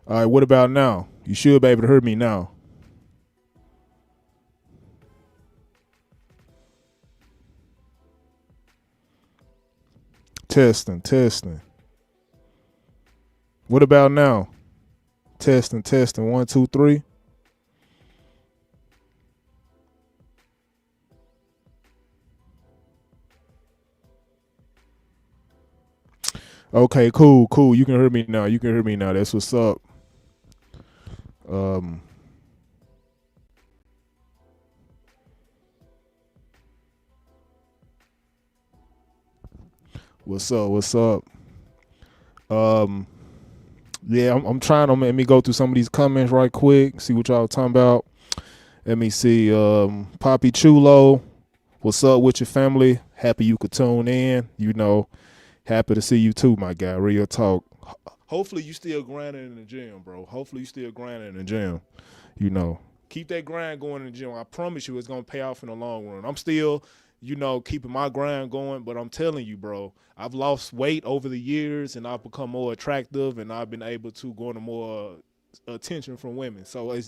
All right, what about now? You should be able to hear me now. Testing, testing. What about now? Testing, testing. 1, 2, 3. Okay, cool, cool. You can hear me now. You can hear me now. That's what's up. Um, what's up? What's up? Um, yeah, I'm trying to let me go through some of these comments right quick. See what y'all talking about. Let me see. Poppy Chulo, what's up with your family? Happy you could tune in. You know, happy to see you too, my guy. Real talk. Hopefully you still grinding in the gym, bro. Hopefully you still grinding in the gym. You know, keep that grind going in the gym. I promise you it's going to pay off in the long run. I'm still, keeping my grind going, but I'm telling you, bro, I've lost weight over the years and I've become more attractive and I've been able to garner more attention from women. So it's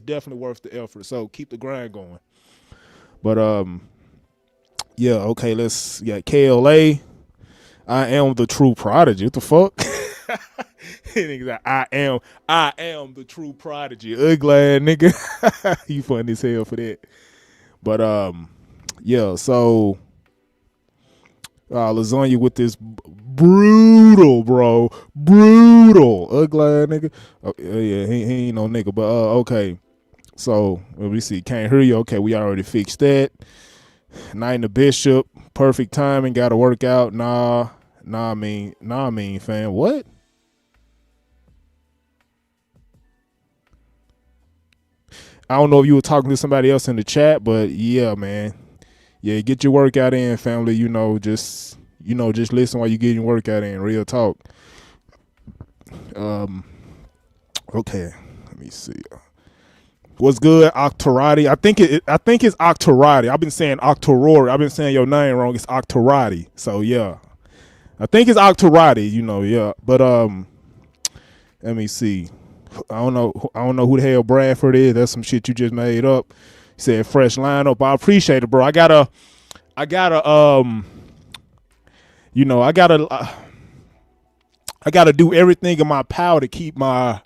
definitely worth the effort. So keep the grind going. But yeah, okay, KLA. I am the true prodigy. What the fuck? I am the true prodigy. Ugly ass nigga. You funny as hell for that. But yeah, so lasagna with this brutal, bro. Brutal. Ugly ass nigga. Oh, yeah, he ain't no nigga, but okay. So let me see. Can't hear you. Okay, we already fixed that. Night in the Bishop. Perfect timing. Gotta work out. Nah, I mean, fam. What? I don't know if you were talking to somebody else in the chat, but yeah, man. Yeah, get your workout in, family. Just listen while you get your workout in. Real talk. Okay. Let me see. What's good, Octorati? I think it's Octorati. I've been saying Octorori. I've been saying your name wrong. It's Octorati. So yeah. I think it's Octorati, yeah. But let me see. I don't know who the hell Bradford is. That's some shit you just made up. He said fresh lineup. I appreciate it, bro. I gotta do everything in my power to keep my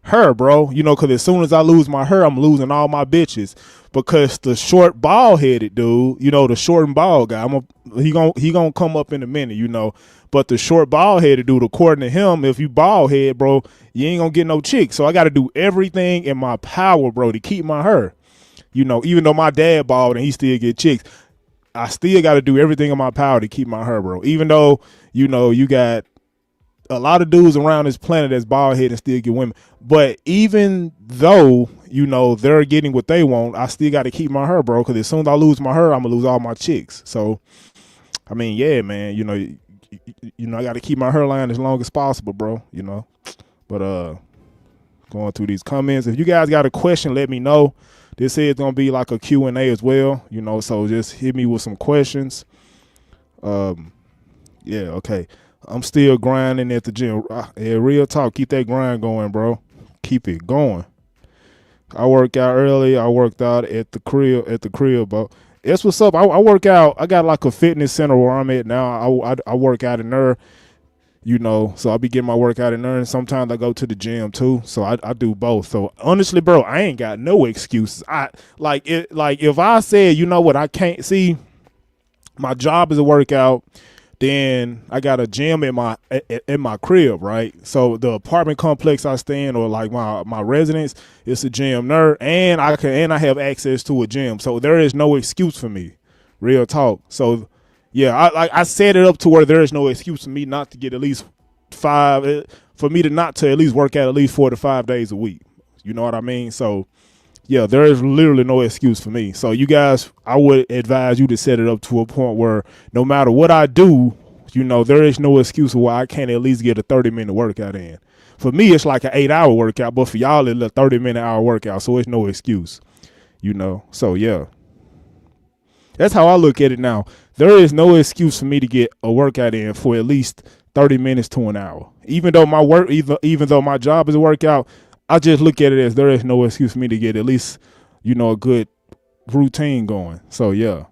her, bro. Because as soon as I lose my her, I'm losing all my bitches. Because the short bald headed dude, the short and bald guy, he gonna come up in a minute, But the short bald headed dude, according to him, if you bald head, bro, you ain't gonna get no chick. So I gotta do everything in my power, bro, to keep my her. Even though my dad bald and he still get chicks, I still gotta do everything in my power to keep my her, bro. Even though, you got a lot of dudes around this planet that's bald head and still get women. But even though, they're getting what they want, I still got to keep my hair, bro. Because as soon as I lose my hair, I'm going to lose all my chicks. So, I mean, yeah, man, I got to keep my hairline as long as possible, bro, But going through these comments. If you guys got a question, let me know. This is going to be like a Q&A as well, so just hit me with some questions. Yeah, okay. I'm still grinding at the gym. Yeah, real talk. Keep that grind going, bro. Keep it going. I work out early. I worked out at the crib, bro. That's what's up. I work out. I got like a fitness center where I'm at now. I work out in there, so I'll be getting my workout in there. And sometimes I go to the gym too. So I do both. So honestly, bro, I ain't got no excuses. If I said, what, I can't see, my job is a workout. Then I got a gym in my crib, right? So the apartment complex I stay in, or like my residence, it's a gym there, and I have access to a gym. So there is no excuse for me, real talk. So yeah, I set it up to where there is no excuse for me not to get at least for me to not to at least work out at least 4 to 5 days a week. You know what I mean? So yeah, there is literally no excuse for me. So you guys, I would advise you to set it up to a point where no matter what I do, there is no excuse why I can't at least get a 30-minute workout in. For me, it's like an 8-hour workout, but for y'all, it's a 30-minute hour workout, so it's no excuse, So yeah, that's how I look at it now. There is no excuse for me to get a workout in for at least 30 minutes to an hour. Even though even though my job is a workout, I just look at it as there is no excuse for me to get at least, a good routine going. So yeah.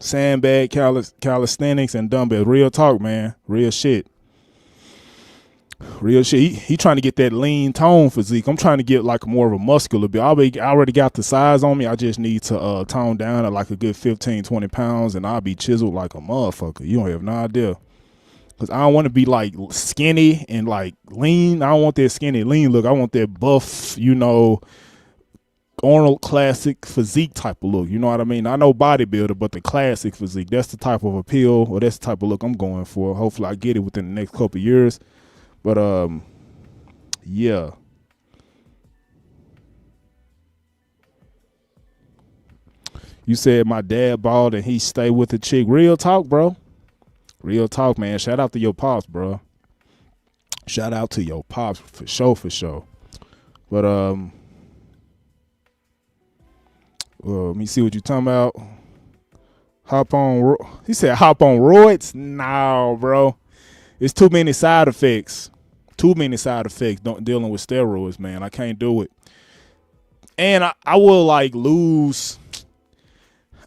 Sandbag, calisthenics, and dumbbells. Real talk, man. Real shit. Real shit. He trying to get that lean tone physique. I'm trying to get like more of a muscular build. I already got the size on me. I just need to tone down at like a good 15, 20 pounds, and I'll be chiseled like a motherfucker. You don't have no idea. Because I don't want to be like skinny and like lean. I don't want that skinny lean look. I want that buff, Arnold classic physique type of look. You know what I mean? I know bodybuilder, but the classic physique, that's the type of appeal, or that's the type of look I'm going for. Hopefully I get it within the next couple of years. But yeah. You said my dad bald and he stay with the chick. Real talk, bro. Real talk, man. Shout out to your pops, bro. Shout out to your pops for sure. But let me see what you talking about. He said hop on roids? No, bro. It's too many side effects. Dealing with steroids, man. I can't do it. And I will like lose.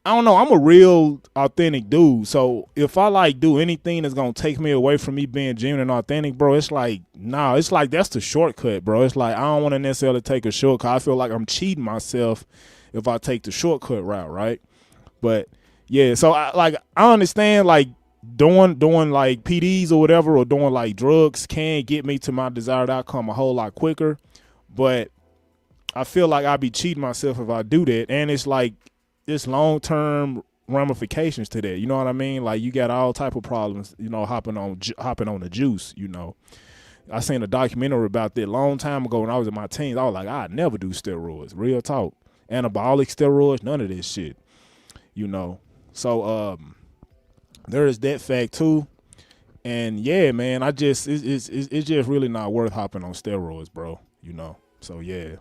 I don't know. I'm a real authentic dude. So if I like do anything that's going to take me away from me being genuine and authentic, bro, it's like, nah, it's like that's the shortcut, bro. It's like I don't want to necessarily take a shortcut. I feel like I'm cheating myself if I take the shortcut route, right? But yeah, so I understand like doing like PDs or whatever, or doing like drugs can get me to my desired outcome a whole lot quicker. But I feel like I'd be cheating myself if I do that. And it's like it's long-term ramifications to that. You know what I mean? Like you got all type of problems, hopping on the juice, I seen a documentary about that a long time ago when I was in my teens. I was like, I'd never do steroids. Real talk. Anabolic steroids, none of this shit, So there is that fact too. And yeah, man, it's just really not worth hopping on steroids, bro, So yeah.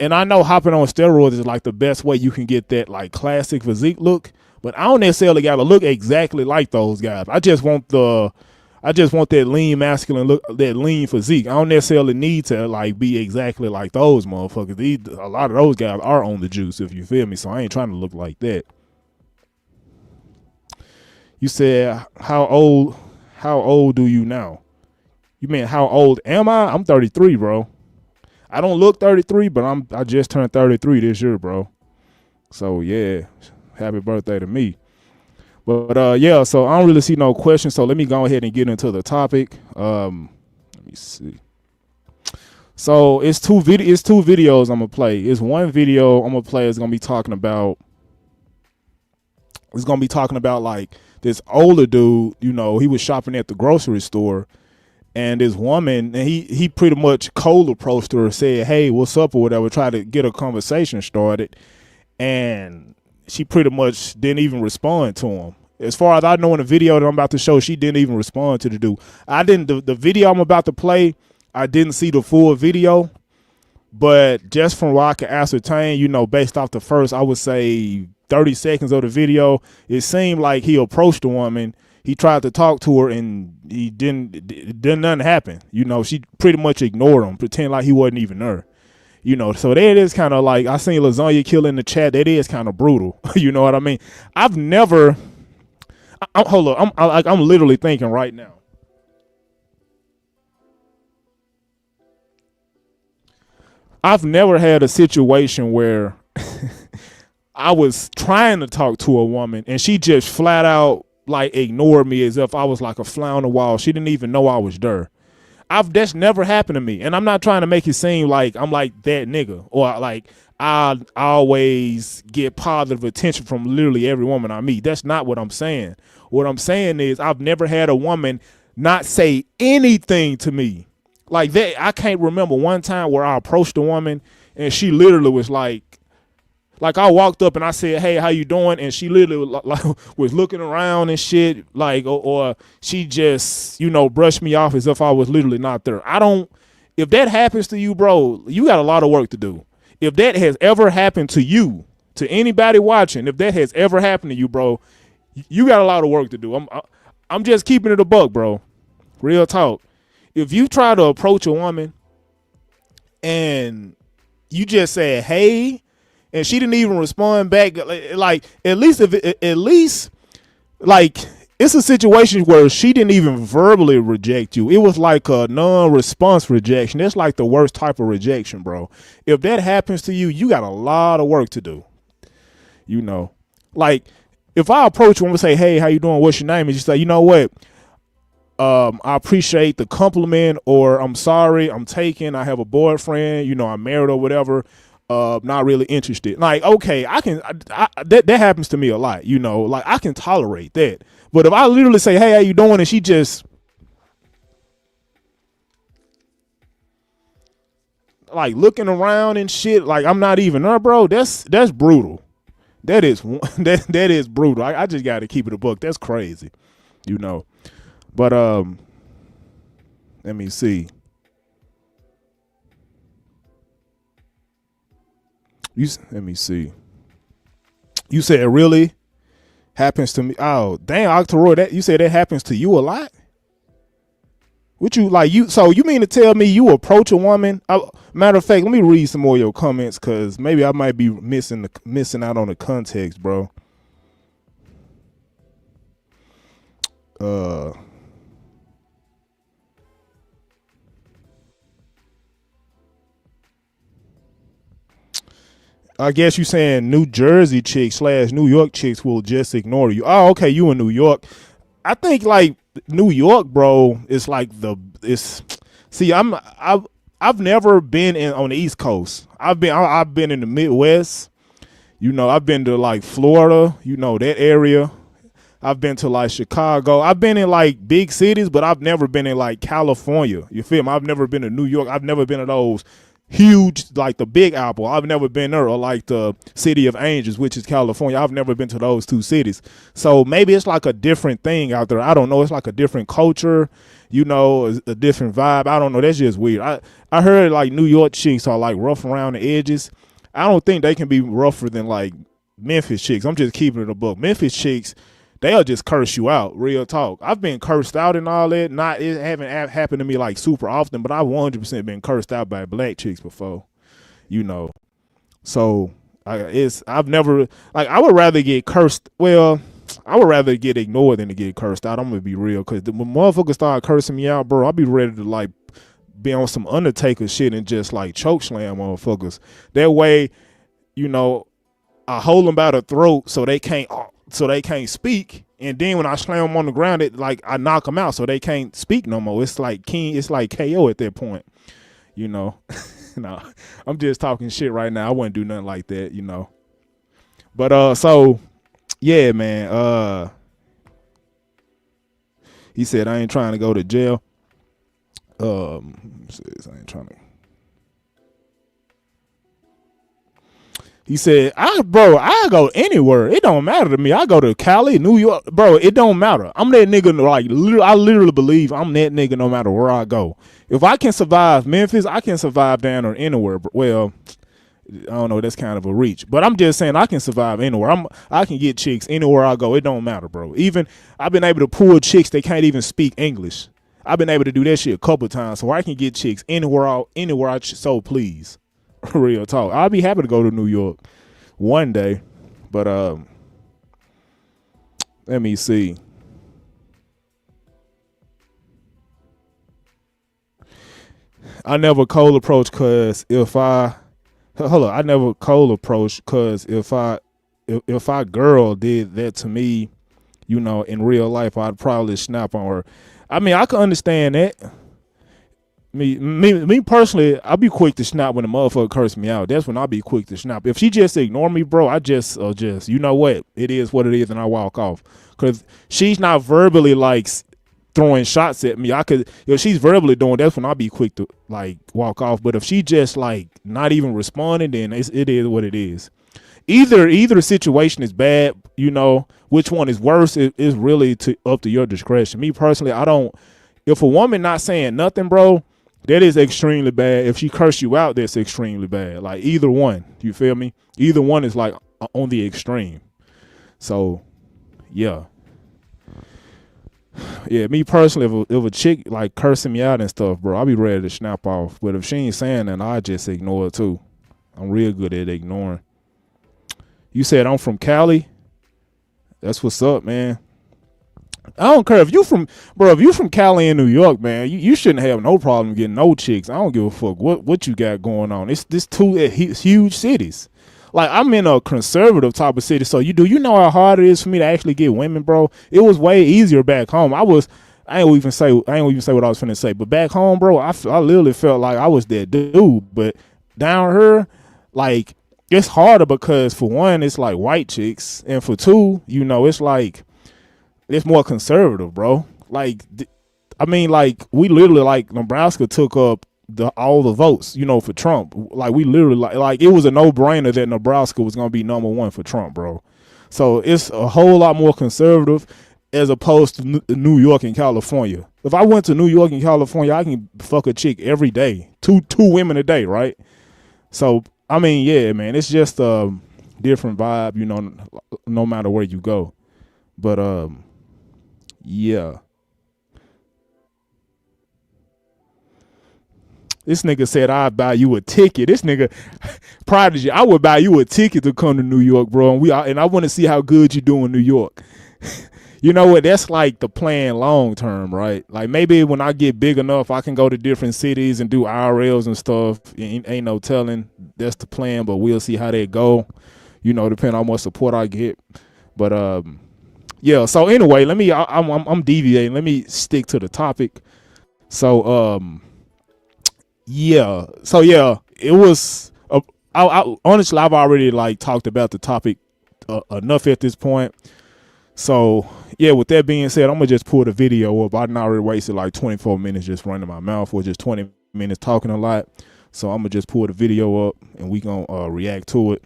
And I know hopping on steroids is like the best way you can get that like classic physique look, but I don't necessarily gotta look exactly like those guys. I just want that lean masculine look, that lean physique. I don't necessarily need to like be exactly like those motherfuckers. A lot of those guys are on the juice, if you feel me. So I ain't trying to look like that. You said how old do you now? You mean how old am I? I'm 33, bro. I don't look 33, but I just turned 33 this year, bro. So yeah, happy birthday to me. But yeah, so I don't really see no questions. So let me go ahead and get into the topic. Let me see. So it's two videos I'm gonna play. It's one video I'm gonna play. It's gonna be talking about like this older dude. He was shopping at the grocery store. And this woman, and he pretty much cold approached her and said, hey, what's up or whatever, try to get a conversation started. And she pretty much didn't even respond to him. As far as I know in the video that I'm about to show, she didn't even respond to the dude. The video I'm about to play, I didn't see the full video. But just from what I can ascertain, based off the first, I would say 30 seconds of the video, it seemed like he approached the woman. He tried to talk to her and nothing happen. She pretty much ignored him, pretend like he wasn't even there. So that is kind of like, I seen Lasagna Kill in the chat. That is kind of brutal. You know what I mean? Hold on. I'm literally thinking right now. I've never had a situation where I was trying to talk to a woman and she just flat out like ignored me as if I was like a fly on the wall. She didn't even know I was there. That's never happened to me. And I'm not trying to make it seem like I'm like that nigga or like I always get positive attention from literally every woman I meet. That's not what I'm saying. What I'm saying is I've never had a woman not say anything to me. Like that, I can't remember one time where I approached a woman and she literally was like I walked up and I said, hey, how you doing? And she literally was looking around and shit, like, or she just, brushed me off as if I was literally not there. If that happens to you, bro, you got a lot of work to do. If that has ever happened to you, to anybody watching, if that has ever happened to you, bro, You got a lot of work to do. I'm just keeping it a buck, bro. Real talk. If you try to approach a woman and you just said hey, and she didn't even respond back, like at least like it's a situation where she didn't even verbally reject you. It was like a non-response rejection. That's like the worst type of rejection, bro. If that happens to you, you got a lot of work to do. You know, like if I approach you and say, hey, how you doing? What's your name? And you say, you know what? I appreciate the compliment, or I'm sorry, I'm taken. I have a boyfriend, you know, I'm married or whatever. Not really interested. Like, okay, that happens to me a lot, you know, like I can tolerate that. But if I literally say, hey, how you doing? And she just like looking around and shit, like I'm not even her, bro. That's brutal. That is that is brutal. I just got to keep it a book. That's crazy, you know. But let me see. Let me see. You said it really happens to me. Oh, damn, Octoroy, that you said that happens to you a lot? What you like so you mean to tell me you approach a woman? Matter of fact, let me read some more of your comments, cause maybe I might be missing out on the context, bro. I guess you saying New Jersey chicks / New York chicks will just ignore you. Oh, okay, you in New York. I think like New York, bro, is like see, I've never been on the East Coast. I've been in the Midwest. You know, I've been to like Florida, you know, that area. I've been to like Chicago. I've been in like big cities, but I've never been in like California. You feel me? I've never been to New York. I've never been to those huge, like the Big Apple. I've never been there, or like the City of Angels, which is California. I've never been to those two cities. So maybe it's like a different thing out there. I don't know. It's like a different culture, you know, a different vibe. I don't know. That's just weird. I heard like New York chicks are like rough around the edges. I don't think they can be rougher than like Memphis chicks. I'm just keeping it a book. Memphis chicks, they'll just curse you out. Real talk. I've been cursed out and all that. It haven't happened to me like super often, but I've 100% been cursed out by black chicks before, you know. So I've never, like, I would rather get cursed. Well, I would rather get ignored than to get cursed out. I'm gonna be real, because when motherfuckers start cursing me out, bro, I'll be ready to like be on some Undertaker shit and just like choke slam motherfuckers. That way, you know, I hold them by the throat so they can't speak, and then when I slam them on the ground, I knock them out so they can't speak no more. It's like KO at that point, you know. No, I'm just talking shit right now. I wouldn't do nothing like that, you know. But so yeah, man. He said I ain't trying to go to jail. Says I ain't trying to. He said, I go anywhere. It don't matter to me. I go to Cali, New York, bro. It don't matter. I'm that nigga. Like, I literally believe I'm that nigga no matter where I go. If I can survive Memphis, I can survive down there anywhere. Well, I don't know. That's kind of a reach, but I'm just saying I can survive anywhere. I can get chicks anywhere I go. It don't matter, bro. Even I've been able to pull chicks that can't even speak English. I've been able to do that shit a couple times, so I can get chicks anywhere I so please. Real talk. I'll be happy to go to New York one day, but let me see. I never cold approach because if I girl did that to me, you know, in real life, I'd probably snap on her. I mean, I can understand that. Me personally, I'll be quick to snap when a motherfucker curse me out. That's when I'll be quick to snap. If she just ignore me, bro, I just you know what? It is what it is, and I walk off. Because she's not verbally like throwing shots at me. If she's verbally doing, that's when I'll be quick to like walk off. But if she just like not even responding, then it is what it is. Either situation is bad, you know. Which one is worse is really up to your discretion. Me personally, if a woman not saying nothing, bro, that is extremely bad. If she curse you out, that's extremely bad. Like either one, you feel me? Either one is like on the extreme. So yeah. Yeah, me personally, if a chick like cursing me out and stuff, bro, I'll be ready to snap off. But if she ain't saying that, I just ignore it too. I'm real good at ignoring. You said I'm from Cali. That's what's up, man. I don't care if you from, bro. If you from Cali in New York, man, you shouldn't have no problem getting no chicks. I don't give a fuck what you got going on. It's this two huge cities. Like, I'm in a conservative type of city, so you know how hard it is for me to actually get women, bro. It was way easier back home. I ain't even say what I was finna say, but back home, bro, I literally felt like I was that dude. But down here, like, it's harder because for one, it's like white chicks, and for two, it's like it's more conservative, bro. Like, I mean, like, we literally, like, Nebraska took up all the votes, for Trump. Like, we literally, like it was a no-brainer that Nebraska was going to be number one for Trump, bro. So it's a whole lot more conservative as opposed to New York and California. If I went to New York and California, I can fuck a chick every day. Two women a day, right? So, I mean, yeah, man, it's just a different vibe, no matter where you go. But, yeah. This nigga said I'd buy you a ticket. This nigga, Prodigy, I would buy you a ticket to come to New York, bro. And I want to see how good you do in New York. You know what? That's like the plan long term, right? Like, maybe when I get big enough, I can go to different cities and do IRLs and stuff. Ain't no telling. That's the plan, but we'll see how they go. Depending on how much support I get. But yeah. So anyway, I'm deviating. Let me stick to the topic. So yeah. So yeah, it was. Honestly, I've already like talked about the topic enough at this point. So yeah, with that being said, I'm gonna just pull the video up. I done already wasted like 24 minutes just running my mouth, or just 20 minutes talking a lot. So I'm gonna just pull the video up and we gonna react to it.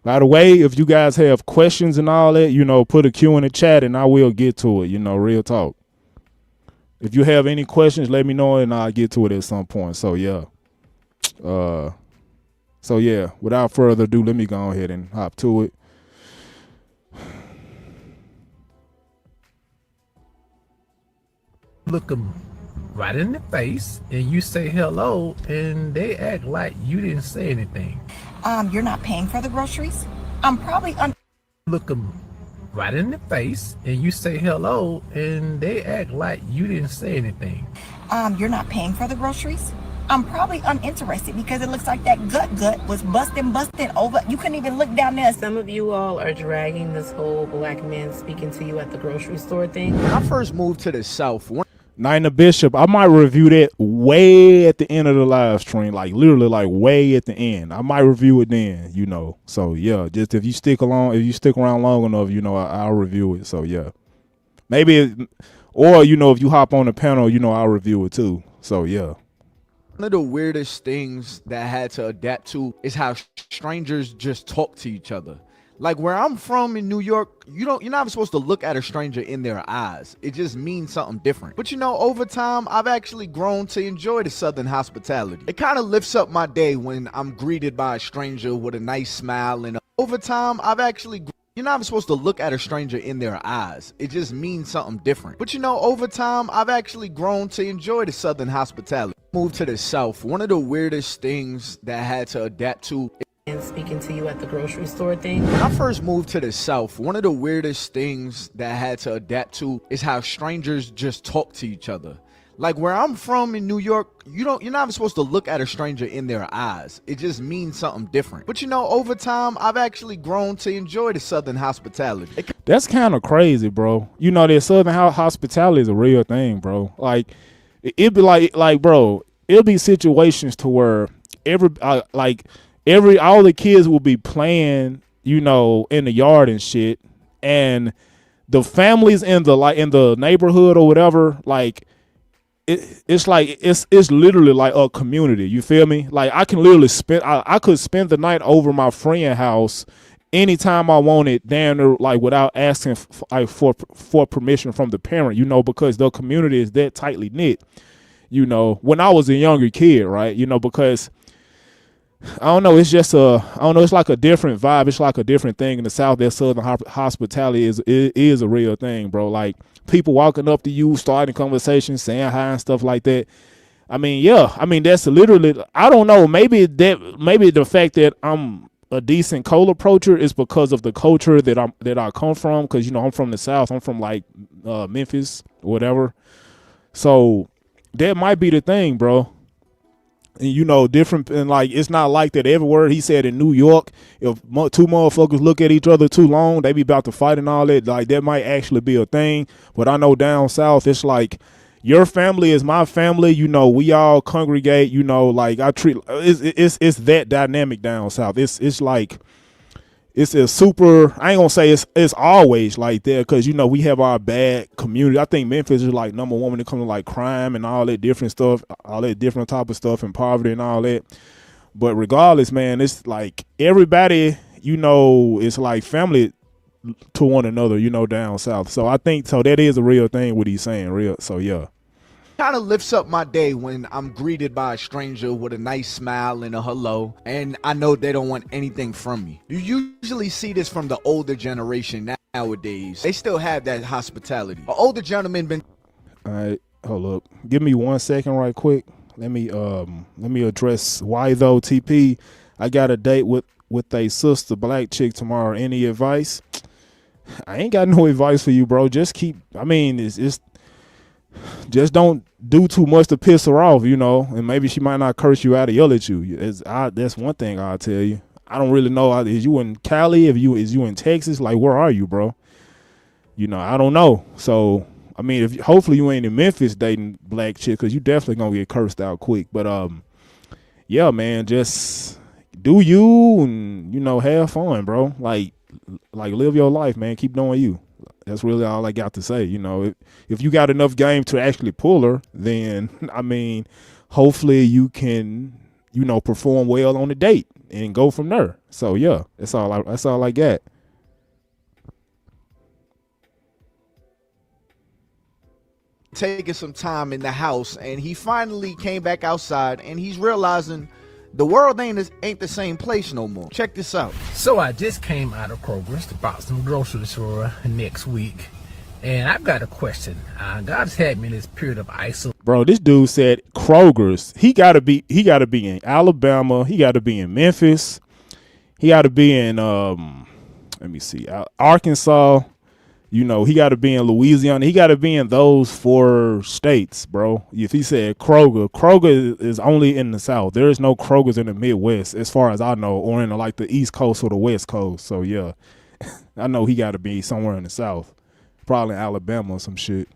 By the way, if you guys have questions and all that, put a Q in the chat and I will get to it, real talk. If you have any questions, let me know and I'll get to it at some point. So yeah. Without further ado, let me go ahead and hop to it. Look them right in the face and you say hello and they act like you didn't say anything. You're not paying for the groceries? I'm probably Look them right in the face and you say hello and they act like you didn't say anything. You're not paying for the groceries? I'm probably uninterested because it looks like that gut was busting over. You couldn't even look down there. Some of you all are dragging this whole black man speaking to you at the grocery store thing. When I first moved to the South, Nina Bishop, I might review that way at the end of the live stream, like literally like way at the end. I might review it then, So yeah, just if you stick around long enough, I'll review it. So yeah, maybe, or if you hop on the panel, I'll review it too. So yeah. one of the weirdest things that I had to adapt to is how strangers just talk to each other. Like, where I'm from in New York, you're not even supposed to look at a stranger in their eyes. It just means something different. But over time, I've actually grown to enjoy the Southern hospitality. It kind of lifts up my day when I'm greeted by a stranger with a nice smile. And over time, you're not even supposed to look at a stranger in their eyes. It just means something different. But over time, I've actually grown to enjoy the Southern hospitality. Moved to the South, one of the weirdest things that I had to adapt to And speaking to you at the grocery store thing. When I first moved to the South, one of the weirdest things that I had to adapt to is how strangers just talk to each other. Like, where I'm from in New York, you're not even supposed to look at a stranger in their eyes. It just means something different. But over time, I've actually grown to enjoy the Southern hospitality. That's kind of crazy, bro. The Southern hospitality is a real thing, bro. Like, it'd be like, bro, it'll be situations to where all the kids will be playing, in the yard and shit, and the families in the neighborhood or whatever, like it's literally like a community. You feel me? Like, I can literally I could spend the night over my friend's house anytime I want it, damn near like without asking for permission from the parent, you know, because the community is that tightly knit. You know, when I was a younger kid, right? You know, because I don't know, it's just I don't know, it's like a different vibe. It's like a different thing in the South. That Southern hospitality is a real thing, bro. Like people walking up to you, starting conversations, saying hi and stuff like that. I mean, yeah, I mean that's literally. I don't know. Maybe the fact that I'm a decent cold approacher is because of the culture that I come from. Because you know I'm from the South. I'm from like Memphis or whatever. So that might be the thing, bro. And you know, different, and like it's not like that everywhere. He said in New York, if two motherfuckers look at each other too long, they be about to fight and all that. Like that might actually be a thing. But I know down south, it's like your family is my family. You know, we all congregate. You know, like I treat it's that dynamic down south. It's like. It's a super. I ain't gonna say it's always like that because you know we have our bad community. I think Memphis is like number one when it comes to like crime and all that different stuff, all that different type of stuff and poverty and all that. But regardless, man, it's like everybody, you know, it's like family to one another, you know, down south. So I think so that is a real thing. What he's saying, real. So yeah. Kind of lifts up my day when I'm greeted by a stranger with a nice smile and a hello, and I know they don't want anything from me. You usually see this from the older generation nowadays. They still have that hospitality. An older gentleman been. All right, hold up. Give me 1 second, right quick. Let me address why though. TP, I got a date with a sister, black chick tomorrow. Any advice? I ain't got no advice for you, bro. Just keep. I mean, it's just don't do too much to piss her off, you know, and maybe she might not curse you out or yell at you. That's one thing I'll tell you. I don't really know. Is you in Cali? Is you in Texas? Like, where are you, bro? You know, I don't know. So, I mean, hopefully you ain't in Memphis dating black chick because you definitely gonna get cursed out quick. But yeah, man, just do you and you know have fun, bro. Like live your life, man. Keep doing you. That's really all I got to say. You know, if you got enough game to actually pull her, then I mean, hopefully you can, you know, perform well on the date and go from there. So yeah, that's all I got. Taking some time in the house, and he finally came back outside, and he's realizing the world ain't the same place no more. Check this out. So I just came out of Kroger's to buy some groceries for next week, and I've got a question. God's had me in this period of isolation. Bro, this dude said Kroger's. He gotta be in Alabama. He gotta be in Memphis. He gotta be in let me see, Arkansas. You know, he got to be in Louisiana. He got to be in those 4 states, bro. If he said Kroger is only in the South. There is no Kroger's in the Midwest, as far as I know, or in like the East Coast or the West Coast. So yeah, I know he got to be somewhere in the South, probably in Alabama or some shit.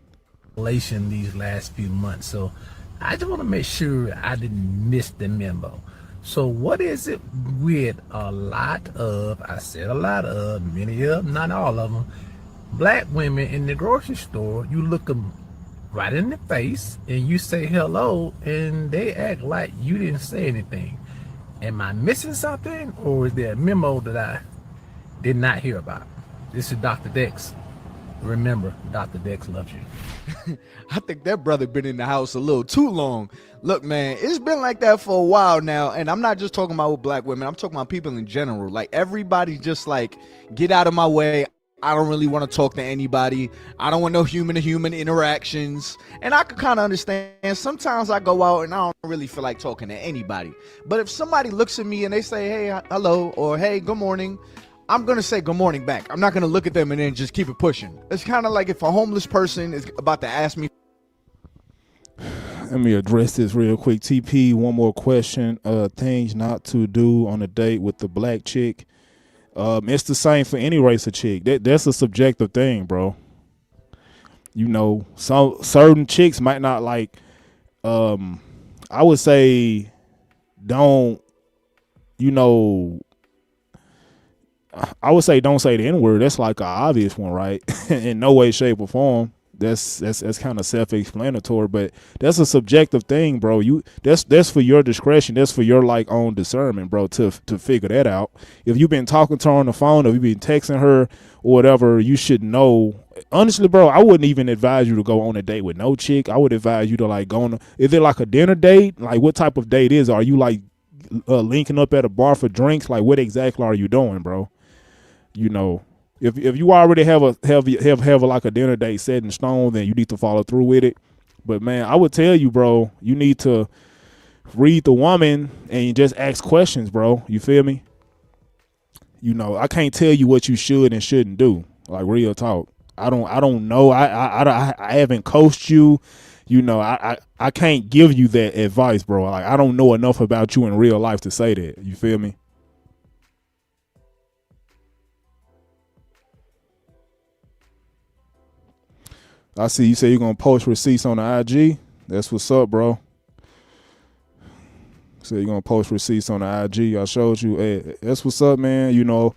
These last few months, so I just want to make sure I didn't miss the memo. So what is it with a lot of, I said a lot of, many of them, not all of them, black women in the grocery store, you look them right in the face and you say hello and they act like you didn't say anything. Am I missing something, or is there a memo that I did not hear about? This is Dr. Dex. Remember, Dr. Dex loves you. I think that brother been in the house a little too long. Look, man, it's been like that for a while now, and I'm not just talking about with black women. I'm talking about people in general. Like, everybody just like, get out of my way. I don't really want to talk to anybody. I don't want no human-to-human interactions. And I could kind of understand. Sometimes I go out and I don't really feel like talking to anybody. But if somebody looks at me and they say, hey, hello, or hey, good morning, I'm going to say good morning back. I'm not going to look at them and then just keep it pushing. It's kind of like if a homeless person is about to ask me. Let me address this real quick. TP, one more question. Things not to do on a date with the black chick. It's the same for any race of chick. That's a subjective thing, bro. You know, some certain chicks might not like. I would say, don't. You know, I would say don't say the N-word. That's like an obvious one, right? In no way, shape, or form. that's kind of self-explanatory, but that's a subjective thing, bro. That's for your discretion. That's for your like own discernment, bro, to figure that out. If you've been talking to her on the phone, if you've been texting her or whatever, you should know. Honestly, bro, I wouldn't even advise you to go on a date with no chick. I would advise you to like go on. Is it like a dinner date? Like what type of date is? Are you like linking up at a bar for drinks? Like what exactly are you doing, bro? You know. If you already have like a dinner date set in stone, then you need to follow through with it. But man, I would tell you, bro, you need to read the woman and just ask questions, bro. You feel me? You know, I can't tell you what you should and shouldn't do. Like real talk. I don't know. I haven't coached you. You know, I can't give you that advice, bro. Like I don't know enough about you in real life to say that. You feel me? I see you say you're gonna post receipts on the IG. That's what's up, bro. So you're gonna post receipts on the IG. I showed you. Hey, that's what's up, man. You know,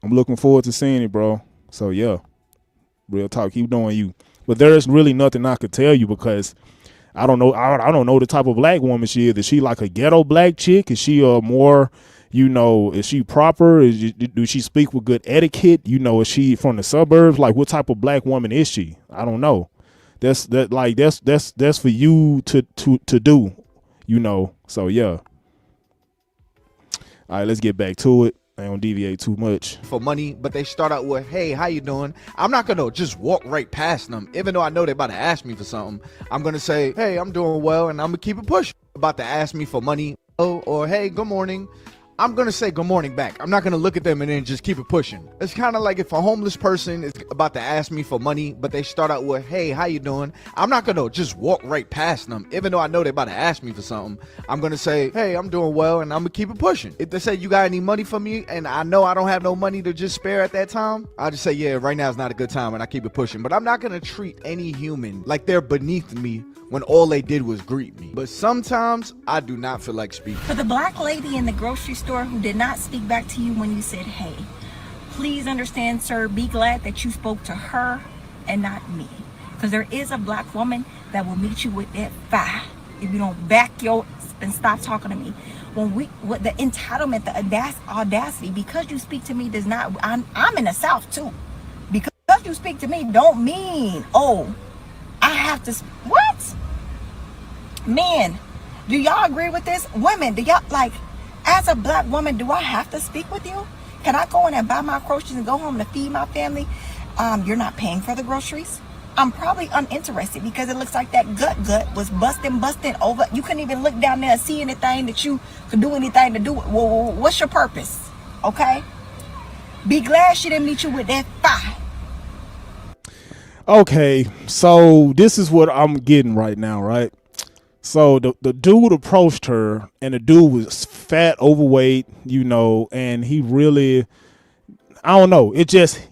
I'm looking forward to seeing it, bro. So yeah, real talk. Keep doing you. But there's really nothing I could tell you because I don't know. I don't know the type of black woman she is. Is she like a ghetto black chick? Is she more? You know, is she proper? Do she speak with good etiquette? You know, is she from the suburbs? Like, what type of black woman is she? I don't know. That's for you to do. You know. So yeah. All right, let's get back to it. I don't deviate too much. For money, but they start out with, "Hey, how you doing?" I'm not gonna just walk right past them, even though I know they're about to ask me for something. I'm gonna say, "Hey, I'm doing well," and I'm gonna keep it pushing. About to ask me for money, or "Hey, good morning." I'm going to say good morning back. I'm not going to look at them and then just keep it pushing. It's kind of like if a homeless person is about to ask me for money, but they start out with, "Hey, how you doing?" I'm not going to just walk right past them, even though I know they're about to ask me for something. I'm going to say, "Hey, I'm doing well," and I'm going to keep it pushing. If they say, "You got any money for me?" and I know I don't have no money to just spare at that time, I'll just say, "Yeah, right now is not a good time," and I keep it pushing. But I'm not going to treat any human like they're beneath me when all they did was greet me. But sometimes I do not feel like speaking. For the black lady in the grocery store who did not speak back to you when you said, "Hey," please understand, sir, be glad that you spoke to her and not me. Because there is a black woman that will meet you with that fire if you don't back your and stop talking to me. With the entitlement, the audacity, because you speak to me does not, I'm in the South too. Because you speak to me don't mean, oh, I have to, what? Men, do y'all agree with this? Women, do y'all, like, as a black woman, do I have to speak with you? Can I go in and buy my groceries and go home to feed my family? You're not paying for the groceries? I'm probably uninterested because it looks like that gut was busting over. You couldn't even look down there and see anything that you could do anything to do. Well, what's your purpose? Okay? Be glad she didn't meet you with that fire. Okay, so this is what I'm getting right now, right? So the dude approached her, and the dude was fat, overweight, you know, and he really, I don't know, it just,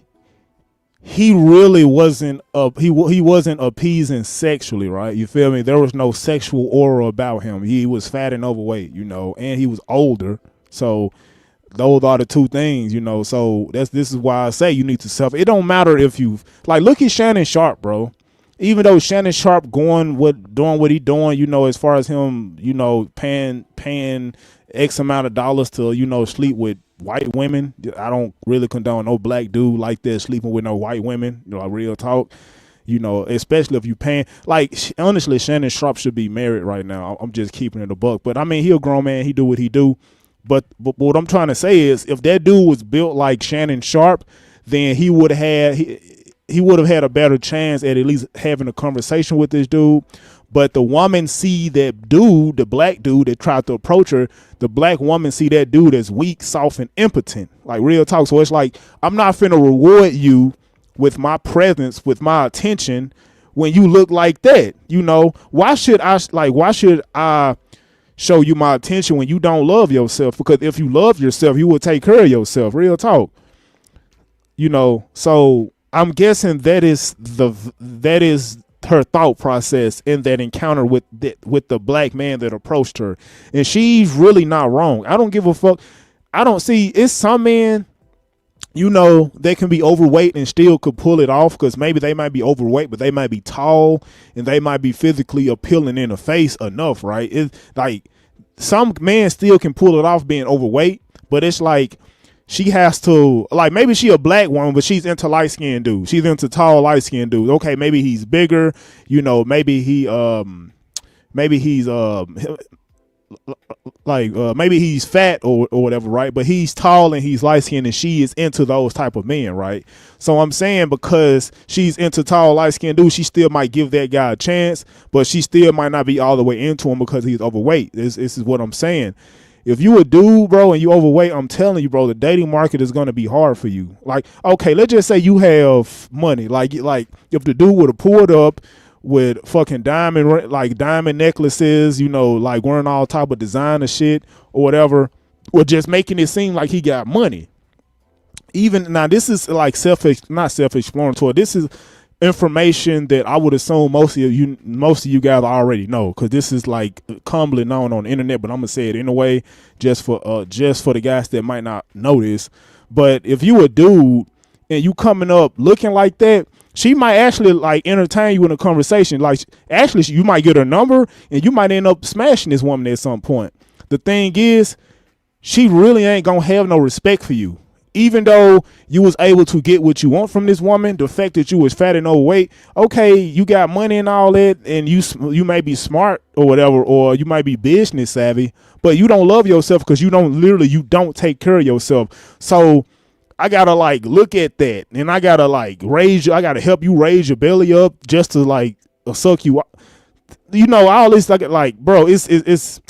he really wasn't he wasn't appeasing sexually, right? You feel me? There was no sexual aura about him. He was fat and overweight, you know, and he was older. So those are the two things, you know. So this is why I say you need to self. It don't matter if you like. Look at Shannon Sharp, bro. Even though Shannon Sharp doing what he doing, you know, as far as him, you know, paying X amount of dollars to, you know, sleep with white women. I don't really condone no black dude like that sleeping with no white women. You know, like real talk. You know, especially if you paying, like, honestly, Shannon Sharp should be married right now. I'm just keeping it a buck. But I mean, he a grown man. He do what he do. But what I'm trying to say is, if that dude was built like Shannon Sharp, then he would have had a better chance at least having a conversation with this dude. But the woman see that dude, the black dude that tried to approach her, the black woman see that dude as weak, soft, and impotent. Like real talk. So it's like, I'm not finna reward you with my presence, with my attention, when you look like that. You know, why should I show you my attention when you don't love yourself? Because if you love yourself, you will take care of yourself. Real talk. You know, so I'm guessing that is her thought process in that encounter with the black man that approached her. And she's really not wrong. I don't give a fuck. I don't see, it's some men, you know, they can be overweight and still could pull it off, because maybe they might be overweight, but they might be tall and they might be physically appealing in the face enough, right? It's like some men still can pull it off being overweight, but it's like she has to, like, maybe she a black woman, but she's into light skinned dudes. She's into tall light skinned dudes. Okay, maybe he's bigger, you know, maybe he's maybe he's fat or whatever, right? But he's tall and he's light skinned, and she is into those type of men, right? So I'm saying, because she's into tall light skinned dudes, she still might give that guy a chance, but she still might not be all the way into him because he's overweight. This is what I'm saying. If you a dude, bro, and you overweight, I'm telling you, bro, the dating market is gonna be hard for you. Like, okay, let's just say you have money. Like if the dude would have pulled up with fucking diamond necklaces, you know, like wearing all type of designer shit or whatever, or just making it seem like he got money. Even now, this is like not self-explanatory. This is information that I would assume most of you guys already know, because this is like commonly known on the internet, but I'm gonna say it anyway, just for the guys that might not know this. But if you a dude and you coming up looking like that, she might actually like entertain you in a conversation. Like, actually, you might get her number and you might end up smashing this woman at some point. The thing is, she really ain't gonna have no respect for you. Even though you was able to get what you want from this woman, the fact that you was fat and overweight, okay, you got money and all that, and you may be smart or whatever, or you might be business savvy, but you don't love yourself because you don't take care of yourself. So I gotta like look at that, and I gotta like I gotta help you raise your belly up just to like suck you, you know, all this like bro, it's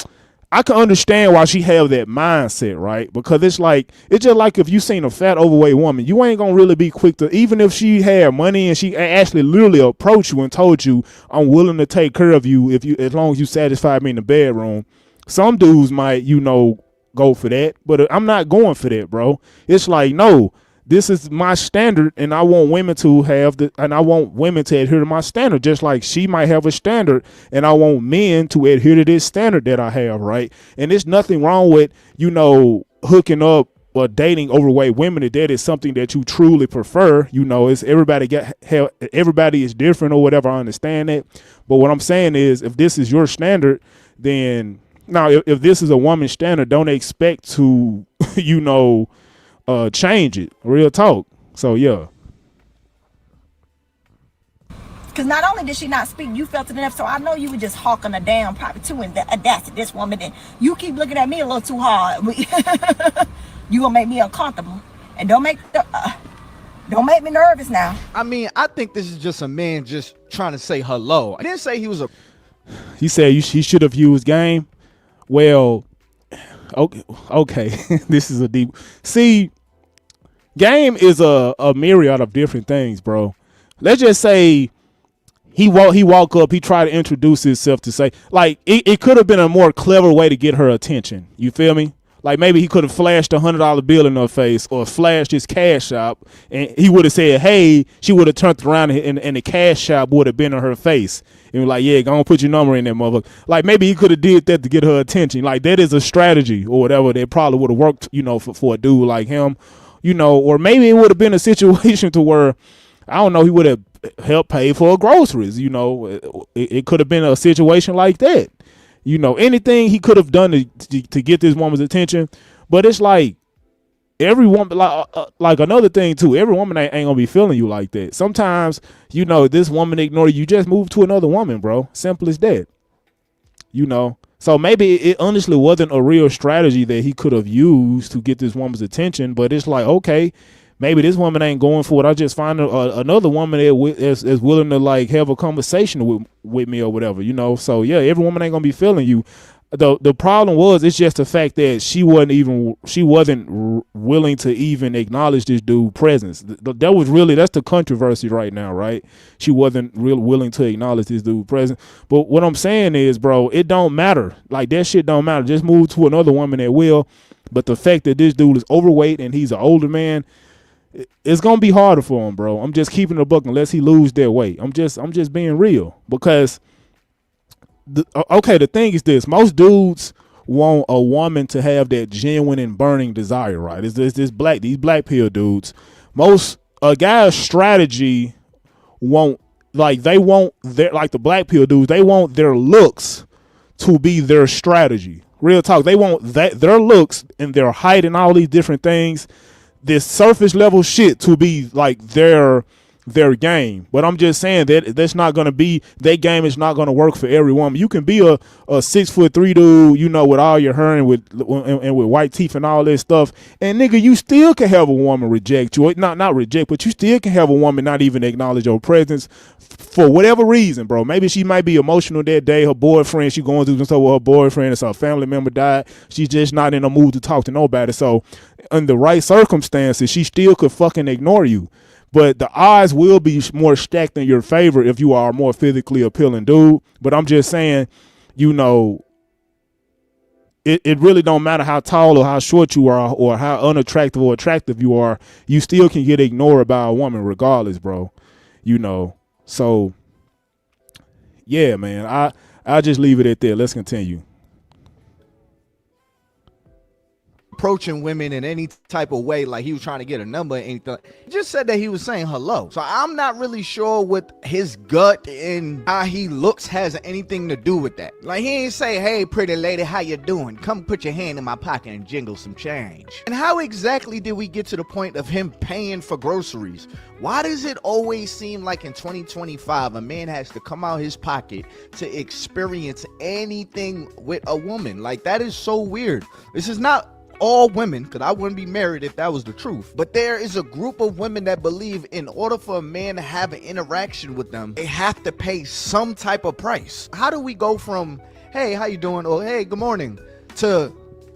I can understand why she have that mindset, right? Because it's just like if you seen a fat, overweight woman, you ain't gonna really be quick to, even if she had money and she actually literally approached you and told you, I'm willing to take care of you as long as you satisfy me in the bedroom. Some dudes might, you know, go for that, but I'm not going for that, bro. It's like, no, this is my standard, and I want women to adhere to my standard, just like she might have a standard, and I want men to adhere to this standard that I have, right? And there's nothing wrong with, you know, hooking up or dating overweight women if that is something that you truly prefer. You know, it's everybody is different or whatever. I understand that, but what I'm saying is, if this is your standard, then now if this is a woman's standard, don't expect to, you know, change it. Real talk. So yeah. Because not only did she not speak, you felt it enough. So I know you were just hawking her down probably too, and that's this woman. And you keep looking at me a little too hard. You gonna make me uncomfortable, and don't make me nervous now. I mean, I think this is just a man just trying to say hello. I didn't say he was a. He said he should have used game. Well, okay. This is a deep. See, game is a myriad of different things, bro. Let's just say he walk up, he tried to introduce himself to say, like, it could have been a more clever way to get her attention. You feel me? Like, maybe he could have flashed $100 bill in her face, or flashed his cash app, and he would have said, hey, she would have turned around and the cash app would have been in her face. And like, yeah, go on, put your number in there, motherfucker. Like, maybe he could have did that to get her attention. Like, that is a strategy or whatever that probably would have worked, you know, for a dude like him, you know. Or maybe it would have been a situation to where, I don't know, he would have helped pay for her groceries, you know. It could have been a situation like that. You know, anything he could have done to get this woman's attention. But it's like, every woman, like another thing too, every woman ain't gonna be feeling you like that. Sometimes, you know, this woman ignored you, just move to another woman, bro. Simple as that. You know, so maybe it honestly wasn't a real strategy that he could have used to get this woman's attention. But it's like, okay, maybe this woman ain't going for it. I just find another woman that is willing to like have a conversation with me or whatever, you know. So yeah, every woman ain't gonna be feeling you. The problem was, it's just the fact that she wasn't willing to even acknowledge this dude's presence. That's the controversy right now, right? She wasn't really willing to acknowledge this dude's presence. But what I'm saying is, bro, it don't matter. Like, that shit don't matter. Just move to another woman that will. But the fact that this dude is overweight and he's an older man, it's gonna be harder for him, bro. I'm just keeping it a buck unless he lose that weight. I'm just being real, because the thing is this: most dudes want a woman to have that genuine and burning desire, right? It's these black pill dudes. Most a guy's strategy won't, like, they want their, like the black pill dudes, they want their looks to be their strategy. Real talk. They want their looks and their height and all these different things, this surface level shit, to be like their game. But I'm just saying that's not gonna be, that game is not gonna work for every woman. You can be a 6'3" dude, you know, with all your hair and with white teeth and all that stuff, and nigga, you still can have a woman reject you. Not reject, but you still can have a woman not even acknowledge your presence for whatever reason, bro. Maybe she might be emotional that day. Her boyfriend, she going through some stuff with her boyfriend, and so a family member died. She's just not in a mood to talk to nobody. So in the right circumstances, she still could fucking ignore you. But the odds will be more stacked in your favor if you are a more physically appealing dude. But I'm just saying, you know, it really don't matter how tall or how short you are or how unattractive or attractive you are. You still can get ignored by a woman regardless, bro. You know, so yeah, man, I'll just leave it at that. Let's continue. Approaching women in any type of way, like he was trying to get a number or anything. He just said that he was saying hello. So I'm not really sure what his gut and how he looks has anything to do with that. Like, he ain't say, hey, pretty lady, how you doing? Come put your hand in my pocket and jingle some change. And how exactly did we get to the point of him paying for groceries? Why does it always seem like in 2025 a man has to come out his pocket to experience anything with a woman? Like, that is so weird. This is not all women, because I wouldn't be married if that was the truth, but there is a group of women that believe in order for a man to have an interaction with them, they have to pay some type of price. How do we go from, hey, how you doing, or hey, good morning, to,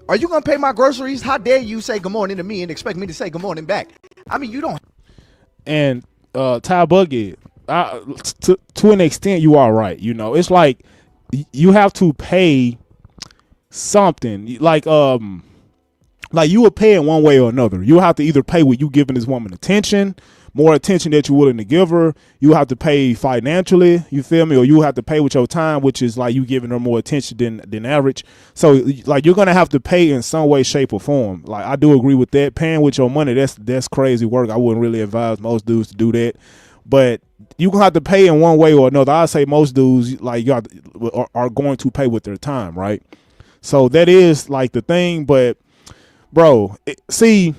are you gonna pay my groceries? How dare you say good morning to me and expect me to say good morning back? I mean, you don't. And Ty Bucket, to an extent, you are right. You know, it's like you have to pay something, like you would pay in one way or another. You have to either pay with you giving this woman attention, more attention that you're willing to give her. You have to pay financially, you feel me? Or you have to pay with your time, which is like you giving her more attention than average. So like you're gonna have to pay in some way, shape, or form. Like, I do agree with that. Paying with your money, that's crazy work. I wouldn't really advise most dudes to do that. But you gonna have to pay in one way or another. I say most dudes like y'all are going to pay with their time, right? So that is like the thing, but bro, see,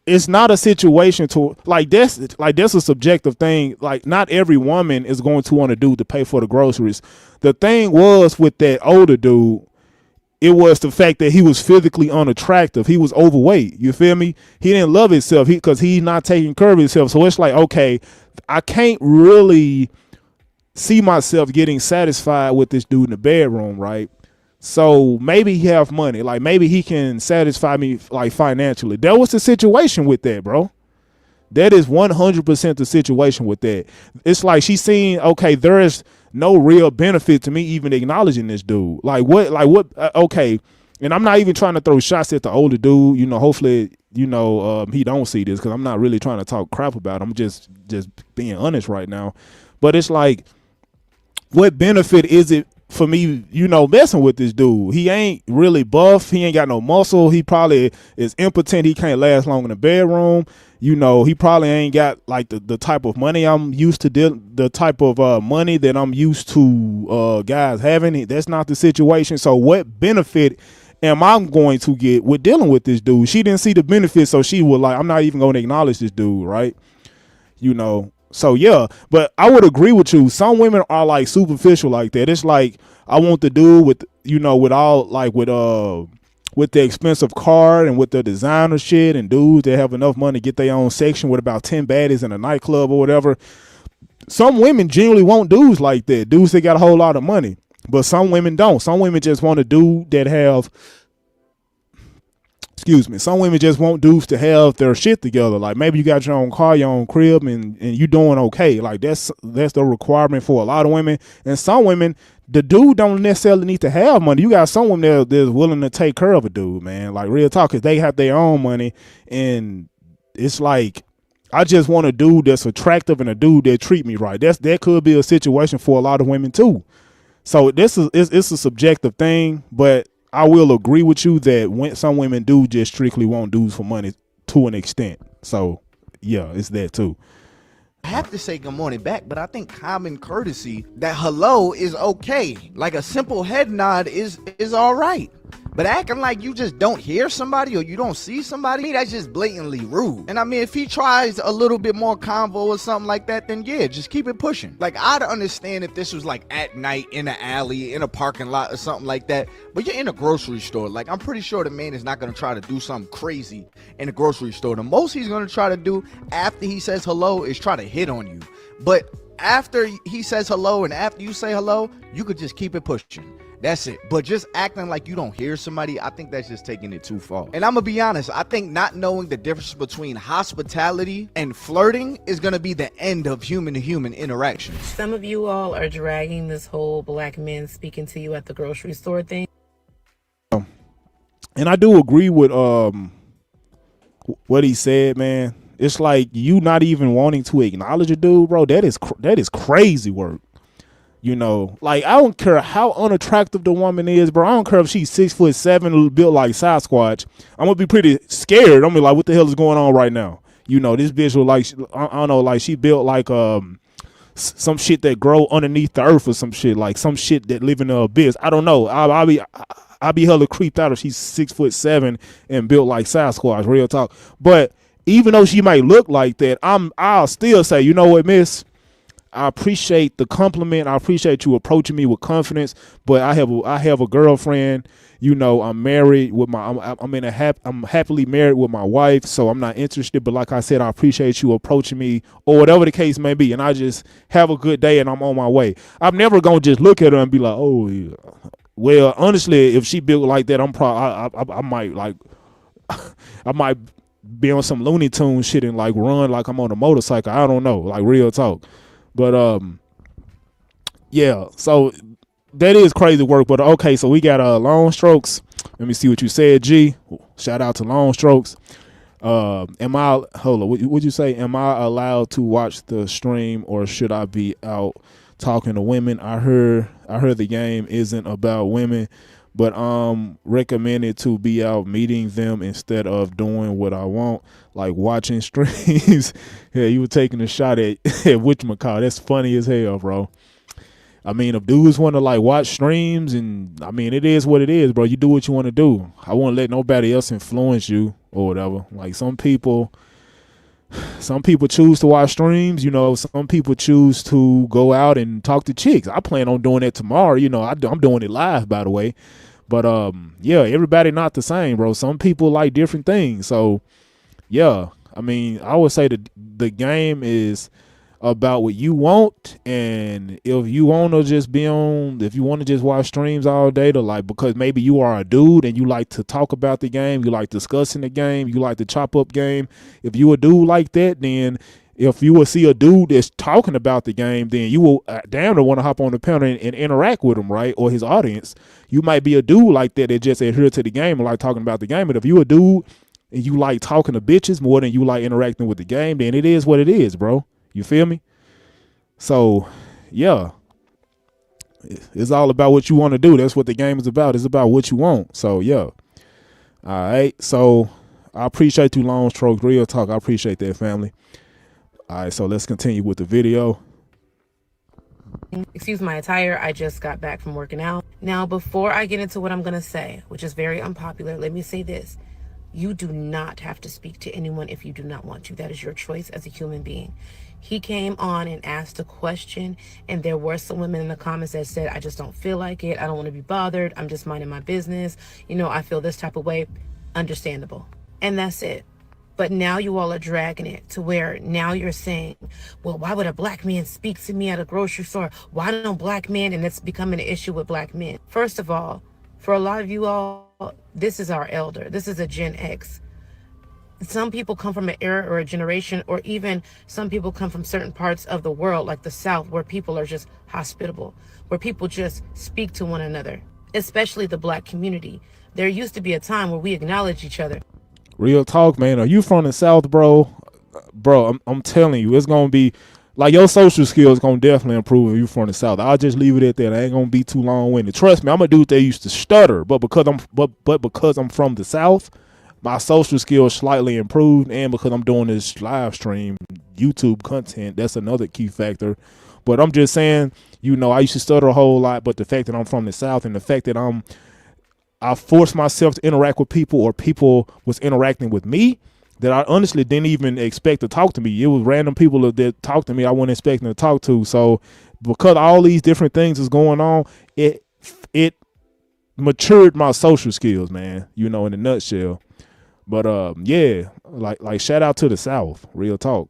it's not a situation to like that's a subjective thing. Like, not every woman is going to want a dude to pay for the groceries. The thing was with that older dude, it was the fact that he was physically unattractive. He was overweight. You feel me? He didn't love himself because he's not taking care of himself. So it's like, okay, I can't really see myself getting satisfied with this dude in the bedroom, right? So maybe he have money, like maybe he can satisfy me like financially. That was the situation with that, bro. That is 100% the situation with that. It's like she's seen, okay, there is no real benefit to me even acknowledging this dude. Like what, okay. And I'm not even trying to throw shots at the older dude, you know, hopefully, you know, he don't see this, because I'm not really trying to talk crap about him. I'm just being honest right now. But it's like, what benefit is it for me, you know, messing with this dude? He ain't really buff. He ain't got no muscle. He probably is impotent. He can't last long in the bedroom. You know, he probably ain't got like the type of money I'm used to, the type of money that I'm used to guys having. That's not the situation. So what benefit am I going to get with dealing with this dude? She didn't see the benefit, so she was like, I'm not even going to acknowledge this dude, right? You know. So yeah, but I would agree with you. Some women are like superficial like that. It's like, I want the dude with, you know, with all like with the expensive car and with the designer shit, and dudes that have enough money to get their own section with about 10 baddies in a nightclub or whatever. Some women genuinely want dudes like that, dudes that got a whole lot of money. But some women don't. Some women just want a dude that have, some women just want dudes to have their shit together. Like, maybe you got your own car, your own crib, and you doing okay. Like, that's the requirement for a lot of women. And some women, the dude don't necessarily need to have money. You got some women that's willing to take care of a dude, man. Like, real talk, because they have their own money. And it's like, I just want a dude that's attractive and a dude that treat me right. That could be a situation for a lot of women too. So it's a subjective thing, but I will agree with you that when some women do just strictly want dudes for money to an extent. So yeah, it's that too. I have to say good morning back, but I think common courtesy that hello is okay. Like a simple head nod is all right. But acting like you just don't hear somebody or you don't see somebody, that's just blatantly rude. And I mean, if he tries a little bit more convo or something like that, then yeah, just keep it pushing. Like, I'd understand if this was like at night in an alley, in a parking lot or something like that. But you're in a grocery store. Like, I'm pretty sure the man is not going to try to do something crazy in a grocery store. The most he's going to try to do after he says hello is try to hit on you. But after he says hello and after you say hello, you could just keep it pushing. That's it. But just acting like you don't hear somebody, I think that's just taking it too far. And I'm gonna be honest, I think not knowing the difference between hospitality and flirting is gonna be the end of human-to-human interactions. Some of you all are dragging this whole black men speaking to you at the grocery store thing. And I do agree with what he said, man. It's like you not even wanting to acknowledge a dude, bro. That is crazy work. You know, like, I don't care how unattractive the woman is, bro. I don't care if she's 6'7", built like Sasquatch. I'm gonna be pretty scared. I'm gonna be like, what the hell is going on right now? You know, this bitch was like, I don't know, like she built like some shit that grow underneath the earth or some shit, like some shit that live in the abyss. I don't know. I'll be hella creeped out if she's 6'7" and built like Sasquatch. Real talk. But even though she might look like that, I'll still say, you know what, miss? I appreciate the compliment. I appreciate you approaching me with confidence, but I have a girlfriend. You know, I'm married with I'm happily married with my wife, so I'm not interested. But like I said, I appreciate you approaching me, or whatever the case may be, and I just have a good day and I'm on my way. I'm never gonna just look at her and be like, oh, yeah. Well, honestly, if she built like that, I might like I might be on some Looney Tunes shit and like run like I'm on a motorcycle. I don't know, like real talk. But yeah, so that is crazy work. But okay, so we got Long Strokes. Let me see what you said, G. Shout out to Long Strokes. Hold on, what'd you say? Am I allowed to watch the stream or should I be out talking to women? I heard the game isn't about women, but recommended to be out meeting them instead of doing what I want, like watching streams. Yeah, you were taking a shot at whatchamacallit. That's funny as hell, bro. I mean, if dudes want to like watch streams, and I mean, it is what it is, bro. You do what you want to do. I won't let nobody else influence you or whatever. Like some people choose to watch streams, you know, some people choose to go out and talk to chicks. I plan on doing that tomorrow. You know, I'm doing it live, by the way. But yeah, everybody not the same, bro. Some people like different things. So yeah, I mean, I would say that the game is about what you want, and if you want to just watch streams all day to like, because maybe you are a dude and you like to talk about the game, you like discussing the game, you like to chop up game. If you a dude like that, then if you will see a dude that's talking about the game, then you will damn to want to hop on the panel and interact with him, right? Or his audience. You might be a dude like that just adhere to the game and like talking about the game. But if you a dude and you like talking to bitches more than you like interacting with the game, then it is what it is, bro. You feel me? So, yeah. It's all about what you want to do. That's what the game is about. It's about what you want. So, yeah. All right. So, I appreciate you, Long Strokes. Real talk. I appreciate that, family. All right, so let's continue with the video. Excuse my attire. I just got back from working out. Now, before I get into what I'm going to say, which is very unpopular, let me say this. You do not have to speak to anyone if you do not want to. That is your choice as a human being. He came on and asked a question, and there were some women in the comments that said, I just don't feel like it. I don't want to be bothered. I'm just minding my business. You know, I feel this type of way. Understandable. And that's it. But now you all are dragging it to where now you're saying, well, why would a black man speak to me at a grocery store? Why don't black men? And it's becoming an issue with black men. First of all, for a lot of you all, this is our elder. This is a Gen X. Some people come from an era or a generation, or even some people come from certain parts of the world, like the South, where people are just hospitable, where people just speak to one another, especially the black community. There used to be a time where we acknowledged each other. Real talk, man. Are you from the South, bro? Bro, I'm telling you, it's gonna be like your social skills gonna definitely improve if you from the South. I'll just leave it at that. I ain't gonna be too long-winded. Trust me, I'm a dude that used to stutter, but because I'm from the South, my social skills slightly improved, and because I'm doing this live stream YouTube content, that's another key factor. But I'm just saying, you know, I used to stutter a whole lot, but the fact that I'm from the South and the fact that I forced myself to interact with people, or people was interacting with me that I honestly didn't even expect to talk to me. It was random people that talked to me I wasn't expecting to talk to. So because all these different things is going on, it matured my social skills, man, you know, in a nutshell. But yeah, like shout out to the South, real talk.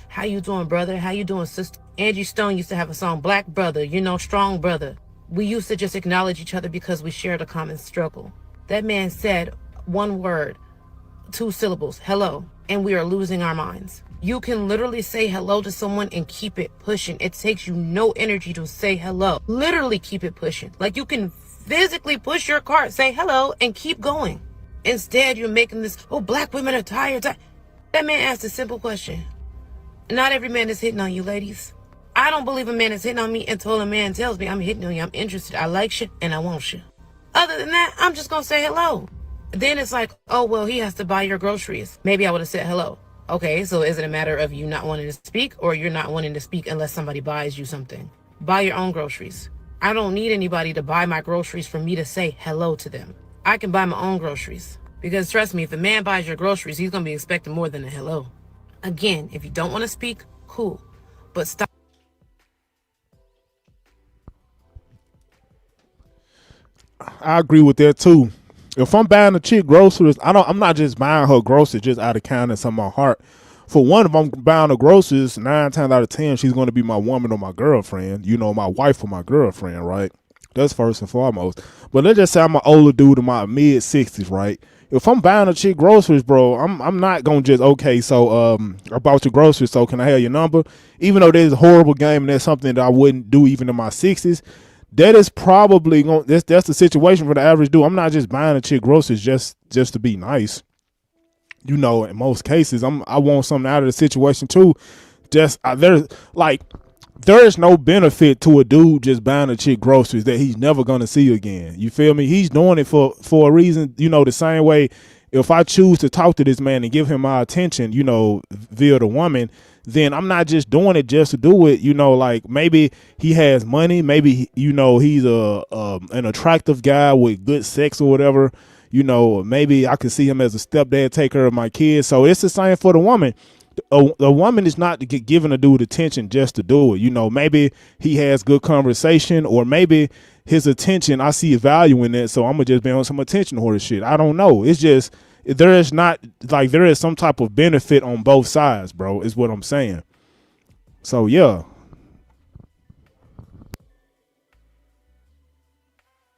How you doing, brother? How you doing, sister? Angie Stone used to have a song, Black Brother, you know, strong brother. We used to just acknowledge each other because we shared a common struggle. That man said one word, 2 syllables, hello, and we are losing our minds. You can literally say hello to someone and keep it pushing. It takes you no energy to say hello. Literally keep it pushing. Like you can physically push your cart, say hello, and keep going. Instead, you're making this, oh, black women are tired. That man asked a simple question. Not every man is hitting on you, ladies. I don't believe a man is hitting on me until a man tells me I'm hitting on you, I'm interested, I like you, and I want you. Other than that, I'm just gonna say hello. Then it's like, oh, well, he has to buy your groceries. Maybe I would have said hello. Okay, so is it a matter of you not wanting to speak, or you're not wanting to speak unless somebody buys you something? Buy your own groceries. I don't need anybody to buy my groceries for me to say hello to them. I can buy my own groceries. Because trust me, if a man buys your groceries, he's gonna be expecting more than a hello. Again, if you don't want to speak, cool. But stop. I agree with that too. If I'm buying a chick groceries, I'm not just buying her groceries just out of kindness of my heart. For one, if I'm buying her groceries, 9 times out of 10, she's going to be my woman or my girlfriend. You know, my wife or my girlfriend, right? That's first and foremost. But let's just say I'm an older dude in my mid 60s, right? If I'm buying a chick groceries, bro, I'm not gonna just, okay, so I bought your groceries, so can I have your number? Even though there's a horrible game and that's something that I wouldn't do even in my 60s. That is probably that's the situation for the average dude. I'm not just buying a chick groceries just to be nice. You know, in most cases, I want something out of the situation too. There is no benefit to a dude just buying a chick groceries that he's never gonna see again. You feel me? He's doing it for a reason. You know, the same way if I choose to talk to this man and give him my attention, you know, via the woman, then I'm not just doing it just to do it. You know, like maybe he has money, maybe, you know, he's an attractive guy with good sex or whatever. You know, maybe I could see him as a stepdad, take care of my kids. So it's the same for the woman. A woman is not giving a dude attention just to do it. You know, maybe he has good conversation, or maybe his attention, I see value in it, so I'm gonna just be on some attention or shit. I don't know. It's just there is some type of benefit on both sides, bro, is what I'm saying. So yeah.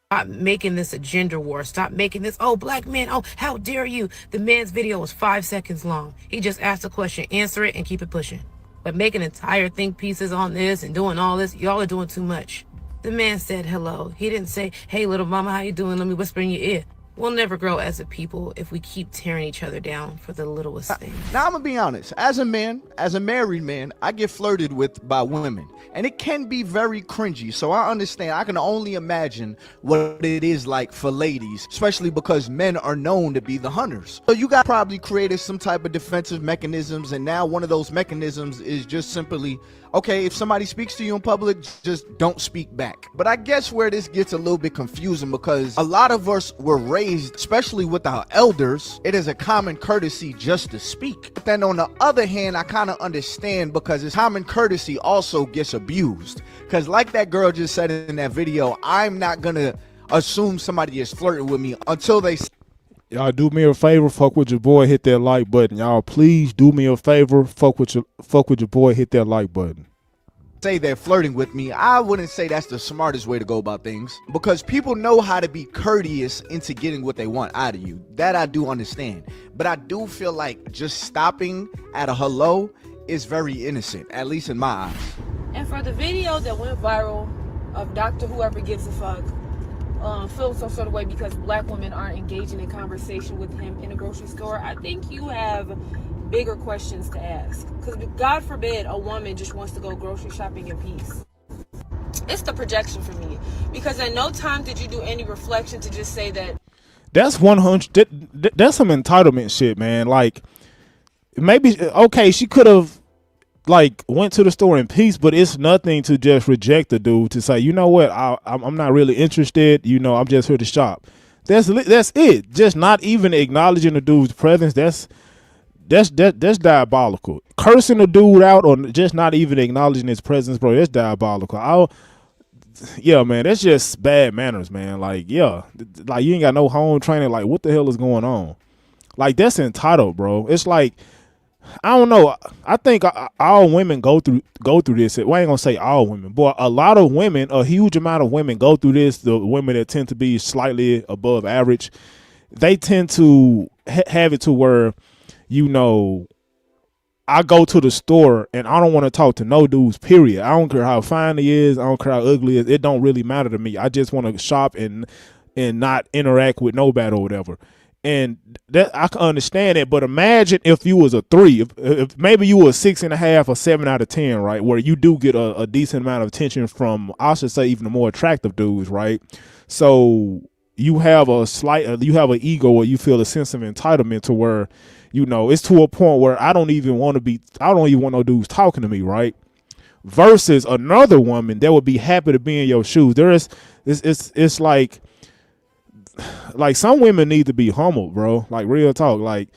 Stop making this a gender war. Stop making this, oh, black men, oh, how dare you. The man's video was 5 seconds long. He just asked a question, answer it, and keep it pushing. But making entire think pieces on this and doing all this, y'all are doing too much. The man said hello. He didn't say, hey, little mama, how you doing? Let me whisper in your ear. We'll never grow as a people if we keep tearing each other down for the littlest things. Now, I'm going to be honest. As a man, as a married man, I get flirted with by women. And it can be very cringy. So I understand. I can only imagine what it is like for ladies, especially because men are known to be the hunters. So you got probably created some type of defensive mechanisms. And now one of those mechanisms is just simply, okay, if somebody speaks to you in public, just don't speak back. But I guess where this gets a little bit confusing, because a lot of us were raised, especially with our elders, it is a common courtesy just to speak. But then on the other hand, I kind of understand, because it's common courtesy also gets abused. Because like that girl just said in that video, I'm not gonna assume somebody is flirting with me until they... Y'all do me a favor, fuck with your boy, hit that like button. Y'all please do me a favor, fuck with your boy, hit that like button. Say they're flirting with me, I wouldn't say that's the smartest way to go about things, because people know how to be courteous into getting what they want out of you. That I do understand. But I do feel like just stopping at a hello is very innocent, at least in my eyes. And for the video that went viral of Dr. Whoever Gives a Fuck, feel some sort of way because black women aren't engaging in conversation with him in a grocery store, I think you have bigger questions to ask. Because God forbid a woman just wants to go grocery shopping in peace. It's the projection for me, because at no time did you do any reflection to just say that. That's 100. That's some entitlement shit, man. Like, maybe okay, she could have like went to the store in peace, but it's nothing to just reject the dude to say, you know what, I'm not really interested. You know, I'm just here to shop. That's it. Just not even acknowledging the dude's presence. That's diabolical. Cursing the dude out or just not even acknowledging his presence, bro. That's diabolical. Yeah, man, that's just bad manners, man. Like, yeah, like you ain't got no home training. Like, what the hell is going on? Like, that's entitled, bro. It's like, I don't know. I think all women go through this. Well, I ain't gonna say all women, but a lot of women, a huge amount of women go through this. The women that tend to be slightly above average, they tend to have it to where, you know, I go to the store and I don't want to talk to no dudes, period. I don't care how fine he is. I don't care how ugly he is. It don't really matter to me. I just want to shop and not interact with nobody or whatever. And that I can understand it, but imagine if you was a 3, if maybe you were a 6.5 or 7 out of 10, right? Where you do get a decent amount of attention from, I should say, even the more attractive dudes, right? So you have you have an ego, or you feel a sense of entitlement to where, you know, it's to a point where I don't even want no dudes talking to me, right? Versus another woman that would be happy to be in your shoes. It's like some women need to be humbled, bro. Like, real talk. Like,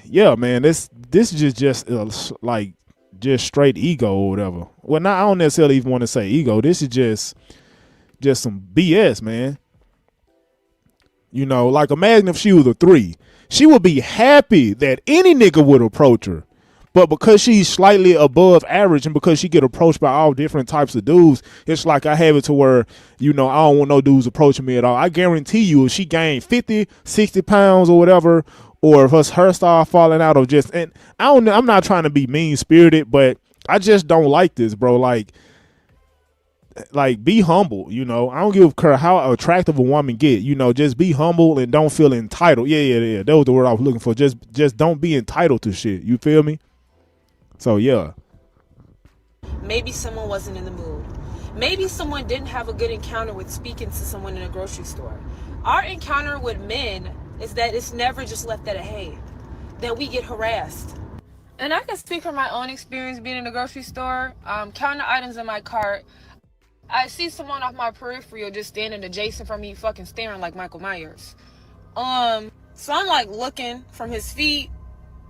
yeah, man, this is just like just straight ego or whatever. Well, I don't necessarily even want to say ego. This is just some BS, man. You know, like, imagine if she was a 3. She would be happy that any nigga would approach her. But because she's slightly above average and because she get approached by all different types of dudes, it's like I have it to where, you know, I don't want no dudes approaching me at all. I guarantee you, if she gained 50, 60 pounds or whatever, or if her hairstyle falling out, or just, and I'm not trying to be mean spirited, but I just don't like this, bro. Like, be humble, you know. I don't give a care how attractive a woman get, you know. Just be humble and don't feel entitled. Yeah. That was the word I was looking for. Just don't be entitled to shit. You feel me? So yeah. Maybe someone wasn't in the mood. Maybe someone didn't have a good encounter with speaking to someone in a grocery store. Our encounter with men is that it's never just left at a hey, that we get harassed. And I can speak from my own experience being in the grocery store, counting the items in my cart. I see someone off my peripheral just standing adjacent from me, fucking staring like Michael Myers. So I'm like looking from his feet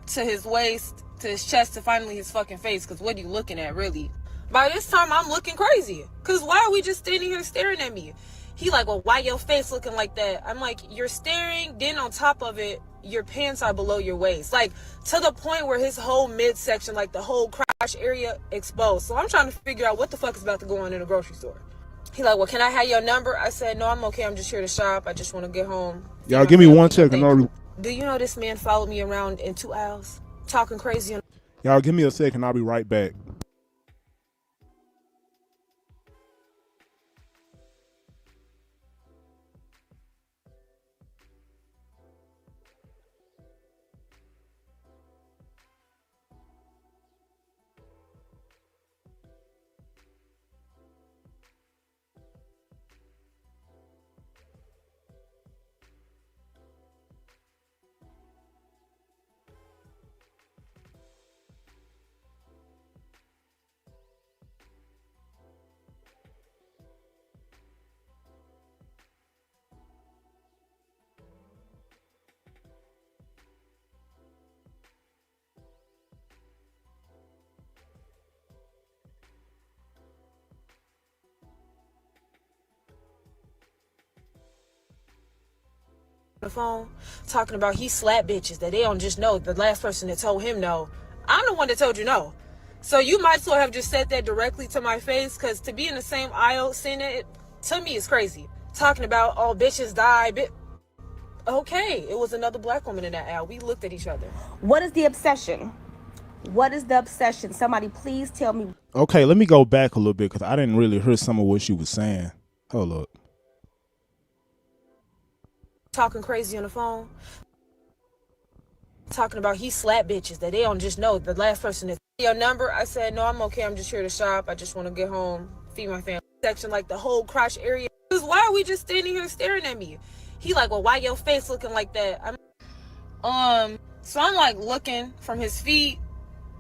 to his waist to his chest to finally his fucking face, because what are you looking at, really? By this time, I'm looking crazy, because why are we just standing here staring at me? He like, well, why your face looking like that? I'm like, you're staring, then on top of it, your pants are below your waist. Like, to the point where his whole midsection, like the whole crotch area, exposed. So I'm trying to figure out what the fuck is about to go on in a grocery store. He like, well, can I have your number? I said, no, I'm okay. I'm just here to shop. I just want to get home. Y'all give me 1 second. Do you know this man followed me around in 2 aisles? Talking crazy. Y'all give me a second. I'll be right back. The phone talking about he slapped bitches that they don't just know the last person that told him no. I'm the one that told you no. So you might as well have just said that directly to my face, because to be in the same aisle saying it, to me, is crazy. Talking about, oh, bitches die. Okay, it was another black woman in that aisle. We looked at each other. What is the obsession? What is the obsession? Somebody please tell me. Okay, let me go back a little bit because I didn't really hear some of what she was saying. Hold up. Talking crazy on the phone. talking about he slapped bitches that they don't just know the last person is your number. I said, no, I'm okay. I'm just here to shop. I just want to get home, feed my family. Section, like the whole crotch area. Because why are we just standing here staring at me? He like, well, why your face looking like that? So I'm like looking from his feet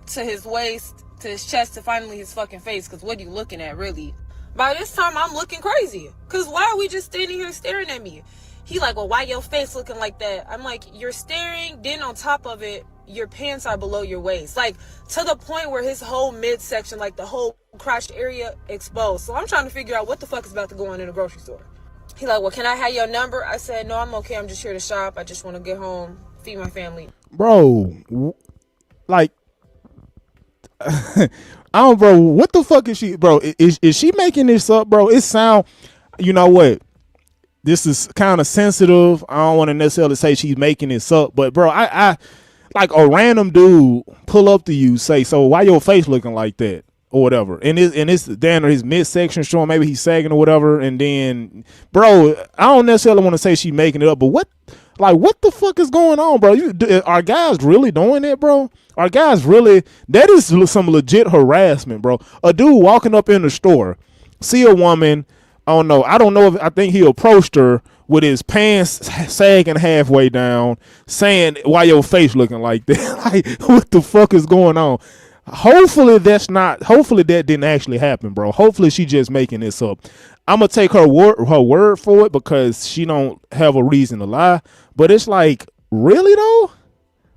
to his waist to his chest to finally his fucking face. Because what are you looking at, really? By this time, I'm looking crazy. Because why are we just standing here staring at me? He like, well, why your face looking like that? I'm like, you're staring, then on top of it, your pants are below your waist. Like, to the point where his whole midsection, like the whole crotch area exposed. So I'm trying to figure out what the fuck is about to go on in a grocery store. He like, well, can I have your number? I said, no, I'm okay. I'm just here to shop. I just want to get home, feed my family. Bro, like, I don't, bro, what the fuck is she, bro? Is she making this up, bro? It sound, you know what? This is kind of sensitive. I don't want to necessarily say she's making this up, but bro, I like a random dude pull up to you, say, so why your face looking like that or whatever, and it's down to his midsection showing, maybe he's sagging or whatever, and then, bro, I don't necessarily want to say she's making it up, but what the fuck is going on, bro? Are guys really doing that, bro? Are guys really? That is some legit harassment, bro. A dude walking up in the store, see a woman. I don't know if I think he approached her with his pants sagging halfway down, saying, why your face looking like that? Like, what the fuck is going on? Hopefully that didn't actually happen, bro. Hopefully she just making this up. I'm gonna take her word for it because she don't have a reason to lie. But it's like, really though?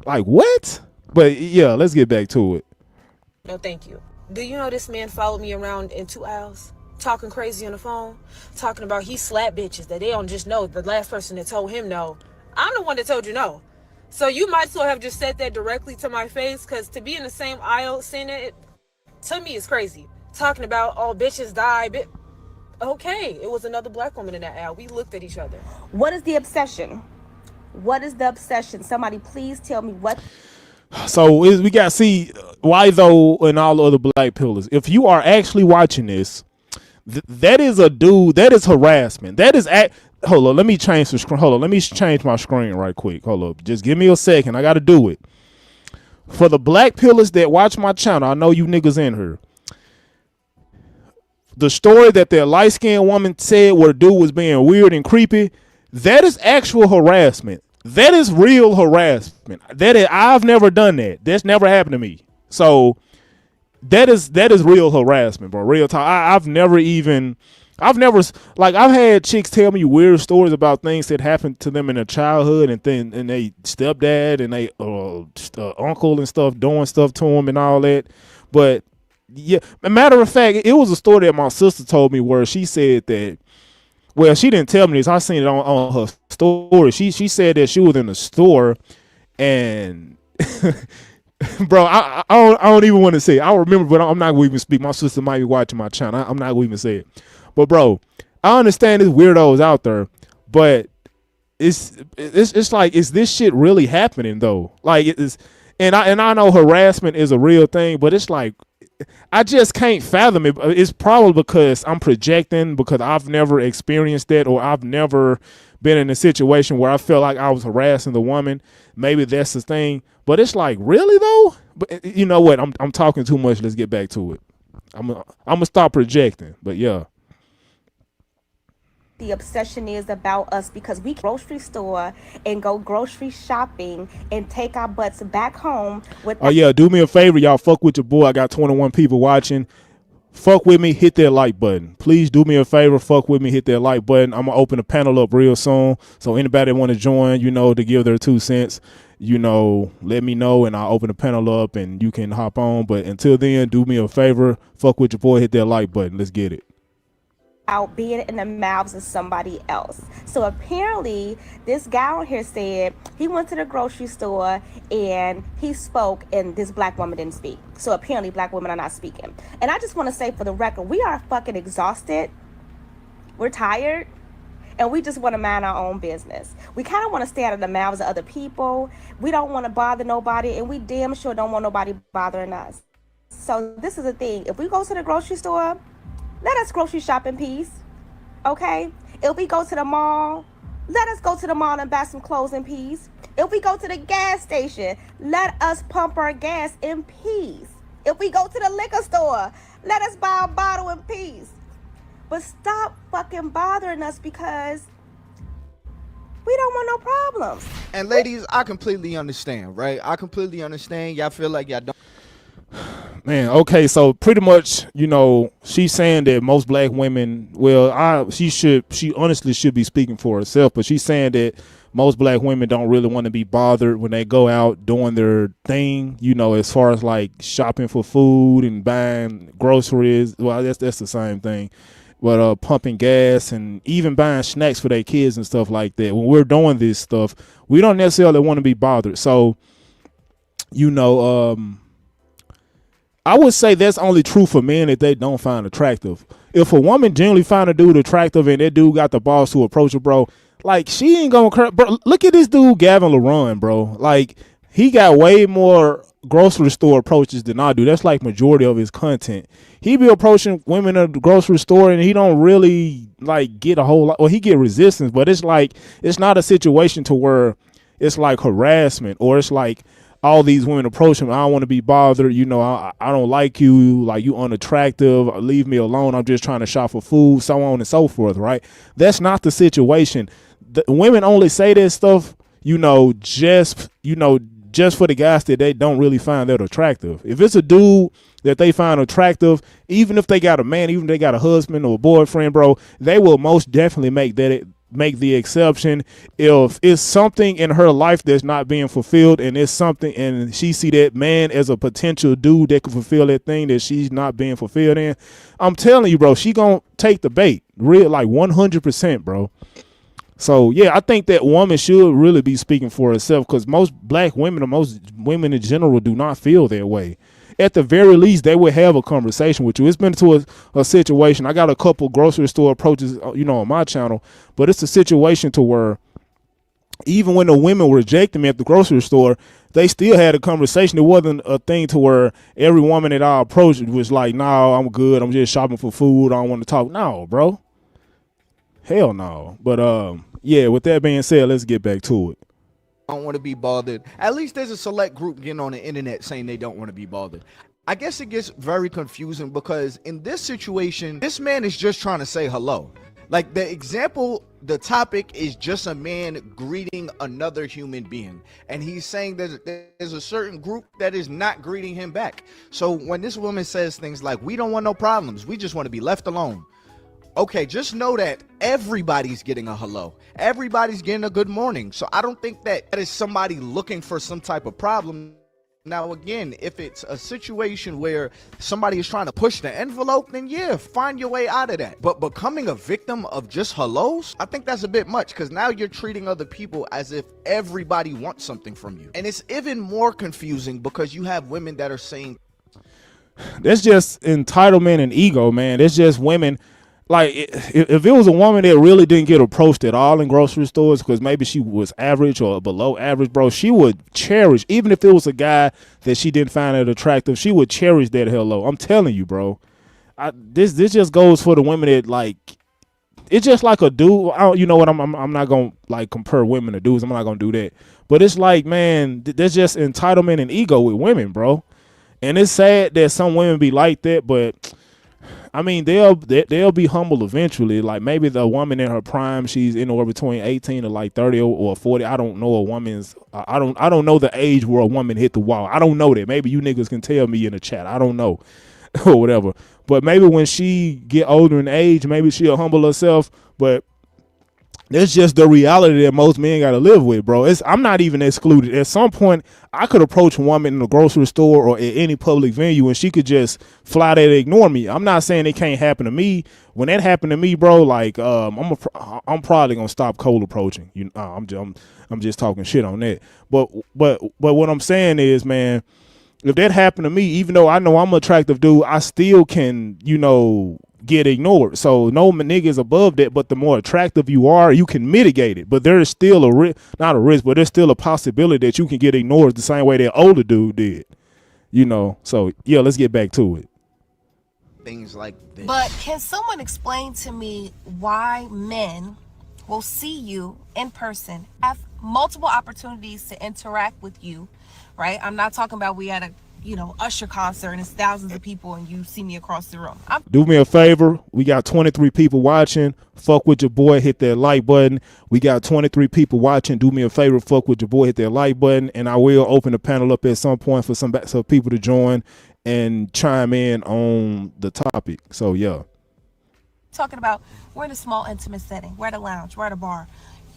Like, what? But yeah, let's get back to it. No, thank you. Do you know this man followed me around in 2 aisles? Talking crazy on the phone, talking about he slapped bitches that they don't just know the last person that told him no. I'm the one that told you no. So you might as well have just said that directly to my face, because to be in the same aisle saying it, to me, is crazy. Talking about, oh, bitches die. Okay, it was another black woman in that aisle. We looked at each other. What is the obsession? What is the obsession? Somebody please tell me what. So we got to see why though, and all the other black pillars. If you are actually watching this, that is a dude. That is harassment. That is hold on. Let me change the screen. Hold on. Let me change my screen right quick. Hold up. Just give me a second. I got to do it. For the black pillars that watch my channel, I know you niggas in here. The story that that light skinned woman said where the dude was being weird and creepy, that is actual harassment. That is real harassment. I've never done that. That's never happened to me. So that is real harassment, bro. Real talk. I've never I've had chicks tell me weird stories about things that happened to them in their childhood, and they stepdad and they uncle and stuff doing stuff to them and all that. But yeah, a matter of fact, it was a story that my sister told me where she said that. Well, she didn't tell me this. I seen it on her story. She said that she was in the store and. Bro, I don't even want to say it. I remember, but I'm not going to even speak. My sister might be watching my channel. I'm not going to even say it. But bro, I understand there's weirdos out there, but it's like, is this shit really happening though? Like it is, and I know harassment is a real thing, but it's like, I just can't fathom it. It's probably because I'm projecting, because I've never experienced that, or I've never been in a situation where I felt like I was harassing the woman. Maybe that's the thing. But it's like, really though? But you know what? I'm talking too much. Let's get back to it. I'm gonna stop projecting. But yeah. The obsession is about us, because we grocery store and go grocery shopping and take our butts back home with. Oh yeah, do me a favor, y'all. Fuck with your boy. I got 21 people watching. Fuck with me, hit that like button. Please do me a favor, fuck with me, hit that like button. I'm gonna open the panel up real soon. So anybody that want to join, to give their 2 cents, let me know and I'll open the panel up and you can hop on. But until then, do me a favor, fuck with your boy, hit that like button. Let's get it. Out being in the mouths of somebody else. So apparently this guy on here said he went to the grocery store and he spoke and this black woman didn't speak. So apparently black women are not speaking. And I just want to say for the record, we are fucking exhausted. We're tired. And we just want to mind our own business. We kind of want to stay out of the mouths of other people. We don't want to bother nobody, and we damn sure don't want nobody bothering us. So this is the thing. If we go to the grocery store, let us grocery shop in peace, okay? If we go to the mall, let us go to the mall and buy some clothes in peace. If we go to the gas station, let us pump our gas in peace. If we go to the liquor store, let us buy a bottle in peace. But stop fucking bothering us because we don't want no problems. And ladies, I completely understand, right? I completely understand. Y'all feel like y'all don't. Man, okay, so pretty much, you know, she's saying that most black women, well, she honestly should be speaking for herself, but she's saying that most black women don't really want to be bothered when they go out doing their thing, you know, as far as like shopping for food and buying groceries. Well, that's the same thing. But pumping gas and even buying snacks for their kids and stuff like that. When we're doing this stuff, we don't necessarily want to be bothered. So, you know, I would say that's only true for men that they don't find attractive. If a woman generally find a dude attractive and that dude got the balls to approach her, bro, like she ain't gonna, bro, look at this dude, Gavin LaRon, bro. Like he got way more grocery store approaches than I do. That's like majority of his content. He be approaching women at the grocery store and he don't really like get a whole lot. Well, he get resistance, but it's like, it's not a situation to where it's like harassment or it's like all these women approach him. I don't want to be bothered. You know, I don't like you. Like you unattractive. Leave me alone. I'm just trying to shop for food, so on and so forth. Right. That's not the situation. The women only say this stuff, you know, just for the guys that they don't really find that attractive. If it's a dude that they find attractive, even if they got a man, even if they got a husband or a boyfriend, bro, they will most definitely make the exception. If it's something in her life that's not being fulfilled and it's something and she see that man as a potential dude that can fulfill that thing that she's not being fulfilled in, I'm telling you, bro, she gonna take the bait. Real, like 100%, bro. So, yeah, I think that woman should really be speaking for herself because most black women or most women in general do not feel that way. At the very least, they would have a conversation with you. It's been to a situation. I got a couple grocery store approaches, you know, on my channel, but it's a situation to where even when the women were rejecting me at the grocery store, they still had a conversation. It wasn't a thing to where every woman that I approached was like, no, I'm good. I'm just shopping for food. I don't want to talk. No, bro. Hell no. But, yeah, with that being said, let's get back to it. Don't want to be bothered. At least there's a select group getting on the internet saying they don't want to be bothered. I guess it gets very confusing because in this situation, this man is just trying to say hello. Like the example, the topic is just a man greeting another human being. And he's saying that there's a certain group that is not greeting him back. So when this woman says things like, we don't want no problems, we just want to be left alone. Okay, just know that everybody's getting a hello. Everybody's getting a good morning. So I don't think that is somebody looking for some type of problem. Now, again, if it's a situation where somebody is trying to push the envelope, then yeah, find your way out of that. But becoming a victim of just hellos, I think that's a bit much because now you're treating other people as if everybody wants something from you. And it's even more confusing because you have women that are saying, that's just entitlement and ego, man. It's just women. Like, if it was a woman that really didn't get approached at all in grocery stores because maybe she was average or below average, bro, she would cherish, even if it was a guy that she didn't find it attractive, she would cherish that hello. I'm telling you, bro. This just goes for the women that, like, it's just like a dude. You know what? I'm not going to, like, compare women to dudes. I'm not going to do that. But it's like, man, there's just entitlement and ego with women, bro. And it's sad that some women be like that, but I mean, they'll be humble eventually. Like maybe the woman in her prime, she's anywhere between 18 to like 30 or 40. I don't know a woman's. I don't know the age where a woman hit the wall. I don't know that. Maybe you niggas can tell me in the chat. I don't know, or whatever. But maybe when she get older in age, maybe she'll humble herself. But that's just the reality that most men got to live with, bro. I'm not even excluded. At some point, I could approach a woman in a grocery store or at any public venue and she could just flat out ignore me. I'm not saying it can't happen to me. When that happened to me, bro, like I'm probably gonna stop cold approaching. I'm just talking shit on that. But what I'm saying is, man, if that happened to me, even though I know I'm an attractive dude, I still can, get ignored. So no nigga is above that, but the more attractive you are, you can mitigate it. But there is still not a risk, but there's still a possibility that you can get ignored the same way that older dude did. So yeah, let's get back to it. Things like this. But can someone explain to me why men will see you in person, have multiple opportunities to interact with you, right? I'm not talking about we at a, Usher concert and it's thousands of people and you see me across the room. Do me a favor. We got 23 people watching. Fuck with your boy. Hit that like button. We got 23 people watching. Do me a favor. Fuck with your boy. Hit that like button. And I will open the panel up at some point for some people to join and chime in on the topic. So, yeah. Talking about we're in a small intimate setting. We're at a lounge. We're at a bar.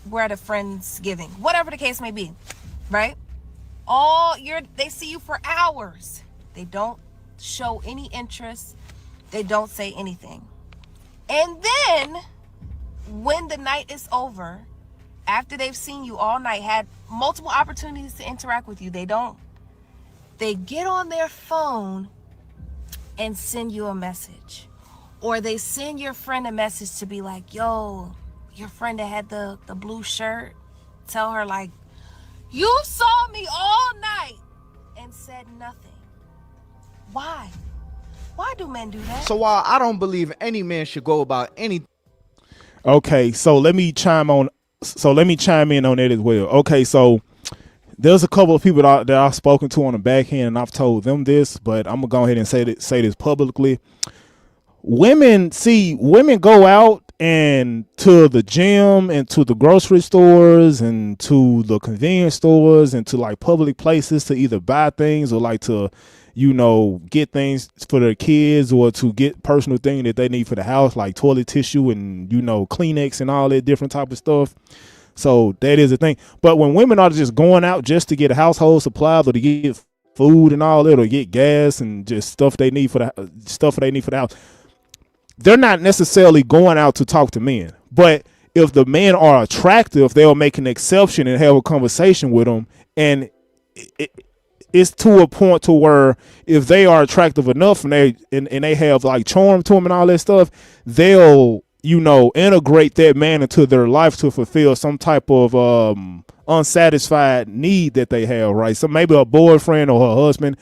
We're at a Friendsgiving. Whatever the case may be, right? They see you for hours. They don't show any interest. They don't say anything. And then when the night is over, after they've seen you all night, had multiple opportunities to interact with you, they get on their phone and send you a message. Or they send your friend a message to be like, yo, your friend that had the blue shirt, tell her like, you saw me all night and said nothing. Why? Why do men do that? So while I don't believe any man should go about anything. Okay, so let me chime in on that as well. Okay, so there's a couple of people that I've spoken to on the back end and I've told them this, but I'm gonna go ahead and say this publicly. Women go out and to the gym and to the grocery stores and to the convenience stores and to like public places to either buy things or like to, get things for their kids or to get personal things that they need for the house, like toilet tissue and, Kleenex and all that different type of stuff. So that is a thing. But when women are just going out just to get household supplies or to get food and all that or get gas and just stuff they need for the house, they're not necessarily going out to talk to men. But if the men are attractive, they'll make an exception and have a conversation with them. And it's to a point to where if they are attractive enough and they have like charm to them and all that stuff, they'll, integrate that man into their life to fulfill some type of unsatisfied need that they have, right? So maybe a boyfriend or her husband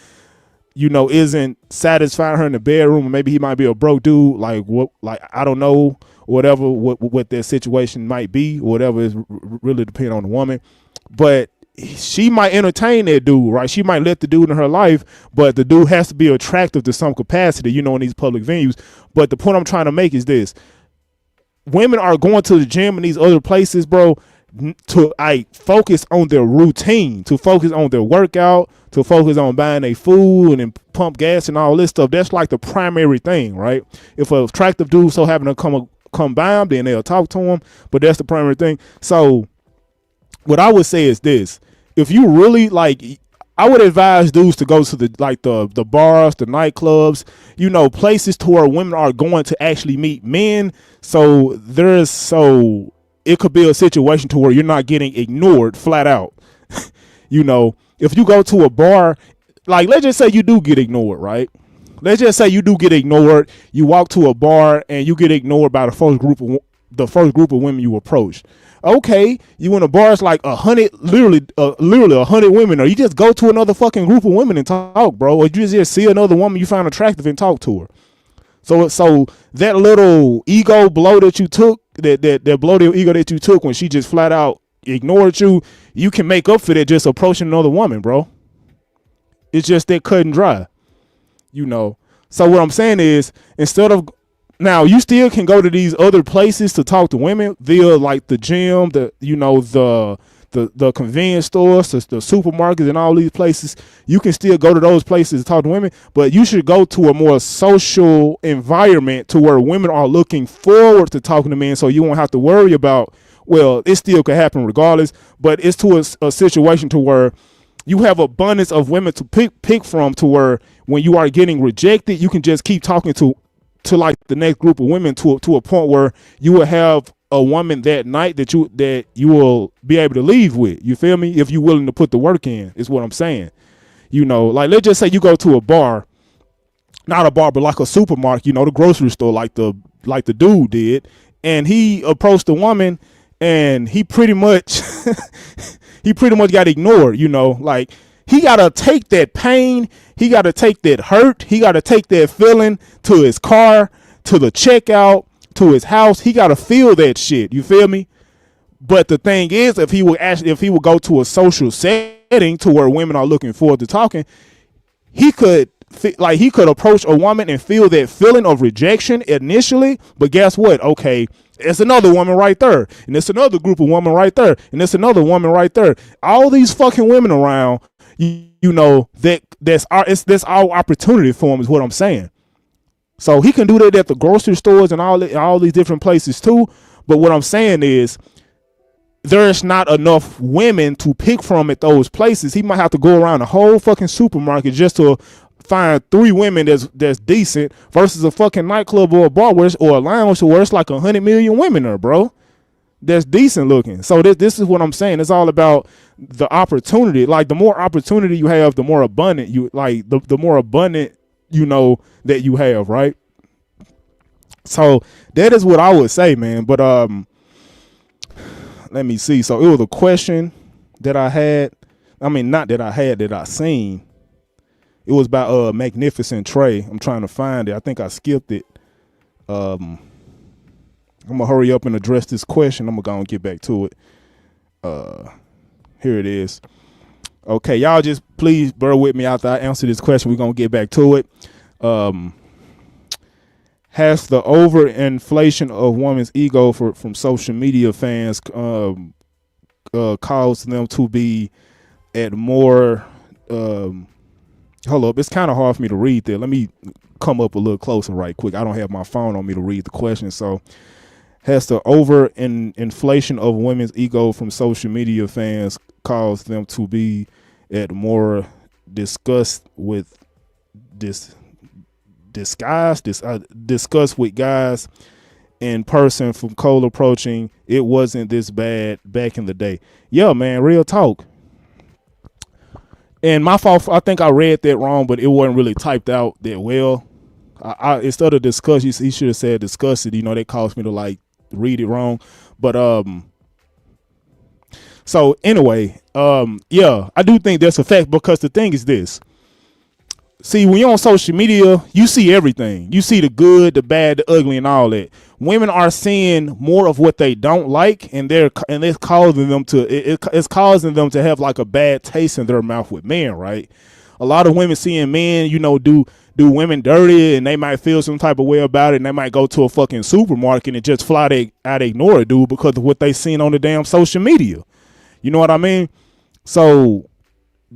isn't satisfying her in the bedroom, or maybe he might be a broke dude, I don't know, whatever, what their situation might be, whatever is really depending on the woman. But she might entertain that dude, right? She might let the dude in her life, but the dude has to be attractive to some capacity, in these public venues. But the point I'm trying to make is this: women are going to the gym and these other places, bro, to focus on their routine, to focus on their workout, to focus on buying their food and pump gas and all this stuff. That's like the primary thing, right? If an attractive dude so happen to come by them, then they'll talk to him, but that's the primary thing. So what I would say is this: if you really I would advise dudes to go to the bars, the nightclubs, places to where women are going to actually meet men. So it could be a situation to where you're not getting ignored flat out. If you go to a bar, let's just say you do get ignored, right? Let's just say you do get ignored. You walk to a bar and you get ignored by the first group of women you approach. Okay, you in a bar, it's like 100, literally 100 women, or you just go to another fucking group of women and talk, bro, or you just see another woman you find attractive and talk to her. So that little ego blow that you took, that blow the ego that you took when she just flat out ignored you, you can make up for that just approaching another woman, bro. It's just that cut and dry, So what I'm saying is, instead of, now you still can go to these other places to talk to women via the gym, the convenience stores, the supermarkets and all these places. You can still go to those places to talk to women, but you should go to a more social environment to where women are looking forward to talking to men, so you won't have to worry about, well, it still could happen regardless, but it's to a situation to where you have abundance of women to pick from, to where when you are getting rejected, you can just keep talking to the next group of women to a point where you will have a woman that night that you will be able to leave with. You feel me? If you're willing to put the work in, is what I'm saying. Let's just say you go to a bar, not a bar, but like a supermarket, the grocery store, like the dude did, and he approached the woman, and he pretty much got ignored. He got to take that pain. He got to take that hurt. He got to take that feeling to his car, to the checkout, to his house. He got to feel that shit. You feel me? But the thing is, if he would go to a social setting to where women are looking forward to talking, he could approach a woman and feel that feeling of rejection initially. But guess what? Okay, it's another woman right there, and it's another group of women right there, and it's another woman right there. All these fucking women around, you know, that's our opportunity for him, is what I'm saying. So he can do that at the grocery stores and all these different places too. But what I'm saying is, there's not enough women to pick from at those places. He might have to go around the whole fucking supermarket just to find 3 women that's decent, versus a fucking nightclub or a bar or a lounge where it's like 100 million women there, bro, that's decent looking. So this is what I'm saying. It's all about the opportunity. Like, the more opportunity you have, the more abundant the more abundant, you know, that you have, right? So that is what I would say, man. But let me see. So it was a question that I had. I mean, not that I had, that I seen. It was about Magnificent Trey. I'm trying to find it. I think I skipped it. I'm gonna hurry up and address this question. I'm gonna go and get back to it. Here it is. Okay, y'all just please bear with me after I answer this question. We're gonna get back to it. Has the overinflation of women's ego from social media fans caused them to be at more hold up, it's kind of hard for me to read there. Let me come up a little closer right quick. I don't have my phone on me to read the question. So, has the overinflation of women's ego from social media fans caused them to be at more disgust with discuss with guys in person from cold approaching? It wasn't this bad back in the day. Yeah, man, real talk. And my fault, I think I read that wrong, but it wasn't really typed out that well. I instead of discuss, he should have said discuss it. You know, that caused me to like read it wrong. But so anyway, yeah, I do think that's a fact, because the thing is this. See, when you're on social media, you see everything. You see the good, the bad, the ugly, and all that. Women are seeing more of what they don't like, and it's causing them to have like a bad taste in their mouth with men, right? A lot of women seeing men, you know, do women dirty, and they might feel some type of way about it, and they might go to a fucking supermarket and just flat out ignore it, dude, because of what they seen on the damn social media. You know what I mean? So,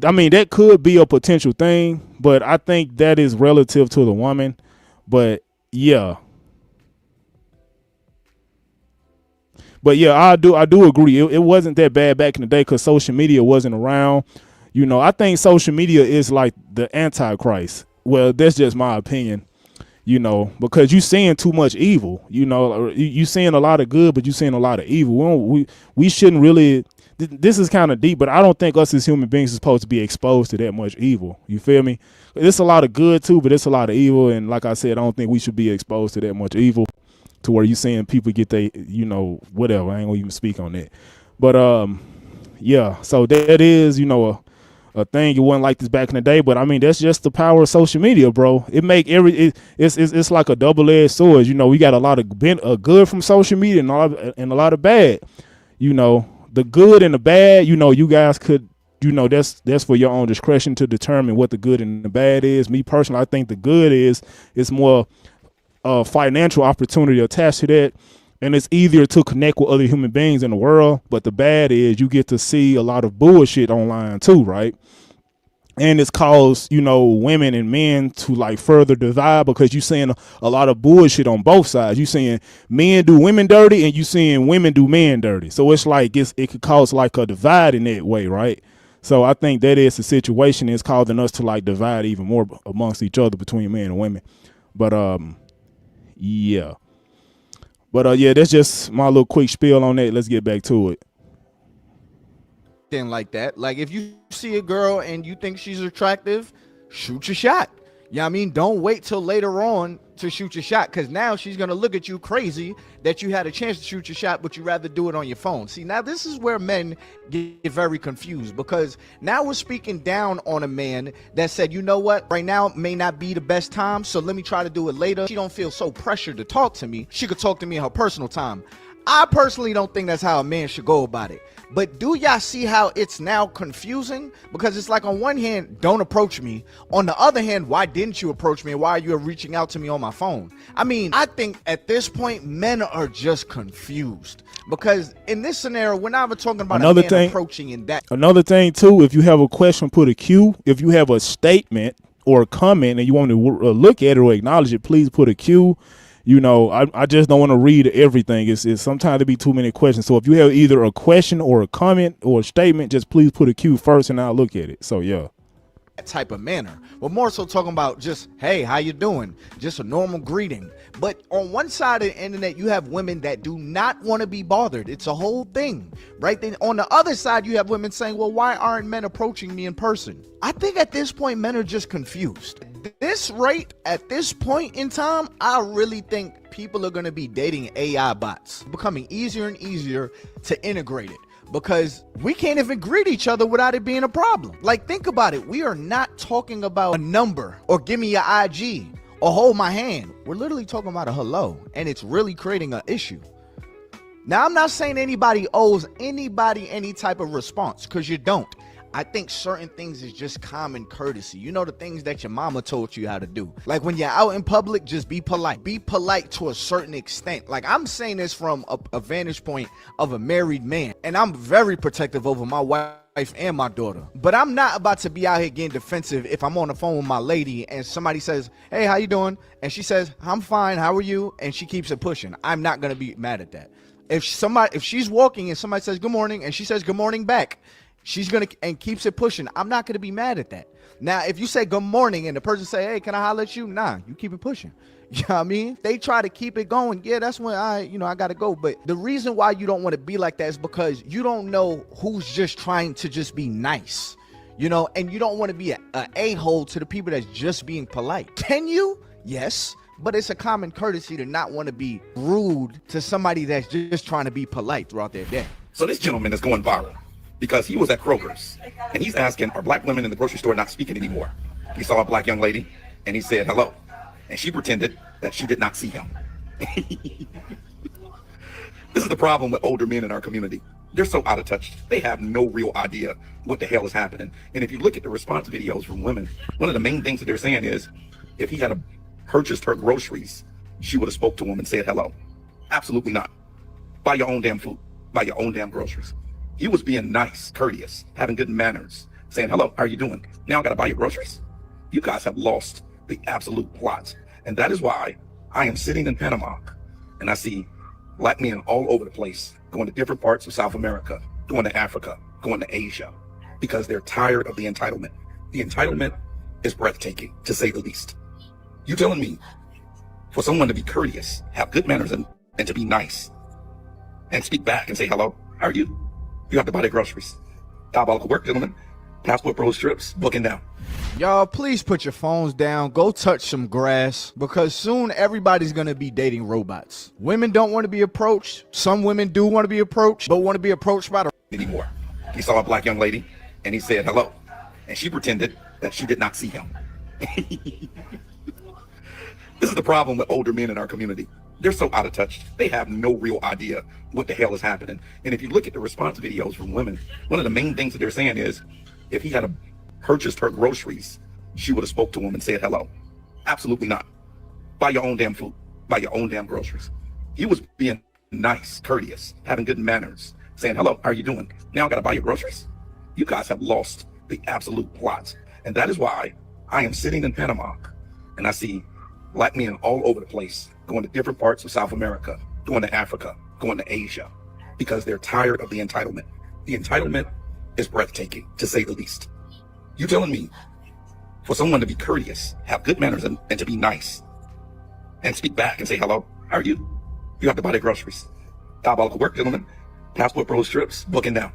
I mean, that could be a potential thing, but I think that is relative to the woman. But yeah. But yeah, I do agree. It wasn't that bad back in the day because social media wasn't around. You know, I think social media is like the Antichrist. Well, that's just my opinion, you know, because you seeing too much evil. You know, you seeing a lot of good, but you seeing a lot of evil. We shouldn't really. This is kind of deep, but I don't think us as human beings are supposed to be exposed to that much evil. You feel me? There's a lot of good too, but it's a lot of evil. And like I said, I don't think we should be exposed to that much evil to where you seeing people get they, you know, whatever. I ain't gonna even speak on that. But yeah, so that is, you know, a thing. It wasn't like this back in the day, but I mean, that's just the power of social media, bro. It make it's like a double-edged sword. You know, we got a lot of good from social media and a lot of bad. You know, the good and the bad, you know, you guys could, you know, that's for your own discretion to determine what the good and the bad is. Me personally, I think the good is more financial opportunity attached to that, and it's easier to connect with other human beings in the world. But the bad is you get to see a lot of bullshit online too, right? And it's caused, you know, women and men to like further divide, because you seeing a lot of bullshit on both sides. You seeing men do women dirty, and you seeing women do men dirty. So it's like it could cause like a divide in that way, right? So I think that is the situation. It's causing us to like divide even more amongst each other between men and women. But yeah. But yeah, that's just my little quick spiel on that. Let's get back to it. Like that. Like, if you see a girl and you think she's attractive, shoot your shot. Yeah, I mean, don't wait till later on to shoot your shot, because now she's gonna look at you crazy that you had a chance to shoot your shot, but you rather do it on your phone. See, now this is where men get very confused, because now we're speaking down on a man that said, you know what, right now may not be the best time, so let me try to do it later. She don't feel so pressured to talk to me. She could talk to me in her personal time. I personally don't think that's how a man should go about it. But do y'all see how it's now confusing? Because it's like, on one hand, don't approach me. On the other hand, why didn't you approach me? And why are you reaching out to me on my phone? I mean, I think at this point, men are just confused. Because in this scenario, we're not even talking about a man approaching in that. Another thing, too, if you have a question, put a Q. If you have a statement or a comment and you want to look at it or acknowledge it, please put a Q. You know, I just don't want to read everything. It's sometimes to be too many questions. So if you have either a question or a comment or a statement, just please put a Q first and I'll look at it. So, yeah. That type of manner. We're more so talking about just, hey, how you doing? Just a normal greeting. But on one side of the internet, you have women that do not want to be bothered. It's a whole thing, right? Then on the other side, you have women saying, well, why aren't men approaching me in person? I think at this point, men are just confused. This rate, at this point in time, I really think people are going to be dating AI bots. It's becoming easier and easier to integrate it. Because we can't even greet each other without it being a problem. Like, think about it. We are not talking about a number or give me your IG or hold my hand. We're literally talking about a hello, and it's really creating an issue. Now, I'm not saying anybody owes anybody any type of response, because you don't. I think certain things is just common courtesy. You know, the things that your mama told you how to do. Like when you're out in public, just be polite. Be polite to a certain extent. Like, I'm saying this from a vantage point of a married man. And I'm very protective over my wife and my daughter. But I'm not about to be out here getting defensive if I'm on the phone with my lady and somebody says, hey, how you doing? And she says, I'm fine, how are you? And she keeps it pushing. I'm not going to be mad at that. If she's walking and somebody says good morning and she says good morning back, she's gonna and keeps it pushing, I'm not gonna be mad at that. Now, if you say good morning and the person say, hey, can I holler at you? Nah, you keep it pushing. You know what I mean? They try to keep it going. Yeah, that's when I gotta go. But the reason why you don't want to be like that is because you don't know who's just trying to just be nice, you know, and you don't want to be a a-hole to the people that's just being polite. Can you? Yes. But it's a common courtesy to not want to be rude to somebody that's just trying to be polite throughout their day. So this gentleman is going viral because he was at Kroger's and he's asking, are black women in the grocery store not speaking anymore? He saw a black young lady and he said hello, and she pretended that she did not see him. This is the problem with older men in our community. They're so out of touch. They have no real idea what the hell is happening. And if you look at the response videos from women, one of the main things that they're saying is, if he had purchased her groceries, she would have spoke to him and said hello. Absolutely not. Buy your own damn food. Buy your own damn groceries. He was being nice, courteous, having good manners, saying hello, how are you doing? Now I gotta buy your groceries? You guys have lost the absolute plot. And that is why I am sitting in Panama and I see black men all over the place, going to different parts of South America, going to Africa, going to Asia, because they're tired of the entitlement. The entitlement is breathtaking, to say the least. You telling me for someone to be courteous, have good manners, and to be nice, and speak back and say hello, how are you? You have to buy their groceries. Diabolical work, gentlemen. Passportbros trips, booking now. Y'all, please put your phones down. Go touch some grass, because soon everybody's going to be dating robots. Women don't want to be approached. Some women do want to be approached, but want to be approached by the anymore. He saw a black young lady and he said hello, and she pretended that she did not see him. This is the problem with older men in our community. They're so out of touch. They have no real idea what the hell is happening. And if you look at the response videos from women, one of the main things that they're saying is, if he had purchased her groceries, she would have spoke to him and said hello. Absolutely not. Buy your own damn food. Buy your own damn groceries. He was being nice, courteous, having good manners, saying hello, how are you doing? Now I gotta buy your groceries? You guys have lost the absolute plot. And that is why I am sitting in Panama and I see black men all over the place, going to different parts of South America, going to Africa, going to Asia, because they're tired of the entitlement. The entitlement is breathtaking, to say the least. You telling me for someone to be courteous, have good manners, and to be nice, and speak back and say hello, how are you? You have to buy their groceries. Diabolical work, gentlemen. Passportbros trips, booking now.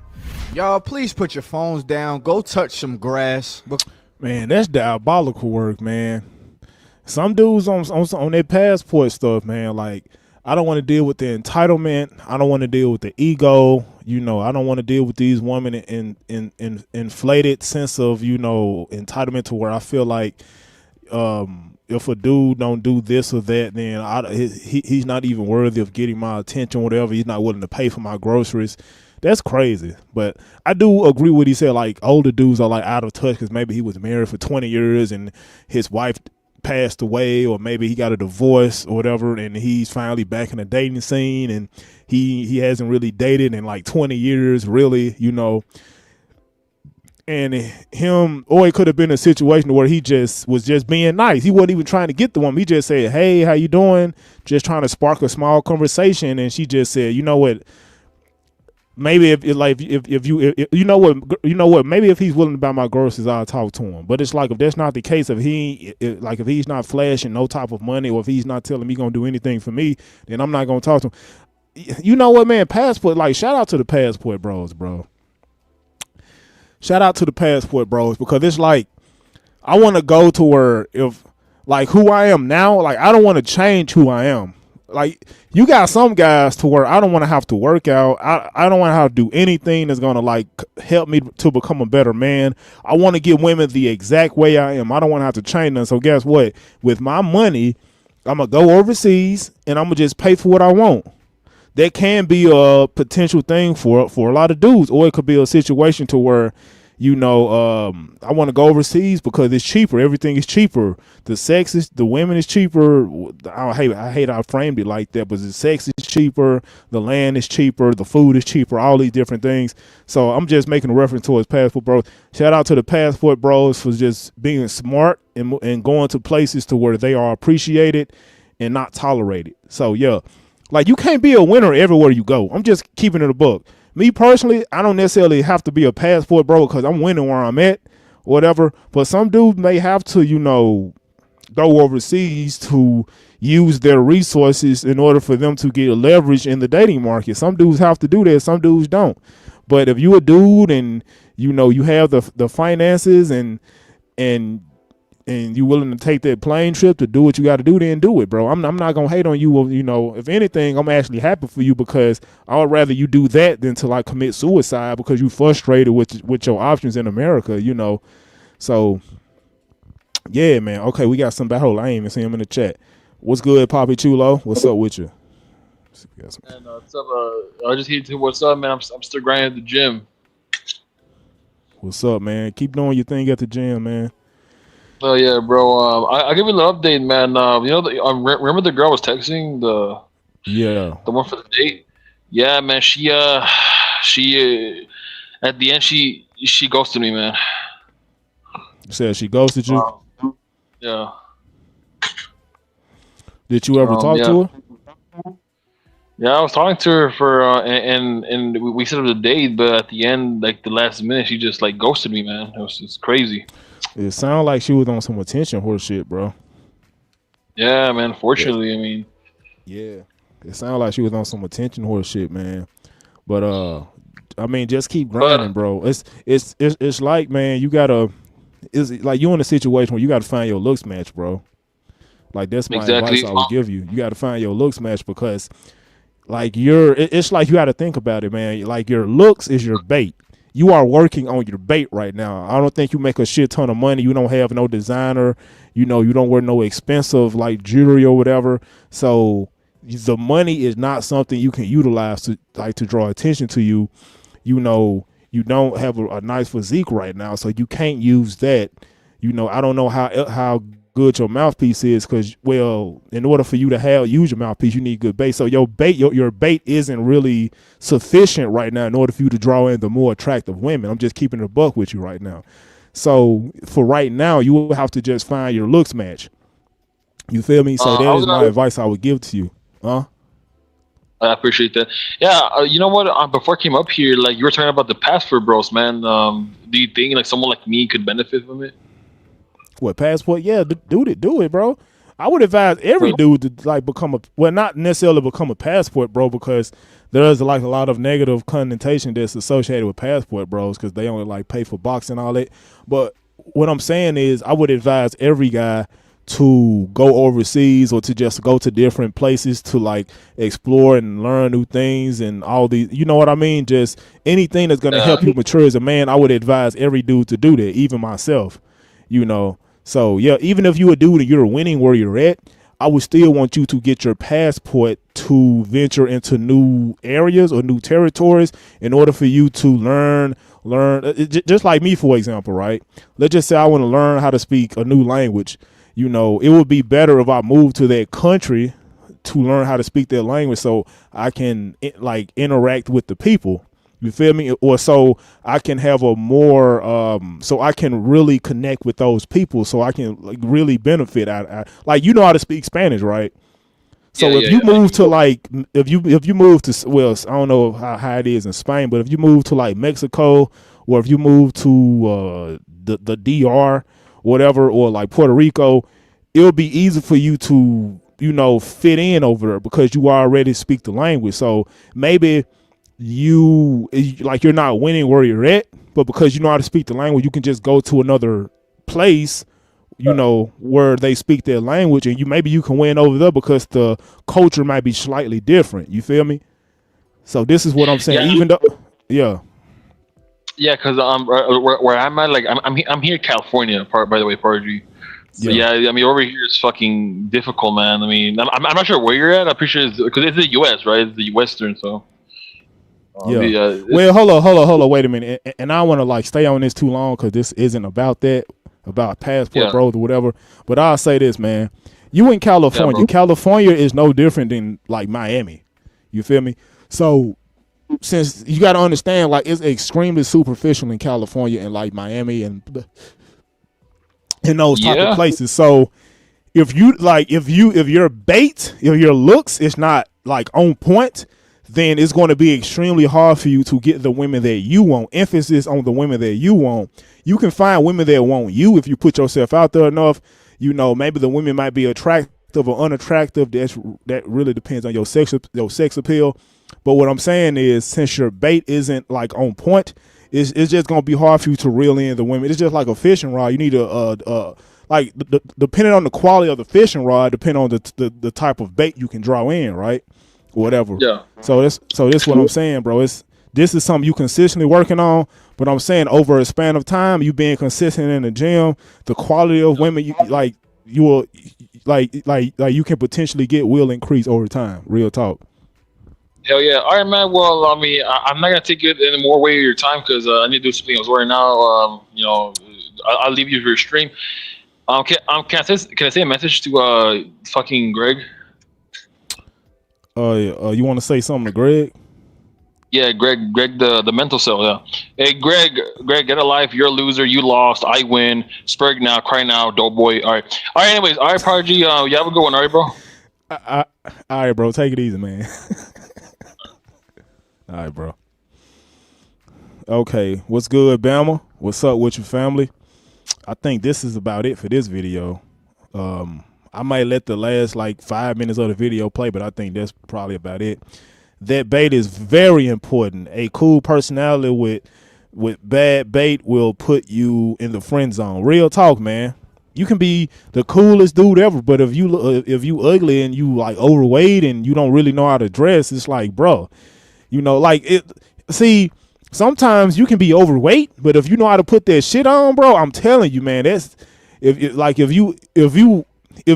Y'all, please put your phones down. Go touch some grass. Man, that's diabolical work, man. Some dudes on their passport stuff, man, like, I don't want to deal with the entitlement. I don't want to deal with the ego. You know, I don't want to deal with these women in inflated sense of, you know, entitlement, to where I feel like if a dude don't do this or that, then he's not even worthy of getting my attention, whatever. He's not willing to pay for my groceries. That's crazy. But I do agree with what he said. Like, older dudes are like out of touch because maybe he was married for 20 years and his wife passed away, or maybe he got a divorce or whatever, and he's finally back in the dating scene, and he hasn't really dated in like 20 years, really, you know. And him, or it could have been a situation where he just was just being nice. He wasn't even trying to get the woman. He just said, "Hey, how you doing?" Just trying to spark a small conversation. And she just said, "You know what? Maybe if you know what, maybe if he's willing to buy my groceries, I'll talk to him." But it's like, if that's not the case, if he's not flashing no type of money, or if he's not telling me gonna do anything for me, then I'm not gonna talk to him. You know what, man? Passport, like, shout out to the Passport Bros, bro. Shout out to the Passport Bros, because it's like, I want to go to where, if like who I am now, like, I don't want to change who I am. Like, you got some guys to where I don't want to have to work out. I don't want to have to do anything that's going to like help me to become a better man. I want to give women the exact way I am. I don't want to have to change them. So guess what? With my money, I'm going to go overseas and I'm going to just pay for what I want. That can be a potential thing for a lot of dudes, or it could be a situation to where, you know, I want to go overseas because it's cheaper. Everything is cheaper. The women is cheaper. I hate I framed it like that, but the sex is cheaper. The land is cheaper. The food is cheaper. All these different things. So I'm just making a reference towards Passport Bros. Shout out to the Passport Bros for just being smart and going to places to where they are appreciated and not tolerated. So yeah. Like, you can't be a winner everywhere you go. I'm just keeping it a buck. Me personally, I don't necessarily have to be a Passport Bro because I'm winning where I'm at, whatever. But some dudes may have to, you know, go overseas to use their resources in order for them to get leverage in the dating market. Some dudes have to do that. Some dudes don't. But if you a dude and, you know, you have the finances and you willing to take that plane trip to do what you got to do, then do it, bro. I'm not gonna hate on you. You know, if anything, I'm actually happy for you, because I would rather you do that than to like commit suicide because you frustrated with your options in America. You know, so yeah, man. Okay, we got some battle. I ain't even see him in the chat. What's good, Poppy Chulo? What's up with you? And what's up? I just hit to what's up, man. I'm still grinding at the gym. What's up, man? Keep doing your thing at the gym, man. Oh yeah, bro. I'll give you a little update, man. You know, remember the girl I was texting, the one for the date? Yeah, man. She at the end she ghosted me, man. You said she ghosted you? Yeah. Did you ever talk to her? Yeah, I was talking to her for and we set up a date, but at the end, like the last minute, she just like ghosted me, man. It's crazy. It sounded like she was on some attention horse shit, bro. Yeah, man. Fortunately, yeah. I mean, yeah, it sounded like she was on some attention horse shit, man. But I mean, just keep grinding, bro. It's like, man, it's like you're in a situation where you got to find your looks match, bro. Like, that's my advice I would give you. You got to find your looks match, because like it's like you got to think about it, man. Like, your looks is your bait. You are working on your bait right now. I don't think you make a shit ton of money. You don't have no designer. You know, you don't wear no expensive like jewelry or whatever. So the money is not something you can utilize to draw attention to you. You know, you don't have a nice physique right now, so you can't use that. You know, I don't know how good your mouthpiece is, because, well, in order for you to use your mouthpiece, you need good bait. So your bait isn't really sufficient right now in order for you to draw in the more attractive women. I'm just keeping it a buck with you right now. So for right now, you will have to just find your looks match. You feel me? So that is my advice I would give to you. I appreciate that. Yeah, you know what? Before I came up here, like, you were talking about the Passport Bros, man. Do you think like someone like me could benefit from it? What, Passport? Yeah, do it, bro. I would advise every dude to like not necessarily become a Passport Bro, because there's like a lot of negative connotation that's associated with Passport Bros, because they only like pay for boxing and all that. But what I'm saying is, I would advise every guy to go overseas, or to just go to different places to like explore and learn new things and all these, you know what I mean? Just anything that's going to help you mature as a man. I would advise every dude to do that, even myself, you know. So yeah, even if you a dude and you're winning where you're at, I would still want you to get your passport to venture into new areas or new territories in order for you to learn. Just like me, for example, right? Let's just say I want to learn how to speak a new language. You know, it would be better if I moved to that country to learn how to speak their language so I can like interact with the people. You feel me? Or so I can have a more, so I can really connect with those people, so I can like really benefit out. Like, you know how to speak Spanish, right? So if you move to like, if you move to, well, I don't know how it is in Spain, but if you move to like Mexico, or if you move to the DR, whatever, or like Puerto Rico, it'll be easy for you to, you know, fit in over there because you already speak the language. So maybe you're not winning where you're at, but because you know how to speak the language, you can just go to another place, you know, where they speak their language, and maybe you can win over there because the culture might be slightly different. You feel me? So this is what I'm saying. Yeah. Even though, yeah, because where I'm at, like I'm here in California. By the way, Pargy. So yeah, I mean over here is fucking difficult, man. I mean, I'm not sure where you're at. I'm pretty sure it's because it's the U.S., right? It's the Western, so. Well, hold on. Wait a minute. And I don't want to like stay on this too long because this isn't about that, about Passport Bros or whatever. But I'll say this, man. You in California. California is no different than like Miami. You feel me? So since you got to understand, like it's extremely superficial in California and like Miami and in those type of places. So if you like, if your bait, if your looks is not like on point, then it's going to be extremely hard for you to get the women that you want. Emphasis on the women that you want. You can find women that want you if you put yourself out there enough. You know, maybe the women might be attractive or unattractive. That really depends on your sex appeal. But what I'm saying is, since your bait isn't like on point, it's just going to be hard for you to reel in the women. It's just like a fishing rod. You need depending on the quality of the fishing rod, depending on the type of bait you can draw in, right? Whatever. Yeah. So this what I'm saying, bro. This is something you consistently working on, but I'm saying over a span of time, you being consistent in the gym, the quality of women you will you can potentially get will increase over time. Real talk. Hell yeah. All right, man. Well, I mean, I'm not gonna take it any more away of your time because I need to do something else right now. You know, I'll leave you for your stream. Can I say a message to fucking Greg? You want to say something to Greg? Yeah, Greg, the mental cell. Yeah. Hey, Greg, get a life. You're a loser. You lost. I win. Spurg now, cry now, doughboy. All right. Anyways, all right, Prodigy. You have a good one, all right, bro. All right, bro. Take it easy, man. All right, bro. Okay, what's good, Bama? What's up with your family? I think this is about it for this video. I might let the last like 5 minutes of the video play, but I think that's probably about it. That bait is very important. A cool personality with bad bait will put you in the friend zone. Real talk, man. You can be the coolest dude ever, but if you ugly and you like overweight and you don't really know how to dress, it's like, bro, you know, like it. See, sometimes you can be overweight, but if you know how to put that shit on, bro, I'm telling you, man, that's if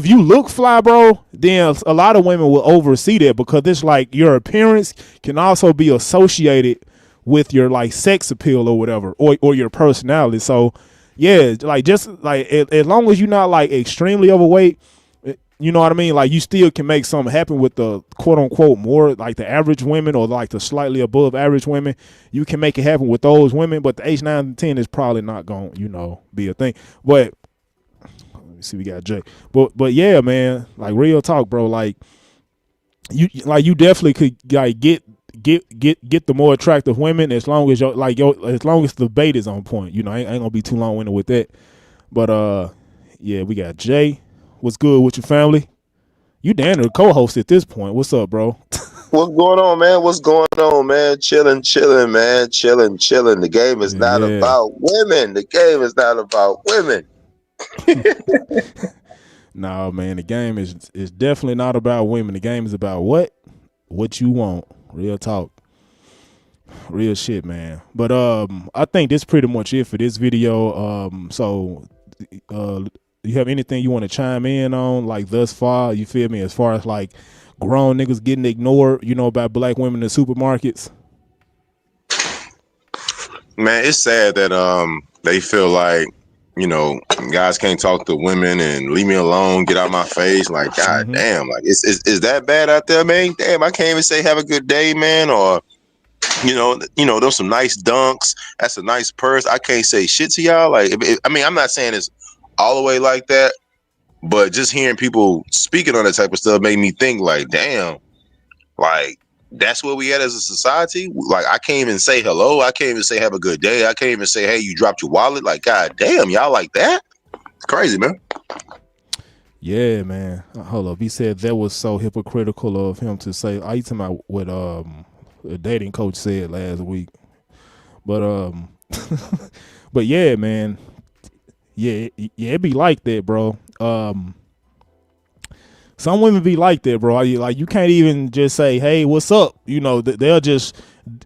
you look fly, bro, then a lot of women will oversee that because it's like your appearance can also be associated with your like sex appeal or whatever, or your personality. So yeah, like just like as long as you're not like extremely overweight, you know what I mean? Like you still can make something happen with the quote unquote more like the average women or like the slightly above average women. You can make it happen with those women, but the H9 and 10 is probably not going to, you know, be a thing. But see, we got Jay, but yeah, man, like real talk, bro. Like you definitely could like get the more attractive women as long as as long as the bait is on point. You know, I ain't gonna be too long winded with that. But yeah, we got Jay. What's good with your family? You damn near co-host at this point. What's up, bro? What's going on, man? What's going on, man? Chilling, man. Chilling. The game is not about women. The game is not about women. No, man, the game is definitely not about women. The game is about what you want. Real talk. Real shit, man. But I think that's pretty much it for this video. So you have anything you want to chime in on, like thus far? You feel me? As far as like grown niggas getting ignored, you know, by black women in supermarkets. Man, it's sad that they feel like, you know, guys can't talk to women and leave me alone, get out my face. Like, god damn, like is that bad out there, man? Damn, I can't even say have a good day, man, or you know, those some nice dunks. That's a nice purse. I can't say shit to y'all. Like, I mean, I'm not saying it's all the way like that, but just hearing people speaking on that type of stuff made me think, like, damn, like that's where we at as a society. Like, I can't even say hello. I can't even say have a good day. I can't even say, hey, you dropped your wallet. Like, god damn, y'all like that? It's crazy, man. Yeah, man. Hold up. He said that was so hypocritical of him to say. I talking about what a dating coach said last week. But but yeah, man. Yeah, it be like that, bro. Some women be like that, bro. Like, you can't even just say, "Hey, what's up?" You know, they'll just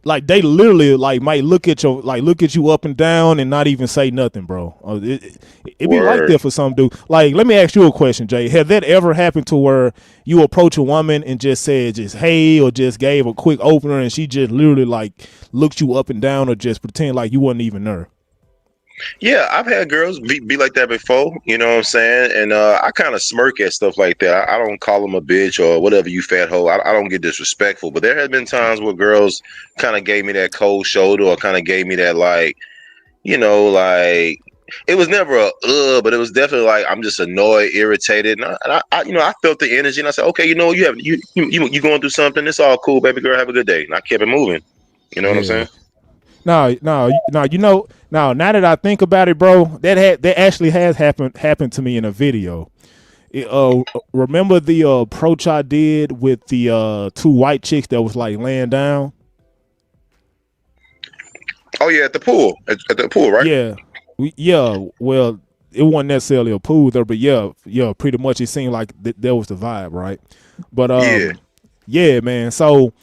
like, they literally like might look at you up and down and not even say nothing, bro. It be like that for some dude. Like, let me ask you a question, Jay. Has that ever happened to where you approach a woman and just said just hey, or just gave a quick opener and she just literally like looked you up and down, or just pretend like you wasn't even there? Yeah, I've had girls be like that before, you know what I'm saying? And I kind of smirk at stuff like that. I don't call them a bitch or whatever, you fat hoe. I don't get disrespectful. But there have been times where girls kind of gave me that cold shoulder, or kind of gave me that, like, you know, like, it was never but it was definitely like, I'm just annoyed, irritated. And I you know, I felt the energy and I said, okay, you know, you going through something. It's all cool, baby girl. Have a good day. And I kept it moving. You know what I'm saying? No, you know, now that I think about it, bro, that actually has happened to me in a video. Remember the approach I did with the two white chicks that was like laying down? Oh yeah, at the pool, right? Yeah. Well, it wasn't necessarily a pool there, but yeah, pretty much it seemed like that was the vibe, right? But yeah, man. So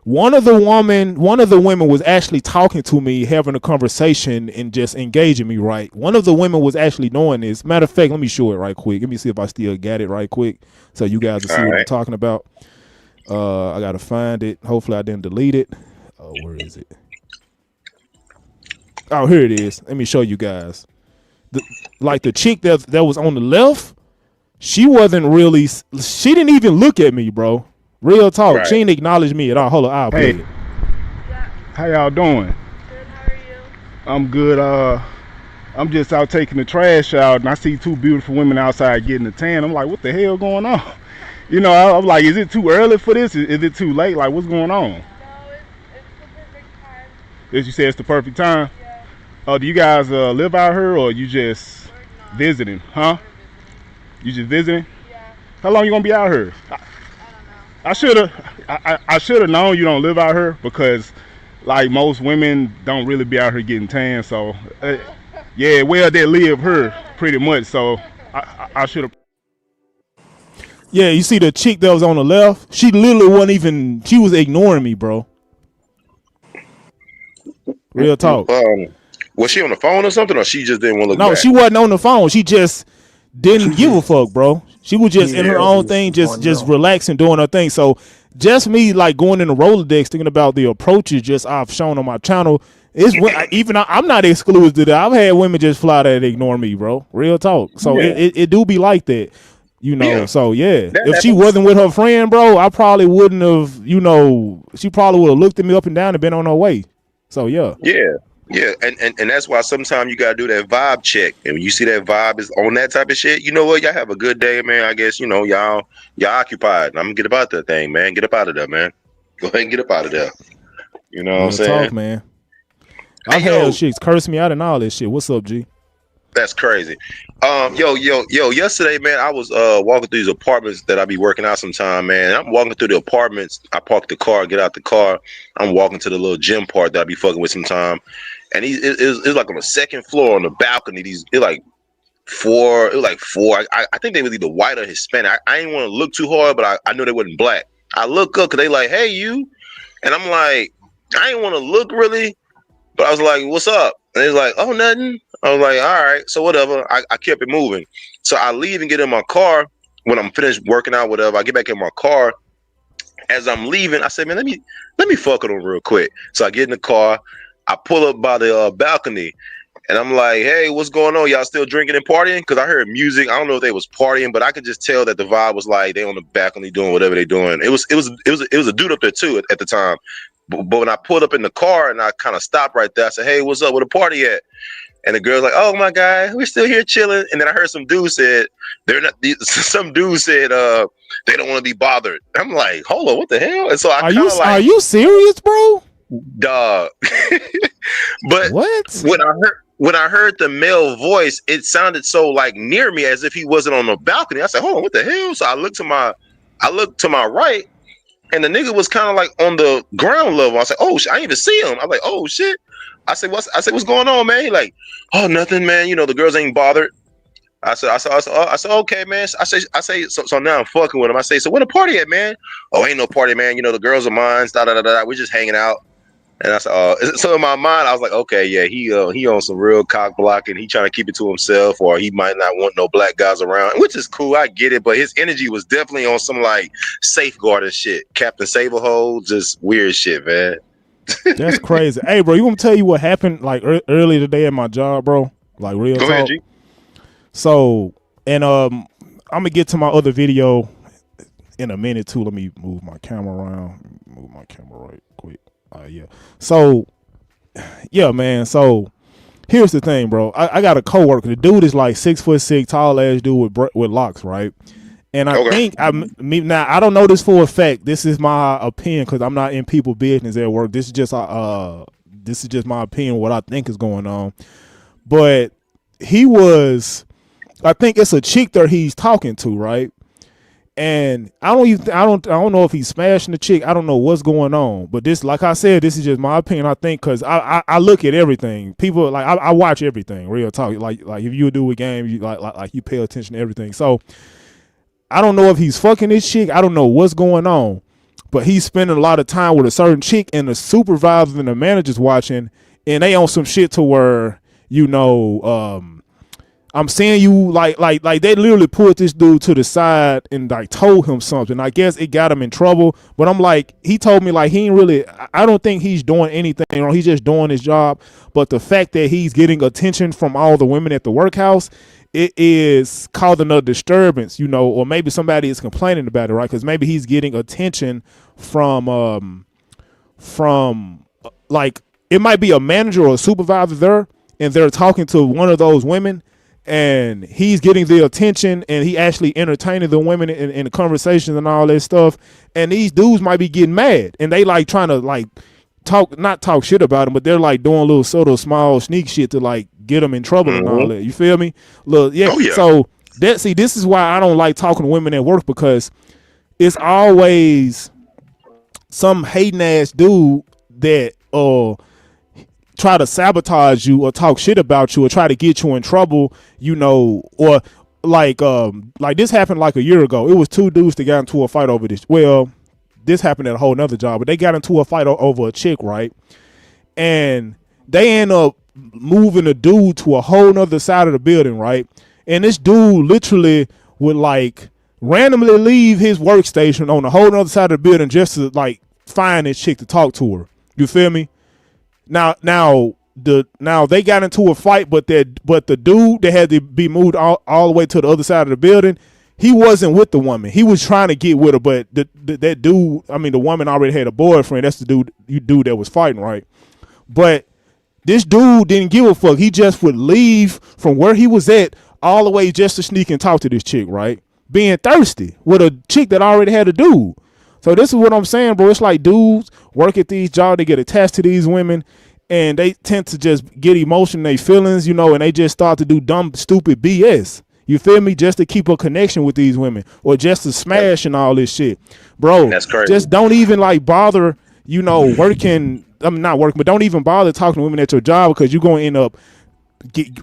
one of the women was actually talking to me, having a conversation and just engaging me, right? One of the women was actually doing this. Matter of fact, let me show it right quick. Let me see if I still got it right quick, so you guys will see what I'm talking about. I gotta find it. Hopefully I didn't delete it. Oh, where is it? Oh, here it is. Let me show you guys. The chick that was on the left, she didn't even look at me, bro. Real talk. Right. She didn't acknowledge me at all. Hold on, I'll play it. How y'all doing? Good, how are you? I'm good. I'm just out taking the trash out, and I see two beautiful women outside getting a tan. I'm like, what the hell going on? You know, I'm like, is it too early for this? Is it too late? Like, what's going on? No, it's the perfect time. As you say, it's the perfect time? Yeah. Oh, do you guys live out here, or you just visiting? Huh? You just visiting? Yeah. How long you gonna be out here? I should have known you don't live out here, because like most women don't really be out here getting tan. So yeah, well, they live here pretty much. So I should have. Yeah, you see the chick that was on the left? She literally wasn't even. She was ignoring me, bro. Real talk. Was she on the phone or something, or she just didn't want to look No, back? she wasn't on the phone. She just didn't give a fuck, bro. She was just in her own thing, just relaxing, doing her thing. So just me like going in the Rolodex, thinking about the approaches just I've shown on my channel. I'm not exclusive to that. I've had women just fly that ignore me, bro. Real talk. So it do be like that, you know. Yeah. So yeah, if she wasn't with her friend, bro, I probably wouldn't have. You know, she probably would have looked at me up and down and been on her way. So yeah. Yeah, and that's why sometimes you gotta do that vibe check. And when you see that vibe is on that type of shit, you know what? Y'all have a good day, man. I guess, you know, y'all occupied. I'm gonna get up out that thing, man. Get up out of there, man. Go ahead and get up out of there. You know what I'm saying? Talk, man. I've had chicks curse me out and all this shit. What's up, G? That's crazy. Yo, yesterday, man, I was walking through these apartments that I be working out sometime, man. I'm walking through the apartments. I park the car, get out the car. I'm walking to the little gym part that I be fucking with sometime. And it's like on the second floor on the balcony. It was like four. I think they was either white or Hispanic. I didn't want to look too hard, but I knew they wasn't black. I look up because they like, hey, you. And I'm like, I didn't want to look really, but I was like, what's up? And they was like, oh, nothing. I was like, all right, so whatever. I kept it moving. So I leave and get in my car when I'm finished working out, whatever. I get back in my car. As I'm leaving, I said, man, let me fuck with him real quick. So I get in the car. I pull up by the balcony, and I'm like, hey, what's going on? Y'all still drinking and partying? Because I heard music. I don't know if they was partying, but I could just tell that the vibe was like they on the balcony doing whatever they doing. It was a dude up there too at the time. But when I pulled up in the car and I kind of stopped right there, I said, hey, what's up? Where the party at? And the girl's like, oh my God, we're still here chilling. And then I heard some dude said, some dude said, they don't want to be bothered. I'm like, hold on, what the hell? And so I kind of like, are you serious, bro? Dog. But what? When I heard the male voice, it sounded so like near me as if he wasn't on the balcony. I said, hold on, what the hell? So I looked to my right, and the nigga was kind of like on the ground level. I said, oh shit, I didn't even see him. I'm like, oh shit. I said, what's going on, man? He like, oh, nothing, man. You know, the girls ain't bothered. I said, okay, man. I say, so now I'm fucking with him. I say, so where the party at, man? Oh, ain't no party, man. You know, the girls are mine. Da da da da. We're just hanging out. And I said, so in my mind, I was like, okay, yeah, he on some real cock blocking. He trying to keep it to himself, or he might not want no black guys around, which is cool. I get it, but his energy was definitely on some like safeguarding shit, Captain Save-A-Hole, just weird shit, man. That's crazy. Hey, bro, you want me to tell you what happened like early today at my job, bro? Like real talk. Go ahead, G. So, and I'm gonna get to my other video in a minute too. Let me move my camera around. Move my camera right quick. Yeah. So, yeah, man. So, here's the thing, bro. I got a coworker. The dude is like 6'6", tall ass dude with locks, right? And I think now I don't know this for a fact. This is my opinion because I'm not in people business at work. This is just my opinion. What I think is going on. But he was, I think it's a chick that he's talking to, right? And I don't know if he's smashing the chick. I don't know what's going on. But this, like I said, this is just my opinion. I think because I look at everything. People like I watch everything. Real talk. Like if you do a game, you like you pay attention to everything. So. I don't know if he's fucking this chick. I don't know what's going on, but he's spending a lot of time with a certain chick, and the supervisor and the manager's watching, and they on some shit to where, you know, I'm saying you like they literally pulled this dude to the side and like told him something. I guess it got him in trouble, but I'm like, he told me like he ain't really, I don't think he's doing anything wrong. He's just doing his job. But the fact that he's getting attention from all the women at the workhouse, it is causing a disturbance, you know, or maybe somebody is complaining about it, right? Because maybe he's getting attention from like, it might be a manager or a supervisor there, and they're talking to one of those women, and he's getting the attention, and he actually entertaining the women in the conversations and all that stuff. And these dudes might be getting mad, and they like trying to like not talk shit about him, but they're like doing little sort of small sneak shit to like get them in trouble and all that. You feel me? Look, yeah. Oh, yeah. So this is why I don't like talking to women at work, because it's always some hating ass dude that try to sabotage you or talk shit about you or try to get you in trouble, you know, or like this happened like a year ago. It was two dudes that got into a fight over this. Well, this happened at a whole nother job, but they got into a fight over a chick, right? And they end up moving the dude to a whole nother side of the building, right? And this dude literally would like randomly leave his workstation on the whole nother side of the building just to like find this chick to talk to her. You feel me? Now they got into a fight, but the dude that had to be moved all the way to the other side of the building, he wasn't with the woman. He was trying to get with her, but that dude, I mean, the woman already had a boyfriend. That's the dude that was fighting, right? But this dude didn't give a fuck. He just would leave from where he was at all the way just to sneak and talk to this chick, right? Being thirsty with a chick that already had a dude. So this is what I'm saying, bro. It's like dudes work at these jobs, they get attached to these women, and they tend to just get emotion in their feelings, you know, and they just start to do dumb, stupid BS. You feel me? Just to keep a connection with these women or just to smash and all this shit. Bro, that's crazy. Just don't even like bother, you know, working. I mean, not working, but don't even bother talking to women at your job, because you're going to end up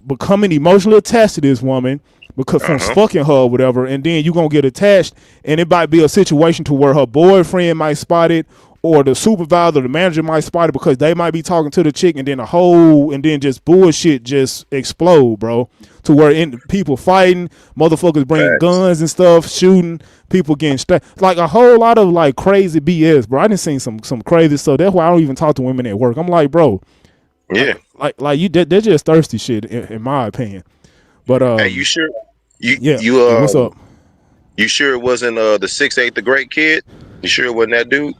becoming emotionally attached to this woman because from fucking her or whatever. And then you're going to get attached, and it might be a situation to where her boyfriend might spot it, or the supervisor, the manager might spot it because they might be talking to the chick, and then just bullshit just explode, bro. To where people fighting, motherfuckers bringing guns and stuff, shooting, people getting like a whole lot of like crazy BS, bro. I done seen some crazy stuff. That's why I don't even talk to women at work. I'm like, bro, yeah, like you, they're just thirsty shit, in my opinion. But hey, you sure? What's up? You sure it wasn't the 6'8", the great kid? You sure it wasn't that dude?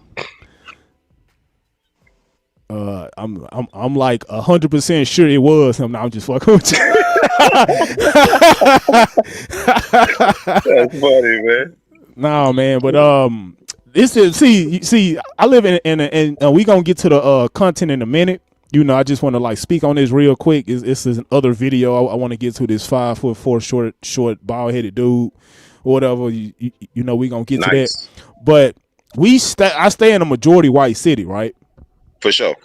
I'm like 100% sure it was him. Now I'm just fucking with you. That's funny, man. No, man, but this is see. I live in we gonna get to the content in a minute. You know, I just want to like speak on this real quick. This is another video I want to get to. This 5'4" short bald headed dude or whatever. You know, we gonna get to that. But I stay in a majority white city, right? For sure.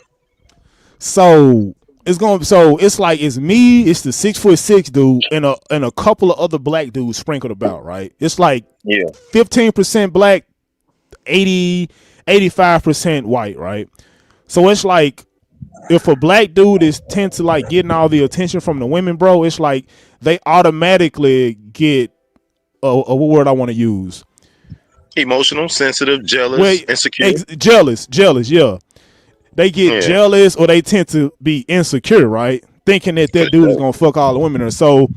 So it's me, it's the 6'6" dude, and a couple of other black dudes sprinkled about, right? It's like 15% black, 85% white, right? So it's like if a black dude tend to like getting all the attention from the women, bro, it's like they automatically get a word I want to use. Emotional, sensitive, jealous, insecure. Jealous, yeah. They get jealous, or they tend to be insecure, right? Thinking that dude is gonna fuck all the women. So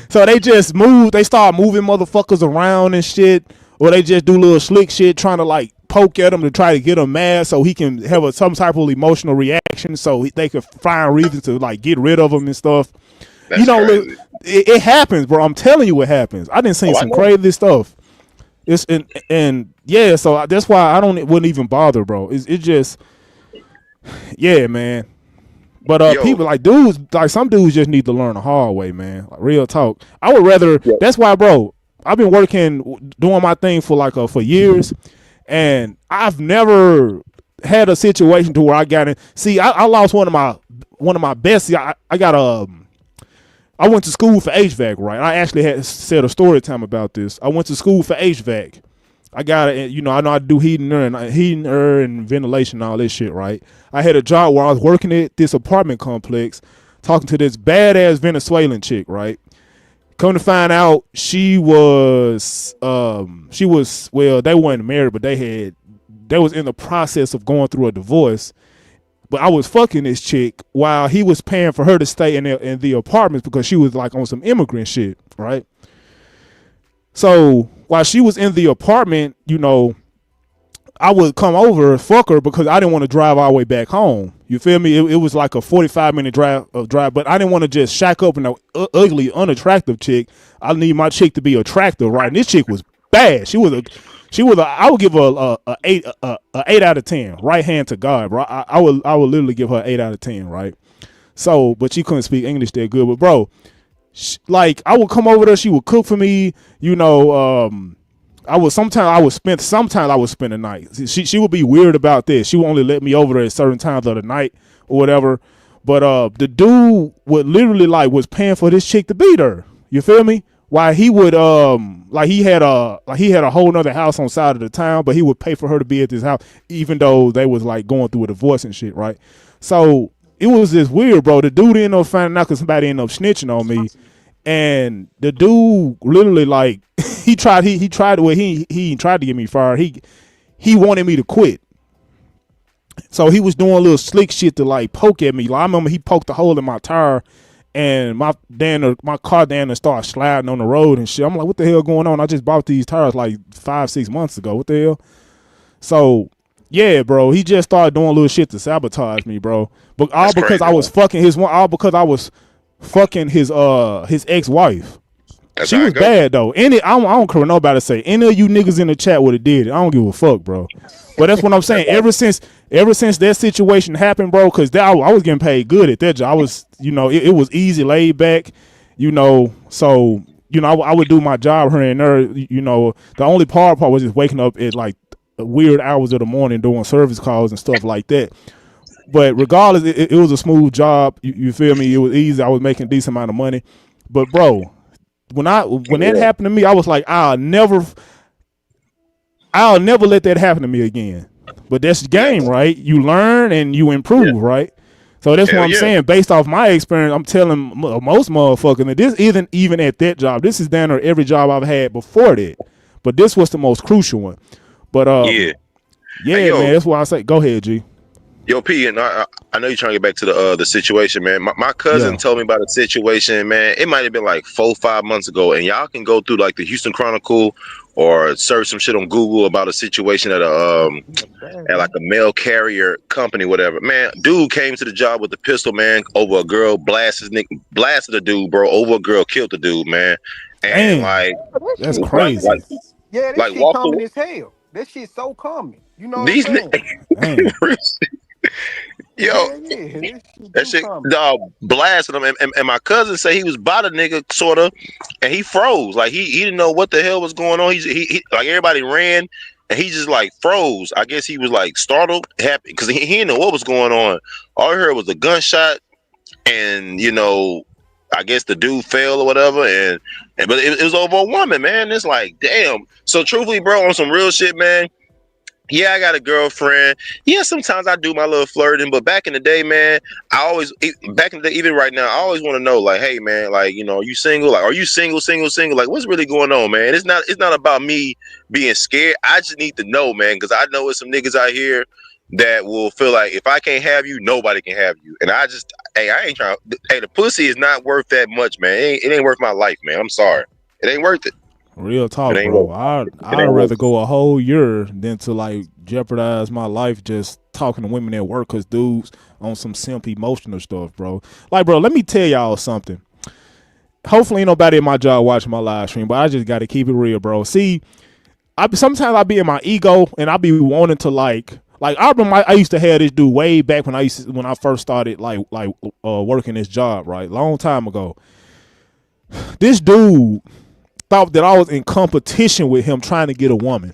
they just they start moving motherfuckers around and shit, or they just do little slick shit trying to like poke at him to try to get him mad so he can have some type of emotional reaction so they can find reasons to like get rid of him and stuff. That's look, it happens, bro. I'm telling you, it happens. I done seen some crazy stuff. It's and yeah, so that's why wouldn't even bother, bro. It's just, yeah, man. But people like dudes, like some dudes just need to learn the hard way, man. Like, real talk. I would rather. That's why, bro. I've been doing my thing for years, and I've never had a situation to where I got in. See, I lost one of my best. I went to school for HVAC, right? I actually said a story time about this. I went to school for HVAC. I got it, I know I do heating, air, and ventilation, and all this shit, right? I had a job where I was working at this apartment complex, talking to this badass Venezuelan chick, right? Come to find out, she was well, they weren't married, but they was in the process of going through a divorce. But I was fucking this chick while he was paying for her to stay in the apartments because she was like on some immigrant shit, right? So while she was in the apartment, I would come over and fuck her because I didn't want to drive all the way back home. You feel me? It was like a 45-minute drive, but I didn't want to just shack up in an ugly, unattractive chick. I need my chick to be attractive, right? And this chick was bad. She was I would give her a 8 out of 10. Right hand to God, bro. I would literally give her an 8 out of 10, right? So, but she couldn't speak English that good. But bro, like I would come over there, she would cook for me. Sometimes I would spend the night. She would be weird about this. She would only let me over there at certain times of the night or whatever. But the dude would literally was paying for this chick to be there. You feel me? Why he would he had a whole nother house on side of the town, but he would pay for her to be at this house, even though they was like going through a divorce and shit, right? So it was just weird, bro. The dude ended up finding out because somebody ended up snitching on me, and the dude literally he tried to get me fired. He wanted me to quit. So he was doing a little slick shit to poke at me. I remember he poked a hole in my tire. And my car started sliding on the road and shit. I'm like, what the hell going on? I just bought these tires 5-6 months ago. What the hell? So yeah, bro, he just started doing little shit to sabotage me, bro. But all because I was fucking his ex-wife. She was bad though. I don't care what nobody say. Any of you niggas in the chat would have did it. I don't give a fuck, bro. But that's what I'm saying. Ever since that situation happened, bro, because I was getting paid good at that job. I was, it was easy, laid back, So, I would do my job here and there. The only part was just waking up at weird hours of the morning doing service calls and stuff like that. But regardless, it was a smooth job. You feel me? It was easy. I was making a decent amount of money. But bro, when that happened to me, I was like, I'll never let that happen to me again. But that's the game, right? You learn and you improve, right? So that's what I'm saying. Based off my experience, I'm telling most motherfuckers that this isn't even at that job. This is down there every job I've had before that. But this was the most crucial one. But Hey, man, that's why I say go ahead, G. Yo, P, and I know you're trying to get back to the situation, man. My cousin told me about a situation, man. It might have been like 4-5 months ago, and y'all can go through like the Houston Chronicle or search some shit on Google about a situation at at like a mail carrier company, whatever. Man, dude came to the job with a pistol, man, over a girl, blasted the dude, bro, over a girl, killed the dude, man. And like that's crazy. Yeah, this shit common as hell. That shit's so common. You know what I'm saying? Yo, that shit dog blasted him, and my cousin said he was by the nigga sort of, and he froze, like he didn't know what the hell was going on. He like everybody ran, and he just like froze. I guess he was like startled, happy because he didn't know what was going on. All I heard was a gunshot, and you know, I guess the dude fell or whatever, and but it was over a woman, man. It's like damn. So truthfully, bro, on some real shit, man. Yeah, I got a girlfriend. Yeah, sometimes I do my little flirting, but back in the day, man, back in the day, even right now, I always want to know, like, hey, man, like, you know, are you single? Like, are you single? Like, what's really going on, man? It's not about me being scared. I just need to know, man, because I know there's some niggas out here that will feel like if I can't have you, nobody can have you. And I ain't trying. Hey, the pussy is not worth that much, man. It ain't worth my life, man. I'm sorry. It ain't worth it. Real talk, bro. I'd rather go a whole year than to like jeopardize my life just talking to women at work because dudes on some simp emotional stuff, bro. Like, bro, let me tell y'all something. Hopefully ain't nobody at my job watching my live stream, but I just got to keep it real, bro. See, sometimes I be in my ego and I be wanting to like I remember I used to have this dude way back when I first started working this job, right? Long time ago. This dude thought that I was in competition with him trying to get a woman.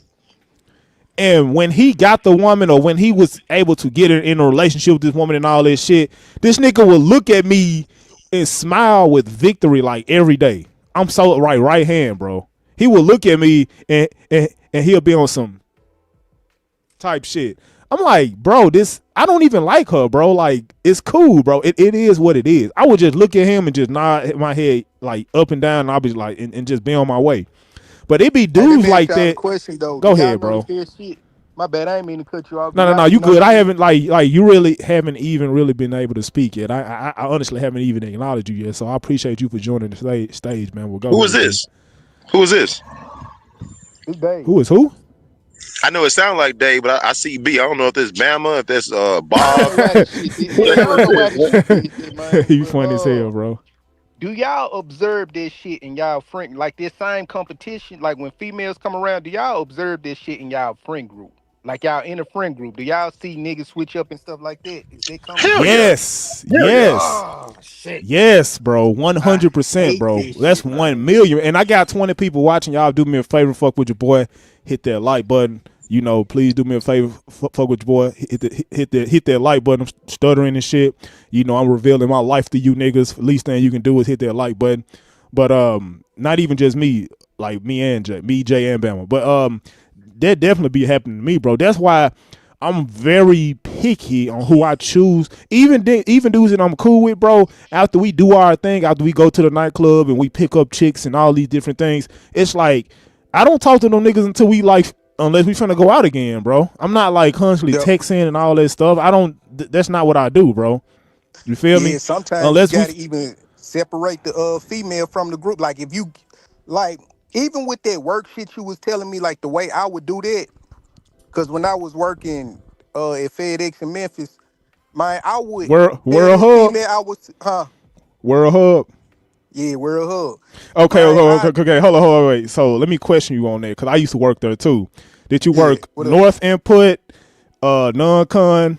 And when he got the woman or when he was able to get in a relationship with this woman and all this shit, this nigga would look at me and smile with victory like every day. I'm so right hand, bro. He would look at me and he'll be on some type shit. I'm like, bro, I don't even like her, bro. Like, it's cool, bro. It is what it is. I would just look at him and just nod my head like up and down, and I'll be like, and just be on my way. But it be dudes like that. Question though. Go ahead, bro. My bad. I ain't mean to cut you off. No, you good. I haven't like you really haven't even really been able to speak yet. I honestly haven't even acknowledged you yet. So I appreciate you for joining the stage, man. We'll go. Who is this? Who is this? Who is who? I know it sounds like Dave, but I see B. I don't know if that's Bama, if that's Bob. You funny as hell, bro. Do y'all observe this shit in y'all friend, like this same competition? Like when females come around, do y'all observe this shit in y'all friend group? Like y'all in a friend group, do y'all see niggas switch up and stuff like that? Is they coming? Yes. Oh, shit. Yes, bro. 100%, bro. That's 1 million. And I got 20 people watching. Y'all do me a favor, fuck with your boy. Hit that like button. You know, please do me a favor, fuck with your boy. Hit that like button. I'm stuttering and shit. You know, I'm revealing my life to you niggas. Least thing you can do is hit that like button. But not even just me, like me, Jay, and Bama. But that definitely be happening to me, bro. That's why I'm very picky on who I choose. Even dudes that I'm cool with, bro. After we do our thing, after we go to the nightclub and we pick up chicks and all these different things, it's like I don't talk to them niggas until unless we finna go out again, bro. I'm not like constantly texting and all that stuff. That's not what I do, bro. You feel me? Sometimes you gotta even separate the female from the group. Like if you like, even with that work shit you was telling me, like the way I would do that, because when I was working at FedEx in Memphis, I would we're a hub. We're a hub. Yeah, we're a hub. Okay, hold on, wait. So let me question you on that because I used to work there too. Did you work North Input, non-con?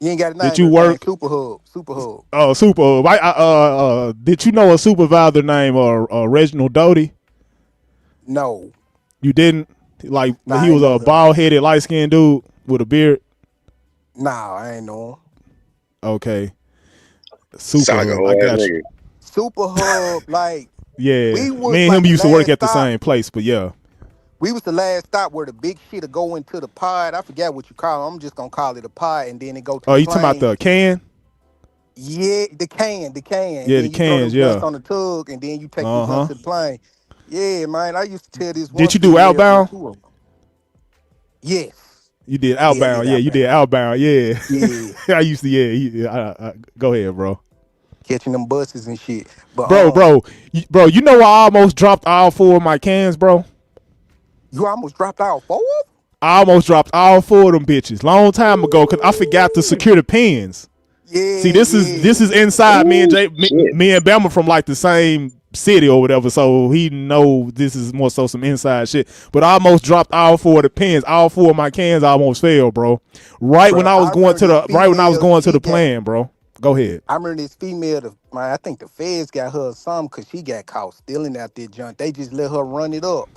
You ain't got a name. Did you work Super Hub? Oh, Super Hub. Did you know a supervisor named Reginald Doty? No. You didn't? Like he was a bald-headed, light-skinned dude with a beard? Nah, I ain't know him. Okay. Super Hub. I got you. Super Hub, like yeah. Me and him used to work at the same place, but yeah. We was the last stop where the big shit'll go into the pod. I forgot what you call it. I'm just gonna call it a pod, and then it go to Oh, the you talking about plane. the can? Yeah, the can. And Yeah, the then you throw them cans. blunts Yeah. on the tug, and then you take them Uh blunts huh. to the plane. Yeah, man. I used to tell this one Did you do female, outbound? two of them. Yes. You did Yeah, I did outbound. Yeah, you outbound. did outbound. Yeah. Yeah, I used to. Go ahead, bro. catching them buses and shit. But Bro. You know I almost dropped all 4 of my cans, bro. you almost dropped out 4 of them? I almost dropped all 4 of them bitches long time ago because I forgot to secure the pins. See, Yeah, this is inside me and Jay, me and Bama from like the same city or whatever, so he know this is more so some inside shit. But I almost dropped all 4 of the pins, all 4 of my cans almost failed, bro. Right when Bro, I was I going remember to this female, the plan, bro. Go ahead. I remember this female, I think the feds got her or something because she got caught stealing out there junk. They just let her run it up.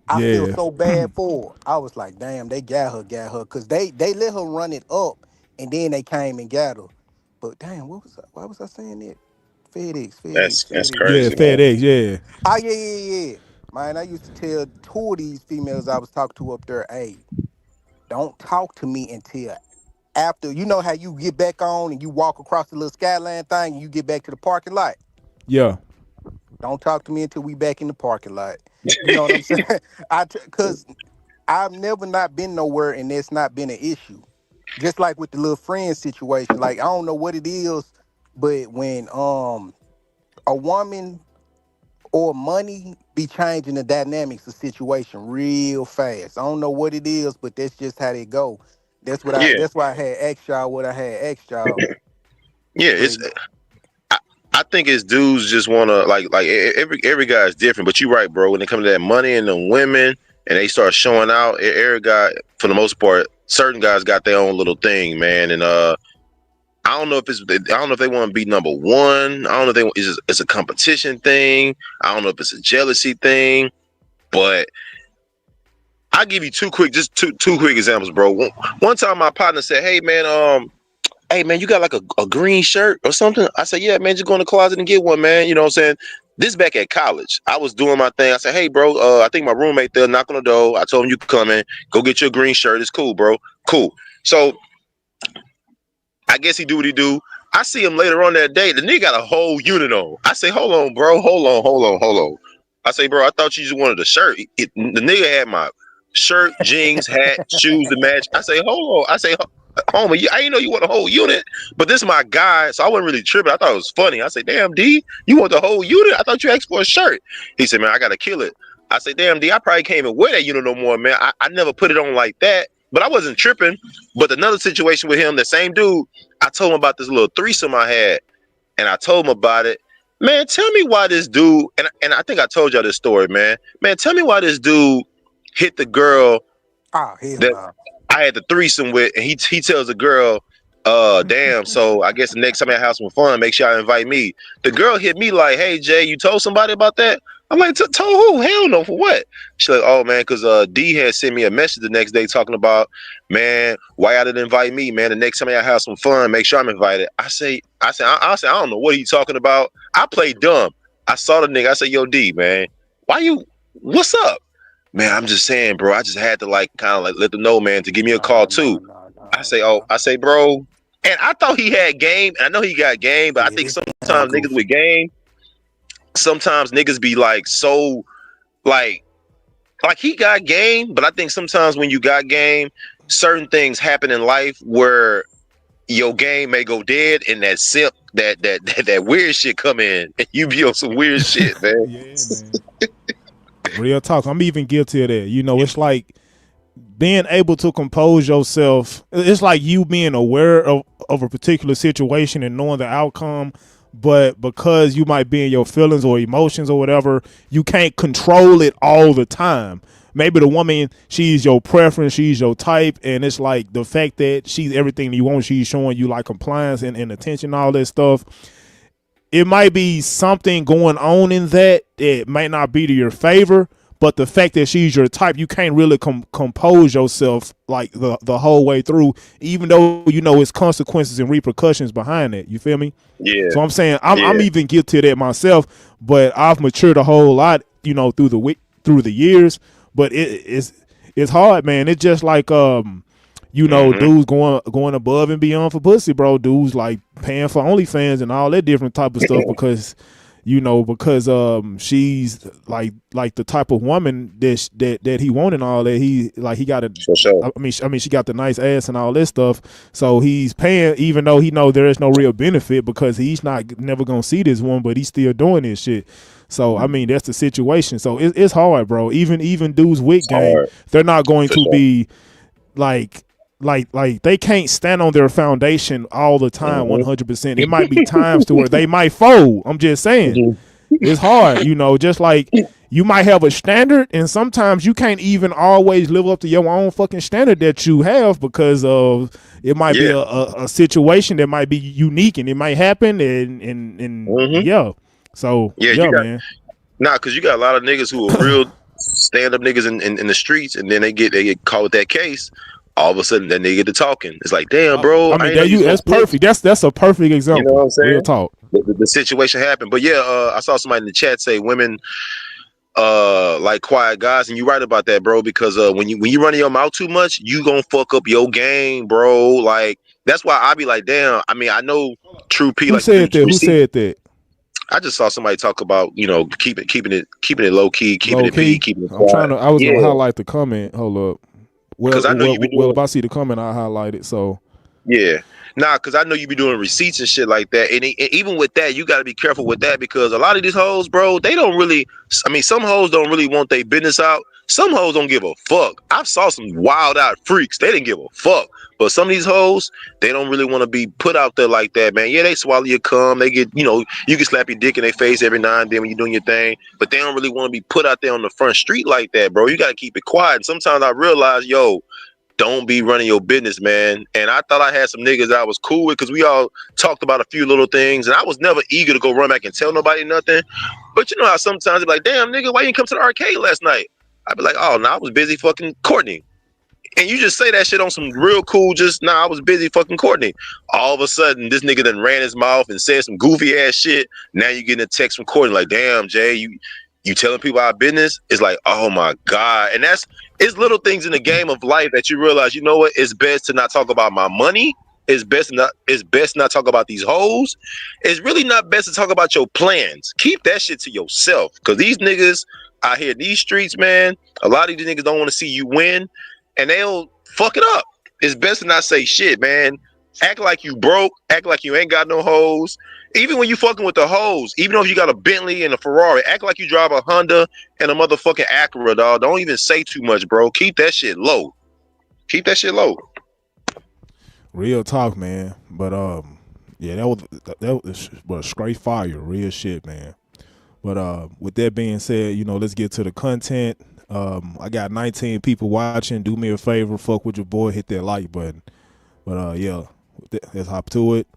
I feel Yeah. so bad for her. I was like, damn, they got her, because they let her run it up, and then they came and got her. But damn, why was I saying that? That's Yeah, crazy, man. FedEx, yeah. Oh, yeah. Man, I used to tell 2 of these females I was talking to up there, hey, don't talk to me until after, you know how you get back on and you walk across the little skyline thing and you get back to the parking lot. Yeah. Don't talk to me until we back in the parking lot. You know what I'm saying? Because I've never not been nowhere and that's not been an issue. Just like with the little friend situation. Like, I don't know what it is, but when a woman or money be changing the dynamics of situation real fast. I don't know what it is, but that's just how they go. Yeah, That's why I had asked y'all what I had asked y'all. yeah. But I think it's dudes just wanna every guy is different. But you're right, bro. When it comes to that money and the women, and they start showing out, every guy for the most part, certain guys got their own little thing, man. And I don't know if they want to be number one. I don't know if it's a competition thing. I don't know if it's a jealousy thing. But I'll give you two quick examples, bro. One time my partner said, hey man, you got like a green shirt or something? I said, yeah, man, just go in the closet and get one, man. You know what I'm saying? This back at college. I was doing my thing. I said, hey, bro, I think my roommate there knock on the door. I told him you could come in, go get your green shirt. It's cool, bro. Cool. So I guess he do what he do. I see him later on that day. The nigga got a whole unit on. I say, hold on, bro. Hold on. I say, bro, I thought you just wanted a shirt. The nigga had my shirt, jeans, hat, shoes to match. I say, hold on. I say, homie, I didn't know you want a whole unit, but this is my guy, so I wasn't really tripping. I thought it was funny. I said, damn, D, you want the whole unit? I thought you asked for a shirt. He said, man, I gotta kill it. I said, damn, D, I probably can't even wear that unit no more, man. I never put it on like that, but I wasn't tripping. But another situation with him, the same dude, I told him about this little threesome I had, and I told him about it. Man, tell me why this dude, and I think I told y'all this story, man. Man, tell me why this dude hit the girl hell that no. I had the threesome with, and he tells the girl, damn, so I guess the next time I have some fun, make sure I invite me. The girl hit me like, hey, Jay, you told somebody about that? I'm like, told who? Hell no, for what? She's like, oh, man, because D had sent me a message the next day talking about, man, why y'all didn't invite me, man? The next time I have some fun, make sure I'm invited. I don't know what he talking about. I played dumb. I saw the nigga. I said, yo, D, man, what's up? Man, I'm just saying, bro, I just had to kind of let them know, man, to give me a call too. I say, bro, and I thought he had game, and I know he got game, but I think sometimes niggas with game, sometimes niggas be like so like he got game, but I think sometimes when you got game, certain things happen in life where your game may go dead, and that simp, that weird shit come in, and you be on some weird shit, man. Yeah, man. Real talk. I'm even guilty of that. You know, it's like being able to compose yourself. It's like you being aware of a particular situation and knowing the outcome, but because you might be in your feelings or emotions or whatever, you can't control it all the time. Maybe the woman, she's your preference, she's your type, and it's like the fact that she's everything you want, she's showing you like compliance and attention, all that stuff. It might be something going on in that it might not be to your favor, but the fact that she's your type, you can't really compose yourself like the whole way through, even though you know it's consequences and repercussions behind it. You feel me? Yeah. So I'm saying I'm even guilty of that myself, but I've matured a whole lot, you know, through the years. but it's hard, man. It's just like you know, dudes going above and beyond for pussy, bro. Dudes like paying for OnlyFans and all that different type of stuff because, you know, because she's like the type of woman that he wanted and all that. He got a, For sure. I mean, she got the nice ass and all this stuff. So he's paying, even though he know there is no real benefit because he's never gonna see this one, but he's still doing this shit. So I mean, that's the situation. So it's hard, bro. Even dudes with game, they're not going to be like they can't stand on their foundation all the time 100%. It might be times to where they might fold. I'm just saying. It's hard, you know, just like you might have a standard and sometimes you can't even always live up to your own fucking standard that you have because of it might be a situation that might be unique and it might happen and yeah. So man. Nah, cause you got a lot of niggas who are real stand up niggas in the streets and then they get caught with that case. All of a sudden that nigga to talking. It's like, damn, bro. I mean, that's perfect. That's a perfect example. You know what I'm saying? Real talk. The situation happened. But yeah, I saw somebody in the chat say women like quiet guys, and you're right about that, bro, because when you running your mouth too much, you gonna fuck up your game, bro. Like that's why I be like, damn. I mean, I know True P. Who like said that? Who said that? I just saw somebody talk about, you know, keeping it low key, keeping it P, keeping it quiet. I was gonna highlight the comment. Hold up. Well, I know you be doing, if I see the comment, I highlight it. So yeah, because I know you be doing receipts and shit like that. And even with that, you got to be careful with that because a lot of these hoes, bro, they don't really. I mean, some hoes don't really want their business out. Some hoes don't give a fuck. I saw some wild out freaks. They didn't give a fuck. But some of these hoes, they don't really want to be put out there like that, man. Yeah, they swallow your cum. They get, you know, you can slap your dick in their face every now and then when you're doing your thing. But they don't really want to be put out there on the front street like that, bro. You got to keep it quiet. And sometimes I realize, don't be running your business, man. And I thought I had some niggas that I was cool with because we all talked about a few little things. And I was never eager to go run back and tell nobody nothing. But you know how sometimes they're like, damn, nigga, why you didn't come to the arcade last night? I'd be like, oh, no, I was busy fucking Courtney. And you just say that shit on some real cool, I was busy fucking Courtney. All of a sudden, this nigga done ran his mouth and said some goofy ass shit. Now you getting a text from Courtney like, damn, Jay, you telling people our business? It's like, oh my God. And it's little things in the game of life that you realize, you know what? It's best to not talk about my money. It's best not talk about these hoes. It's really not best to talk about your plans. Keep that shit to yourself. Cause these niggas out here in these streets, man, a lot of these niggas don't want to see you win. And they'll fuck it up. It's best to not say shit, man. Act like you broke. Act like you ain't got no hoes. Even when you fucking with the hoes, even if you got a Bentley and a Ferrari, act like you drive a Honda and a motherfucking Acura, dog. Don't even say too much, bro. Keep that shit low. Keep that shit low. Real talk, man. But yeah, that was straight fire. Real shit, man. But with that being said, you know, let's get to the content. I got 19 people watching. Do me a favor, fuck with your boy, hit that like button. But yeah, let's hop to it.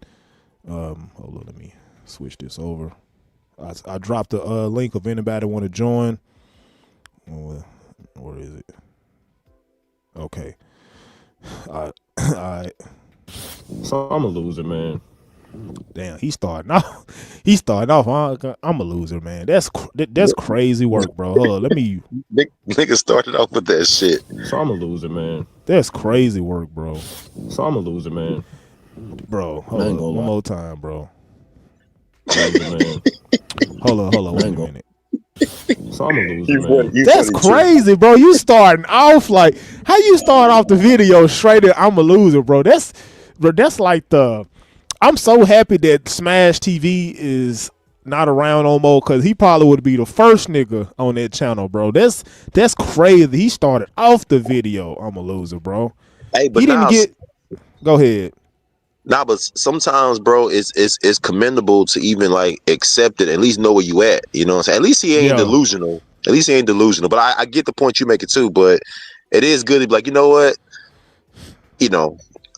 Hold on, let me switch this over. I dropped the link if anybody want to join. Where is it? Okay. All right. So I'm a loser, man. Damn, he's starting off. I'm a loser, man. That's crazy work, bro. Hold on, let me. Nigga started off with that shit. So I'm a loser, man. That's crazy work, bro. So I'm a loser, man. Bro, hold on, one more time, bro. Loser, man. Hold on, wait a minute. So I'm a loser, man. That's crazy, bro. You starting off like how you start off the video straight at I'm a loser, bro. That's like the. I'm so happy that Smash TV is not around no more because he probably would be the first nigga on that channel, bro. That's crazy. He started off the video. I'm a loser, bro. Hey, but he didn't get. Go ahead. Nah, but sometimes, bro, it's commendable to even like accept it, at least know where you at. You know what I'm saying? At least he ain't delusional. At least he ain't delusional. But I get the point you make it too. But it is good to be like, you know what? You know,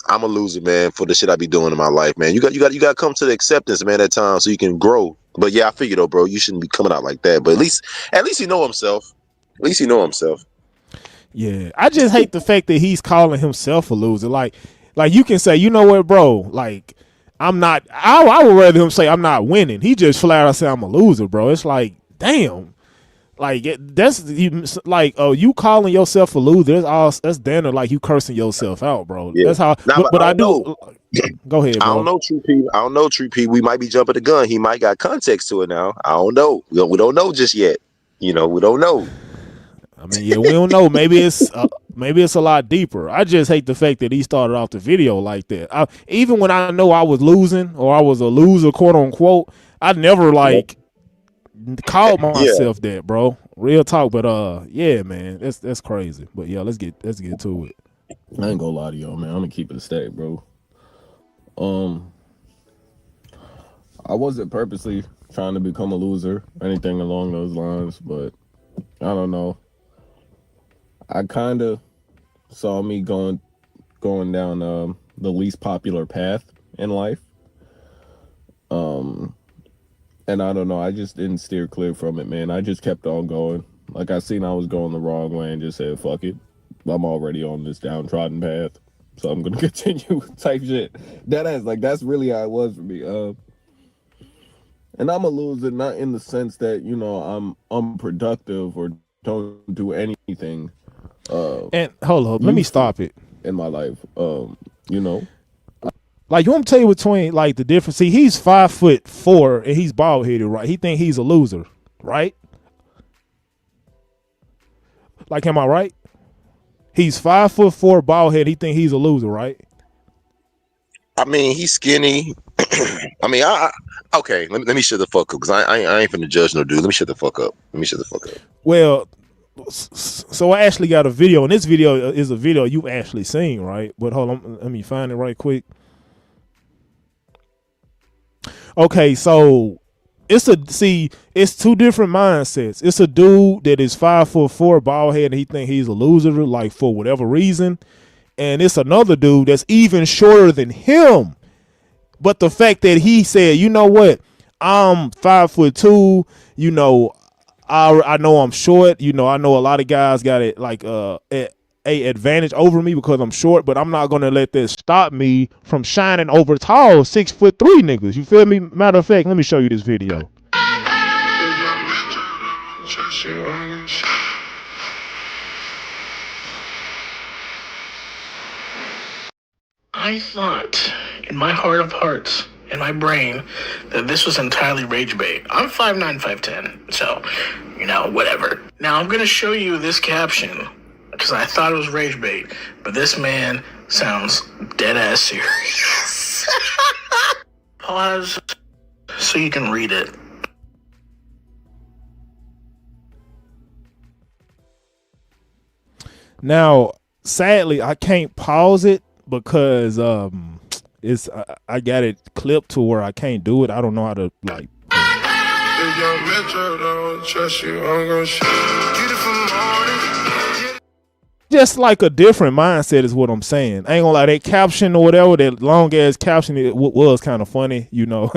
I'm a loser, man, for the shit I be doing in my life, man. You got to come to the acceptance, man, at times so you can grow. But yeah, I figure though, bro, you shouldn't be coming out like that. But at least he know himself. At least he know himself. Yeah, I just hate the fact that he's calling himself a loser. Like you can say, you know what, bro? Like I'm not. I would rather him say I'm not winning. He just flat out say I'm a loser, bro. It's like, damn. Like that's like you calling yourself a loser. That's damn near like you cursing yourself out, bro. Yeah. That's how. Nah, But I I don't do. know. Go ahead, I bro. don't know, True P. I don't know, True P. We might be jumping the gun. He might got context to it now. I don't know. We don't know just yet. You know, we don't know. I mean, yeah, we don't know. Maybe it's a lot deeper. I just hate the fact that he started off the video like that. Even when I know I was losing or I was a loser, quote unquote, I never like called myself that, bro. Real talk. But yeah, man, that's crazy. But yeah, let's get to it. I ain't gonna lie to y'all, man. I'm gonna keep it a stack, bro. I wasn't purposely trying to become a loser, anything along those lines, but I don't know. I kind of saw me going down the least popular path in life. And I don't know, I just didn't steer clear from it, man. I just kept on going. Like I seen I was going the wrong way and just said, fuck it. I'm already on this downtrodden path, so I'm gonna continue type shit. That's really how it was for me. And I'm a loser, not in the sense that, you know, I'm unproductive or don't do anything. And hold up, let me stop it. In my life, you know. Like, you want to tell you between, like, the difference? See, he's 5'4" and he's bald headed, right? He think he's a loser, right? Like, am I right? He's 5'4", bald head. He think he's a loser, right? I mean, he's skinny. I mean, okay. Let me shut the fuck up because I ain't finna judge no dude. Let me shut the fuck up. Well, so I actually got a video, and this video is a video you've actually seen, right? But hold on, let me find it right quick. Okay, so it's two different mindsets. It's a dude that is 5'4", bald head, and he think he's a loser, like for whatever reason. And it's another dude that's even shorter than him. But the fact that he said, you know what, I'm 5'2", you know, I know I'm short. You know, I know a lot of guys got it like a advantage over me because I'm short, but I'm not gonna let this stop me from shining over tall 6'3" niggas. You feel me? Matter of fact, let me show you this video. I thought, in my heart of hearts, in my brain, that this was entirely rage bait. I'm 5'9", 5'10", so, you know, whatever. Now, I'm going to show you this caption, because I thought it was rage bait, but this man sounds dead-ass serious. Pause so you can read it. Now, sadly, I can't pause it because it's I got it clipped to where I can't do it. I don't know how to like. Just like a different mindset is what I'm saying. I ain't gonna lie, that caption or whatever, that long ass caption, it was kind of funny, you know,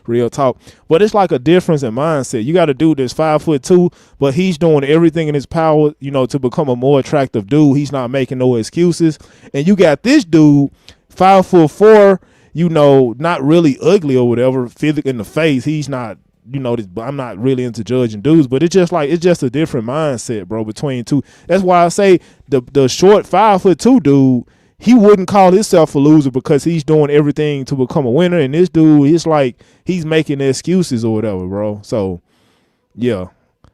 real talk. But it's like a difference in mindset. You got a dude that's 5'2", but he's doing everything in his power, you know, to become a more attractive dude. He's not making no excuses. And you got this dude, 5'4", you know, not really ugly or whatever, physical in the face. He's not, you know, I'm not really into judging dudes, but it's just a different mindset, bro, between two. That's why I say the short 5'2" dude, he wouldn't call himself a loser because he's doing everything to become a winner. And this dude, it's like he's making excuses or whatever, bro. So yeah,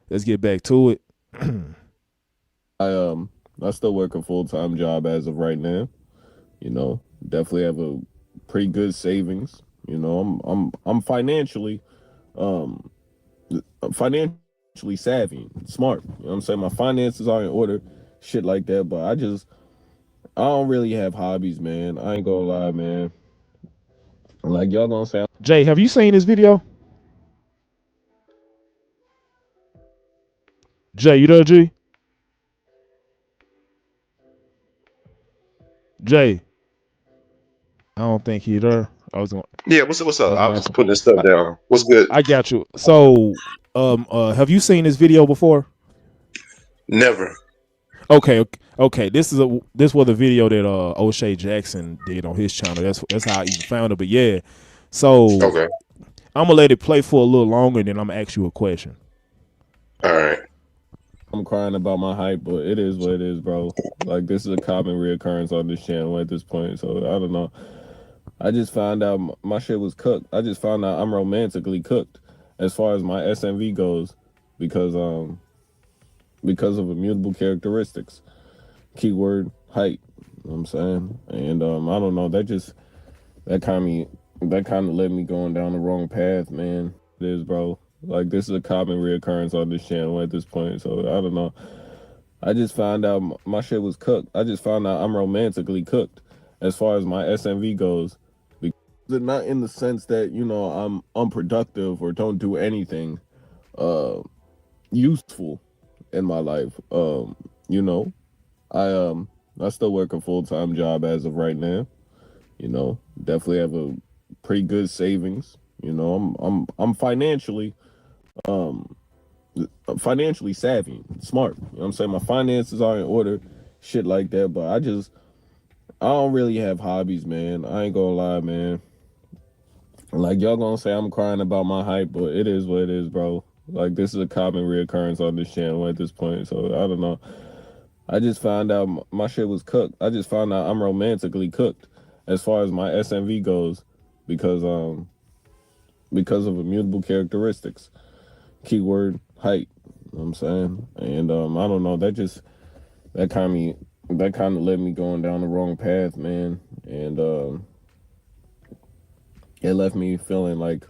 let's get back to it. I still work a full-time job as of right now. You know, definitely have a pretty good savings. You know, I'm financially savvy, smart. You know what I'm saying? My finances are in order, shit like that. But I don't really have hobbies, man. I ain't gonna lie, man. Like y'all gonna say, Jay, have you seen this video? Jay, you there, G? Jay, I don't think he there. Yeah, what's up? I was putting this stuff down. What's good? I got you. So, have you seen this video before? Never. Okay. This was the video that O'Shea Jackson did on his channel. That's how I even found it. But yeah, so okay, I'm gonna let it play for a little longer, and then I'm gonna ask you a question. All right. I'm crying about my hype, but it is what it is, bro. Like, this is a common reoccurrence on this channel at this point, so I don't know. I just found out my shit was cooked. I just found out I'm romantically cooked as far as my SMV goes because of immutable characteristics. Keyword height. You know what I'm saying? And I don't know, that kind of led me going down the wrong path, man. It is, bro. Like, this is a common reoccurrence on this channel at this point, so I don't know. I just found out my shit was cooked. I just found out I'm romantically cooked as far as my SMV goes. Not in the sense that, you know, I'm unproductive or don't do anything useful in my life. You know, I still work a full-time job as of right now. You know, definitely have a pretty good savings. You know, I'm financially savvy, smart. You know what I'm saying? My finances are in order, shit like that, but I don't really have hobbies, man. I ain't gonna lie, man. Like, y'all gonna say I'm crying about my hype, but it is what it is, bro. Like, this is a common reoccurrence on this channel at this point, so I don't know. I just found out my shit was cooked. I just found out I'm romantically cooked as far as my SMV goes because of immutable characteristics. Keyword height. You know what I'm saying? And I don't know, that kind of led me going down the wrong path, man. And it left me feeling like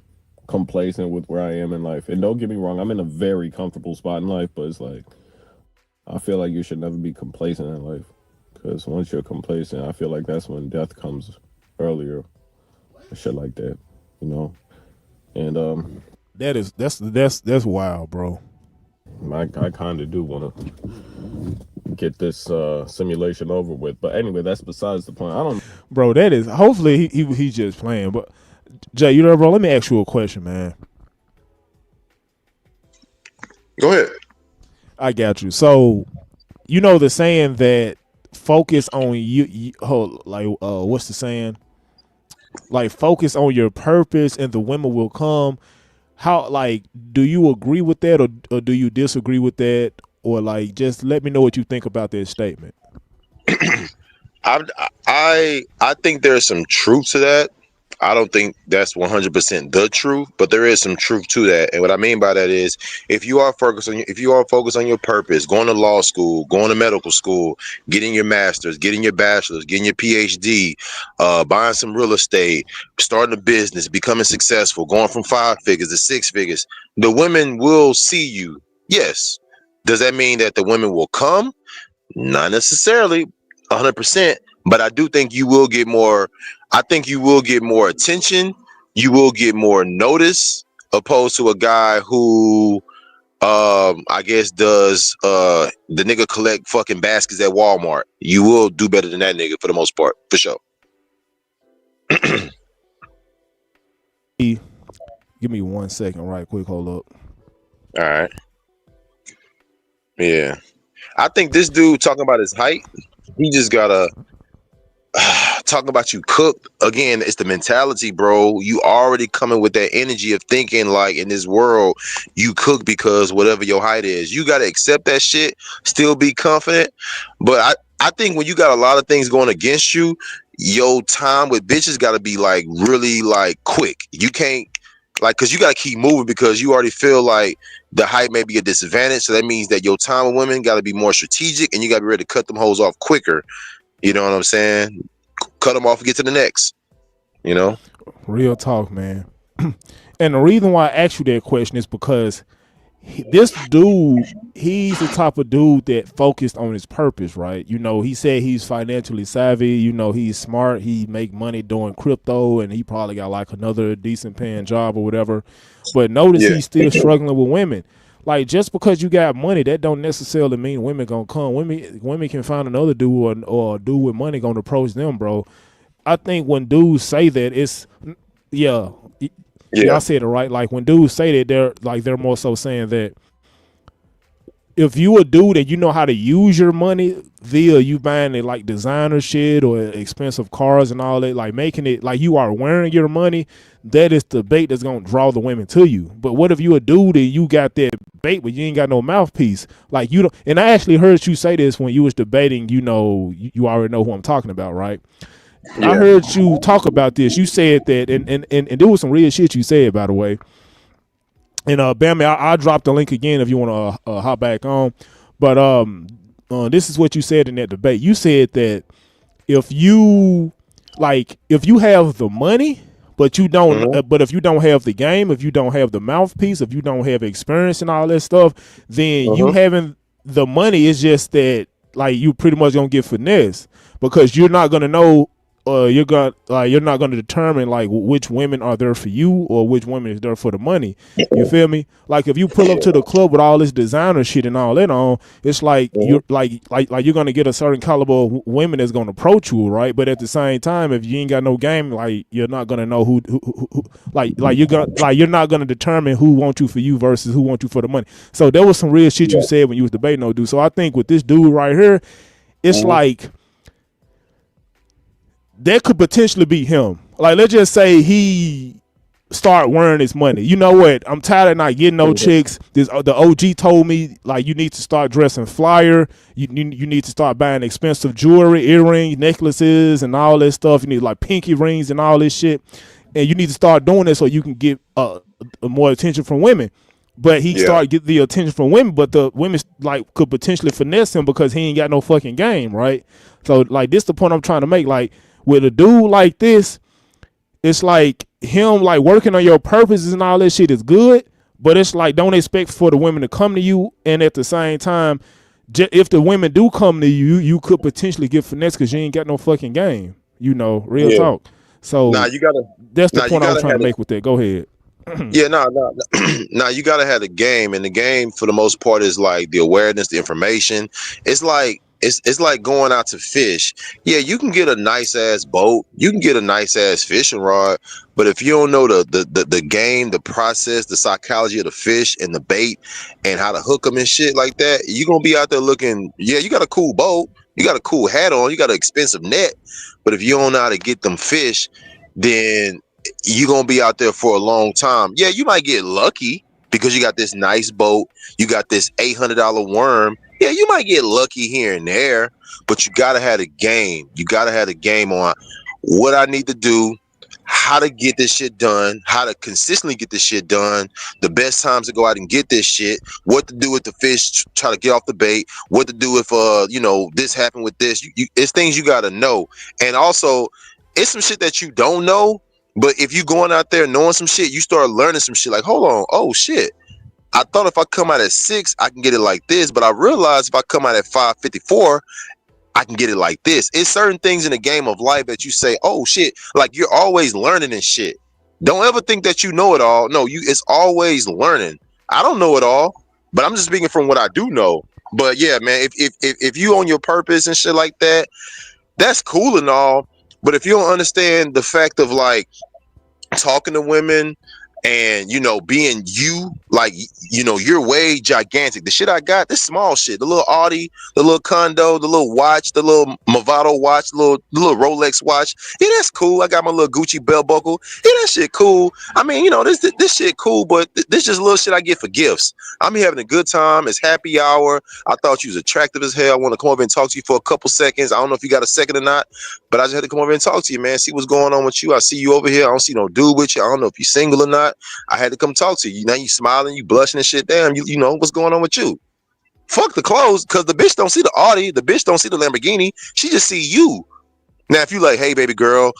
complacent with where I am in life. And don't get me wrong, I'm in a very comfortable spot in life, but it's like, I feel like you should never be complacent in life, because once you're complacent, I feel like that's when death comes earlier, shit like that, you know. And that's wild, bro. I kind of do want to get this simulation over with, but anyway, that's besides the point. I don't, bro. That is, hopefully he's just playing. But Jay, you know, bro, let me ask you a question, man. Go ahead. I got you. So, you know the saying that focus on what's the saying? Like, focus on your purpose and the women will come. How, like, do you agree with that, or do you disagree with that? Or, like, just let me know what you think about that statement. I think there's some truth to that. I don't think that's 100% the truth, but there is some truth to that. And what I mean by that is, if you are focused on your purpose, going to law school, going to medical school, getting your master's, getting your bachelor's, getting your PhD, buying some real estate, starting a business, becoming successful, going from 5 figures to 6 figures, the women will see you. Yes. Does that mean that the women will come? Not necessarily 100%, but I do think you will get more. I think you will get more attention. You will get more notice, opposed to a guy who, I guess, does the nigga collect fucking baskets at Walmart. You will do better than that nigga for the most part, for sure. Give me 1 second, right quick. Hold up. All right. Yeah, I think this dude talking about his height, he just gotta talking about you cooked again. It's the mentality, bro. You already coming with that energy of thinking like, in this world you cook because whatever your height is. You got to accept that shit, still be confident. But I think when you got a lot of things going against you, your time with bitches got to be like really like quick. You can't, like, because you got to keep moving, because you already feel like the height may be a disadvantage. So that means that your time with women got to be more strategic, and you got to be ready to cut them hoes off quicker. You know what I'm saying? Cut them off and get to the next. You know? Real talk, man. And the reason why I asked you that question is because this dude, he's the type of dude that focused on his purpose, right? You know, he said he's financially savvy. You know, he's smart. He make money doing crypto, and he probably got like another decent paying job or whatever. But notice he's still struggling with women. Like, just because you got money, that don't necessarily mean women gonna come. Women can find another dude or a dude with money gonna approach them, bro. I think when dudes say that, it's I said it right. Like, when dudes say that, they're more so saying that if you a dude and you know how to use your money via you buying it like designer shit or expensive cars and all that, like making it like you are wearing your money, that is the bait that's gonna draw the women to you. But what if you a dude and you got that bait but you ain't got no mouthpiece? Like you don't. And I actually heard you say this when you was debating. You know, you already know who I'm talking about, right? Yeah. I heard you talk about this. You said that, and there was some real shit you said, by the way. And Bammy, I'll drop the link again if you want to hop back on. But this is what you said in that debate. You said that if you have the money, but you don't, but if you don't have the game, if you don't have the mouthpiece, if you don't have experience and all that stuff, then you having the money is just that like you pretty much gonna get finesse because you're not gonna know. You're not gonna determine like which women are there for you or which women is there for the money. You feel me? Like if you pull up to the club with all this designer shit and all that on, it's like you're like you're gonna get a certain caliber of women that's gonna approach you, right? But at the same time, if you ain't got no game, like you're not gonna know who you're not gonna determine who wants you for you versus who wants you for the money. So there was some real shit you said when you was debating, no dude. So I think with this dude right here, it's like. That could potentially be him. Like, let's just say he start wearing his money. You know what? I'm tired of not getting no chicks. The OG told me, like, you need to start dressing flyer. You need to start buying expensive jewelry, earrings, necklaces, and all that stuff. You need, like, pinky rings and all this shit. And you need to start doing it so you can get more attention from women. But he started get the attention from women, but the women, like, could potentially finesse him because he ain't got no fucking game, right? So, like, this the point I'm trying to make. Like, with a dude like this, it's like him like working on your purposes and all that shit is good, but it's like don't expect for the women to come to you, and at the same time, if the women do come to you, you could potentially get finesse because you ain't got no fucking game. You know, real talk. So you gotta. That's the point I was trying to make with that. Go ahead. Now you gotta have the game, and the game for the most part is like the awareness, the information. It's like. It's like going out to fish. Yeah, you can get a nice ass boat, you can get a nice ass fishing rod, but if you don't know the game, the process, the psychology of the fish and the bait and how to hook them and shit like that, you're gonna be out there looking. Yeah, you got a cool boat, you got a cool hat on, you got an expensive net, but if you don't know how to get them fish, then you're gonna be out there for a long time. Yeah, you might get lucky because you got this nice boat, you got this $800 worm. Yeah, you might get lucky here and there, but you gotta have the game. You gotta have the game on what I need to do, how to get this shit done, how to consistently get this shit done, the best times to go out and get this shit, what to do with the fish, try to get off the bait, what to do if this happened with this. It's things you gotta know, and also it's some shit that you don't know. But if you going out there knowing some shit, you start learning some shit. Like, hold on, oh shit. I thought if I come out at 6, I can get it like this, but I realized if I come out at 5:54, I can get it like this. It's certain things in the game of life that you say, oh shit, like you're always learning and shit. Don't ever think that you know it all. No, it's always learning. I don't know it all, but I'm just speaking from what I do know. But yeah, man, if you own your purpose and shit like that, that's cool and all. But if you don't understand the fact of like talking to women, and being you, like you're way gigantic. The shit I got, this small shit, the little Audi, the little condo, the little watch, the little Movado watch, the little Rolex watch. Yeah, that's cool. I got my little Gucci belt buckle. Yeah, that shit cool. I mean, this shit cool, but this just little shit I get for gifts. I'm here having a good time. It's happy hour. I thought you was attractive as hell. I want to come over and talk to you for a couple seconds. I don't know if you got a second or not, but I just had to come over and talk to you, man. See what's going on with you. I see you over here. I don't see no dude with you. I don't know if you're single or not. I had to come talk to you. Now you smiling, you blushing and shit. Damn, you know what's going on with you? Fuck the clothes, because the bitch don't see the Audi, the bitch don't see the Lamborghini. She just see you. Now if you like, hey baby girl,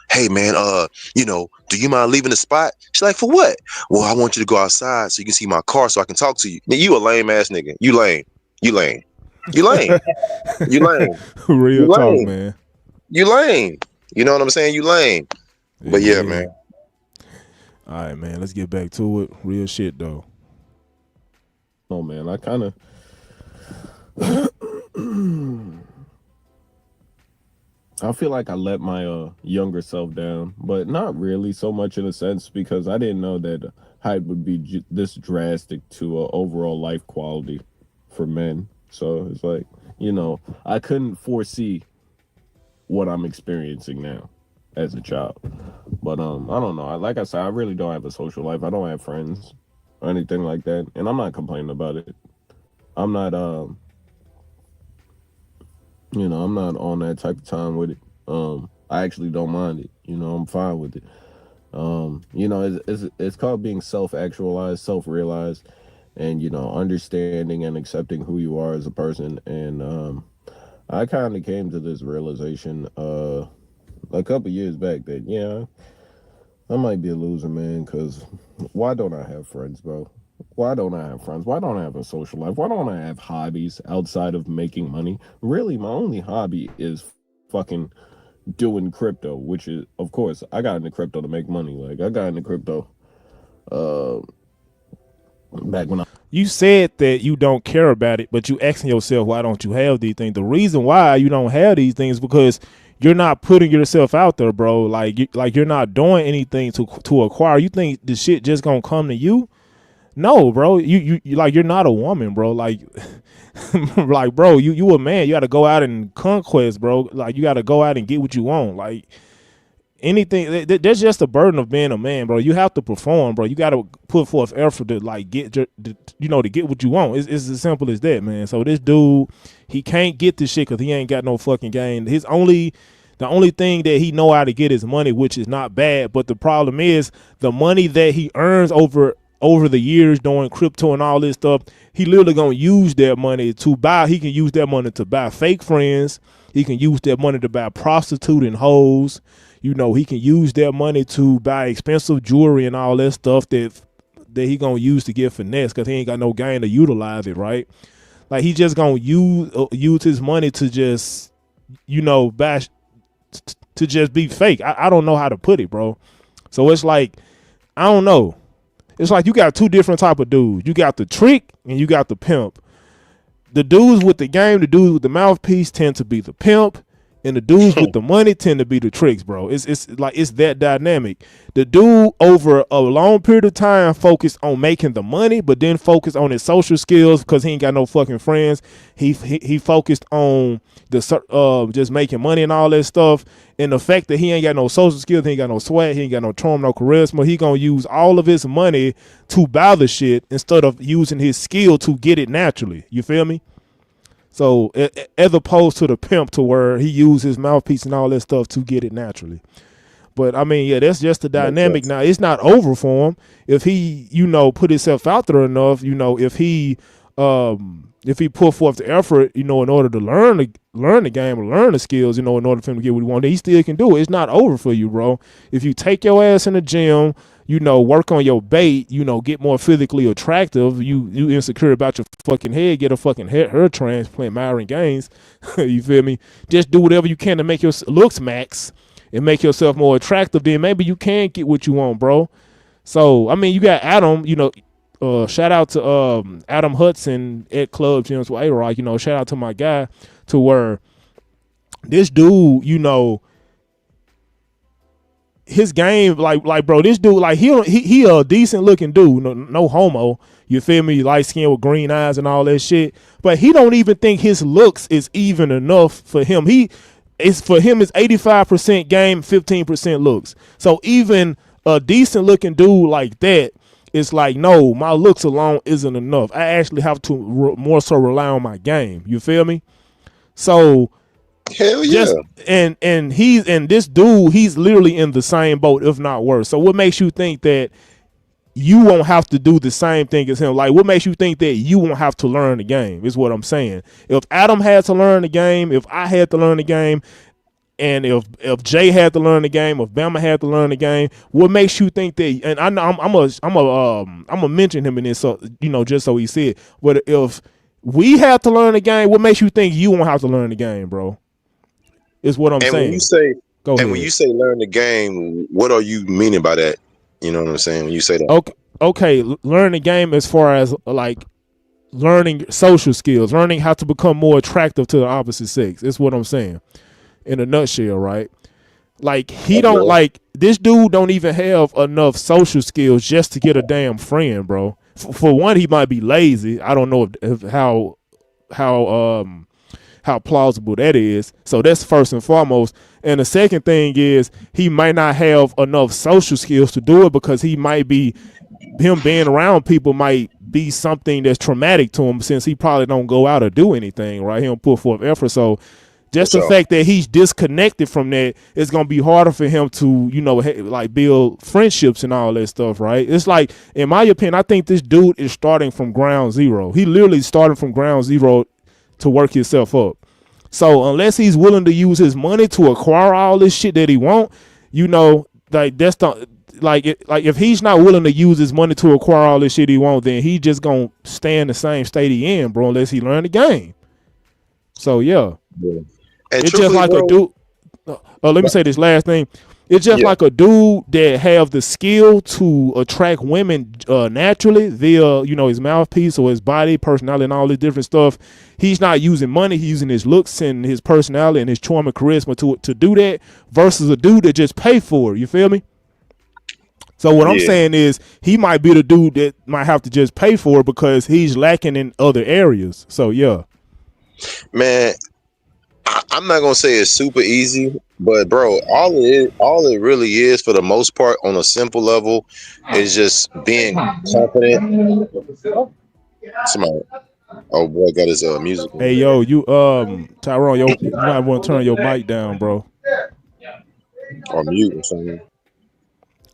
hey man, do you mind leaving the spot? She's like, for what? Well, I want you to go outside so you can see my car so I can talk to you. Now, you a lame ass nigga. You lame. You lame. You lame. You lame. Real you talk, lame. man. You lame. You know what I'm saying? You lame. But yeah, man. All right, man. Let's get back to it. Real shit, though. Oh man, I kind of. I feel like I let my younger self down, but not really so much in a sense because I didn't know that height would be this drastic to overall life quality. for men. So it's like, you know, I couldn't foresee what I'm experiencing now as a child. But I don't know. Like I said, I really don't have a social life. I don't have friends or anything like that, and I'm not complaining about it. I'm not you know, I'm not on that type of time with it. I actually don't mind it. You know, I'm fine with it. You know, it's called being self-actualized, self-realized, and, you know, understanding and accepting who you are as a person. And I kind of came to this realization a couple years back that, yeah, I might be a loser, man, because why don't I have friends, bro? Why don't I have friends? Why don't I have a social life? Why don't I have hobbies outside of making money? Really, my only hobby is fucking doing crypto, which is, of course, I got into crypto to make money. Like, I got into crypto back when I... You said that you don't care about it, but you asking yourself, why don't you have these things? The reason why you don't have these things is because you're not putting yourself out there, bro. Like you're not doing anything to acquire. You think the shit just gonna come to you? No, bro. You like, you're not a woman, bro. Like, like, bro, you a man. You got to go out and conquest, bro. Like, you got to go out and get what you want. Like, anything. There's just a burden of being a man, bro. You have to perform, bro. You got to put forth effort to like get to get what you want. It's as simple as that, man. So this dude, he can't get this shit because he ain't got no fucking game. The only thing that he know how to get is money, which is not bad. But the problem is the money that he earns over the years doing crypto and all this stuff, he literally gonna use that money to buy. He can use that money to buy fake friends. He can use that money to buy prostitute and hoes. You know, he can use that money to buy expensive jewelry and all that stuff that he gonna use to get finesse because he ain't got no gain to utilize it, right? Like, he just gonna use his money to just, you know, buy to just be fake. I don't know how to put it, bro. So it's like, I don't know. It's like you got two different type of dudes. You got the trick and you got the pimp. The dudes with the game, the dudes with the mouthpiece tend to be the pimp, and the dudes with the money tend to be the tricks, bro. It's like, it's that dynamic. The dude over a long period of time focused on making the money, but then focused on his social skills because he ain't got no fucking friends. He focused on the just making money and all that stuff. And the fact that he ain't got no social skills, he ain't got no swag, he ain't got no charm, no charisma. He gonna use all of his money to buy the shit instead of using his skill to get it naturally. You feel me? So as opposed to the pimp, to where he used his mouthpiece and all that stuff to get it naturally. But I mean, yeah, that's just the dynamic. Now, it's not over for him if he, you know, put himself out there enough. You know, if he put forth the effort, you know, in order to learn the game or learn the skills, you know, in order for him to get what he wants, he still can do it. It's not over for you, bro. If you take your ass in the gym, you know, work on your bait, you know, get more physically attractive, you insecure about your fucking head, get a fucking hair transplant, Myron Gaines, you feel me? Just do whatever you can to make your looks max and make yourself more attractive, then maybe you can get what you want, bro. So, I mean, you got Adam, you know, shout out to Adam Hudson at Club Gyms with A-Rock, you know, shout out to my guy, to where this dude, you know, his game, like bro, this dude, like, he a decent looking dude, no homo, you feel me, light skin with green eyes and all that shit, but he don't even think his looks is even enough for him. It's 85% game, 15% looks. So even a decent looking dude like that, it's like, no, my looks alone isn't enough. I actually have to more so rely on my game. You feel me? So hell yeah. And this dude, he's literally in the same boat, if not worse. So what makes you think that you won't have to do the same thing as him? Like, what makes you think that you won't have to learn the game is what I'm saying. If Adam had to learn the game, if I had to learn the game, and if Jay had to learn the game, if Bama had to learn the game, what makes you think that? And I know I'm gonna mention him in this, so, you know, just so he said. But if we had to learn the game, what makes you think you won't have to learn the game, bro? Is what I'm saying. When you say learn the game, what are you meaning by that? You know what I'm saying when you say that? Okay, learn the game as far as like learning social skills, learning how to become more attractive to the opposite sex. Is what I'm saying. In a nutshell, right? Like, this dude don't even have enough social skills just to get a damn friend, bro. For one, he might be lazy. I don't know if how how plausible that is. So that's first and foremost. And the second thing is he might not have enough social skills to do it because him being around people might be something that's traumatic to him since he probably don't go out or do anything, right? He don't put forth effort. So just the fact that he's disconnected from that, it's going to be harder for him to, like build friendships and all that stuff, right? It's like, in my opinion, I think this dude is starting from ground zero. He literally started from ground zero to work himself up. So unless he's willing to use his money to acquire all this shit that he want, like that's the like if he's not willing to use his money to acquire all this shit he want, then he just gonna stay in the same state he in, bro, unless he learn the game. So yeah. It's just like a dude. Let me say this last thing. It's just like a dude that have the skill to attract women naturally via, his mouthpiece or his body, personality, and all this different stuff. He's not using money. He's using his looks and his personality and his charm and charisma to do that versus a dude that just pay for it. You feel me? So what I'm saying is he might be the dude that might have to just pay for it because he's lacking in other areas. So, yeah. Man, I'm not gonna say it's super easy, but bro, all it really is for the most part on a simple level is just being confident. Somebody, oh boy, got his music. Hey yo, you Tyrone, you might want to turn your mic down, bro. Or mute or something.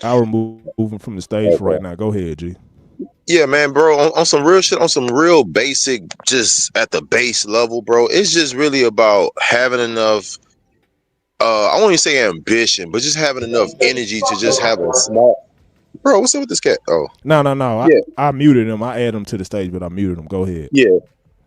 I'll remove him from the stage right now. Go ahead, G. Yeah, man, bro, on some real shit, on some real basic, just at the base level, bro, it's just really about having enough, I won't even say ambition, but just having enough energy to just have a small, bro, what's up with this cat? Oh. No. Yeah. I muted him. I added him to the stage, but I muted him. Go ahead. Yeah.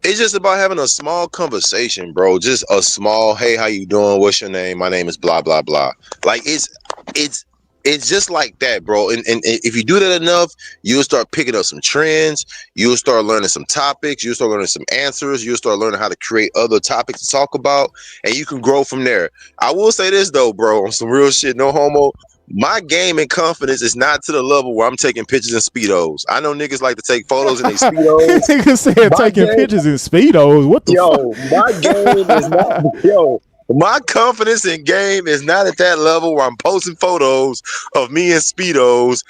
It's just about having a small conversation, bro. Just a small, hey, how you doing? What's your name? My name is blah, blah, blah. Like, it's just like that, bro. And if you do that enough, you'll start picking up some trends. You'll start learning some topics. You'll start learning some answers. You'll start learning how to create other topics to talk about. And you can grow from there. I will say this, though, bro, on some real shit, no homo. My game and confidence is not to the level where I'm taking pictures in Speedos. I know niggas like to take photos in their Speedos. Niggas said taking pictures in Speedos. What the fuck? My game is not, my confidence in game is not at that level where I'm posting photos of me in Speedos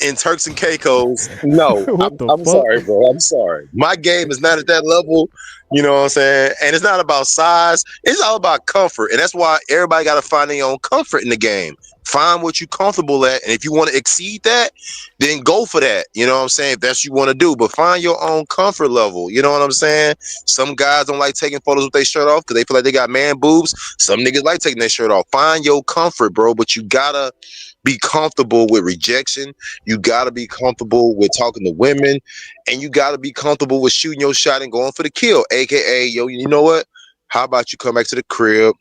in Turks and Caicos. No, I'm sorry, bro. I'm sorry. My game is not at that level. You know what I'm saying? And it's not about size. It's all about comfort. And that's why everybody got to find their own comfort in the game. Find what you're comfortable at. And if you want to exceed that, then go for that. You know what I'm saying? If that's what you want to do. But find your own comfort level. You know what I'm saying? Some guys don't like taking photos with their shirt off because they feel like they got man boobs. Some niggas like taking their shirt off. Find your comfort, bro. But you got to be comfortable with rejection. You got to be comfortable with talking to women. And you got to be comfortable with shooting your shot and going for the kill. AKA, yo, you know what? How about you come back to the crib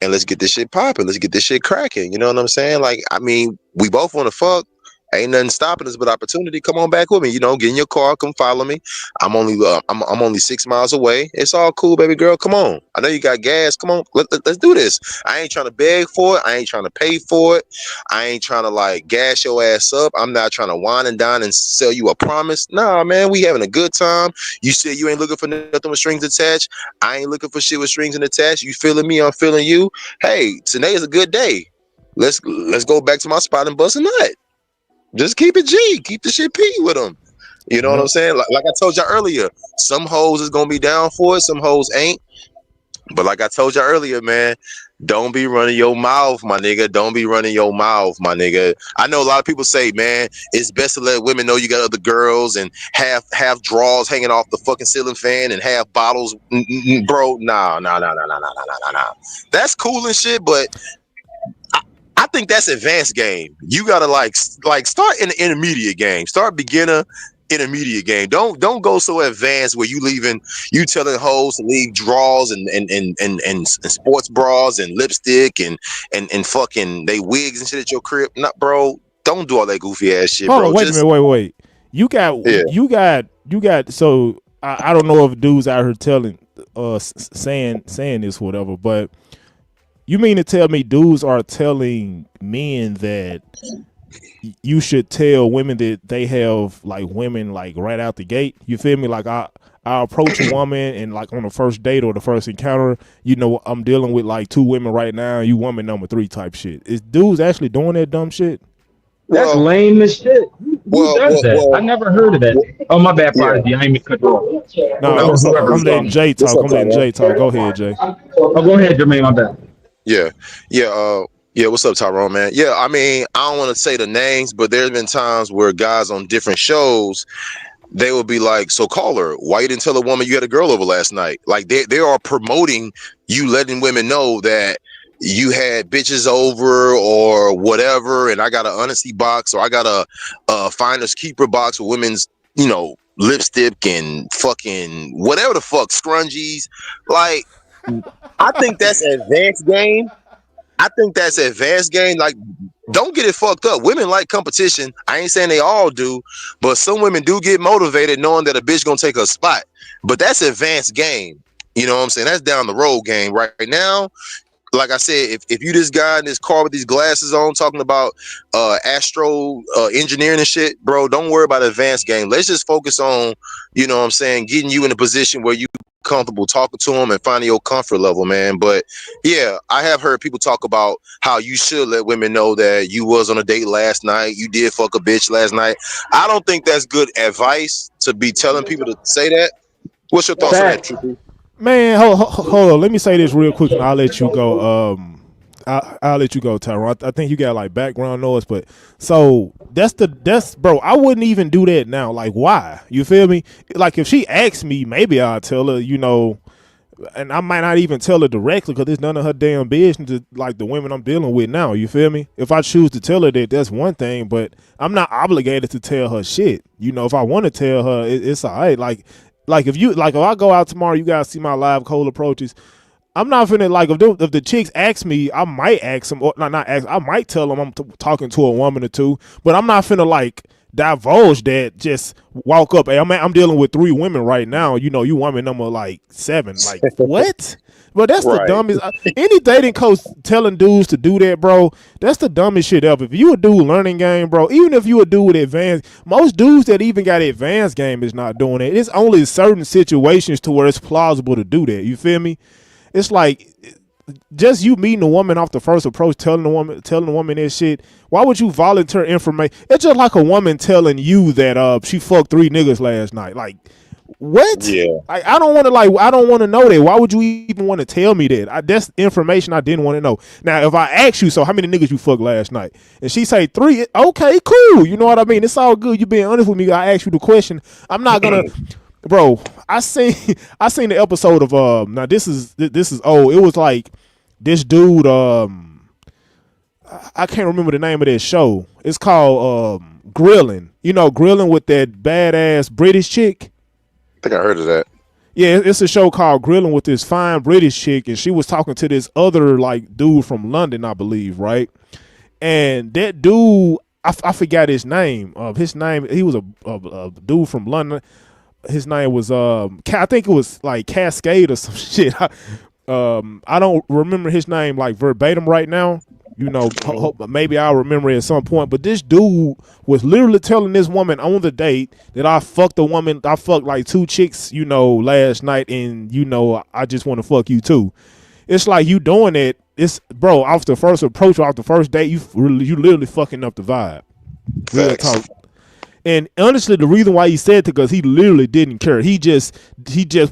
and let's get this shit popping. Let's get this shit cracking. You know what I'm saying? Like, I mean, we both want to fuck. Ain't nothing stopping us but opportunity. Come on back with me. You know, get in your car. Come follow me. I'm only 6 miles away. It's all cool, baby girl. Come on. I know you got gas. Come on. Let's do this. I ain't trying to beg for it. I ain't trying to pay for it. I ain't trying to like gas your ass up. I'm not trying to wine and dine and sell you a promise. Nah, man, we having a good time. You said you ain't looking for nothing with strings attached. I ain't looking for shit with strings attached. You feeling me? I'm feeling you. Hey, today is a good day. Let's go back to my spot and bust a nut. Just keep it G. Keep the shit P with them. You know what I'm saying? Like I told y'all earlier, some hoes is going to be down for it. Some hoes ain't. But like I told y'all earlier, man, don't be running your mouth, my nigga. Don't be running your mouth, my nigga. I know a lot of people say, man, it's best to let women know you got other girls and have drawers hanging off the fucking ceiling fan and have bottles. Bro, nah. That's cool and shit, but I think that's advanced game. You gotta like start in the intermediate game. Start beginner, intermediate game. Don't go so advanced where you telling hoes to leave drawers and sports bras and lipstick and fucking they wigs and shit at your crib. Not, bro. Don't do all that goofy ass shit, bro. Hold on, wait a minute, wait. You got. So I don't know if dudes out here telling saying this or whatever, but. You mean to tell me dudes are telling men that you should tell women that they have like women like right out the gate? You feel me? Like I I approach a woman and like on the first date or the first encounter, you know, I'm dealing with like 2 women right now. You woman number 3 type shit. Is dudes actually doing that dumb shit? That's lame as shit. Who does that? I never heard of that. Oh, my bad, Prodigy. I ain't mean to cut you off. No, I'm letting Jay talk. I'm letting Jay talk. Go ahead, Jay. Oh, go ahead, Jermaine. My bad. Yeah. What's up, Tyrone, man? Yeah, I mean, I don't want to say the names, but there's been times where guys on different shows, they will be like, so caller, why you didn't tell a woman you had a girl over last night? Like they are promoting you, letting women know that you had bitches over or whatever, and I got an honesty box or I got a finders keeper box with women's, you know, lipstick and fucking whatever the fuck, scrunchies. Like, I think that's advanced game. Like, don't get it fucked up. Women like competition. I ain't saying they all do, but some women do get motivated knowing that a bitch gonna take her spot. But that's advanced game. You know what I'm saying? That's down the road game. Right now, like I said, if you this guy in this car with these glasses on talking about astro engineering and shit, bro, don't worry about advanced game. Let's just focus on, you know what I'm saying, getting you in a position where you comfortable talking to them and finding your comfort level, man. But yeah, I have heard people talk about how you should let women know that you was on a date last night, you did fuck a bitch last night. I don't think that's good advice to be telling people to say that. What's your thoughts on that, Trippy? Man, hold on. Let me say this real quick, and I'll let you go. I'll let you go, Tyrone. I think you got like background noise, but so that's bro. I wouldn't even do that now. Like, why? You feel me? Like, if she asks me, maybe I'll tell her, you know, and I might not even tell her directly because it's none of her damn business. To, like, the women I'm dealing with now. You feel me? If I choose to tell her that, that's one thing, but I'm not obligated to tell her shit. You know, if I want to tell her, it's all right. Like if I go out tomorrow, you guys see my live cold approaches. I'm not finna, like, if the chicks ask me, I might ask them, or not ask, I might tell them I'm talking to a woman or two, but I'm not finna like divulge that. Just walk up, hey, I'm dealing with 3 women right now. You know, you woman number like 7. Like, what? But that's the dumbest. Any dating coach telling dudes to do that, bro, that's the dumbest shit ever. If you a dude learning game, bro, even if you a dude with advanced, most dudes that even got advanced game is not doing it. It's only certain situations to where it's plausible to do that. You feel me? It's like just you meeting a woman off the first approach, telling the woman that shit. Why would you volunteer information? It's just like a woman telling you that she fucked 3 niggas last night. Like, what? Yeah. Like, I don't want to know that. Why would you even want to tell me that? That's information I didn't want to know. Now, if I ask you, so how many niggas you fucked last night? And she say 3, okay, cool. You know what I mean? It's all good. You being honest with me. I asked you the question. I'm not gonna. Bro, I seen the episode of now this is old. It was like this dude I can't remember the name of that show. It's called Grilling. You know, Grilling with that badass British chick. I think I heard of that. Yeah, it's a show called Grilling with this fine British chick, and she was talking to this other like dude from London, I believe, right? And that dude, I forgot his name. He was a dude from London. His name was I think it was like Cascade or some shit. I don't remember his name like verbatim right now. You know, maybe I'll remember it at some point. But this dude was literally telling this woman on the date that I fucked like 2 chicks, you know, last night, and you know, I just want to fuck you too. It's like you doing it. It's, bro, off the first approach, off the first date, you literally fucking up the vibe. Real talk. And honestly, the reason why he said it, because he literally didn't care. He just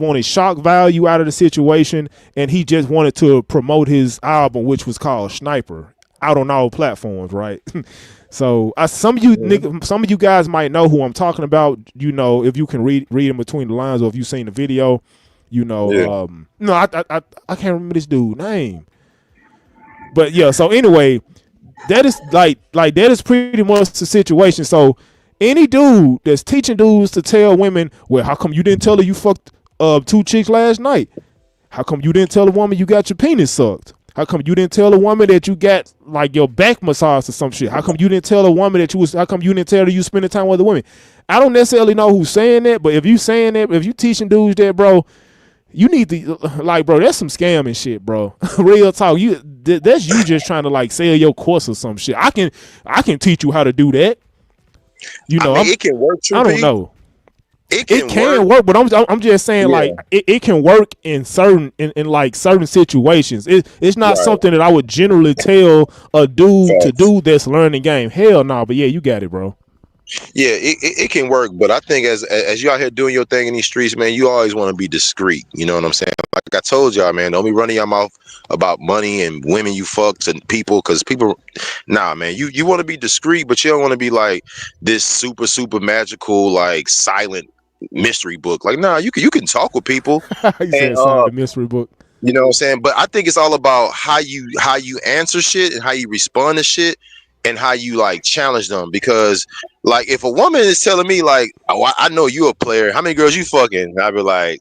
wanted shock value out of the situation, and he just wanted to promote his album, which was called Sniper, out on all platforms, right? So some of you guys might know who I'm talking about. You know, if you can read in between the lines, or if you've seen the video, you know. Yeah. No, I can't remember this dude's name, but yeah. So anyway, that is like that is pretty much the situation. So. Any dude that's teaching dudes to tell women, well, how come you didn't tell her you fucked 2 chicks last night? How come you didn't tell a woman you got your penis sucked? How come you didn't tell a woman that you got like your back massaged or some shit? How come you didn't tell a woman how come you didn't tell her you spending time with other women? I don't necessarily know who's saying that, but if you saying that, if you teaching dudes that, bro, you need to, like, bro, that's some scamming shit, bro. Real talk. That's you just trying to like sell your course or some shit. I can teach you how to do that. You know, I mean, it can work too. I don't know. it It can can work. work, but I'm just saying Yeah. like it can work in certain in like certain situations. It's not Right. something that I would generally tell a dude to Facts. do that's learning game. Hell no, but yeah, you got it, bro. Yeah, it can work, but I think as you out here doing your thing in these streets, man, you always want to be discreet. You know what I'm saying? Like I told y'all, man, don't be running your mouth about money and women you fucks and people, because people, nah, man, you want to be discreet, but you don't want to be like this super magical, like silent mystery book. Like, nah, you can talk with people, He and said sign the mystery book. you know what I'm saying? But I think it's all about how you answer shit and how you respond to shit and how you like challenge them. Because like if a woman is telling me like, oh, I know you a player, how many girls you fucking? I'd be like,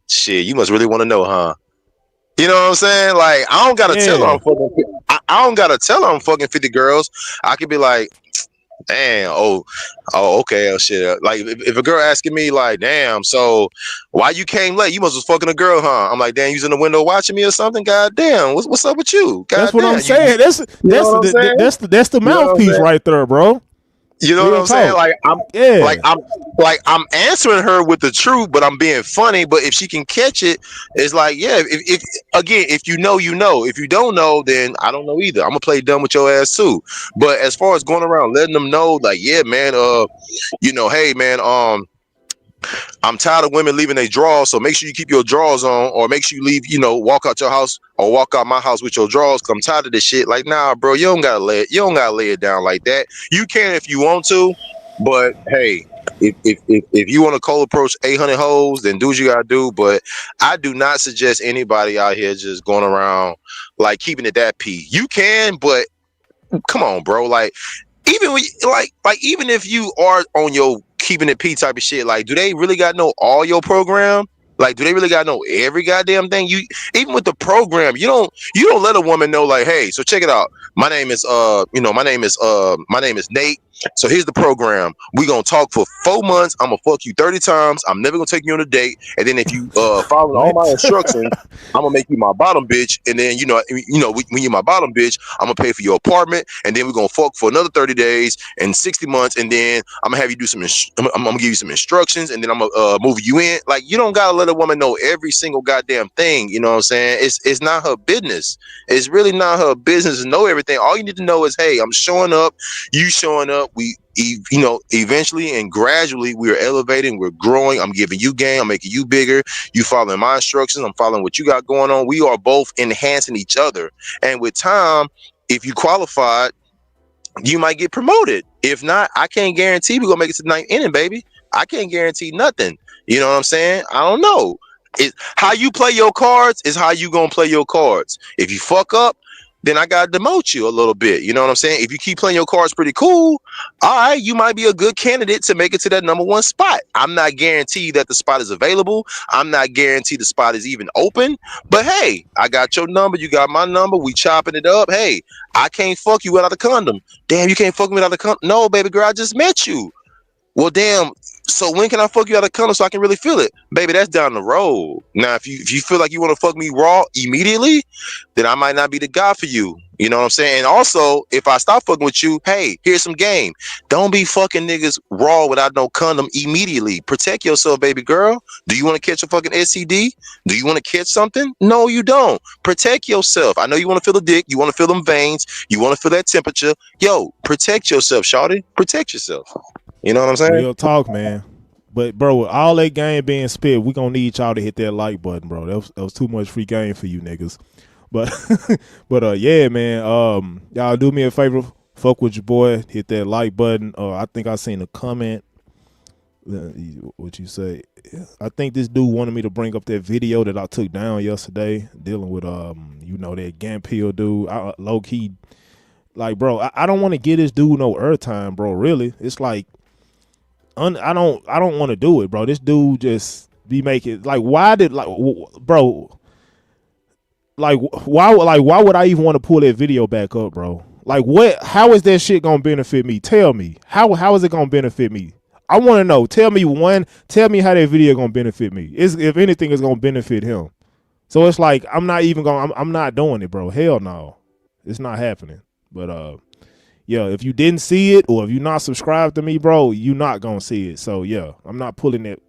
shit, you must really want to know, huh? You know what I'm saying? Like I don't gotta tell her Yeah. I'm fucking. I don't gotta tell her I'm fucking 50 girls. I could be like, damn, okay, oh shit. Like if a girl asking me like, damn, so why you came late? You must was fucking a girl, huh? I'm like, damn, you was in the window watching me or something? God damn, what's up with you? That's God what I'm damn, saying. That's you know what I'm saying? that's the You know what I'm mouthpiece saying? right there, bro. You know what Real I'm saying? talk. Like Yeah. I'm answering her with the truth, but I'm being funny. But if she can catch it, it's like, yeah. If again, if you know, you know. If you don't know, then I don't know either. I'm gonna play dumb with your ass too. But as far as going around letting them know, like, yeah, man, hey, man, I'm tired of women leaving their drawers, so make sure you keep your drawers on, or make sure you leave, walk out your house or walk out my house with your drawers. Cause I'm tired of this shit. Like, nah, bro, you don't gotta lay it down like that. You can if you want to, but hey, if you want to cold approach 800 hoes, then do what you gotta do. But I do not suggest anybody out here just going around like keeping it that P. You can, but come on, bro. Like even when even if you are on your keeping it P type of shit, like do they really got to know all your program? Like do they really got to know every goddamn thing? You even with the program, you don't let a woman know like, hey, so check it out. My name is my name is Nate. So here's the program. We gonna talk for 4 months. I'm gonna fuck you 30 times. I'm never gonna take you on a date. And then if you follow all my instructions, I'm gonna make you my bottom bitch. And then when you're my bottom bitch, I'm gonna pay for your apartment. And then we're gonna fuck for another 30 days and 60 months. And then I'm gonna have you do I'm gonna give you some instructions. And then I'm gonna move you in. Like you don't gotta let a woman know every single goddamn thing. You know what I'm saying? It's not her business. It's really not her business to know everything. All you need to know is, hey, I'm showing up. You showing up. We eventually and gradually we are elevating, we're growing. I'm giving you game, I'm making you bigger. You following my instructions, I'm following what you got going on. We are both enhancing each other. And with time, if you qualified, you might get promoted. If not, I can't guarantee we're gonna make it to the 9th inning, baby. I can't guarantee nothing. You know what I'm saying? I don't know. How you play your cards is how you gonna play your cards. If you fuck up, then I gotta demote you a little bit. You know what I'm saying? If you keep playing your cards pretty cool, all right, you might be a good candidate to make it to that number 1 spot. I'm not guaranteed that the spot is available. I'm not guaranteed the spot is even open. But hey, I got your number. You got my number. We chopping it up. Hey, I can't fuck you without a condom. Damn, you can't fuck me without a condom. No, baby girl, I just met you. Well, damn. So when can I fuck you out of condom so I can really feel it? Baby, that's down the road. Now, if you feel like you want to fuck me raw immediately, then I might not be the guy for you. You know what I'm saying? And also, if I stop fucking with you, hey, here's some game. Don't be fucking niggas raw without no condom immediately. Protect yourself, baby girl. Do you want to catch a fucking STD? Do you want to catch something? No, you don't. Protect yourself. I know you want to feel the dick. You want to feel them veins. You want to feel that temperature. Yo, protect yourself, shawty. Protect yourself. You know what I'm saying? Real talk, man. But bro, with all that game being spit, we gonna need y'all to hit that like button, bro. That was too much free game for you niggas. But yeah, man. Y'all do me a favor, fuck with your boy, hit that like button. I think I seen a comment. What you say? I think this dude wanted me to bring up that video that I took down yesterday, dealing with that Gampill dude. Low key, like, bro, I don't want to give this dude no airtime, bro. Really, it's like. I don't want to do it, bro. This dude just be making why would I even want to pull that video back up, bro? Like how is that shit gonna benefit me? Tell me. How is it gonna benefit me? I want to know. Tell me how that video gonna benefit me. If anything is gonna benefit him. So it's like I'm not doing it, bro. Hell no. It's not happening. But yeah, if you didn't see it or if you're not subscribed to me, bro, you're not gonna see it. So yeah, I'm not pulling that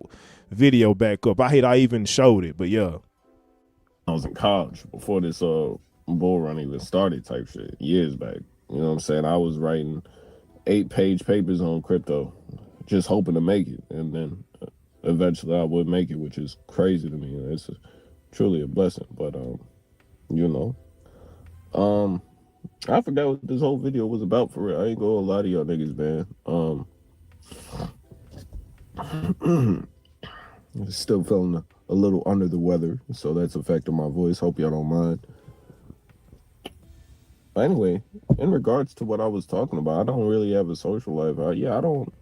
video back up. I hate I even showed it, but yeah. I was in college before this bull run even started type shit years back. You know what I'm saying? I was writing 8-page papers on crypto, just hoping to make it, and then eventually I would make it, which is crazy to me. It's truly a blessing. But you know, I forgot what this whole video was about for real. I ain't gonna lie to y'all niggas, man. Still feeling a little under the weather, so that's affecting my voice. Hope y'all don't mind. But anyway, in regards to what I was talking about, I don't really have a social life. I don't.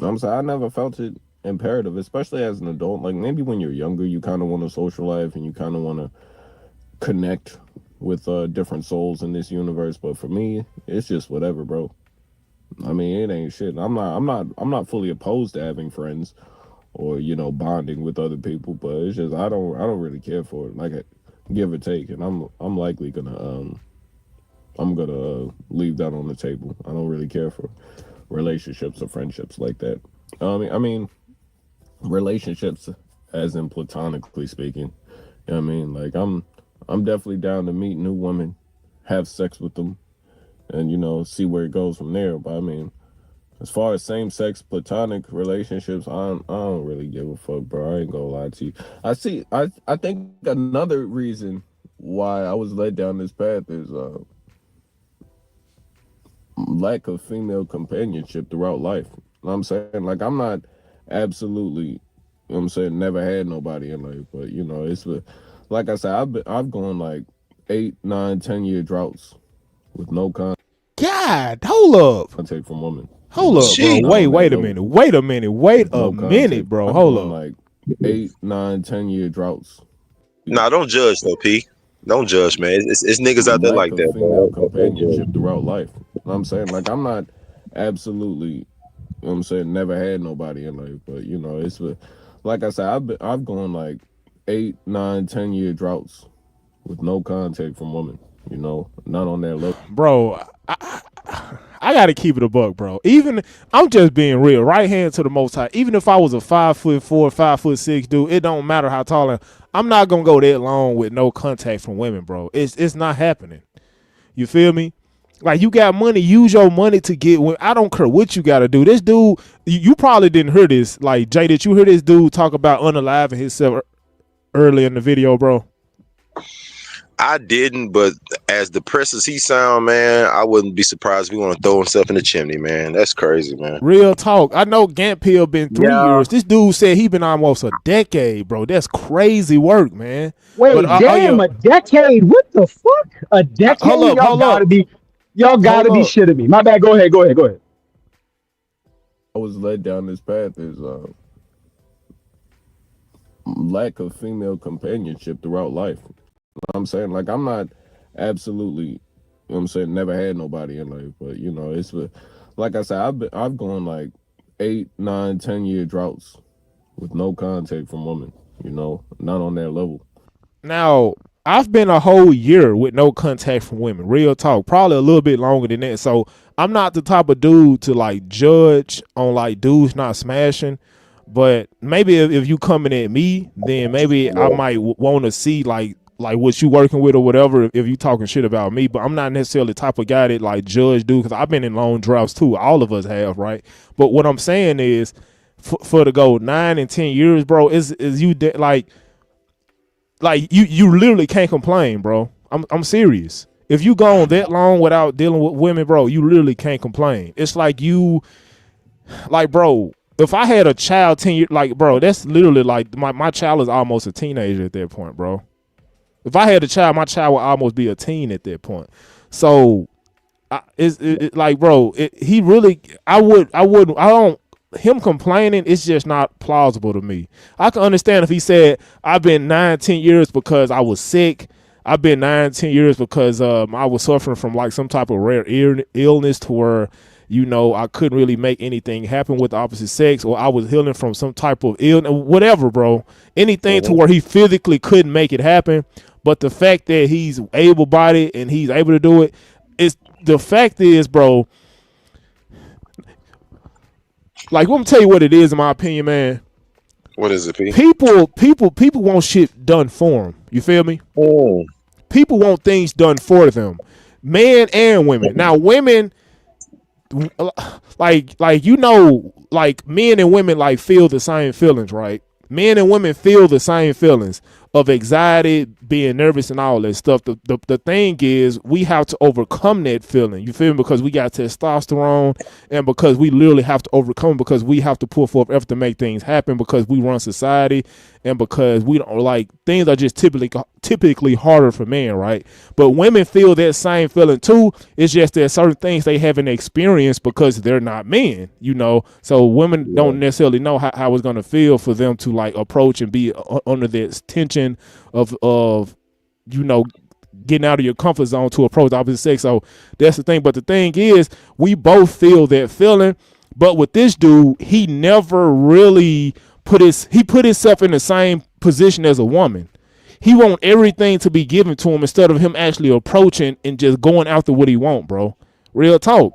I'm saying I never felt it imperative, especially as an adult. Like maybe when you're younger, you kind of want a social life and you kind of want to connect with different souls in this universe. But for me, it's just whatever, bro. I mean, it ain't shit. I'm not fully opposed to having friends or, you know, bonding with other people, but it's just I don't really care for it. Like give or take, and I'm likely gonna leave that on the table. I don't really care for relationships or friendships like that. I mean relationships as in platonically speaking. You know what I mean? Like I'm definitely down to meet new women, have sex with them, and, you know, see where it goes from there. But I mean, as far as same-sex platonic relationships, I don't really give a fuck, bro. I ain't gonna lie to you. I think another reason why I was led down this path is lack of female companionship throughout life. You know what I'm saying? Like, I'm not absolutely, you know what I'm saying, never had nobody in life, but, you know, it's like I said, I've gone like 8, 9, 10-year droughts with no contact. God, hold up. Contact from women. Hold up, bro. Wait a minute, bro. Hold up. Like 8, 9, 10-year droughts. Nah, don't judge though, P. Don't judge, man. It's niggas out there like that, female companionship throughout life. You know what I'm saying? Like, I'm not absolutely, you know what I'm saying, never had nobody in life, but, you know, it's like I said, I've gone like 8, 9, 10-year droughts with no contact from women. You know, not on that level. Bro, I gotta keep it a buck, bro. Even I'm just being real. Right hand to the Most High. Even if I was a 5'4", 5'6" dude, it don't matter how tall I am. I'm not gonna go that long with no contact from women, bro. It's not happening. You feel me? Like, you got money, use your money to get. I don't care what you gotta do. This dude, you probably didn't hear this. Like, Jay, did you hear this dude talk about unaliving himself early in the video, bro? I didn't, but as depressed as he sound, man, I wouldn't be surprised if he want to throw himself in the chimney, man. That's crazy, man. Real talk. I know Gant Pill been 3 years. This dude said he been almost a decade, bro. That's crazy work, man. Wait, but, damn, a decade? What the fuck? A decade? Hold up. Y'all gotta be shitting me. My bad. Go ahead. I was led down this path is lack of female companionship throughout life. You know what I'm saying? Like, I'm not absolutely, you know what I'm saying, never had nobody in life, but, you know, it's like I said, I've gone like 8, 9, 10-year droughts with no contact from women, you know, not on that level. Now, I've been a whole year with no contact from women. Real talk. Probably a little bit longer than that. So I'm not the type of dude to like judge on like dudes not smashing. But maybe if you coming at me, then maybe I might want to see like what you working with or whatever if you talking shit about me. But I'm not necessarily the type of guy that like judge dude, because I've been in long droughts too. All of us have, right? But what I'm saying is for to go 9 and 10 years, bro, is you like you literally can't complain, bro. I'm serious. If you go on that long without dealing with women, bro, you literally can't complain. It's like bro, if I had a child 10 years, like, bro, that's literally like my child is almost a teenager at that point, bro. If I had a child, my child would almost be a teen at that point. So it's like, bro, him complaining, it's just not plausible to me. I can understand if he said, I've been 9, 10 years because I was sick. I've been 9, 10 years because I was suffering from like some type of rare illness to where, you know, I couldn't really make anything happen with the opposite sex, or I was healing from some type of illness, whatever, bro. Anything to where he physically couldn't make it happen. But the fact that he's able-bodied and he's able to do it, the fact is, bro, like, let me tell you what it is, in my opinion, man. What is it, P? People want shit done for them. You feel me? Oh. People want things done for them, men and women. Now, women, like like men and women like feel the same feelings, right? Men and women feel the same feelings of anxiety, being nervous, and all that stuff. The thing is, we have to overcome that feeling. You feel me? Because we got testosterone, and because we literally have to overcome, because we have to put forth effort to make things happen, because we run society, and because we don't, like, things are just typically harder for men, right? But women feel that same feeling too. It's just that certain things they haven't experienced because they're not men, you know. So women don't necessarily know how it's gonna feel for them to like approach and be under this tension of you know, getting out of your comfort zone to approach the opposite sex. So that's the thing. But the thing is, we both feel that feeling. But with this dude, he never really put himself in the same position as a woman. He want everything to be given to him instead of him actually approaching and just going after what he want, bro. Real talk.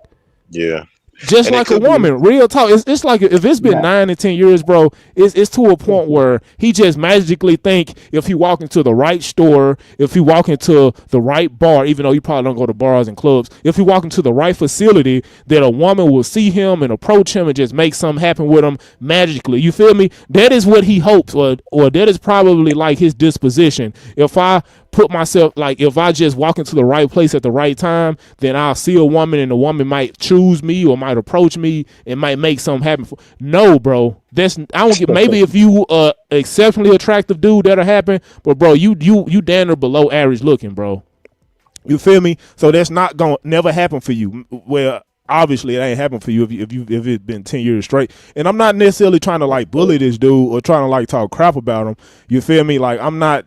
Yeah. Just and like a woman, real talk. It's like if it's been 9 to 10 years, bro. It's to a point where he just magically think if he walk into the right store, if he walk into the right bar, even though you probably don't go to bars and clubs, if he walk into the right facility, that a woman will see him and approach him and just make something happen with him magically. You feel me? That is what he hopes, or that is probably like his disposition. If I put myself, like, if I just walk into the right place at the right time, then I'll see a woman and the woman might choose me or might approach me and might make something happen. No, bro, I don't get. Maybe if you exceptionally attractive dude, that'll happen. But bro, you damn near below average looking, bro. You feel me? So that's not gonna never happen for you. Well, obviously it ain't happened for you if it's been 10 years straight. And I'm not necessarily trying to like bully this dude or trying to like talk crap about him. You feel me? Like,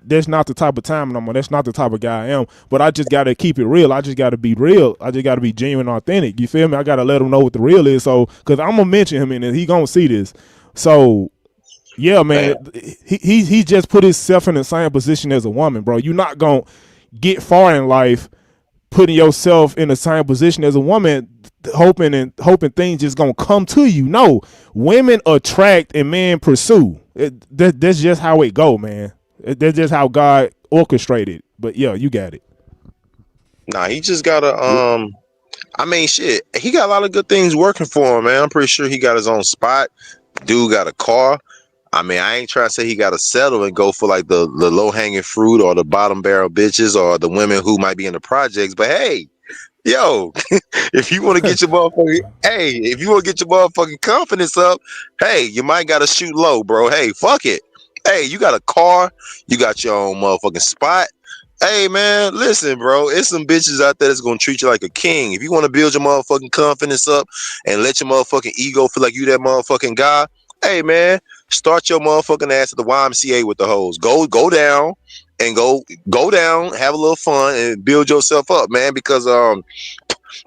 that's not the type of time I'm on. That's not the type of guy I am. But I just gotta keep it real. I just gotta be real. I just gotta be genuine, authentic. You feel me? I gotta let him know what the real is. So, cause I'm gonna mention him and he gonna see this. So yeah, man, he just put himself in the same position as a woman, bro. You're not gonna get far in life putting yourself in the same position as a woman, hoping things just gonna come to you. No, women attract and men pursue. That's just how it go, man. That's just how God orchestrated. But yeah, you got it. Nah, he just gotta I mean, shit, he got a lot of good things working for him, man. I'm pretty sure he got his own spot. Dude got a car. I mean, I ain't trying to say he got to settle and go for like the low hanging fruit or the bottom barrel bitches or the women who might be in the projects. But hey, yo, if you want to get your motherfucking confidence up, hey, you might got to shoot low, bro. Hey, fuck it. Hey, you got a car, you got your own motherfucking spot. Hey, man, listen, bro, it's some bitches out there that's gonna treat you like a king. If you want to build your motherfucking confidence up and let your motherfucking ego feel like you that motherfucking guy, hey, man, start your motherfucking ass at the YMCA with the hoes. Go down and go down, have a little fun and build yourself up, man. Because and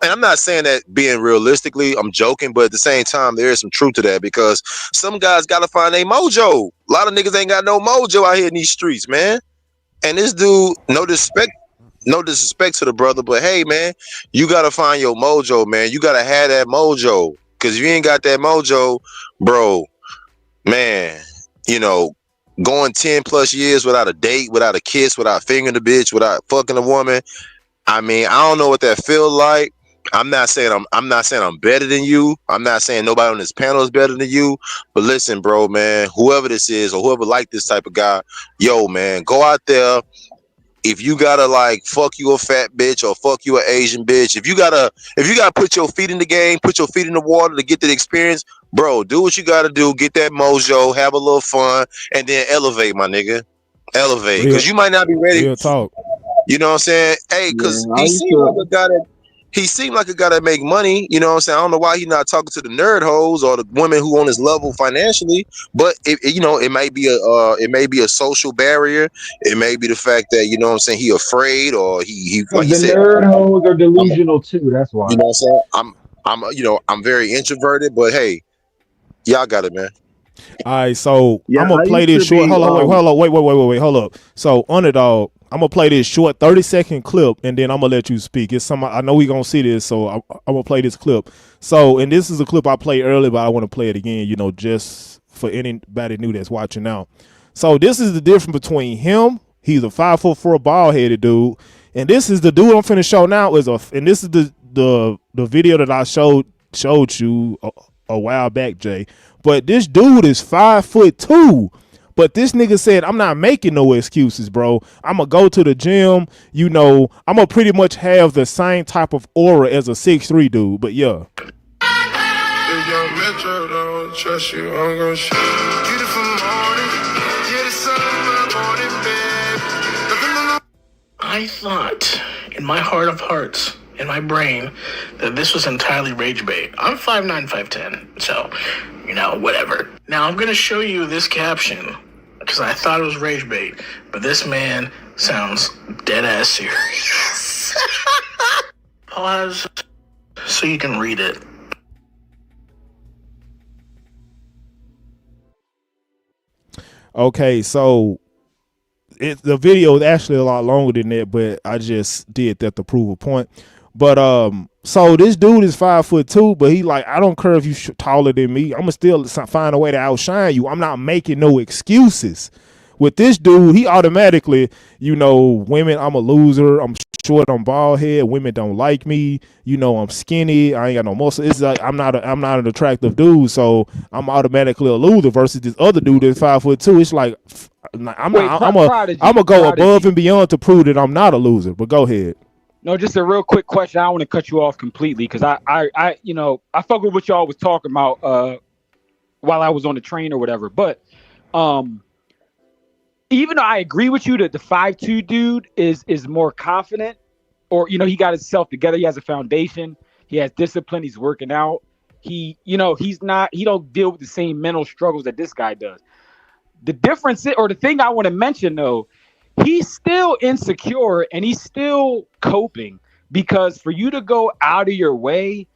I'm not saying that being realistically, I'm joking, but at the same time, there is some truth to that because some guys gotta find a mojo. A lot of niggas ain't got no mojo out here in these streets, man. And this dude, no disrespect to the brother, but hey, man, you gotta find your mojo, man. You gotta have that mojo. Cause if you ain't got that mojo, bro, man, you know, going 10 plus years without a date, without a kiss, without fingering the bitch, without fucking a woman. I mean, I don't know what that feels like. I'm not saying I'm better than you. I'm not saying nobody on this panel is better than you. But listen, bro, man, whoever this is or whoever like this type of guy, yo, man, go out there. If you gotta like fuck you a fat bitch or fuck you an Asian bitch, if you gotta put your feet in the game, put your feet in the water to get that experience, bro, do what you gotta do, get that mojo, have a little fun, and then elevate, my nigga. Elevate. Because you might not be ready. Real talk. You know what I'm saying? Hey, because he seemed like a guy that make money. You know what I'm saying? I don't know why he's not talking to the nerd hoes or the women who on his level financially. But it may be a social barrier. It may be the fact that, you know what I'm saying, he afraid or he like the nerd hoes are delusional too. That's why. You know what I'm saying? I'm very introverted, but hey, y'all got it, man. All right, so I'm gonna play this short. Hold on, wait, hold up. So Underdog, I'm gonna play this short 30-second clip, and then I'm gonna let you speak. It's some I know we gonna see this, so I'm gonna play this clip. So, and this is a clip I played earlier, but I want to play it again. You know, just for anybody new that's watching now. So this is the difference between him. He's a 5'4" bald headed dude, and this is the dude I'm finna show now. And this is the video that I showed you a while back, Jay. But this dude is 5'2". But this nigga said, I'm not making no excuses, bro. I'm going to go to the gym. You know, I'm going to pretty much have the same type of aura as a 6'3" dude. But yeah. I thought, in my heart of hearts, in my brain, that this was entirely rage bait. I'm 5'9", 5'10", so, you know, whatever. Now, I'm going to show you this caption, because I thought it was rage bait, but this man sounds dead-ass serious. Pause so you can read it. Okay, so the video is actually a lot longer than that, but I just did that to prove a point. But so this dude is 5'2", but he like, I don't care if you taller than me. I'm gonna still find a way to outshine you. I'm not making no excuses. With this dude, he automatically, you know, women, I'm a loser. I'm short, I'm bald head. Women don't like me. You know, I'm skinny. I ain't got no muscle. It's like I'm not an attractive dude, so I'm automatically a loser. Versus this other dude that's 5'2". It's like I'm gonna go above and beyond to prove that I'm not a loser. But go ahead. No, just a real quick question. I don't want to cut you off completely because I you know, I fuck with what y'all was talking about while I was on the train or whatever. But even though I agree with you that the 5'2" dude is more confident, or you know, he got himself together, he has a foundation, he has discipline, he's working out. He, you know, he don't deal with the same mental struggles that this guy does. The difference, or the thing I want to mention though, he's still insecure and he's still coping, because for you to go out of your way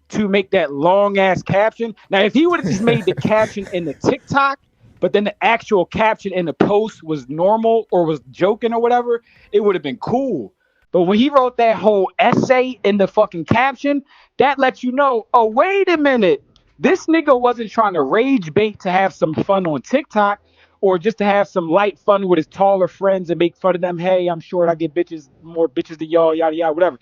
to make that long ass caption. Now, if he would have just made the caption in the TikTok, but then the actual caption in the post was normal or was joking or whatever, it would have been cool. But when he wrote that whole essay in the fucking caption, that lets you know, oh, wait a minute. This nigga wasn't trying to rage bait to have some fun on TikTok or just to have some light fun with his taller friends and make fun of them. Hey, I'm short. I get more bitches than y'all, yada, yada, whatever.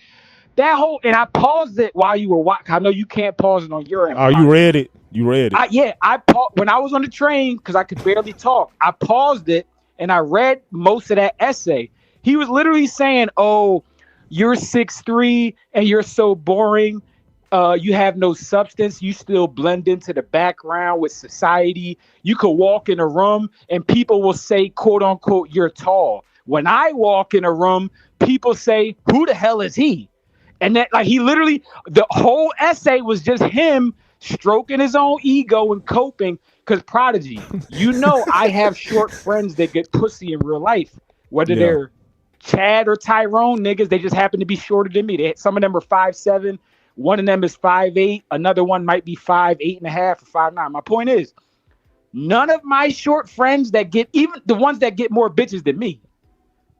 That whole, and I paused it while you were watching. I know you can't pause it on your end. Oh, you read it? You read it? I paused when I was on the train because I could barely talk. I paused it and I read most of that essay. He was literally saying, oh, you're 6'3" and you're so boring. You have no substance. You still blend into the background with society. You could walk in a room and people will say, quote unquote, you're tall. When I walk in a room, people say, who the hell is he? And that, like, he literally, the whole essay was just him stroking his own ego and coping. Because Prodigy, you know, I have short friends that get pussy in real life, whether they're Chad or Tyrone niggas, they just happen to be shorter than me. Some of them are 5'7". One of them is 5'8". Another one might be 5'8.5" or 5'9". My point is, none of my short friends that get, even the ones that get more bitches than me,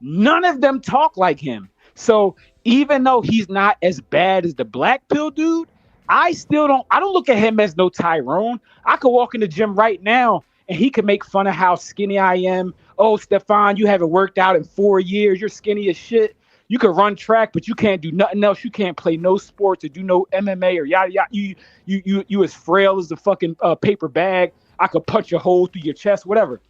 none of them talk like him. So even though he's not as bad as the black pill dude, I don't look at him as no Tyrone. I could walk in the gym right now and he could make fun of how skinny I am. Oh, Stefan, you haven't worked out in 4 years. You're skinny as shit. You could run track, but you can't do nothing else. You can't play no sports or do no MMA or yada yada. You as frail as the fucking paper bag. I could punch a hole through your chest, whatever.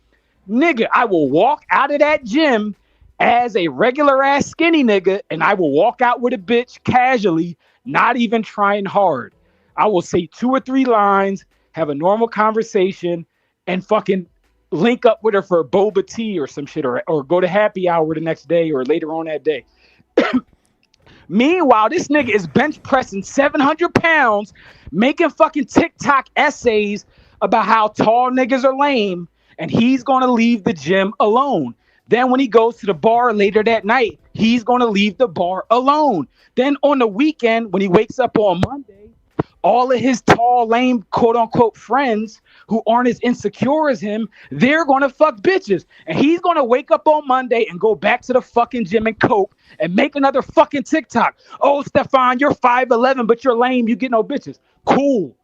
Nigga, I will walk out of that gym as a regular ass skinny nigga, and I will walk out with a bitch casually, not even trying hard. I will say 2 or 3 lines, have a normal conversation, and fucking link up with her for a boba tea or some shit, or go to happy hour the next day or later on that day. Meanwhile, this nigga is bench pressing 700 pounds, making fucking TikTok essays about how tall niggas are lame, and he's going to leave the gym alone. Then when he goes to the bar later that night, he's going to leave the bar alone. Then on the weekend, when he wakes up on Monday, all of his tall, lame, quote unquote friends who aren't as insecure as him, they're gonna fuck bitches. And he's gonna wake up on Monday and go back to the fucking gym and coke and make another fucking TikTok. Oh, Stefan, you're 5'11", but you're lame, you get no bitches. Cool.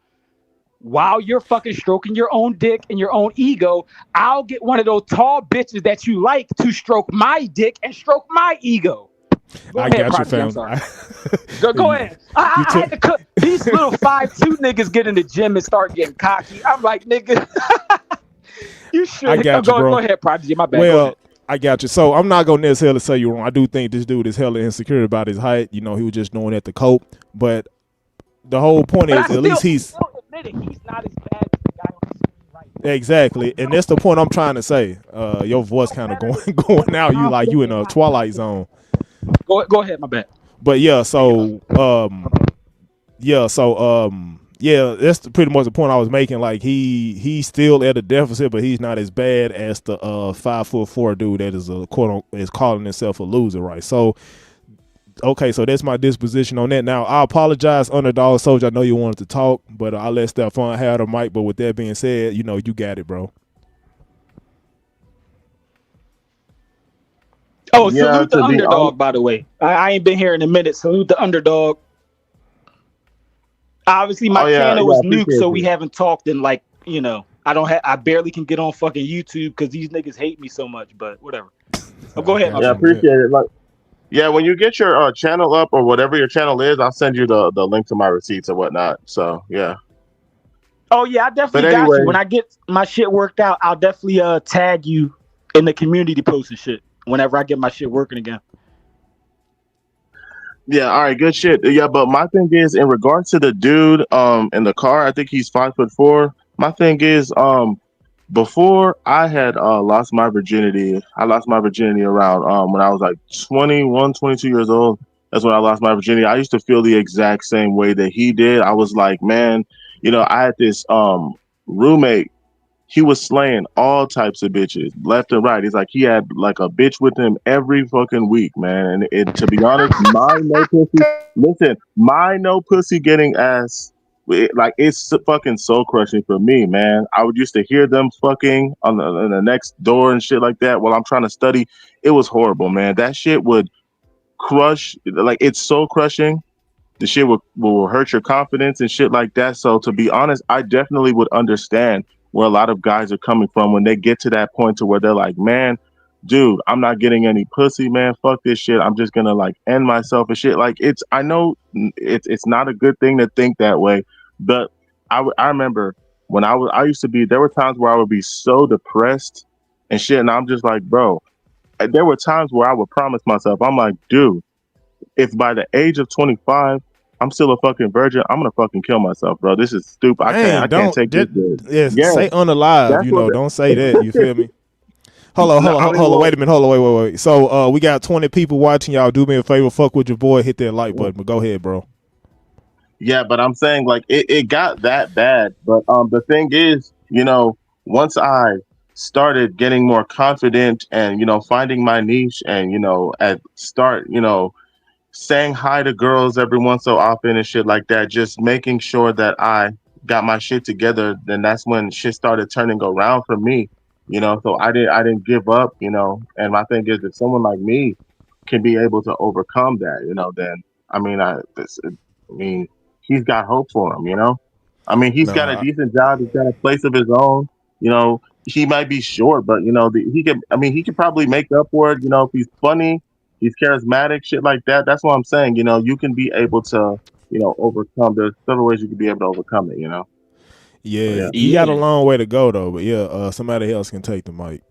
While you're fucking stroking your own dick and your own ego, I'll get one of those tall bitches that you like to stroke my dick and stroke my ego. I got you, fam. Go ahead. I had to cut. These little 5'2" niggas get in the gym and start getting cocky. I'm like, nigga, you should. I got you, bro. Go ahead, Prodigy. My bad. Well, I got you. So I'm not gonna necessarily say you wrong. I do think this dude is hella insecure about his height. You know, he was just doing that to cope. But the whole point is, at least he's not as bad as the guy on the screen right now. Exactly, and that's the point I'm trying to say. Your voice kind of going out. You like you in a twilight zone. Go ahead, my bad. But yeah, so that's pretty much the point I was making. Like he's still at a deficit, but he's not as bad as the 5'4" dude that is a is calling himself a loser, right? So okay, so that's my disposition on that. Now I apologize, Underdog Soldier. I know you wanted to talk, but I'll let Stefan have the mic. But with that being said, you know you got it, bro. Oh, salute the Underdog, by the way. I ain't been here in a minute. Salute the Underdog. Obviously, my channel was nuked, so we haven't talked in like, you know, I barely can get on fucking YouTube because these niggas hate me so much, but whatever. Oh, go ahead. Yeah, appreciate it. Like, yeah, when you get your channel up or whatever your channel is, I'll send you the link to my receipts and whatnot. So, yeah. Oh, yeah, I definitely got you. When I get my shit worked out, I'll definitely tag you in the community post and shit. Whenever I get my shit working again. Yeah, all right, good shit. Yeah, but my thing is in regards to the dude in the car, I think he's 5'4". My thing is before I had lost my virginity, I lost my virginity around when I was like 21, 22 years old. That's when I lost my virginity. I used to feel the exact same way that he did. I was like, man, you know, I had this roommate. He was slaying all types of bitches, left and right. He's like, he had like a bitch with him every fucking week, man. And to be honest, my no pussy getting ass, it's fucking soul crushing for me, man. I would used to hear them fucking on the next door and shit like that while I'm trying to study. It was horrible, man. That shit would crush, like it's soul crushing. The shit will hurt your confidence and shit like that. So to be honest, I definitely would understand where a lot of guys are coming from when they get to that point to where they're like, man, dude, I'm not getting any pussy, man. Fuck this shit. I'm just gonna like end myself and shit. Like I know it's not a good thing to think that way, but I remember when I used to be, there were times where I would be so depressed and shit, and I'm just like, bro, there were times where I would promise myself, I'm like, dude, if by the age of 25 I'm still a fucking virgin, I'm gonna fucking kill myself, bro. This is stupid. I can't take this. Say unalive, you know, don't say that. You feel me? Hold on. Wait a minute. Wait. So we got 20 people watching. Y'all do me a favor, fuck with your boy, hit that like button. But go ahead, bro. Yeah, but I'm saying like it got that bad. But the thing is, you know, once I started getting more confident and, you know, finding my niche and, you know, saying hi to girls every once so often and shit like that, just making sure that I got my shit together, then that's when shit started turning around for me, you know. So I didn't give up, you know. And my thing is, if someone like me can be able to overcome that, you know, then I mean, he's got hope for him, you know. I mean, he's got a decent job, he's got a place of his own, you know. He might be short, but you know, he could probably make up for it, you know, if he's funny. He's charismatic, shit like that. That's what I'm saying. You know, you can be able to, you know, overcome. There's several ways you can be able to overcome it, you know? Yeah. You got a long way to go, though. But yeah, somebody else can take the mic.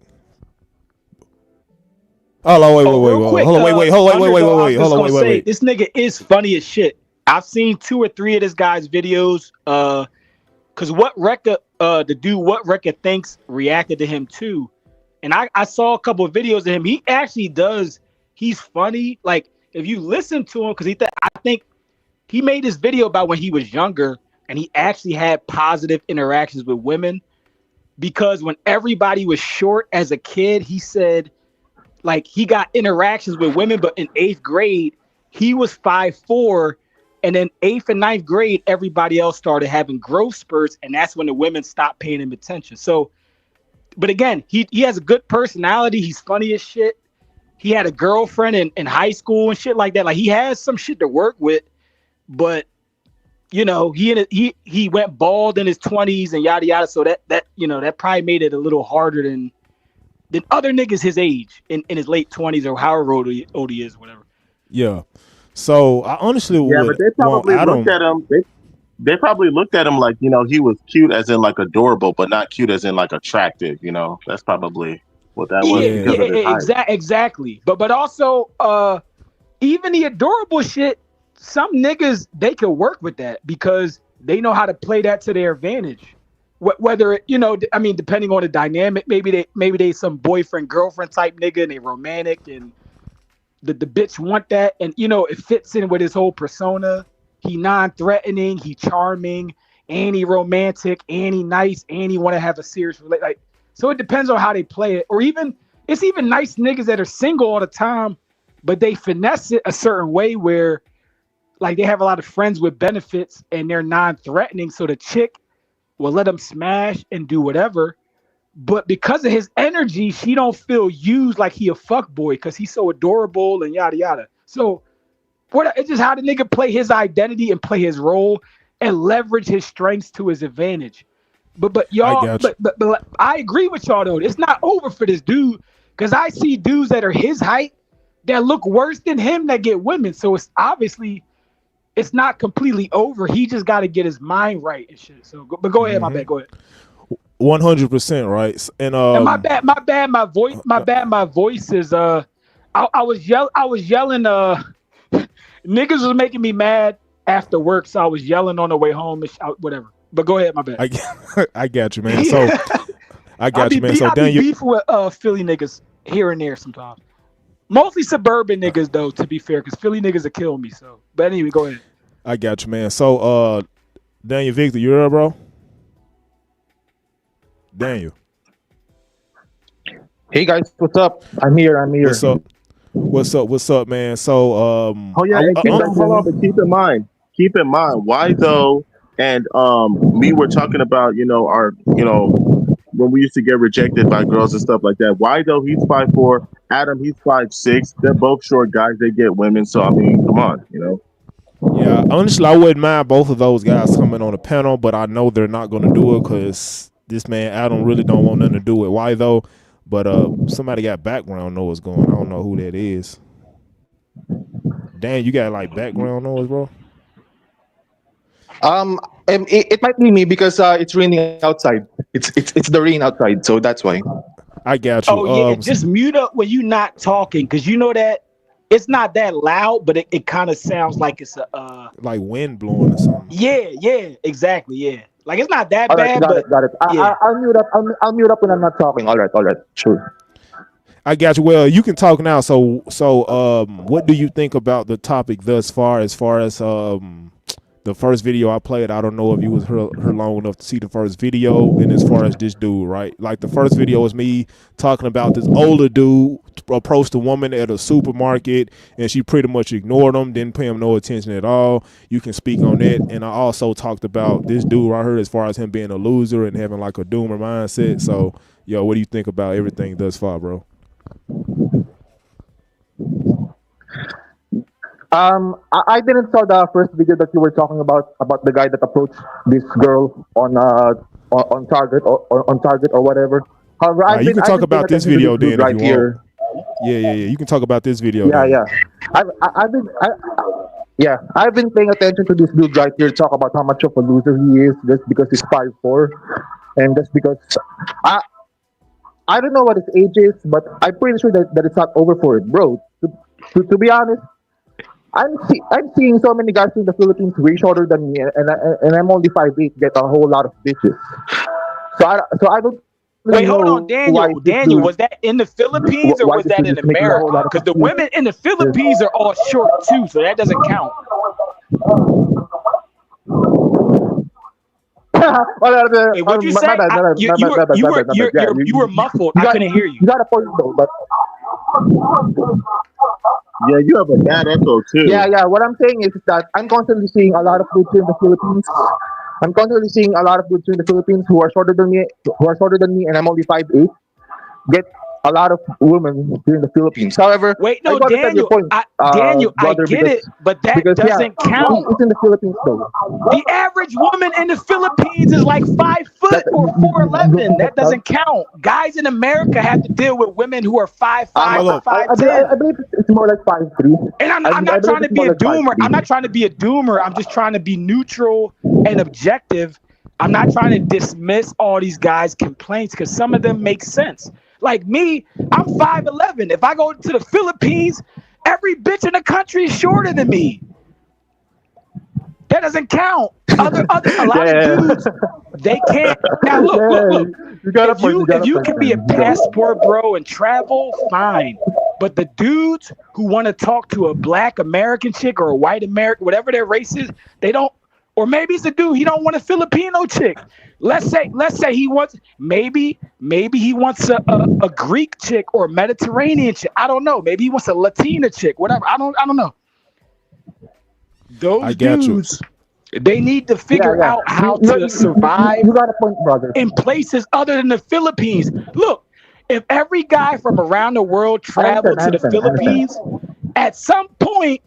Hold on, wait. This nigga is funny as shit. I've seen 2 or 3 of this guy's videos. Cause the dude What Record Thinks reacted to him too. And I saw a couple of videos of him. He actually does. He's funny. Like if you listen to him, because I think he made this video about when he was younger, and he actually had positive interactions with women. Because when everybody was short as a kid, he said, like he got interactions with women, but in 8th grade, he was 5'4", And then 8th and 9th grade, everybody else started having growth spurts, and that's when the women stopped paying him attention. So, but again, he has a good personality. He's funny as shit. He had a girlfriend in high school and shit like that. Like, he has some shit to work with, but you know, he went bald in his 20s and yada yada. So that you know, that probably made it a little harder than other niggas his age in his late 20s or however old he is, whatever. Yeah. So I honestly would. But they probably looked at him. They probably looked at him like, you know, he was cute as in like adorable, but not cute as in like attractive. You know, that's probably what that was because of his height. Exactly. But also even the adorable shit, some niggas, they could work with that because they know how to play that to their advantage. Whether, you know, I mean, depending on the dynamic, maybe they some boyfriend girlfriend type nigga and they romantic and the bitch want that, and you know, it fits in with his whole persona. He non-threatening, he charming, and he romantic, and he nice, and he want to have a serious relationship. Like, so it depends on how they play it. Or even it's even nice niggas that are single all the time, but they finesse it a certain way where, like, they have a lot of friends with benefits and they're non-threatening, so the chick will let them smash and do whatever. But because of his energy, she don't feel used like he a fuck boy because he's so adorable and yada yada. So it's just how the nigga play his identity and play his role and leverage his strengths to his advantage. But y'all, but I agree with y'all though. It's not over for this dude because I see dudes that are his height that look worse than him that get women. So it's obviously it's not completely over. He just got to get his mind right and shit. So, but go ahead, my bad. Go ahead. 100%, right? And my bad. My voice is I was yelling. Niggas was making me mad after work, so I was yelling on the way home. Whatever. But go ahead, my bad. I got you, man. So I got you, man. So I be beefing with Philly niggas here and there sometimes. Mostly suburban niggas though, to be fair, because Philly niggas will kill me. So, but anyway, go ahead. I got you, man. So Daniel Victor, you there, bro? Daniel. Hey guys, what's up? I'm here. What's up, man? So hold on, but keep in mind, why though? And we were talking about, you know, our, you know, when we used to get rejected by girls and stuff like that. Why though? He's 5'4", Adam, he's 5'6". They're both short guys. They get women. So I mean, come on, you know. Yeah, honestly, I wouldn't mind both of those guys coming on the panel, but I know they're not going to do it because this man Adam really don't want nothing to do with. Why though? But somebody got background noise going. I don't know who that is. Dan, you got like background noise, bro? It might be me because it's raining outside. It's the rain outside, so that's why. I got you. Oh yeah, just mute up when you're not talking, because you know that it's not that loud, but it kind of sounds like it's a like wind blowing or something. Yeah, exactly. Yeah, like it's not that All bad. Right, got it. Yeah. I'll mute up. I'll mute up when I'm not talking. All right, sure. I got you. Well, you can talk now. So, what do you think about the topic thus far? As far as the first video I played, I don't know if you was here long enough to see the first video. And as far as this dude, right? Like the first video was me talking about this older dude approached a woman at a supermarket and she pretty much ignored him, didn't pay him no attention at all. You can speak on that. And I also talked about this dude right here as far as him being a loser and having like a doomer mindset. So, yo, what do you think about everything thus far, bro? I didn't saw the first video that you were talking about the guy that approached this girl on Target or whatever. However, you can talk about this video then right if you want. Yeah. You can talk about this video. Yeah. I've been paying attention to this dude right here talk about how much of a loser he is just because he's 5'4", and just because I don't know what his age is, but I'm pretty sure that it's not over for it, bro. To be honest, I'm seeing so many guys in the Philippines way shorter than me, and I'm only 5'8", get a whole lot of bitches. So I don't. Wait, hold on, Daniel. Was that in the Philippines or was that in America? Because the women in the Philippines are all short too, so that doesn't count. Hey, what'd you say? You were muffled. I couldn't hear you. You got a point though, but Yeah, you have a bad echo Yeah, too. yeah. What I'm saying is that I'm constantly seeing a lot of dudes in the Philippines. I'm constantly seeing a lot of dudes in the Philippines who are shorter than me, and I'm only 5'8", get a lot of women here in the Philippines. However, Wait, I no, do understand your Daniel. point, Daniel, I brother, get because it, but that because yeah, doesn't count. it's in the Philippines though. The average woman in the Philippines is like 5 foot That or 4'11". That doesn't count. Guys in America have to deal with women who are 5'5" to Hold up. I 5'10". believe it's more like 5'3". And I'm I not believe trying to it's be more a like five doomer. three. I'm not trying to be a doomer. I'm just trying to be neutral and objective. I'm not trying to dismiss all these guys' complaints because some of them make sense. Like me, I'm 5'11". If I go to the Philippines, every bitch in the country is shorter than me. That doesn't count. A lot of Yeah, dudes, they can't. Now look, look, yeah. look. You got a If point. you You got if a you point, can be a man. You got a point. passport bro and travel, fine. But the dudes who want to talk to a black American chick or a white American, whatever their race is, they don't. Or maybe it's a dude he don't want a Filipino chick. Let's say he wants maybe he wants a Greek chick or a Mediterranean chick. I don't know. Maybe he wants a Latina chick. Whatever. I don't know. I Those got you. dudes, they need to Yeah, figure yeah. out You, how you, to you, you, survive you got a point, brother. in places other than the Philippines. Look, if every guy from around the world I understand. traveled I to the understand. I understand. Philippines, at some point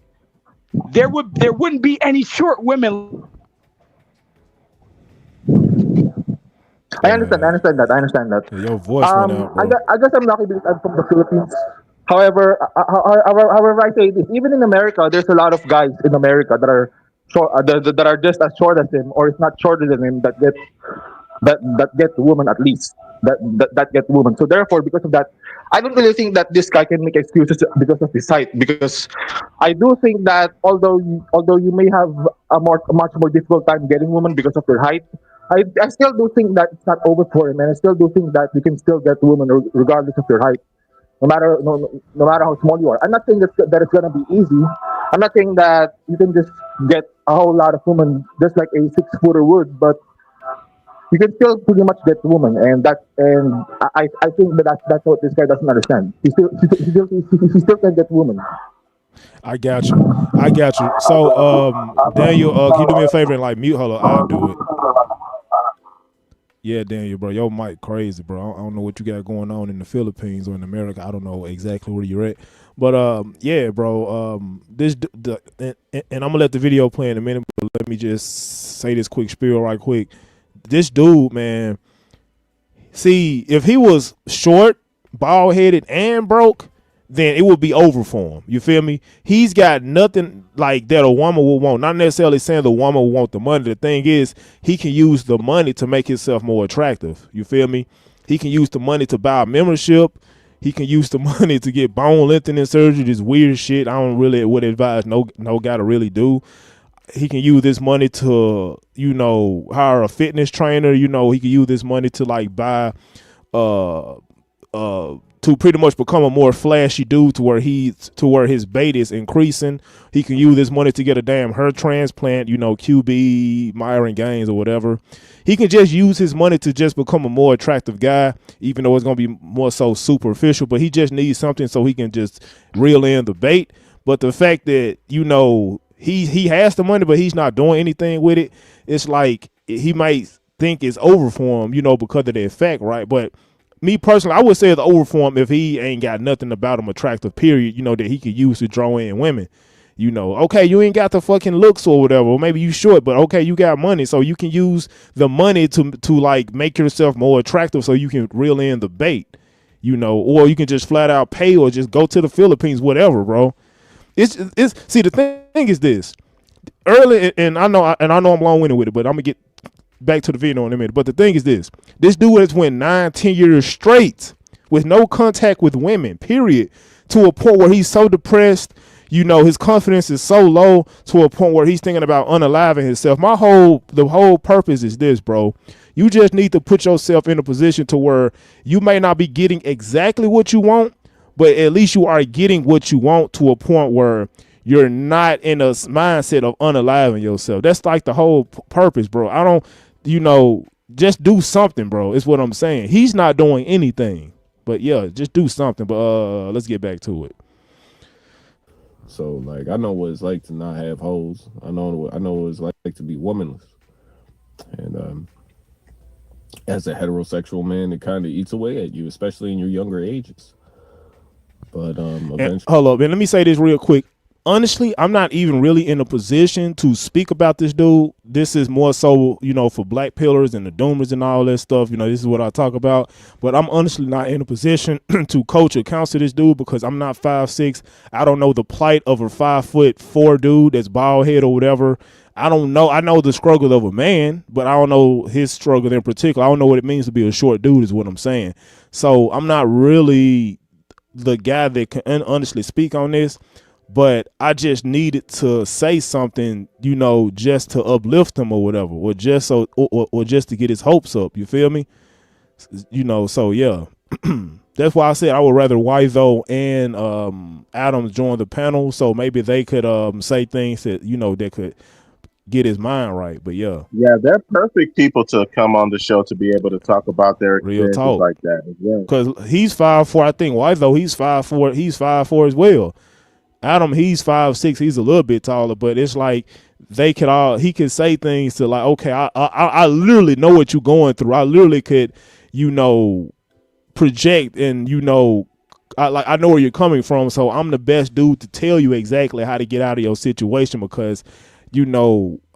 there wouldn't be any short women. I understand. I Uh, understand that. I understand that. yeah, your voice went out, bro. I guess I'm lucky because I'm from the Philippines. However, however, I say this, even in America, there's a lot of guys in America that are short, that are just as short as him, or if not shorter than him, that get woman at least. That get woman. So therefore, because of that, I don't really think that this guy can make excuses because of his height. Because I do think that although you may have a much more difficult time getting women because of your height, I still do think that it's not over for him, and I still do think that you can still get women regardless of your height, no matter how small you are. I'm not saying that it's gonna be easy. I'm not saying that you can just get a whole lot of women just like a 6 footer would, but you can still pretty much get women, and I think that's what this guy doesn't understand. He still can get women. I got you. I got you. So, Daniel, can you do me a favor and like mute? Hold on, I'll do it. Yeah, Daniel, bro, your mic crazy, bro. I don't know what you got going on in the Philippines or in America. I don't know exactly where you're at, but yeah, bro. And I'm gonna let the video play in a minute, but let me just say this quick spiel right quick. This dude, man. See, if he was short, bald headed, and broke, then it would be over for him. You feel me? He's got nothing like that a woman will want. Not necessarily saying the woman will want the money. The thing is, he can use the money to make himself more attractive. You feel me? He can use the money to buy a membership. He can use the money to get bone lengthening surgery. This weird shit I don't really would advise no guy to really do. He can use this money to, hire a fitness trainer. He can use this money to like buy to pretty much become a more flashy dude to where his bait is increasing. He can use this money to get a damn hair transplant, QB, Myron Gaines or whatever. He can just use his money to just become a more attractive guy, even though it's going to be more so superficial, but he just needs something so he can just reel in the bait. But the fact that, he has the money, but he's not doing anything with it, it's like he might think it's over for him, because of that fact, right? But me personally, I would say it's over for him if he ain't got nothing about him attractive, period, that he could use to draw in women. Okay, you ain't got the fucking looks or whatever, or maybe you short, but okay, you got money, so you can use the money to like make yourself more attractive so you can reel in the bait, or you can just flat out pay or just go to the Philippines, whatever, bro. It's see, the thing is this. Early, and I know I'm long-winded with it, but I'm gonna get back to the video in a minute. But the thing is this dude has went 9-10 years straight with no contact with women, period, to a point where he's so depressed, his confidence is so low to a point where he's thinking about unaliving himself. The whole purpose is this, bro. You just need to put yourself in a position to where you may not be getting exactly what you want, but at least you are getting what you want to a point where you're not in a mindset of unaliving yourself. That's like the whole purpose, bro. I don't, just do something, bro. Is what I'm saying. He's not doing anything. But yeah, just do something. But let's get back to it. So like, I know what it's like to not have hoes. I know what it's like to be womanless. And as a heterosexual man, it kind of eats away at you, especially in your younger ages. But eventually, hold up, and let me say this real quick. Honestly, I'm not even really in a position to speak about this dude. This is more so, for black pillars and the doomers and all that stuff. This is what I talk about. But I'm honestly not in a position to coach or counsel this dude because I'm not 5'6". I don't know the plight of a 5'4" dude that's bald head or whatever. I don't know. I know the struggle of a man, but I don't know his struggle in particular. I don't know what it means to be a short dude is what I'm saying. So I'm not really the guy that can honestly speak on this. But I just needed to say something, just to uplift him or whatever, or just or just to get his hopes up. You feel me? So yeah, that's why I said I would rather Wizo and Adams join the panel, so maybe they could say things that that could get his mind right. But yeah, they're perfect people to come on the show to be able to talk about their experiences like that as well. Because he's 5'4". I think Wizo he's 5'4". He's 5'4" as well. Adam, he's 5'6". He's a little bit taller, but it's like he could say things to like, okay, I literally know what you're going through. I literally could, project and I know where you're coming from. So I'm the best dude to tell you exactly how to get out of your situation because,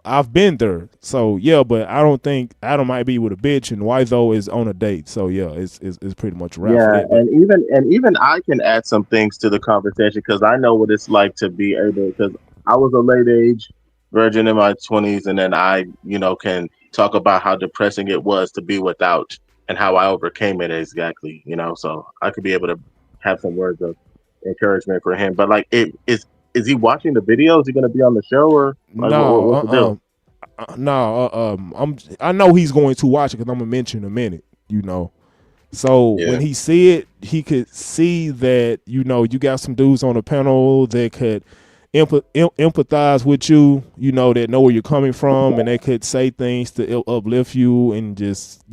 I've been there. So yeah, but I don't think Adam might be with a bitch and Wizo is on a date. So yeah, it's pretty much a wrap. Yeah, and even I can add some things to the conversation because I know what it's like to be able. Because I was a late age virgin in my 20s, and then I, can talk about how depressing it was to be without and how I overcame it exactly. So I could be able to have some words of encouragement for him. But like, is he watching the video? Is he going to be on the show or like, what's the deal? I know he's going to watch it because I'm gonna mention in a minute. So when he see it, he could see that you got some dudes on the panel that could empathize with you. That know where you're coming from, and they could say things to uplift you and just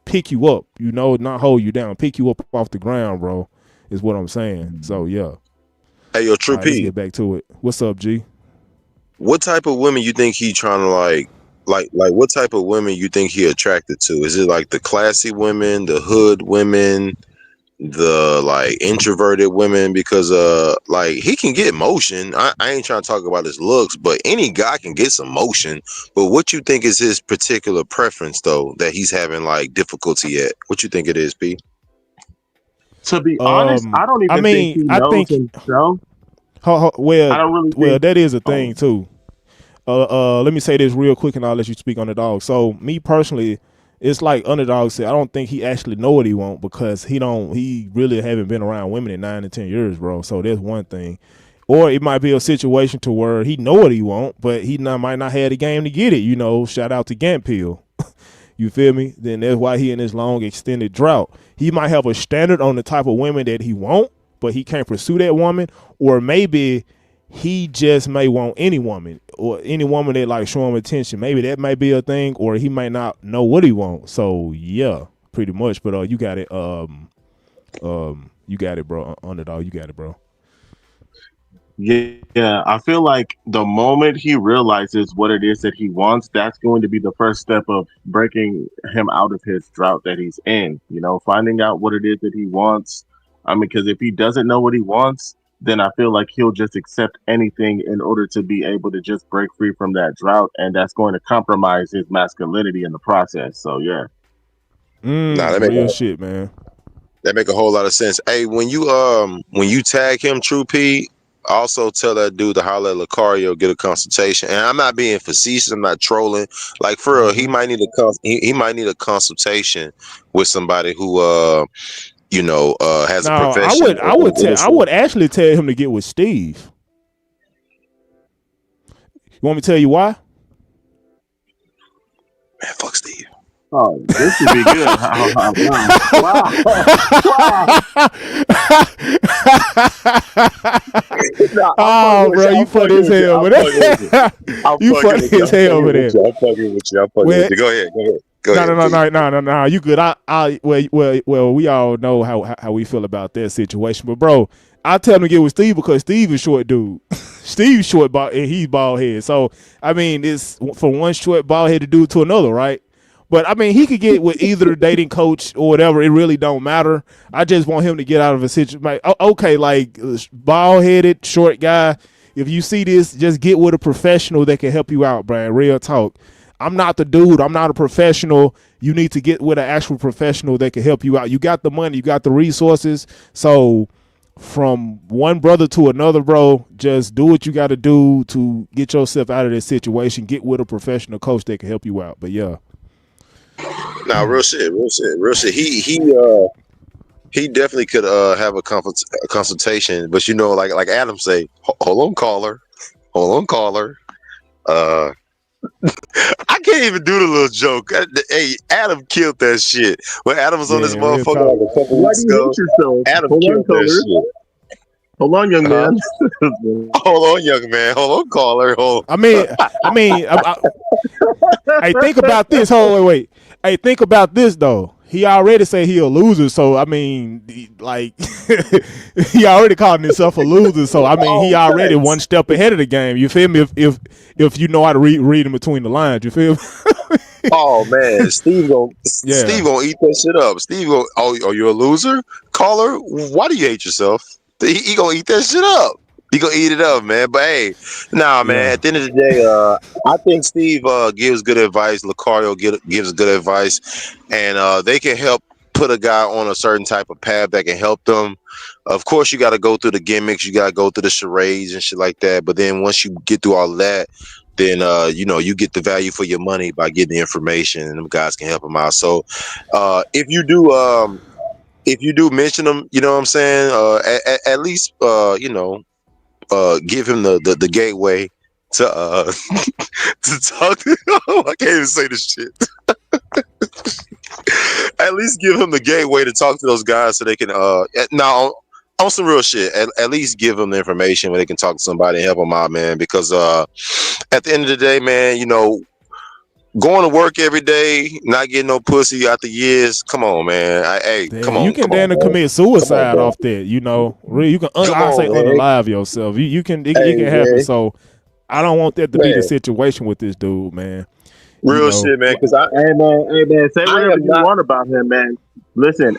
pick you up. Not hold you down, pick you up off the ground, bro. Is what I'm saying. So yeah. Hey, yo, True Let's get back to it. What's up, G? What type of women you think he trying to like what type of women you think he attracted to? Is it like the classy women, the hood women, the like introverted women? Because like he can get motion. I ain't trying to talk about his looks, but any guy can get some motion. But what you think is his particular preference though that he's having like difficulty at? What you think it is, P? To be honest, I don't even think he knows himself. Well, I don't really that is a thing too. Let me say this real quick, and I'll let you speak on the dog. So, me personally, it's like Underdog said. I don't think he actually know what he want because he really haven't been around women in 9 to 10 years, bro. So that's one thing. Or it might be a situation to where he know what he want, but he might not have the game to get it. Shout out to Gant Pill. You feel me? Then that's why he in this long extended drought. He might have a standard on the type of women that he want, but he can't pursue that woman. Or maybe he just may want any woman or any woman that like show him attention. Maybe that might be a thing, or he might not know what he wants. So yeah, pretty much. But you got it. You got it, bro. Underdog, you got it, bro. Yeah, I feel like the moment he realizes what it is that he wants, that's going to be the first step of breaking him out of his drought that he's in. Finding out what it is that he wants. I mean, because if he doesn't know what he wants, then I feel like he'll just accept anything in order to be able to just break free from that drought, and that's going to compromise his masculinity in the process. So yeah. That real shit, man. That make a whole lot of sense. Hey, when you tag him, True P, also tell that dude to holler at Lucario, get a consultation. And I'm not being facetious, I'm not trolling. Like for real, he might need a consultation with somebody who has a profession. I would actually tell him to get with Steve. You want me to tell you why? Man, fuck Steve. Oh, this would be good. Wow. Bro, you funny as hell with that. You funny as hell with that. I'm fucking with you. Go ahead. Go ahead. No. You good? Well, we all know how we feel about that situation. But bro, I tell him to get with Steve because Steve is short dude. Steve's short bald and he's bald head. So I mean, it's from one short bald headed dude to another, right? But I mean, he could get with either dating coach or whatever. It really don't matter. I just want him to get out of a situation. Like, okay, like bald headed short guy. If you see this, just get with a professional that can help you out, Brian. Real talk. I'm not the dude. I'm not a professional. You need to get with an actual professional that can help you out. You got the money. You got the resources. So from one brother to another, bro, just do what you got to do to get yourself out of this situation. Get with a professional coach that can help you out. But yeah. Nah, real shit. He definitely could have a consultation. But you know, like Adam say, hold on, caller. I can't even do the little joke. Hey, Adam killed that shit. When Adam was on this motherfucker a couple weeks ago, Adam killed that shit. Hold on, young man. Hold on, young man. Hold on, caller. Hold on. I mean, hey, think about this. Wait. Hey, think about this though. He already said he a loser, so I mean, like, he already called himself a loser. So I mean, he already one step ahead of the game. You feel me? If you know how to read in between the lines, you feel me? Oh man, Steve gonna eat that shit up. Steve gonna, oh, you're a loser, caller. Why do you hate yourself? He gonna eat that shit up. He gonna eat it up, man. But hey, man. At the end of the day, I think Steve gives good advice. Lucario gives good advice, and they can help put a guy on a certain type of path that can help them. Of course, you got to go through the gimmicks, you got to go through the charades and shit like that. But then once you get through all that, then you get the value for your money by getting the information, and them guys can help them out. So if you do mention them, you know what I'm saying, at least give him the gateway to to talk to I can't even say this shit. At least give him the gateway to talk to those guys so they can now on some real shit, at least give them the information where they can talk to somebody and help them out, man, because at the end of the day, man, going to work every day, not getting no pussy after years. Come on, man. Come on. You can commit suicide off that. Really, you can unalive yourself. You can. It can happen. So I don't want that to be the situation with this dude, man. Real shit, man. Because hey man, say whatever you want about him, man. Listen,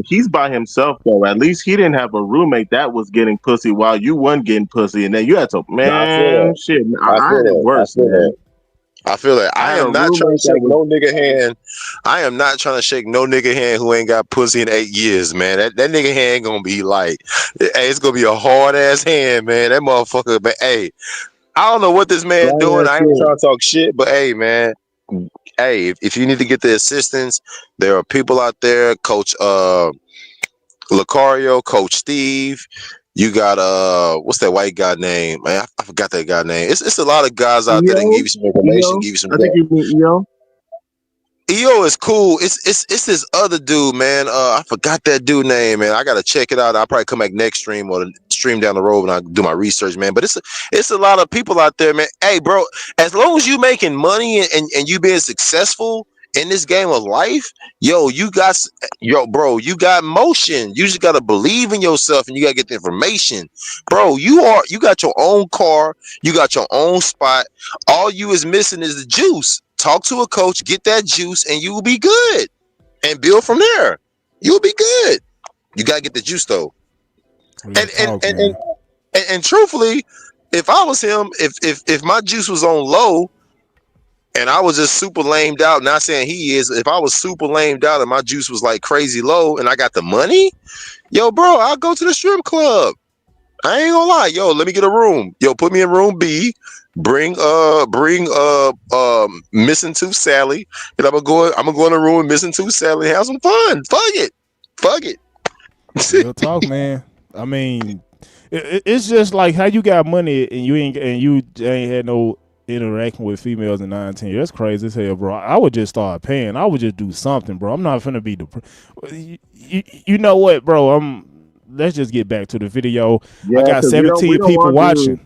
he's by himself though. At least he didn't have a roommate that was getting pussy while you weren't getting pussy, and then you had to shit. I had it worse, man. I feel that. I am not trying to shake no nigga hand. I am not trying to shake no nigga hand who ain't got pussy in 8 years, man. That nigga hand gonna be like, hey, it's gonna be a hard ass hand, man. That motherfucker. But hey, I don't know what this man doing. I ain't trying to talk shit, but hey, man. Hey, if you need to get the assistance, there are people out there. Coach Lucario, Coach Steve. You got what's that white guy name? Man, I forgot that guy name. It's a lot of guys out there that can give you some information, give you some. I think you mean EO. EO is cool. It's this other dude, man. I forgot that dude name, man. I gotta check it out. I'll probably come back next stream or the stream down the road when I do my research, man. But it's a lot of people out there, man. Hey, bro, as long as you making money and you being successful in this game of life, bro, you got motion. You just gotta believe in yourself and you gotta get the information. Bro, you got your own car, you got your own spot. All you is missing is the juice. Talk to a coach, get that juice, and you will be good. And build from there. You'll be good. You gotta get the juice though. And truthfully, if I was him, if my juice was on low and I was just super lamed out, not saying he is, if I was super lamed out and my juice was like crazy low and I got the money, yo, bro, I'll go to the strip club. I ain't gonna lie, yo, let me get a room. Yo, put me in room B. Bring Missing Tooth Sally, and I'm gonna go in the room with Missing Tooth Sally and have some fun. Fuck it. Real talk, man. I mean, it's just like how you got money and you ain't had no interaction with females in 9, 10 years. That's crazy as hell, bro. I would just start paying. I would just do something, bro. I'm not finna be you know what, bro? Let's just get back to the video. I got 17 people watching.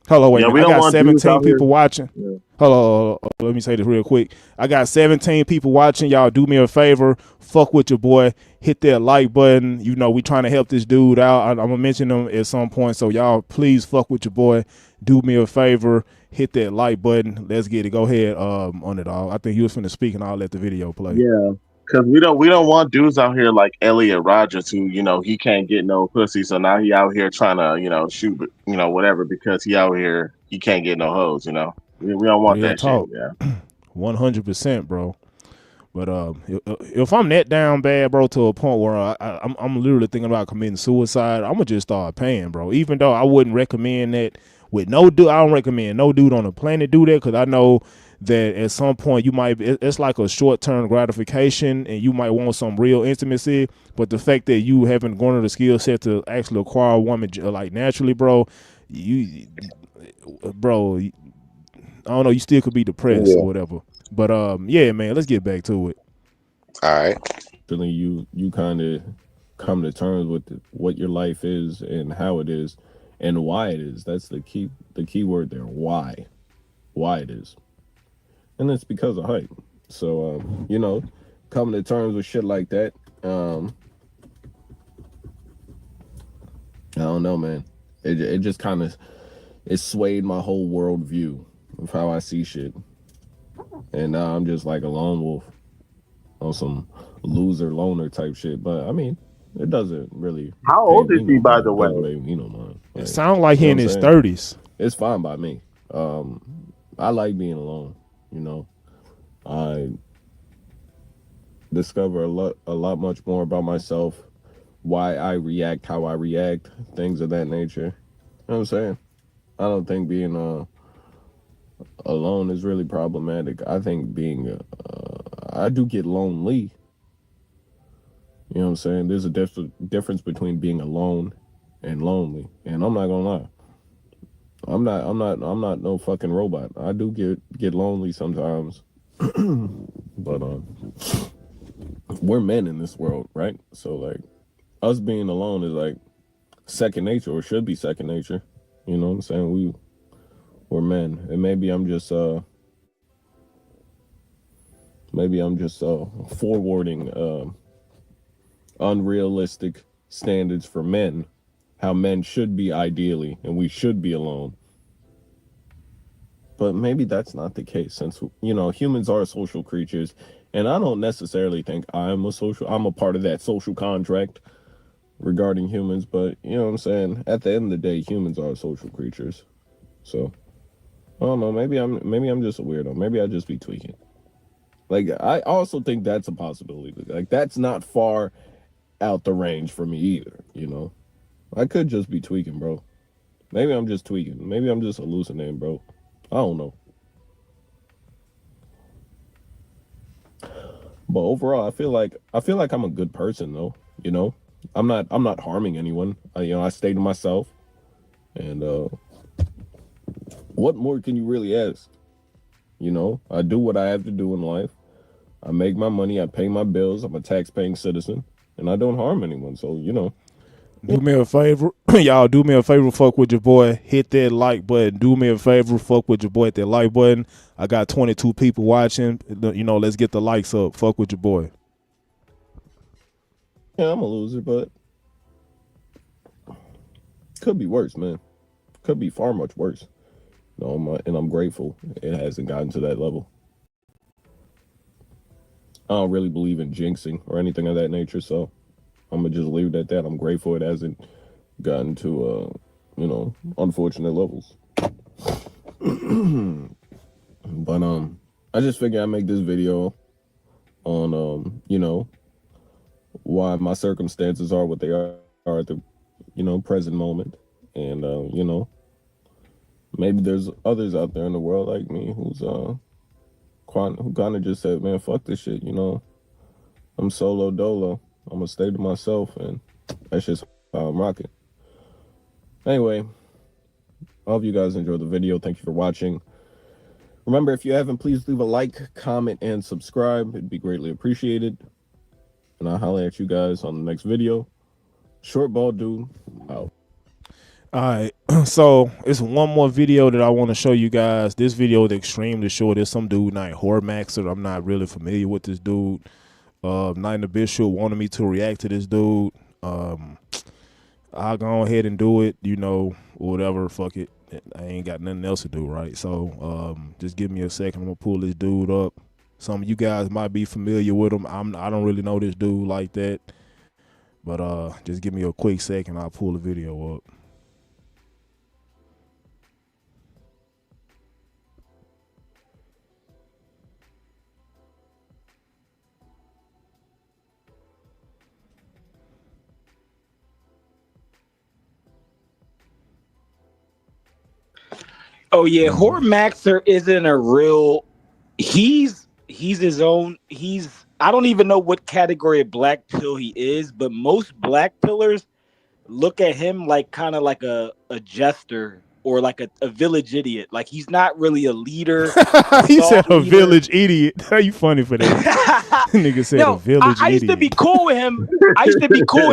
Hello, wait. I got 17 people watching. Hold on, let me say this real quick. I got 17 people watching. Y'all do me a favor. Fuck with your boy. Hit that like button. You know, we trying to help this dude out. I'm going to mention him at some point. So y'all please fuck with your boy. Do me a favor. Hit that like button. Let's get it. Go ahead on it all. I think he was finna speak and I'll let the video play. Yeah, because we don't want dudes out here like Elliot Rogers who he can't get no pussy, so now he out here trying to shoot whatever because he can't get no hoes. We don't want Real that talk. shit. Yeah. 100%, bro. But if I'm that down bad, bro, to a point where I'm literally thinking about committing suicide, I'm gonna just start paying, bro. Even though I wouldn't recommend that with no dude, I don't recommend no dude on the planet do that, because I know that at some point you might, it's like a short-term gratification and you might want some real intimacy, but the fact that you haven't garnered the skill set to actually acquire a woman like naturally, bro, bro, I don't know, you still could be depressed or whatever. But yeah, man, let's get back to it. All right. You kind of come to terms with what your life is and how it is and why it is. That's the key word there. Why it is. And it's because of hype. So coming to terms with shit like that, I don't know, man. It just kind of swayed my whole worldview of how I see shit. And now I'm just like a lone wolf on some loser loner type shit. But I mean, it doesn't really. How old is he, by the way? It sounds like he in his 30s. It's fine by me. I like being alone. I discover a lot much more about myself, why I react, how I react, things of that nature. You know what I'm saying? I don't think being alone is really problematic. I think I do get lonely. You know what I'm saying? There's a difference between being alone and lonely. And I'm not gonna lie. I'm not no fucking robot. I do get lonely sometimes. But we're men in this world, right? So like us being alone is like second nature, or should be second nature. You know what I'm saying? We're men. And maybe I'm just forwarding unrealistic standards for men, how men should be ideally, and we should be alone. But maybe that's not the case, since humans are social creatures, and I don't necessarily think I'm a part of that social contract regarding humans, but you know what I'm saying? At the end of the day, humans are social creatures. So I don't know, maybe I'm just a weirdo. Maybe I just be tweaking. Like, I also think that's a possibility. Like, that's not far out the range for me either, I could just be tweaking, bro. Maybe I'm just tweaking. Maybe I'm just hallucinating, bro. I don't know. But overall, I feel like I'm a good person, though. I'm not harming anyone. I stay to myself, and what more can you really ask? I do what I have to do in life. I make my money. I pay my bills. I'm a tax-paying citizen, and I don't harm anyone. So Do me a favor, y'all. Do me a favor, fuck with your boy. Hit that like button. Do me a favor, fuck with your boy. Hit that like button. I got 22 people watching. Let's get the likes up. Fuck with your boy. Yeah, I'm a loser, but could be worse, man. Could be far much worse. And I'm grateful it hasn't gotten to that level. I don't really believe in jinxing or anything of that nature, so I'm gonna just leave it at that. I'm grateful it hasn't gotten to unfortunate levels. But I just figured I'd make this video on why my circumstances are what they are at the present moment, and maybe there's others out there in the world like me who kind of just said, man, fuck this shit, I'm solo dolo. I'm gonna stay to myself, and that's just how I'm rocking. Anyway, I hope you guys enjoyed the video. Thank you for watching. Remember, if you haven't, please leave a like, comment, and subscribe. It'd be greatly appreciated. And I'll holler at you guys on the next video. ShortAndBaldDude out. All right. So it's one more video that I want to show you guys. This video is extremely short. There's some dude named WhoreMaxxer. I'm not really familiar with this dude. Night the Bishop wanted me to react to this dude. I'll go ahead and do it, whatever, fuck it. I ain't got nothing else to do, right? So just give me a second. I'm gonna pull this dude up. Some of you guys might be familiar with him. I don't really know this dude like that. But just give me a quick second. I'll pull the video up. Oh yeah, WhoreMaxxer isn't a real. He's his own. I don't even know what category of black pill he is, but most black pillars look at him like kind of like a jester or like a village idiot. Like he's not really a leader. He said a village idiot. How you funny for that? Nigga said a village I idiot. used to be cool with him.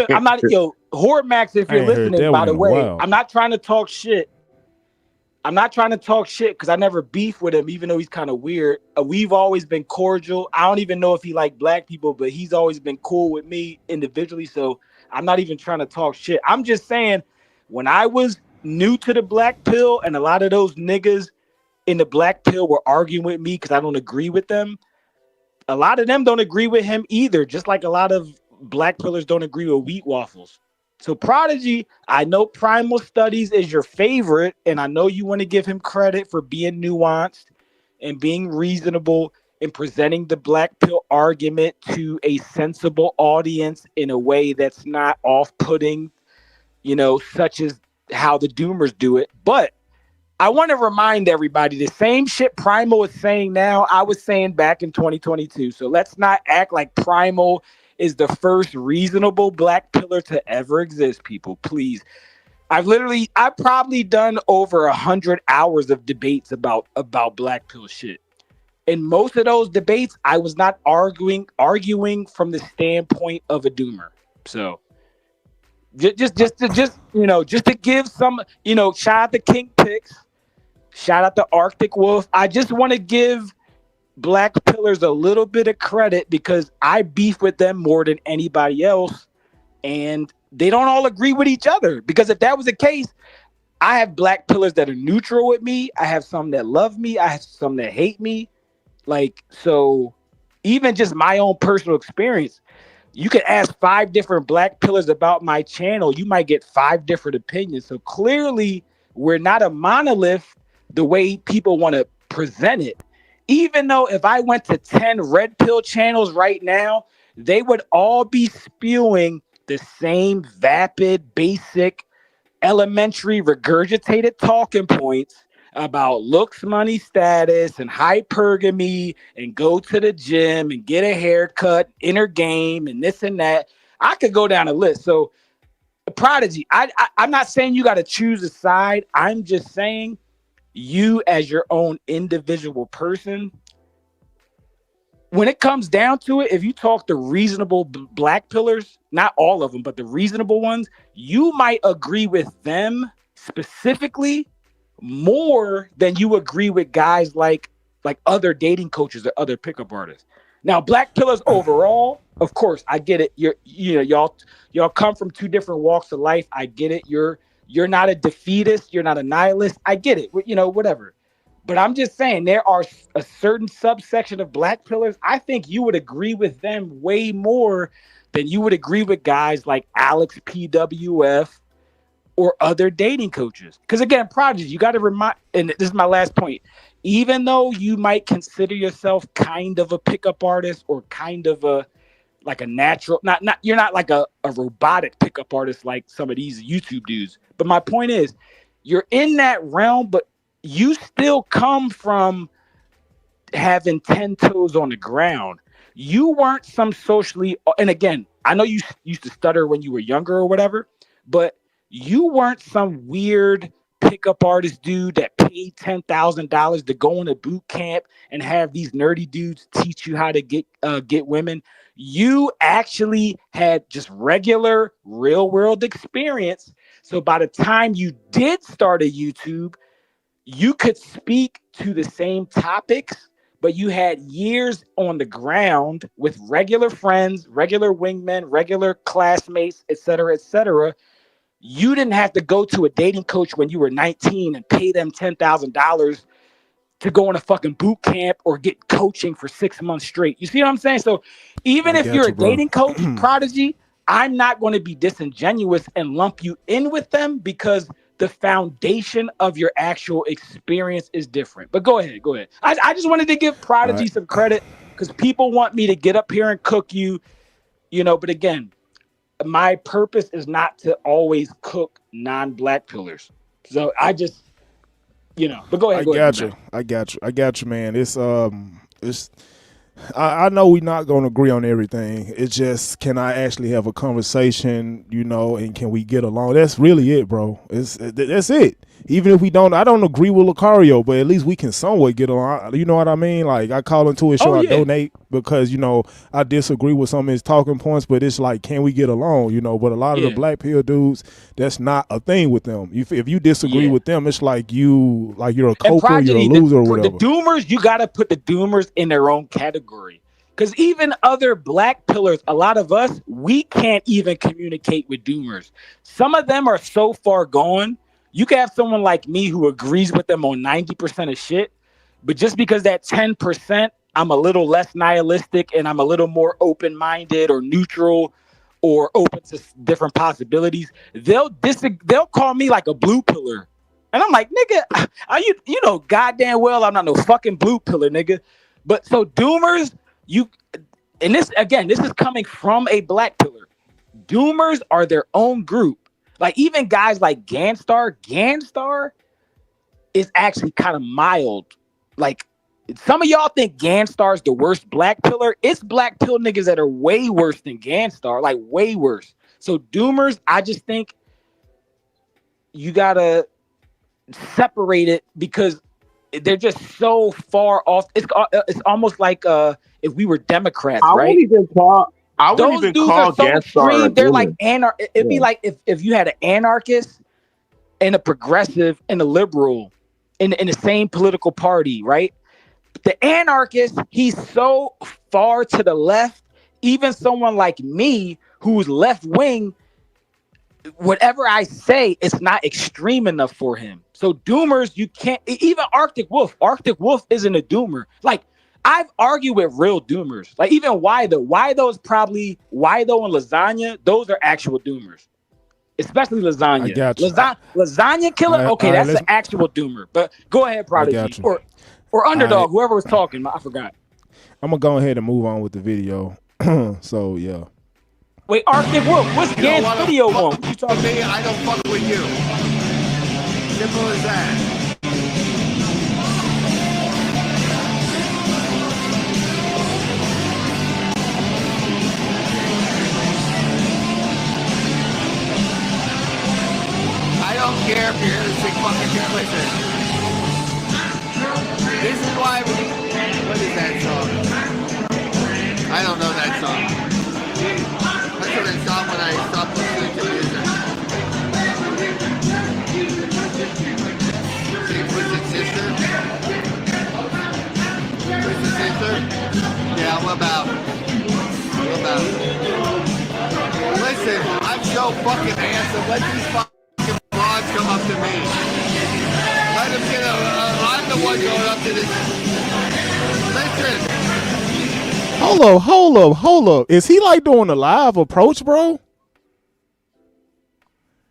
I'm not WhoreMaxxer. If you're listening, by the way, I'm not trying to talk shit. I'm not trying to talk shit because I never beef with him, even though he's kind of weird. We've always been cordial. I don't even know if he like black people, but he's always been cool with me individually. So I'm not even trying to talk shit. I'm just saying, when I was new to the black pill and a lot of those niggas in the black pill were arguing with me because I don't agree with them, a lot of them don't agree with him either, just like a lot of black pillars don't agree with wheat waffles. So Prodigy, I know Primal Studies is your favorite, and I know you want to give him credit for being nuanced and being reasonable and presenting the black pill argument to a sensible audience in a way that's not off-putting, such as how the Doomers do it. But I want to remind everybody the same shit Primal is saying now, I was saying back in 2022. So let's not act like Primal is the first reasonable black pillar to ever exist, people. Please. I've probably done over 100 hours of debates about black pill shit. In most of those debates, I was not arguing from the standpoint of a doomer. So just to give some, shout out to King Pix, shout out to Arctic Wolf. I just want to give black pillars a little bit of credit because I beef with them more than anybody else, and they don't all agree with each other. Because if that was the case, I have black pillars that are neutral with me. I have some that love me. I have some that hate me. So even just my own personal experience, you can ask 5 different black pillars about my channel. You might get 5 different opinions. So clearly we're not a monolith the way people want to present it. Even though if I went to 10 red pill channels right now, they would all be spewing the same vapid, basic, elementary, regurgitated talking points about looks, money, status, and hypergamy, and go to the gym and get a haircut, inner game, and this and that. I could go down a list. So, Prodigy, I'm not saying you got to choose a side. I'm just saying, you as your own individual person, when it comes down to it, if you talk to reasonable black pillars, not all of them, but the reasonable ones, you might agree with them specifically more than you agree with guys like other dating coaches or other pickup artists. Now, black pillars overall, of course, I get it. Y'all come from 2 different walks of life. I get it. You're not a defeatist. You're not a nihilist. I get it. Whatever. But I'm just saying there are a certain subsection of black pillars. I think you would agree with them way more than you would agree with guys like Alex PWF or other dating coaches. Because again, Prodigy, you got to remind, and this is my last point, even though you might consider yourself kind of a pickup artist or kind of a natural, you're not like a robotic pickup artist like some of these YouTube dudes. But my point is, you're in that realm, but you still come from having 10 toes on the ground. You weren't some socially, and again, I know you used to stutter when you were younger or whatever, but you weren't some weird pickup artist dude that paid $10,000 to go in a boot camp and have these nerdy dudes teach you how to get women. You actually had just regular real world experience. So by the time you did start a YouTube, you could speak to the same topics, but you had years on the ground with regular friends, regular wingmen, regular classmates, et cetera, et cetera. You didn't have to go to a dating coach when you were 19 and pay them $10,000 to go on a fucking boot camp or get coaching for 6 months straight. You see what I'm saying? So even if you're a dating coach, Prodigy, I'm not going to be disingenuous and lump you in with them because the foundation of your actual experience is different. But go ahead. I just wanted to give Prodigy some credit because people want me to get up here and cook you, but again, my purpose is not to always cook non-black pillars. So I just, but go ahead. I got you, man. I know we're not going to agree on everything. It's just, can I actually have a conversation, and can we get along? That's really it, bro. That's it. Even if I don't agree with Lucario, but at least we can somewhat get along. You know what I mean? Like, I call into his show, I donate because, I disagree with some of his talking points, but it's like, can we get along? But a lot of the black pill dudes, that's not a thing with them. If you disagree with them, it's like you're a coker, you're a loser or whatever. The doomers, you got to put the doomers in their own category. Because even other black pillars, a lot of us, we can't even communicate with doomers. Some of them are so far gone. You can have someone like me who agrees with them on 90% of shit, but just because that 10%, I'm a little less nihilistic and I'm a little more open-minded or neutral or open to different possibilities, they'll call me like a blue pillar. And I'm like, nigga, you know goddamn well I'm not no fucking blue pillar, nigga. But so doomers, this is coming from a black pillar. Doomers are their own group. Like even guys like Ganstar is actually kind of mild. Like some of y'all think Ganstar's the worst black pillar. It's black pill niggas that are way worse than Ganstar, like way worse. So doomers, I just think you gotta separate it because they're just so far off. It's almost like if we were Democrats, right? I wouldn't even call so Ganstar extreme. They're like anarchist. It'd be like if you had an anarchist and a progressive and a liberal in the same political party, right? The anarchist, he's so far to the left. Even someone like me, who's left wing, whatever I say, it's not extreme enough for him. So doomers, you can't. Even Arctic Wolf isn't a doomer. Like, I've argued with real doomers. Like even Wido is probably Wido and Lasagna. Those are actual doomers, especially Lasagna. I got you. Lasagna killer. Okay, that's an actual doomer. But go ahead, Prodigy or Underdog. Whoever was talking, I forgot. I'm gonna go ahead and move on with the video. So yeah. Wait, Arctic Wolf. What's Gan's video on? What you talking me? I don't fuck with you. Simple as that. I don't care if you're gonna sing fucking shit. Listen. This is why what is that song? I don't know that song. That's what I thought when I stopped listening to music. See, Twisted Sister? Twisted Sister? Yeah, what about? Listen, I'm so fucking handsome. Let these fucking broads come up to me. Let them get I'm the one going up to this. Listen. Hold up. Is he like doing a live approach, bro?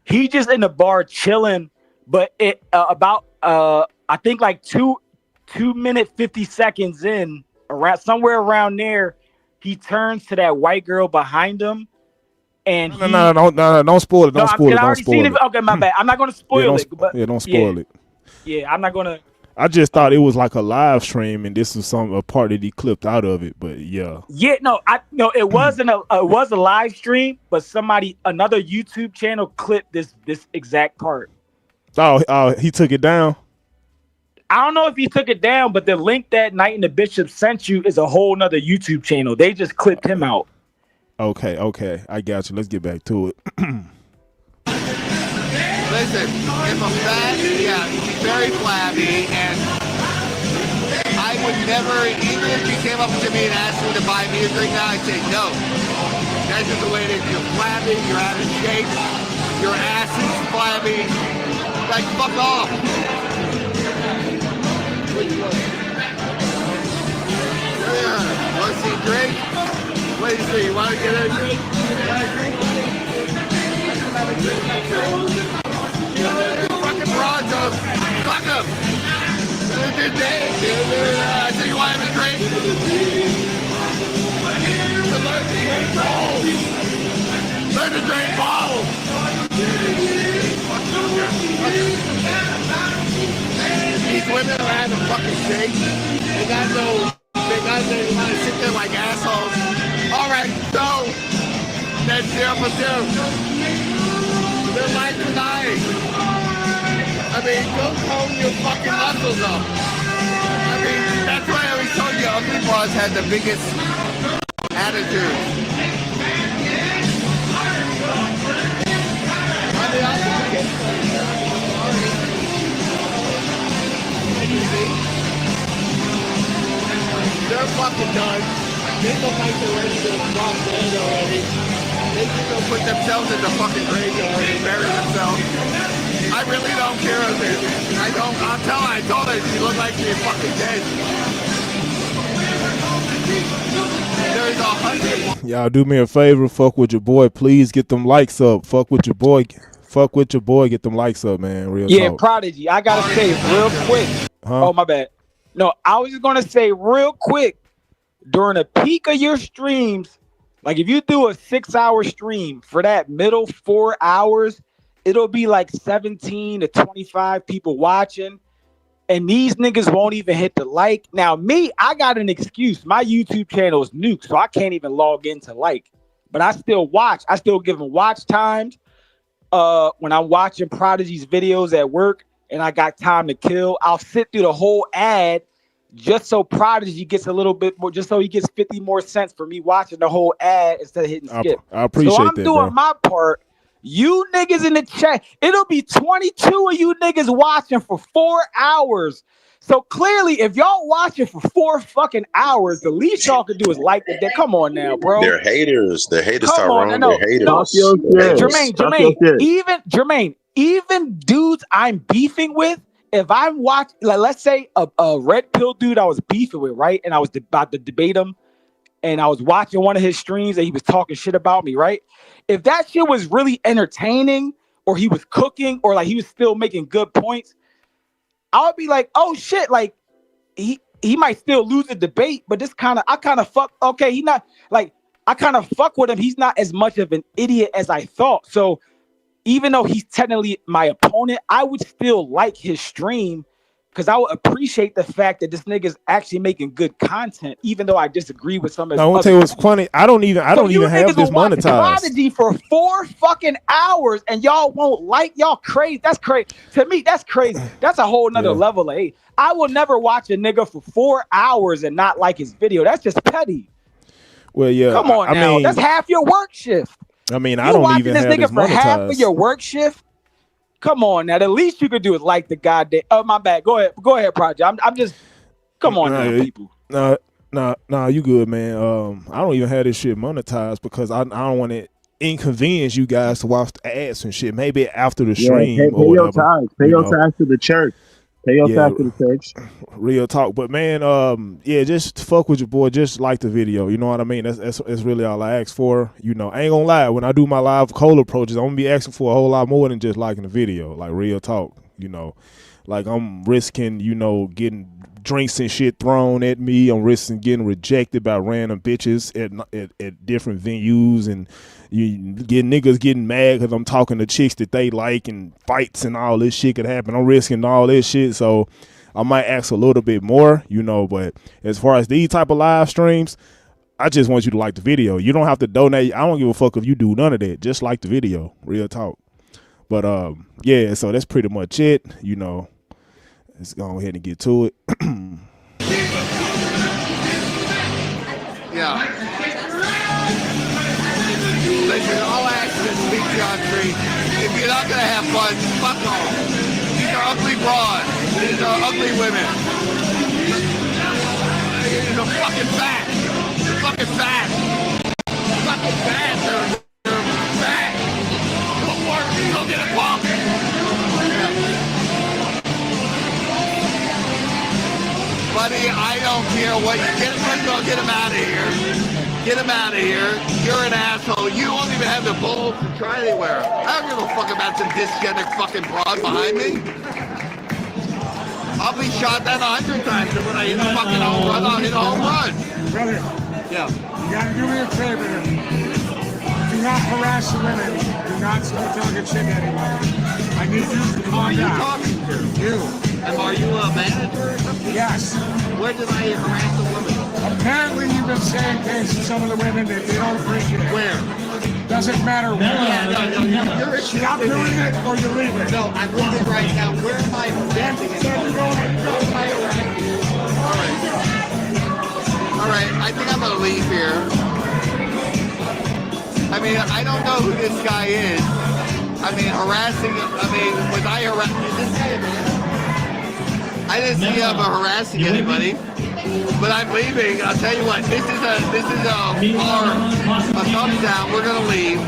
He just in the bar chilling, but it about I think like 2 minutes 50 seconds in, around somewhere around there, he turns to that white girl behind him. And no, don't spoil it. Don't spoil it. I already seen it. Okay, my bad. I'm not going to spoil it. But don't spoil it. Yeah, I'm not going to. I just thought it was like a live stream, and this was a part that he clipped out of it. But yeah, it wasn't it was a live stream, but another YouTube channel clipped this exact part. Oh, he took it down. I don't know if he took it down, but the link that Knight and the Bishop sent you is a whole nother YouTube channel. They just clipped him out. Okay, I got you. Let's get back to it. Listen, if I'm fat, yeah, he's very flabby, and I would never, even if he came up to me and asked me to buy me a drink now, I'd say no. That's just the way it is. You're flabby, you're out of shape, your ass is flabby. Like, fuck off. Yeah, want to see a drink? What do you see? You want to get a drink? Fucking Broncos. Fuck them. So you want to have a drink? Learn to drink balls. These women are having fucking shake. They want to sit there like assholes. All right, so that's 0 for 2. They're like tonight. I mean, go tone your fucking muscles up. I mean, that's why I always told you ugly bras had the biggest attitude. I mean, I like it. They're fucking done. They look like they're ready to drop dead already. They just go put themselves in the fucking graveyard and bury themselves. I really don't care of it. I told her she looked like she's fucking dead. There's 100. Y'all do me a favor, fuck with your boy. Please get them likes up. Fuck with your boy. Get them likes up, man. Real Yeah, talk. Prodigy. I gotta say real quick. Huh? Oh my bad. No, I was just gonna say real quick. During the peak of your streams, like if you do a 6-hour stream, for that middle 4 hours, it'll be like 17 to 25 people watching, and these niggas won't even hit the like. Now me, I got an excuse. My YouTube channel is nuked, so I can't even log in to like, but I still watch. I still give them watch times when I'm watching Prodigy's videos at work and I got time to kill. I'll sit through the whole ad just so Prodigy gets a little bit more, just so he gets 50 more cents for me watching the whole ad instead of hitting skip. I appreciate so I'm that, doing bro. my part. You niggas in the chat, it'll be 22 of you niggas watching for 4 hours. So clearly, if y'all watching for 4 fucking hours, the least y'all can do is like the day. Come on now, bro. They're haters. They're haters, Come on, Tyrone. no, They're haters. no. They're haters. Jermaine, even dudes I'm beefing with, if I'm watching, like, let's say a red pill dude I was beefing with, right? And I was about to debate him, and I was watching one of his streams and he was talking shit about me, right? If that shit was really entertaining, or he was cooking, or like he was still making good points, I would be like, oh shit, like he might still lose the debate, but I kind of fuck with him. He's not as much of an idiot as I thought. So even though he's technically my opponent, I would still like his stream because I would appreciate the fact that this nigga's actually making good content, even though I disagree with some of his. I want to tell you what's funny. I don't even have this monetized. Prodigy for 4 fucking hours and y'all won't like. Y'all crazy. That's crazy. To me, that's crazy. That's a whole nother level of hate. I will never watch a nigga for 4 hours and not like his video. That's just petty. Well, yeah. Come on now. That's half your work shift. I mean, I don't even have this monetized. You watching this nigga for half of your work shift? Come on now. The least you could do is like the goddamn. Oh, my bad. Go ahead, Project. I'm just. Come on now, people. Nah, you good, man. I don't even have this shit monetized because I don't want to inconvenience you guys to watch the ads and shit. Maybe after the stream pay or your whatever. tithes. Pay your tithes to the church. Pay your tithes to the church. Real talk. But man, just fuck with your boy. Just like the video. You know what I mean? That's really all I ask for. You know, I ain't gonna lie. When I do my live cold approaches, I'm gonna be asking for a whole lot more than just liking the video. Like real talk. You know, like I'm risking, getting drinks and shit thrown at me. I'm risking getting rejected by random bitches at different venues, and you get niggas getting mad because I'm talking to chicks that they like, and fights and all this shit could happen. I'm risking all this shit, so I might ask a little bit more, but as far as these type of live streams, I just want you to like the video. You don't have to donate. I don't give a fuck if you do none of that. Just like the video. Real talk. But yeah, so that's pretty much it. Let's go ahead and get to it. Yeah. on street. If you're not gonna have fun, fuck off. These are ugly broads. These are ugly women. These are fucking fat. They're fucking fat. Fucking fat. They're fat. Go work. Go get a walk. Buddy, I don't care what you get. First of all, get him out of here. Get him out of here. You're an asshole. You won't even have the balls to try anywhere. I don't give a fuck about some dysgenic fucking broad behind me. I'll be shot down 100 times when I hit a fucking home run. I'll hit a home run. Brother, Yeah. you gotta do me a favor. Do not harass the women. Do not start talking shit to anybody. I need you to calm down. Who are you talking to? You. And are you a manager or something? Yes. Where did I harass a woman? Apparently you've been saying things to some of the women that they don't appreciate. Where? Doesn't matter where. No. You're Stop doing it or you leave it. No, I'm leaving right now. Where am I harassing? All right, I think I'm gonna leave here. I mean, I don't know who this guy is. I mean, harassing. I mean, was I harassing this guy? I didn't see him harassing anybody. But I'm leaving. I'll tell you what. This is a thumbs down. We're gonna leave.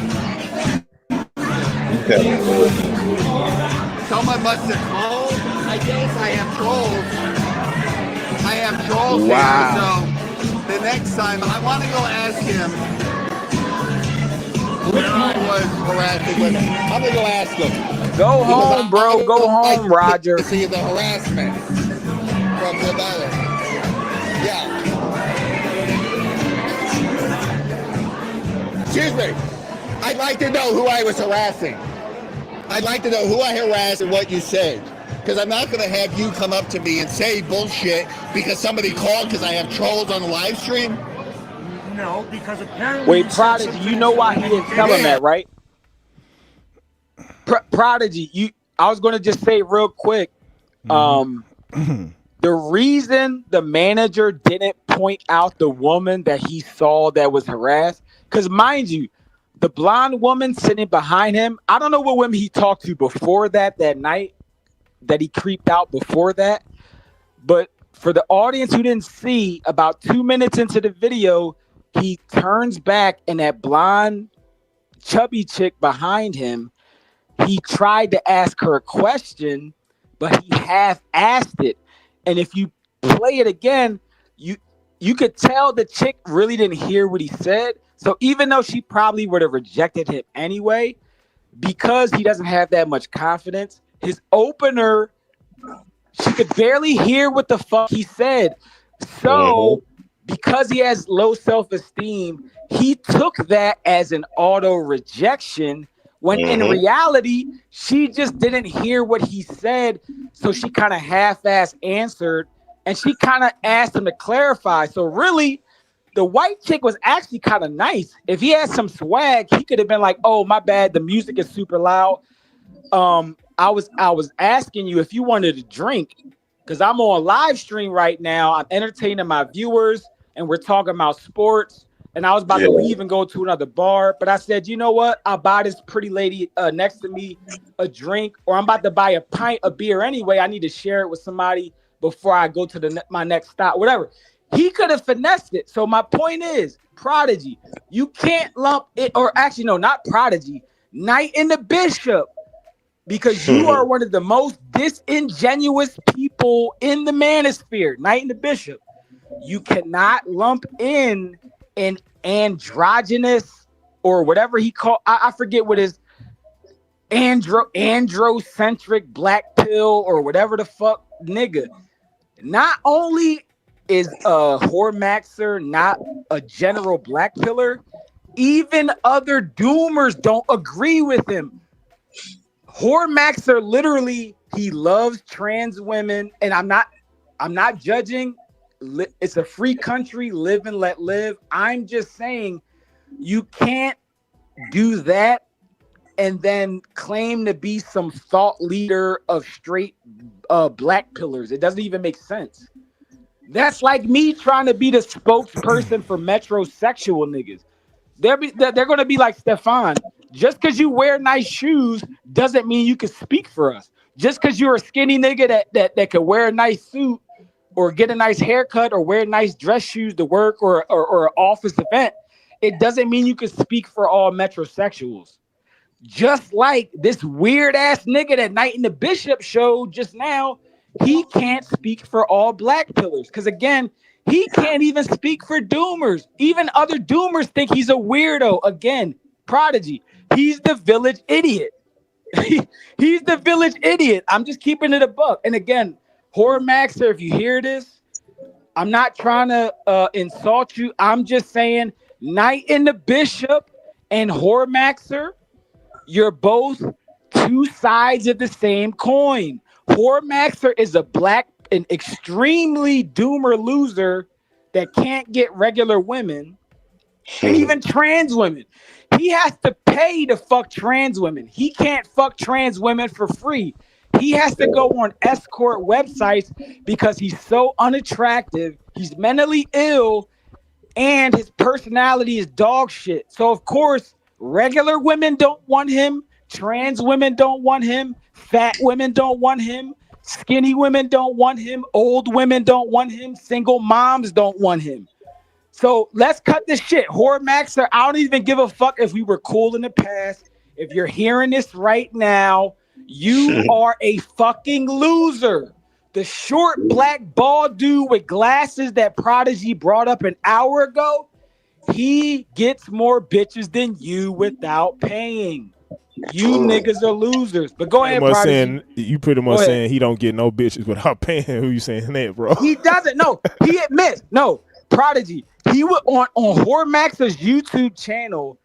Someone must have trolled. I guess I have trolls. I have trolls here. So the next time, I want to go ask him where I was harassing with him. I'm gonna go ask him. Go home, bro. Go home, Roger. See the harassment from the other. Yeah. Excuse me. I'd like to know who I was harassing. I'd like to know who I harassed and what you said. Because I'm not going to have you come up to me and say bullshit because somebody called because I have trolls on the live stream. No, because apparently... Wait, Prodigy, you know why he didn't tell him that, right? Prodigy, I was going to just say real quick, the reason the manager didn't point out the woman that he saw that was harassed, because mind you, the blonde woman sitting behind him, I don't know what women he talked to before that night, that he creeped out before that. But for the audience who didn't see, about 2 minutes into the video, he turns back and that blonde, chubby chick behind him, he tried to ask her a question, but he half-assed it. And if you play it again, you could tell the chick really didn't hear what he said. So even though she probably would have rejected him anyway, because he doesn't have that much confidence, his opener, she could barely hear what the fuck he said. So because he has low self-esteem, he took that as an auto rejection when in reality, she just didn't hear what he said. So she kind of half-ass answered and she kind of asked him to clarify. So really, the white chick was actually kind of nice. If he had some swag, he could have been like, oh, my bad. The music is super loud. I was asking you if you wanted a drink because I'm on live stream right now. I'm entertaining my viewers and we're talking about sports. And I was about to leave and go to another bar. But I said, you know what? I'll buy this pretty lady next to me a drink, or I'm about to buy a pint of beer anyway. I need to share it with somebody before I go to my next stop, whatever. He could have finessed it. So my point is, Prodigy, you can't lump it, or actually, no, not Prodigy, Knight and the Bishop, because you are one of the most disingenuous people in the manosphere, Knight and the Bishop. You cannot lump in an androgynous or whatever he called, I forget what his androcentric black pill or whatever the fuck nigga. Not only is WhoreMaxxer not a general black pillar, even other doomers don't agree with him. WhoreMaxxer literally, he loves trans women, and I'm not judging. It's a free country, live and let live. I'm just saying you can't do that and then claim to be some thought leader of straight black pillars. It doesn't even make sense. That's like me trying to be the spokesperson for metrosexual niggas. They're going to be like, Stefan, Just because you wear nice shoes doesn't mean you can speak for us. Just because you're a skinny nigga that can wear a nice suit or get a nice haircut or wear nice dress shoes to work or an office event, it doesn't mean you can speak for all metrosexuals. Just like this weird ass nigga that Night in the Bishop showed just now, he can't speak for all black pillars. Because again, he can't even speak for doomers. Even other doomers think he's a weirdo. Again, Prodigy, he's the village idiot. He's the village idiot. I'm just keeping it a buck. And again, WhoreMaxxer, if you hear this, I'm not trying to insult you. I'm just saying, Night in the Bishop and WhoreMaxxer, you're both two sides of the same coin. WhoreMaxxer is an extremely doomer loser that can't get regular women and even trans women. He has to pay to fuck trans women. He can't fuck trans women for free. He has to go on escort websites because he's so unattractive. He's mentally ill and his personality is dog shit. So of course, regular women don't want him. Trans women don't want him. Fat women don't want him. Skinny women don't want him. Old women don't want him. Single moms don't want him. So let's cut this shit. WhoreMaxxer, I don't even give a fuck if we were cool in the past. If you're hearing this right now, you are a fucking loser. The short black bald dude with glasses that Prodigy brought up an hour ago, he gets more bitches than you without paying. You niggas are losers. But go ahead, Prodigy. You pretty much saying he don't get no bitches without paying. Who you saying that, bro? He doesn't. No, he admits. No, Prodigy. He would on WhoreMaxxer's YouTube channel,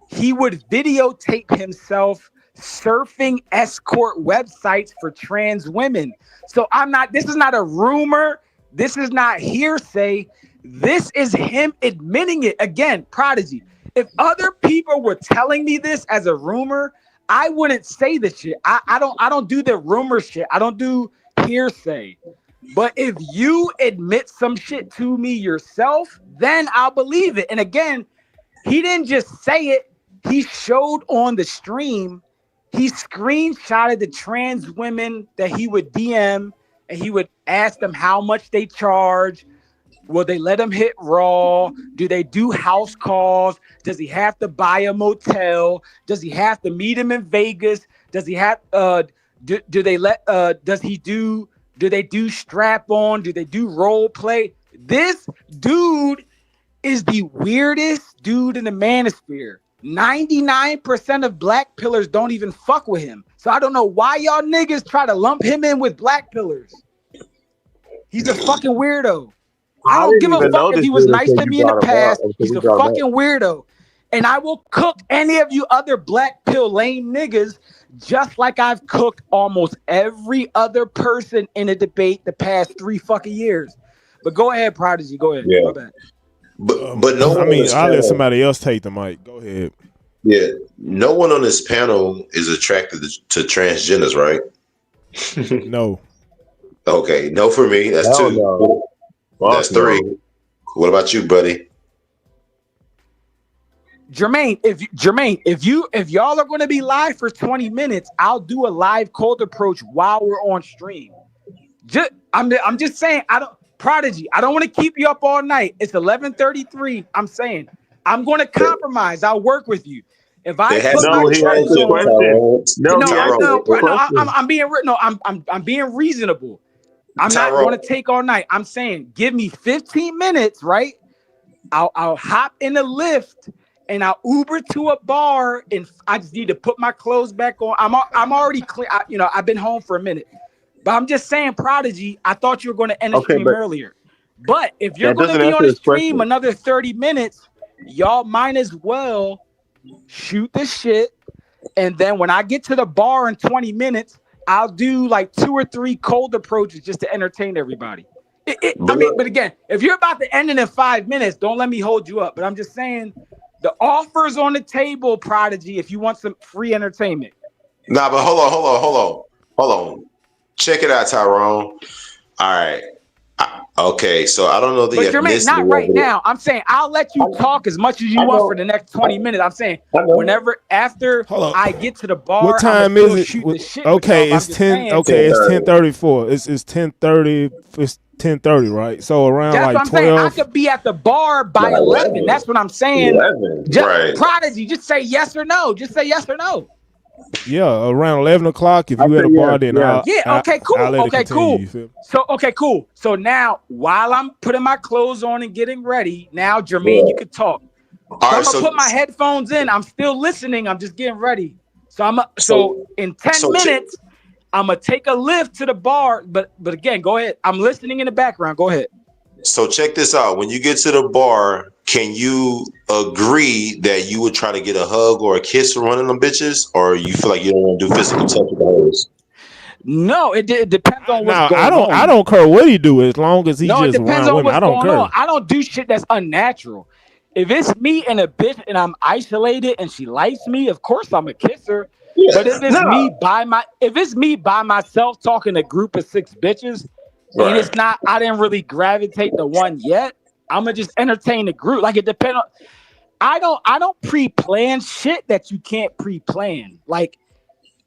he would videotape himself surfing escort websites for trans women. So this is not a rumor. This is not hearsay. This is him admitting it. Again, Prodigy. If other people were telling me this as a rumor, I wouldn't say this shit. I don't do the rumor shit. I don't do hearsay. But if you admit some shit to me yourself, then I'll believe it. And again, he didn't just say it. He showed on the stream. He screenshotted the trans women that he would DM and he would ask them how much they charge. Will they let him hit Raw? Do they do house calls? Does he have to buy a motel? Does he have to meet him in Vegas? Does he have do they do strap on? Do they do role play? This dude is the weirdest dude in the manosphere. 99% of black pillars don't even fuck with him. So I don't know why y'all niggas try to lump him in with black pillars. He's a fucking weirdo. I don't give a fuck if he was nice to me in the past. He's a fucking weirdo. And I will cook any of you other black pill lame niggas just like I've cooked almost every other person in a debate the past 3 fucking years. But go ahead, Prodigy. Go ahead. Yeah. My bad. But no one I mean, on I'll let this somebody else take the mic. Go ahead. Yeah, no one on this panel is attracted to transgenders, right? No. Okay, no for me. That's Hell 2. no. That's 3. No. What about you, buddy? Jermaine, if y'all are going to be live for 20 minutes, I'll do a live cold approach while we're on stream. I'm just saying, Prodigy, I don't want to keep you up all night. It's 11:33. I'm saying I'm going to compromise. I'll work with you. If I put my clothes on, I'm being reasonable. I'm not going to take all night. I'm saying give me 15 minutes, right? I'll hop in a lift and I'll Uber to a bar, and I just need to put my clothes back on. I'm already clean. I've been home for a minute. But I'm just saying, Prodigy, I thought you were going to end the stream earlier. But if you're going to be on the stream another 30 minutes, y'all might as well shoot the shit. And then when I get to the bar in 20 minutes, I'll do like 2 or 3 cold approaches just to entertain everybody. But again, if you're about to end it in 5 minutes, don't let me hold you up. But I'm just saying the offer's on the table, Prodigy, if you want some free entertainment. Nah, but hold on. Check it out, Tyrone. All right. Okay, so I don't know the But Jermaine, ethnicity not of right it. now. I'm saying I'll let you talk as much as you want for the next 20 minutes. I'm saying whenever after I get to the bar, What I'm time still is it? shoot the shit with Okay, y'all. it's 10. Okay, it's 10:34. It's 10:30. It's 10:30, right? So around That's what like I'm saying. I 12. could be at the bar by Nah, 11. That's what I'm saying. 11, Just, right. Prodigy, just say yes or no. Just say yes or no. Yeah, around 11 o'clock. If I you at say a bar, yes, then yes. Yeah, okay, cool. I'll let it Okay, continue. cool. You feel me? So, okay, cool. So now, while I'm putting my clothes on and getting ready, now, Jermaine, Yeah. you could talk. All So right, I'm gonna put my headphones in. I'm still listening. I'm just getting ready. So in 10 minutes, I'm gonna take a lift to the bar. But again, go ahead. I'm listening in the background. Go ahead. So check this out. When you get to the bar, can you agree that you would try to get a hug or a kiss from one of them bitches, or you feel like you don't want to do physical touch with the hoes? No, it depends on what's Now going on. I don't care what he do as long as he No, it just depends around on women. what's I don't going care. on. I don't do shit that's unnatural. If it's me and a bitch and I'm isolated and she likes me, of course I'm a kisser. Yeah. But if it's me by myself talking to a group of 6 bitches, and it's not, I didn't really gravitate to one yet, I'm gonna just entertain the group. Like it depends on. I don't pre-plan shit that you can't pre-plan. Like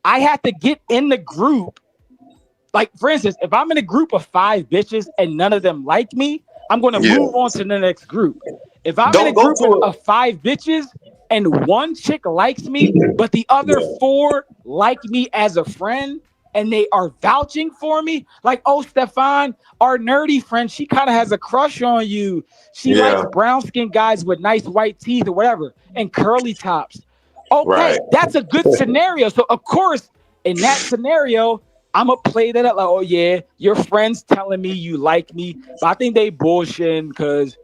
I have to get in the group. Like, for instance, if I'm in a group of 5 bitches and none of them like me, I'm going to move on to the next group. If I'm in a group of 5 bitches and one chick likes me, but the other 4 like me as a friend and they are vouching for me, like, oh, Stefan, our nerdy friend, she kind of has a crush on you. She likes brown-skinned guys with nice white teeth or whatever and curly tops. Okay, that's a good scenario. So, of course, in that scenario, I'm gonna play that up like, oh yeah, your friends telling me you like me, but I think they bullshitting because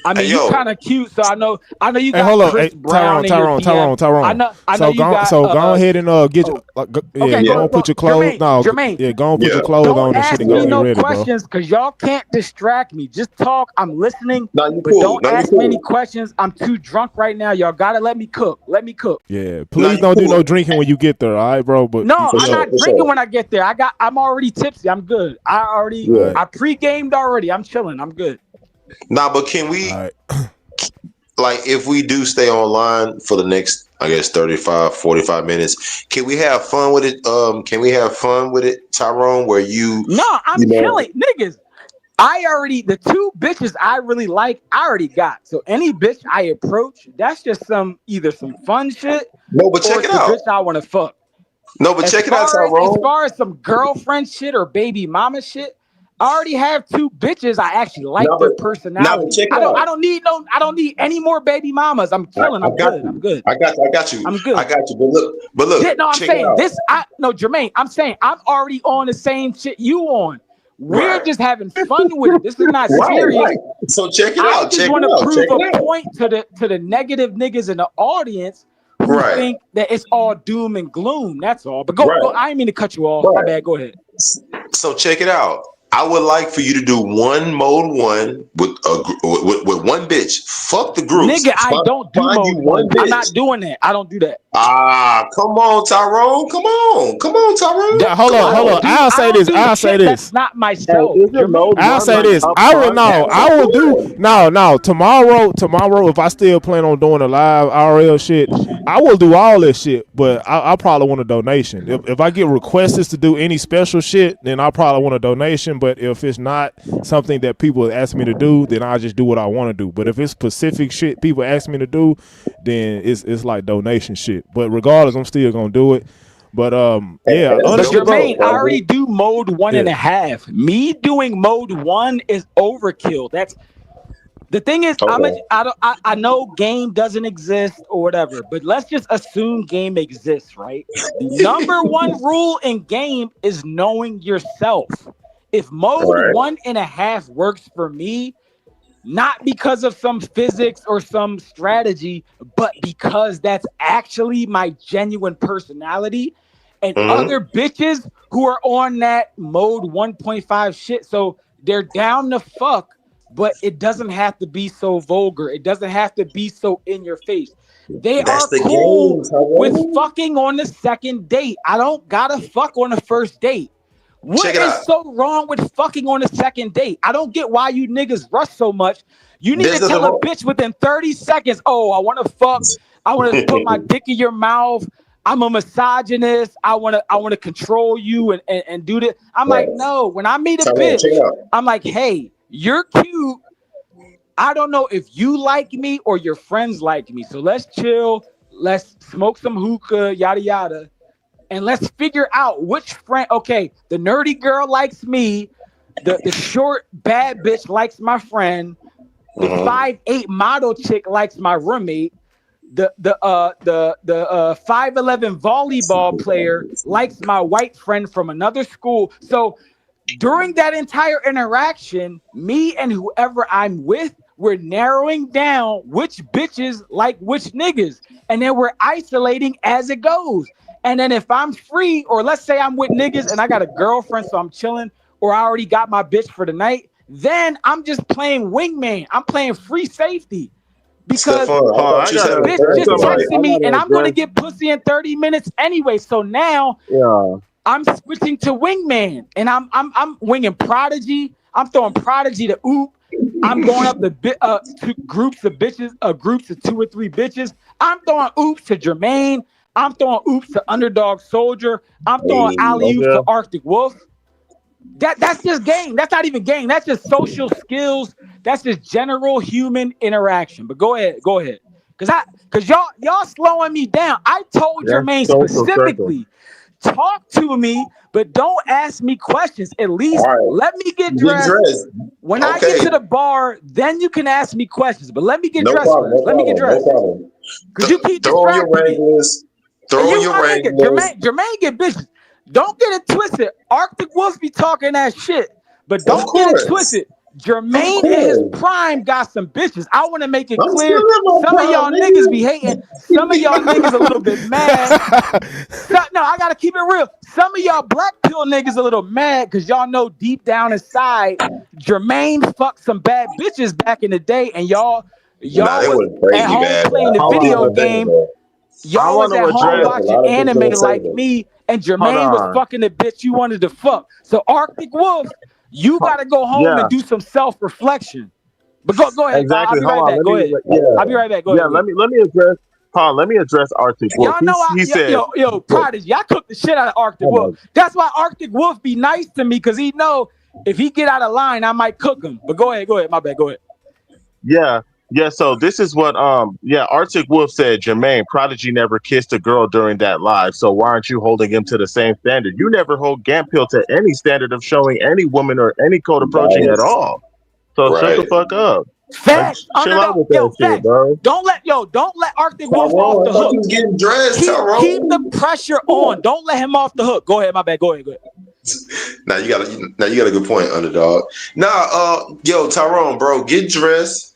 I mean you kind of cute, so I know you got Hold on, Chris Brown in your DM. Tyrone. I know you got. So go ahead and get your. Go on, put your clothes. Jermaine, go on, put your clothes on and shit and go me get no ready, questions because y'all can't distract me. Just talk. I'm listening, but cool. don't ask me any questions. I'm too drunk right now. Y'all gotta let me cook. Let me cook. Yeah, please don't do no drinking when you get there, all right, bro? But no, I'm not drinking when I get there. I'm already tipsy. I'm good. I pre-gamed already. I'm chilling. I'm good. Nah, but can we, like, if we do stay online for the next, I guess, 35, 45 minutes, can we have fun with it? Can we have fun with it, Tyrone, where you... No, I'm chilling. Niggas, the 2 bitches I really like, I already got. So any bitch I approach, that's just either some fun shit but check it out. Bitch I want to fuck. No, but check it out, Tyrone. As far as some girlfriend shit or baby mama shit, I already have 2 bitches. I actually like their personality. I don't need any more baby mamas. I'm chilling. I'm good. I got you. I'm good. I got you. But look. Yeah, no, I'm saying this. Jermaine, I'm saying I'm already on the same shit you on. We're just having fun with it. This is not serious. Right. So check it out. I just want to prove a point to the negative niggas in the audience who think that it's all doom and gloom. That's all. But go. I didn't mean to cut you off. My bad. Go ahead. So check it out. I would like for you to do mode 1 with one bitch. Fuck the group. Nigga, I don't do mode 1. I'm not doing that. I don't do that. Come on, Tyrone. Come on, Tyrone. Yeah, hold on. I'll say this. That's not myself. I'll say this. I will do. No. Tomorrow, if I still plan on doing a live RL shit, I will do all this shit. But I probably want a donation. If I get requests to do any special shit, then I probably want a donation. But if it's not something that people ask me to do, then I just do what I want to do. But if it's specific shit people ask me to do, then it's like donation shit. But regardless, I'm still gonna do it. But honestly, Jermaine, I already do mode 1.5. Me doing mode 1 is overkill. That's the thing is, I know game doesn't exist or whatever, but let's just assume game exists, right? The number 1 rule in game is knowing yourself. If mode 1.5 works for me, not because of some physics or some strategy, but because that's actually my genuine personality. And other bitches who are on that mode 1.5 shit, so they're down to fuck, but it doesn't have to be so vulgar. It doesn't have to be so in your face. They are cool with fucking on the second date. I don't gotta fuck on the first date. What is so wrong with fucking on the second date? I don't get why you niggas rush so much. You need to tell a bitch within 30 seconds, oh, I want to fuck. I want to put my dick in your mouth. I'm a misogynist. I want to control you and do this. I'm like, no. When I meet a bitch, I'm like, hey, you're cute. I don't know if you like me or your friends like me. So let's chill. Let's smoke some hookah, yada, yada. And let's figure out which friend. Okay, the nerdy girl likes me. The short bad bitch likes my friend. The 5'8" model chick likes my roommate. The 5'11" volleyball player likes my white friend from another school. So during that entire interaction, me and whoever I'm with, we're narrowing down which bitches like which niggas. And then we're isolating as it goes. And then if I'm free, or let's say I'm with niggas and I got a girlfriend, so I'm chilling, or I already got my bitch for the night, then I'm just playing wingman. I'm playing free safety. Because the bitch just texted me and I'm going to get pussy in 30 minutes anyway. So now I'm switching to wingman and I'm winging Prodigy. I'm throwing Prodigy to Oop. I'm going up to groups of bitches, groups of 2 or 3 bitches. I'm throwing Oops to Jermaine. I'm throwing Oops to Underdog Soldier. I'm throwing alley-oops to Arctic Wolf. That's just game. That's not even game. That's just social skills. That's just general human interaction. But go ahead. Cause y'all slowing me down. I told Jermaine specifically, talk to me, but don't ask me questions. At least let me get dressed. When I get to the bar, then you can ask me questions. But let me get dressed first. Let me get dressed. Cause you keep distracting me. Throw your Wranglers. Jermaine get bitches. Don't get it twisted. Arctic Wolf be talking that shit, but don't get it twisted. Jermaine in his prime got some bitches. I want to make it clear. Some of y'all niggas be hating. Some of y'all niggas a little bit mad. No, I gotta keep it real. Some of y'all black pill niggas a little mad because y'all know deep down inside, Jermaine fucked some bad bitches back in the day, and y'all was at home playing the video game. Y'all was at home watching anime like me, and Jermaine was fucking the bitch you wanted to fuck. So Arctic Wolf, you gotta go home and do some self-reflection. But go ahead. Exactly. I'll be right back. Go ahead. I'll be right back. Go ahead. Let me address. Paul, let me address Arctic Wolf. Y'all know he said, yo, Prodigy, I cook the shit out of Arctic Wolf. That's why Arctic Wolf be nice to me, because he know if he get out of line, I might cook him. But go ahead. My bad. Go ahead. Yeah, so this is what Arctic Wolf said. Jermaine, Prodigy never kissed a girl during that live, so why aren't you holding him to the same standard? You never hold Gampill to any standard of showing any woman or any code approaching at all. So shut the fuck up. Facts. Chill out with that shit, bro. Don't let Arctic Wolf off the hook. Getting dressed, keep the pressure on. Don't let him off the hook. Go ahead, my bad. Go ahead. Now you got a good point, Underdog. Yo, Tyrone, bro, get dressed.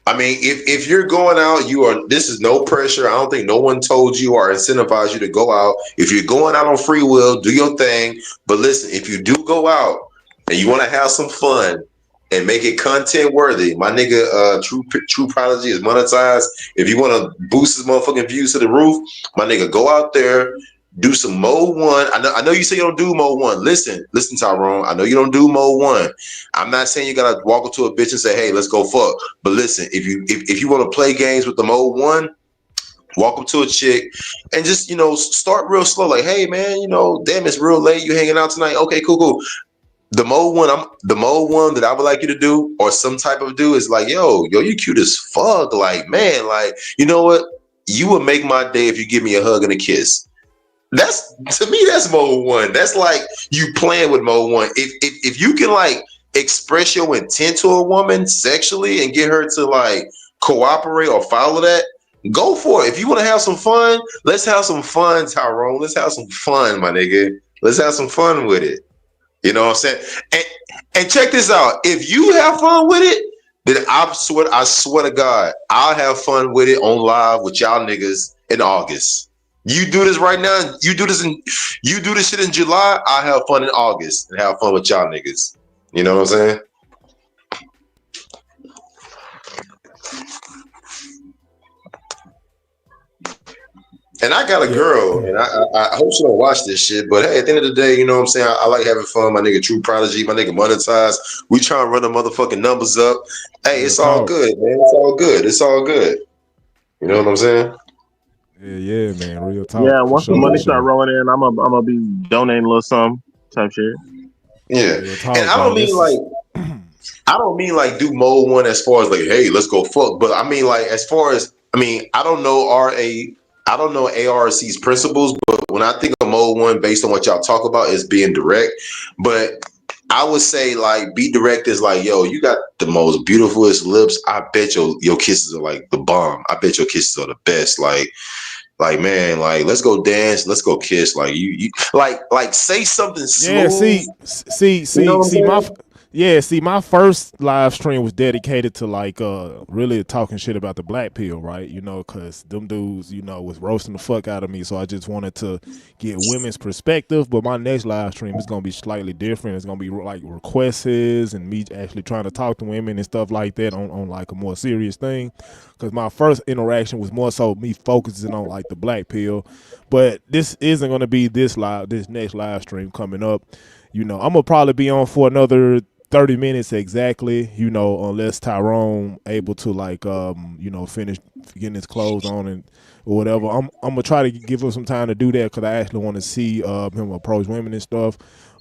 I mean, if you're going out, this is no pressure. I don't think no one told you or incentivized you to go out. If you're going out on free will, do your thing. But listen, if you do go out and you want to have some fun and make it content worthy, my nigga, True Prodigy is monetized. If you want to boost his motherfucking views to the roof, my nigga, go out there. Do some mode 1. I know you say you don't do mode 1. Listen, Tyrone. I know you don't do mode 1. I'm not saying you gotta walk up to a bitch and say, "Hey, let's go fuck." But listen, if you want to play games with the mode 1, walk up to a chick and just start real slow. Like, "Hey, man, damn, it's real late. You hanging out tonight? Okay, cool." The mode 1 that I would like you to do, or some type of do, is like, yo, you cute as fuck. Like, man, like, you know what? You would make my day if you give me a hug and a kiss. To me, that's mode 1. That's like you playing with mode 1. If you can like express your intent to a woman sexually and get her to like cooperate or follow that, go for it. If you want to have some fun, let's have some fun, Tyrone. Let's have some fun, my nigga. Let's have some fun with it. You know what I'm saying? And check this out. If you have fun with it, then I swear to God, I'll have fun with it on live with y'all niggas in August. You do this right now. You do this shit in July. I'll have fun in August and have fun with y'all niggas. You know what I'm saying? And I got a girl, and I hope she don't watch this shit. But hey, at the end of the day, you know what I'm saying? I like having fun. My nigga True Prodigy, my nigga Monetize. We trying to run the motherfucking numbers up. Hey, it's all good, man. It's all good. It's all good. You know what I'm saying? Yeah, man. Real talk. Yeah, For once the sure, money for start sure. rolling in, I'm gonna be donating a little something type shit. Yeah. Real talk, And I man. don't mean like do mode one as far as like, hey, let's go fuck. But I mean like as far as I don't know ARC's principles, but when I think of mode one based on what y'all talk about is being direct. But I would say like be direct is like, yo, you got the most beautifulest lips. I bet your kisses are like the bomb. I bet your kisses are the best. Like man, like let's go dance, let's go kiss. Like you like say something Yeah, smooth. You know what I'm saying? see my first live stream was dedicated to like really talking shit about the black pill, right? You know, cause them dudes, you know, was roasting the fuck out of me. So I just wanted to get women's perspective. But my next live stream is gonna be slightly different. It's gonna be like requests and me actually trying to talk to women and stuff like that on like a more serious thing. Cause my first interaction was more so me focusing on like the black pill. But this isn't gonna be this next live stream coming up. You know, I'm gonna probably be on for another 30 minutes exactly, you know, unless Tyrone able to like you know, finish getting his clothes on and or whatever. I'm gonna try to give him some time to do that because I actually want to see him approach women and stuff.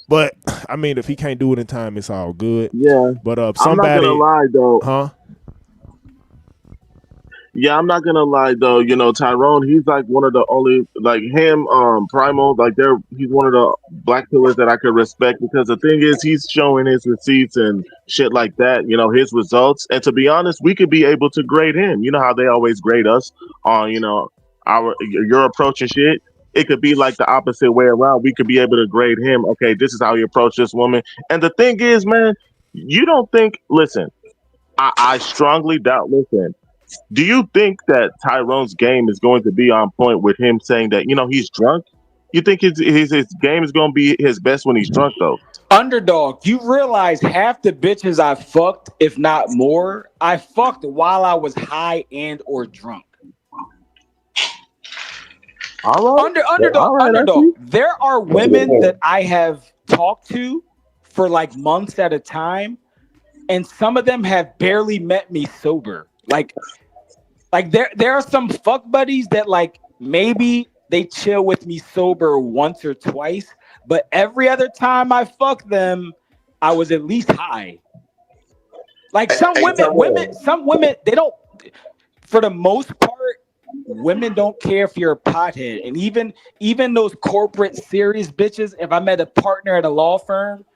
But I mean, if he can't do it in time, it's all good. Yeah. But I'm not gonna lie though. huh? Yeah, I'm not gonna lie though. You know, Tyrone, he's like one of the only like him, Primal, like he's one of the black pillars that I could respect because the thing is he's showing his receipts and shit like that, you know, his results. And to be honest, we could be able to grade him. You know how they always grade us on, you know, your approach and shit. It could be like the opposite way around. We could be able to grade him. Okay, this is how you approach this woman. And the thing is, man, you don't think listen, I strongly doubt listen. Do you think that Tyrone's game is going to be on point with him saying that, you know, he's drunk? You think his game is going to be his best when he's drunk, though? Underdog, you realize half the bitches I fucked, if not more, I fucked while I was high and or drunk. All right. Underdog. There are women that I have talked to for like months at a time, and some of them have barely met me sober. Like there are some fuck buddies that like maybe they chill with me sober once or twice, but every other time I fuck them, I was at least high. Like some women, they don't. For the most part, women don't care if you're a pothead, and even those corporate serious bitches. If I met a partner at a law firm,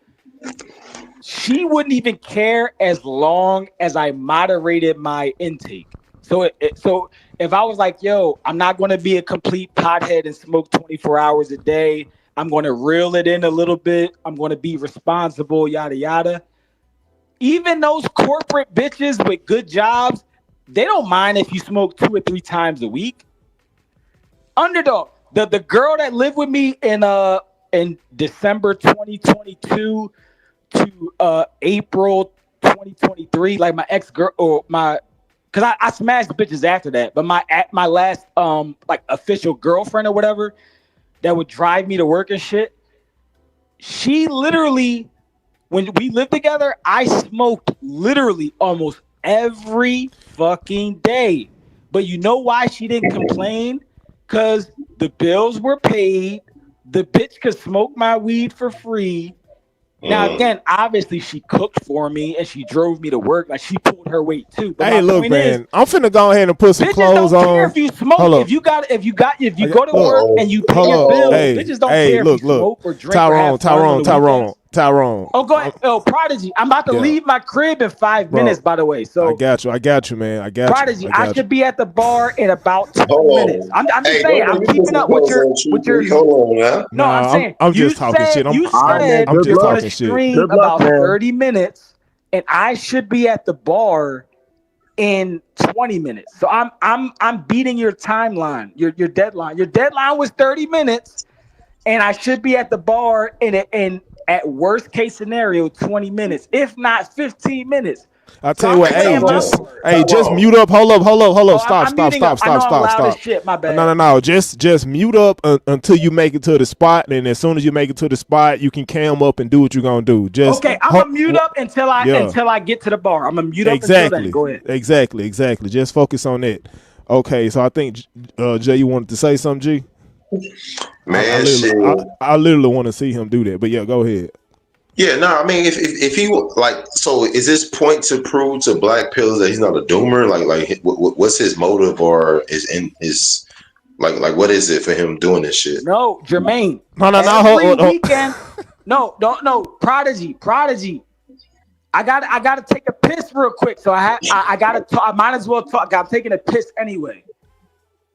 she wouldn't even care as long as I moderated my intake. So if I was like, yo, I'm not going to be a complete pothead and smoke 24 hours a day. I'm going to reel it in a little bit. I'm going to be responsible, yada, yada. Even those corporate bitches with good jobs, they don't mind if you smoke 2 or 3 times a week. Underdog, the girl that lived with me in December 2022 to April 2023, like my ex-girl or my, because I smashed bitches after that, but my last like official girlfriend or whatever that would drive me to work and shit, she literally, when we lived together, I smoked literally almost every fucking day. But you know why she didn't complain? Because the bills were paid, the bitch could smoke my weed for free. Now again, obviously she cooked for me and she drove me to work. Like she pulled her weight too. But hey, look, man, I'm finna go ahead and put some bitches clothes don't on. care if you smoke. If you go to work and you pay your bills, bitches don't care if you smoke or drink or have fun on the weekends. Tyrone. Oh, go ahead. Oh, Prodigy. I'm about to leave my crib in 5 minutes, by the way. So I got you, man. I got Prodigy, you. I should be at the bar in about 20 minutes. I'm just saying, I'm keeping up with your Hold on, man. No, I'm saying I'm just talking shit. You said I'm you're just going talking to shit. stream about 30 minutes, and I should be at the bar in 20 minutes. So I'm beating your timeline, your deadline. Your deadline was 30 minutes, and I should be at the bar in at worst case scenario 20 minutes, if not 15 minutes. I tell you what, just mute up. Hold up. Stop. Shit, my bad. No. Just mute up until you make it to the spot, and as soon as you make it to the spot, you can cam up and do what you're gonna do. Just okay. I'm gonna mute up until I get to the bar. I'm gonna mute up until then. Go ahead. Exactly. Just focus on that. Okay, so I think Jay, you wanted to say something, G? Man, I literally want to see him do that, but yeah, go ahead. Yeah, no, I mean, if he like, so is this point to prove to black pillars that he's not a doomer? Like, what's his motive, or is like what is it for him doing this shit? No, Jermaine. No. Every weekend. No. Prodigy. I gotta take a piss real quick, so I gotta talk. I might as well talk. I'm taking a piss anyway,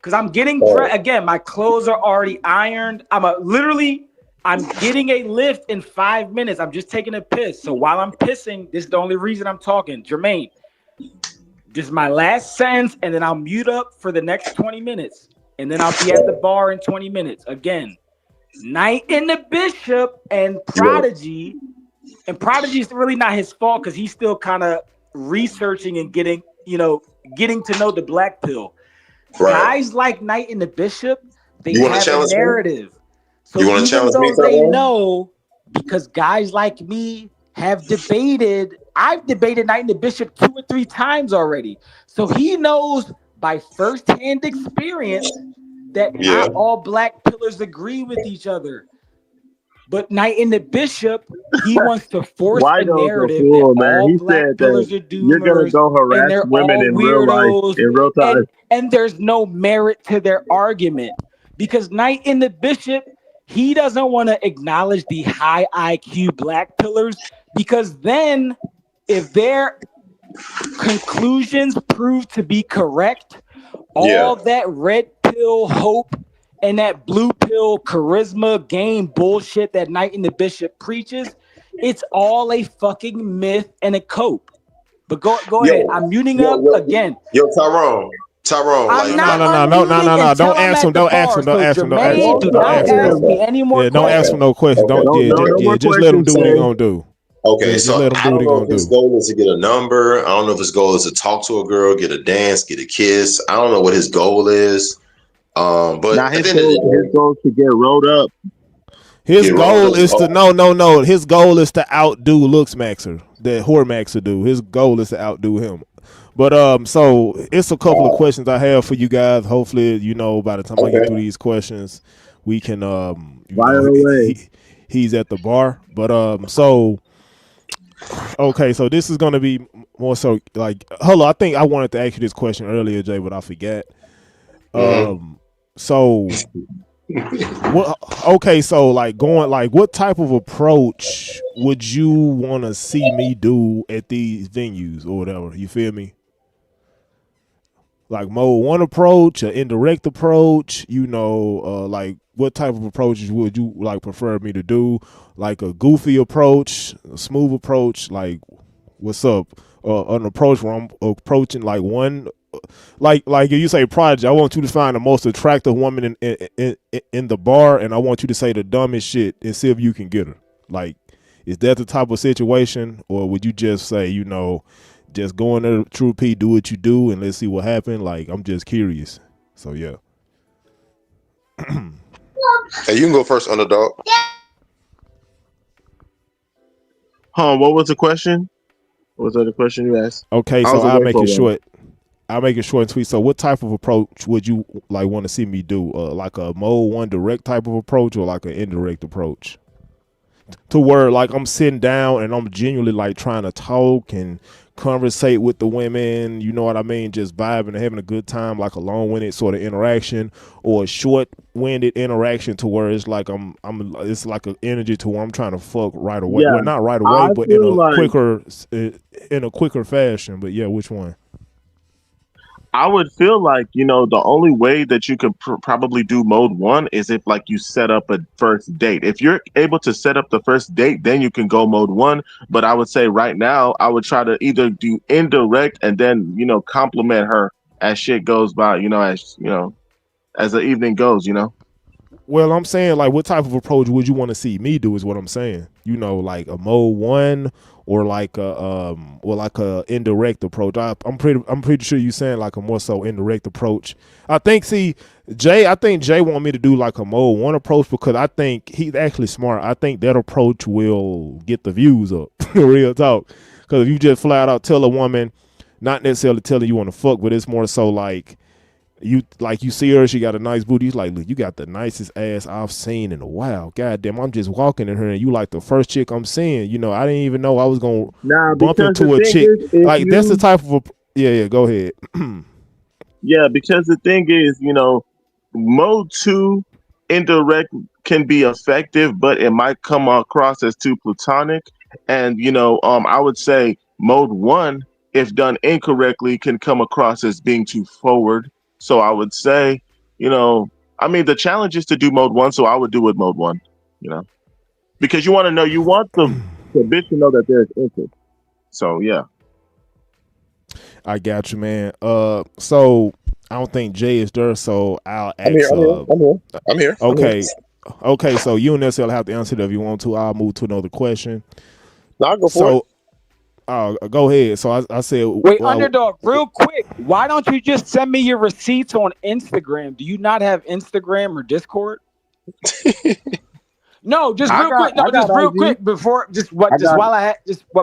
cause I'm getting again. My clothes are already ironed. I'm getting a lift in 5 minutes. I'm just taking a piss. So while I'm pissing, this is the only reason I'm talking. Jermaine, this is my last sentence, and then I'll mute up for the next 20 minutes. And then I'll be at the bar in 20 minutes. Again, Knight in the Bishop and Prodigy. And Prodigy is really not his fault because he's still kind of researching and getting to know the black pill. Right. Guys like Knight in the Bishop, they have a narrative. So even though they know, because guys like me have debated, I've debated Knight and the Bishop 2 or 3 times already. So he knows by firsthand experience that not all black pillars agree with each other. But Knight and the Bishop, he wants to force a narrative that all black pillars are doomers, you're gonna go harass women in real life, in real time. And there's no merit to their argument. Because Knight and the Bishop, he doesn't want to acknowledge the high IQ black pillars, because then if their conclusions prove to be correct, all that red pill hope and that blue pill charisma game bullshit that Knight and the Bishop preaches, it's all a fucking myth and a cope. But go ahead. I'm muting up again. Yo, Tyrone. No. Don't ask him. Don't ask him any more questions. Don't ask him no questions. Just let him do what he's gonna do. Okay, so I don't know if his goal is to get a number. I don't know if his goal is to talk to a girl, get a dance, get a kiss. I don't know what his goal is. But now his goal is to get rolled up. His goal is to no. His goal is to outdo WhoreMaxxer, that WhoreMaxxer do. His goal is to outdo him. But so it's a couple of questions I have for you guys. Hopefully, by the time I get through these questions, we can he's at the bar. But so okay, so this is gonna be more so like hello. I think I wanted to ask you this question earlier, Jay, but I forgot. So so what type of approach would you want to see me do at these venues or whatever? You feel me? Like mode 1 approach, an indirect approach, like what type of approaches would you like prefer me to do? Like a goofy approach, a smooth approach, like what's up? An approach where I'm approaching like one, like if you say project, I want you to find the most attractive woman in the bar, and I want you to say the dumbest shit and see if you can get her. Like, is that the type of situation, or would you just say, just go in there, True P, do what you do, and let's see what happens? Like, I'm just curious. So yeah. Hey, you can go first, underdog. What was the question? What was the other question you asked? Okay, so I'll make it short. I'll make it short and sweet. So what type of approach would you like want to see me do? Like a mode 1 direct type of approach, or like an indirect approach? To where like I'm sitting down and I'm genuinely like trying to talk and conversate with the women, you know what I mean? Just vibing and having a good time, like a long-winded sort of interaction, or a short-winded interaction to where it's like it's like an energy to where I'm trying to fuck right away. Yeah. Well, not right away, but in a quicker fashion. But yeah, which one? I would feel like, the only way that you could probably do mode 1 is if like you set up a first date. If you're able to set up the first date, then you can go mode 1. But I would say right now, I would try to either do indirect and then, compliment her as shit goes by, as the evening goes, Well, I'm saying like, what type of approach would you want to see me do? Is what I'm saying. You know, like a mode 1 or like a indirect approach. I'm pretty sure you saying like a more so indirect approach. I think Jay want me to do like a mode 1 approach because I think he's actually smart. I think that approach will get the views up. Real talk. Because if you just flat out tell a woman, not necessarily telling you want to fuck, but it's more so like. You see her, she got a nice booty. He's like, look, you got the nicest ass I've seen in a while. Goddamn, I'm just walking in her and you like the first chick I'm seeing. You know, I didn't even know I was gonna bump into a chick. Like that's the type of go ahead. Yeah, because the thing is, mode 2 indirect can be effective, but it might come across as too platonic. And I would say mode 1, if done incorrectly, can come across as being too forward. So I would say, the challenge is to do mode 1, so I would do it mode 1, because you want the bitch to know that there's interest. So yeah. I got you, man. So I don't think Jay is there, so I'll ask. I'm here. Okay. Okay, so you don't necessarily have to answer it if you want to. I'll move to another question. No, I'll go for it. Go ahead. So I said, wait, Underdog, real quick. Why don't you just send me your receipts on Instagram? Do you not have Instagram or Discord? No, just real quick. No, just real quick before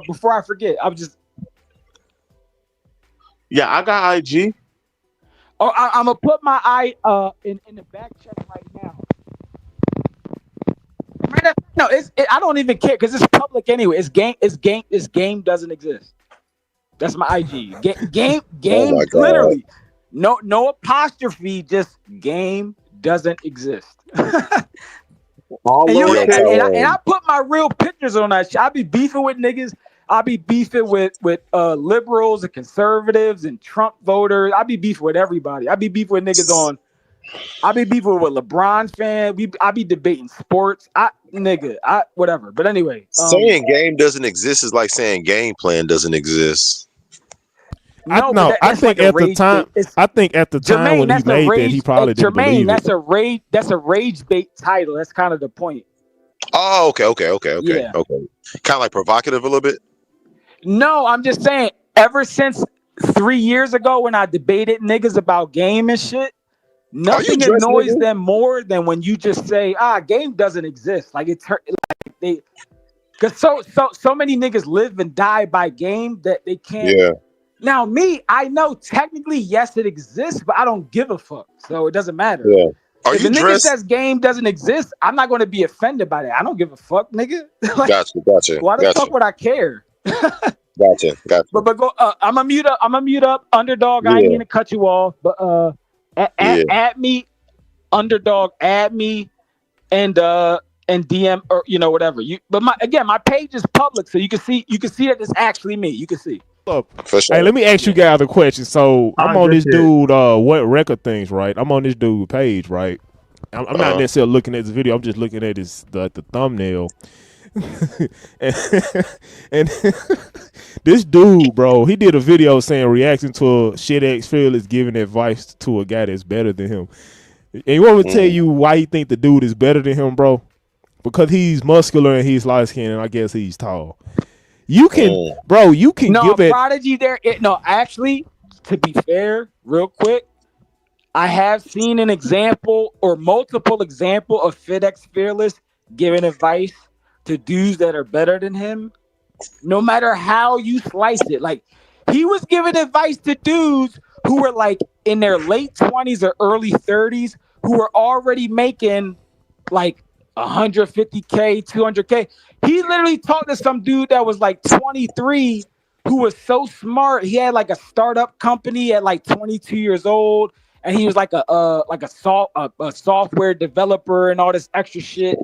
before I forget. Yeah, I got IG. Oh, I'm gonna put my eye in the back check right now. No, I don't even care because it's public anyway. It's game doesn't exist. That's my IG. Game Oh my God. literally. No apostrophe, just game doesn't exist. And I put my real pictures on that shit. I be beefing with niggas. I be beefing with liberals and conservatives and Trump voters. I be beefing with everybody. I be beefing with niggas on. I be beefing with LeBron fan. I be debating sports. Whatever. But anyway, saying game doesn't exist is like saying game plan doesn't exist. I think at the time when he made that, he probably didn't believe it. That's a rage bait title. That's kind of the point. Oh, okay. Yeah. Okay. Kind of like provocative a little bit. No, I'm just saying. Ever since 3 years ago when I debated niggas about game and shit, nothing annoys them more than when you just say, game doesn't exist. Like because so many niggas live and die by game that they can't. Yeah. Now me, I know technically yes it exists, but I don't give a fuck. So it doesn't matter. Yeah. If the nigga says game doesn't exist, I'm not going to be offended by that. I don't give a fuck, nigga. Like, gotcha. Why the fuck would I care? Gotcha. But go. I'm a mute up. Underdog. I ain't mean to cut you off, but add me, Underdog. Add me, and DM or whatever. But my page is public, so you can see that it's actually me. You can see. For sure. Hey, let me ask you guys a question. So I'm on this dude, what record things, right? I'm on this dude page, right? I'm not necessarily looking at this video. I'm just looking at the thumbnail. and this dude, bro, he did a video saying reacting to a shit ex fearless giving advice to a guy that's better than him. And you want me to tell you why you think the dude is better than him, bro? Because he's muscular and he's light skinned and I guess he's tall. You can give it. Prodigy there. Actually, to be fair, real quick, I have seen an example or multiple example of FedEx Fearless giving advice to dudes that are better than him. No matter how you slice it, like he was giving advice to dudes who were like in their late 20s or early 30s who were already making like 150K, 200K. He literally talked to some dude that was like 23 who was so smart. He had like a startup company at like 22 years old, and he was like a software developer and all this extra shit.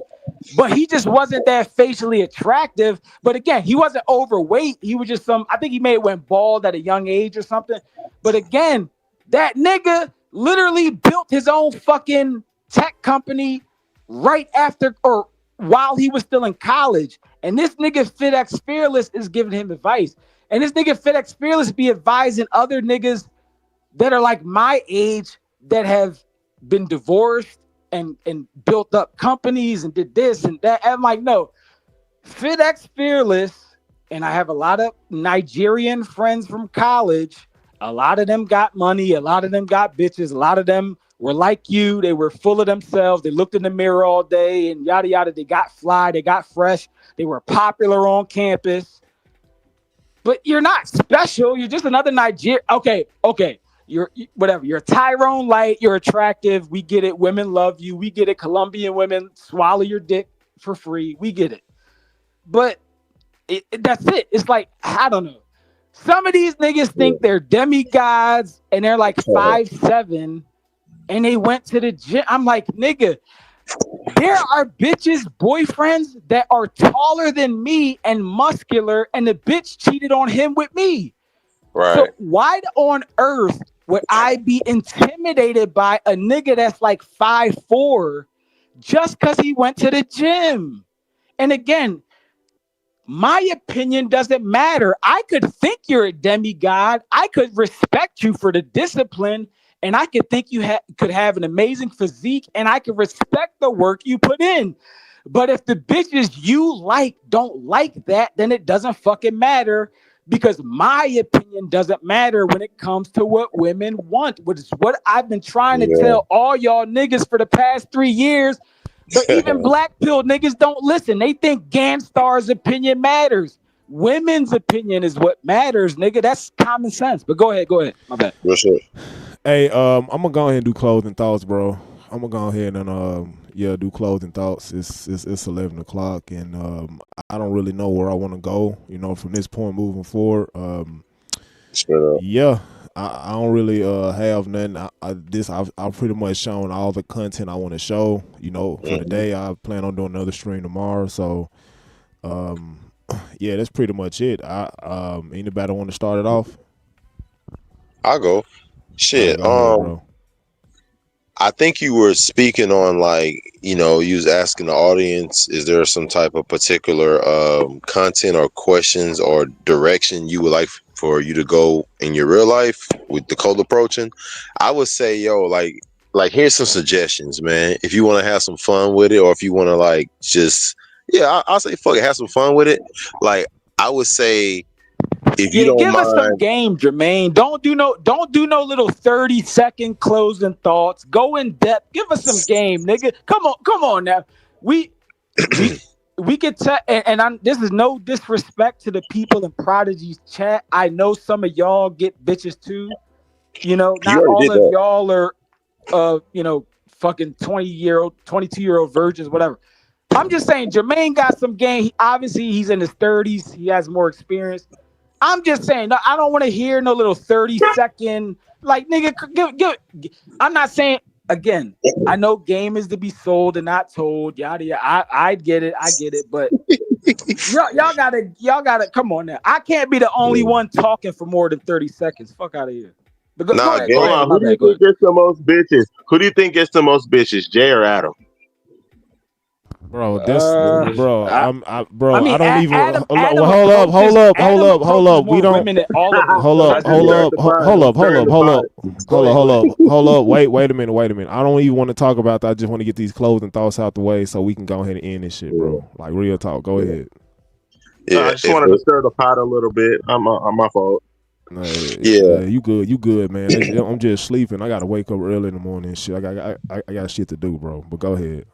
But he just wasn't that facially attractive. But again, he wasn't overweight. He was just I think he may have went bald at a young age or something. But again, that nigga literally built his own fucking tech company right after or while he was still in college. And this nigga FedEx Fearless is giving him advice. And this nigga FedEx Fearless be advising other niggas that are like my age that have been divorced, and built up companies and did this and that. And I'm like, no, FitX Fearless, and I have a lot of Nigerian friends from college. A lot of them got money. A lot of them got bitches. A lot of them were like you. They were full of themselves. They looked in the mirror all day and yada, yada. They got fly. They got fresh. They were popular on campus. But you're not special. You're just another Nigerian. Okay. You're whatever. You're Tyrone Light. You're attractive. We get it. Women love you. We get it. Colombian women swallow your dick for free. We get it. But that's it. It's like, I don't know. Some of these niggas think they're demigods and they're like 5'7" and they went to the gym. I'm like, nigga, there are bitches' boyfriends that are taller than me and muscular, and the bitch cheated on him with me. Right. So why on earth would I be intimidated by a nigga that's like 5'4" just because he went to the gym? And again, my opinion doesn't matter. I could think you're a demigod. I could respect you for the discipline, and I could think you could have an amazing physique, and I could respect the work you put in. But if the bitches you like don't like that, then it doesn't fucking matter, because my opinion doesn't matter when it comes to what women want, which is what I've been trying to tell all y'all niggas for the past 3 years. But even black pill niggas don't listen. They think Ganstar's opinion matters. Women's opinion is what matters, nigga. That's common sense. But go ahead. My bad. Hey, I'm gonna go ahead and do closing thoughts, bro. I'm gonna go ahead and do closing thoughts. It's 11 o'clock, and I don't really know where I want to go. From this point moving forward. I don't really have nothing. I've pretty much shown all the content I want to show. For the day. I plan on doing another stream tomorrow. So, that's pretty much it. Anybody want to start it off? I'll go. Shit. Go ahead, bro. I think you were speaking on you was asking the audience, is there some type of particular content or questions or direction you would like for you to go in your real life with the cold approaching? I would say, here's some suggestions, man. If you want to have some fun with it, or if you want to I'll say fuck it, have some fun with it. I would say, if you don't give mind, us some game, Jermaine. Don't do no little 30-second closing thoughts. Go in depth. Give us some game, nigga. Come on now. We could tell, and this is no disrespect to the people in Prodigy's chat. I know some of y'all get bitches too. Not all of y'all are fucking 20-year-old, 22-year-old virgins, whatever. I'm just saying Jermaine got some game. Obviously, he's in his 30s. He has more experience. I'm just saying, no, I don't want to hear no little 30-second, nigga, I'm not saying, again, I know game is to be sold and not told, yada, yada. I get it, but y'all gotta, come on now. I can't be the only one talking for more than 30 seconds. Fuck out of here. But go ahead. Who do you think gets the most bitches? Who do you think gets the most bitches, Jay or Adam? Bro, I don't even. Adam Hold up. We don't. Hold up. Wait a minute. I don't even want to talk about that. I just want to get these closing thoughts out the way so we can go ahead and end this shit, bro. Like real talk. Go ahead. I just wanted to stir the pot a little bit. I'm my fault. You good, man. I'm just sleeping. I gotta wake up early in the morning and shit. I got shit to do, bro. But go ahead.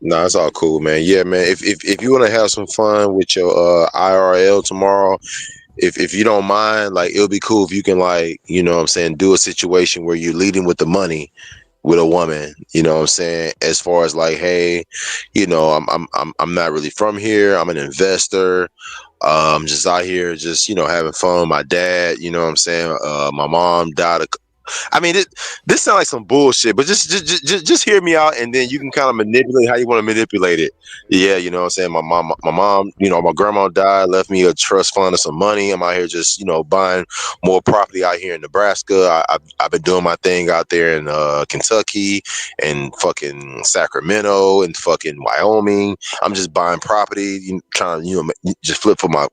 No, it's all cool, man. Yeah, man. If you want to have some fun with your IRL tomorrow, if you don't mind, it'll be cool if you can do a situation where you're leading with the money with a woman, as far as hey, I'm not really from here. I'm an investor. I'm just out here having fun with my dad, my mom died this sounds like some bullshit, but just hear me out, and then you can kind of manipulate how you want to manipulate it. Yeah, my mom, my grandma died, left me a trust fund of some money. I'm out here just, buying more property out here in Nebraska. I've been doing my thing out there in Kentucky and fucking Sacramento and fucking Wyoming. I'm just buying property, trying to, just flip for my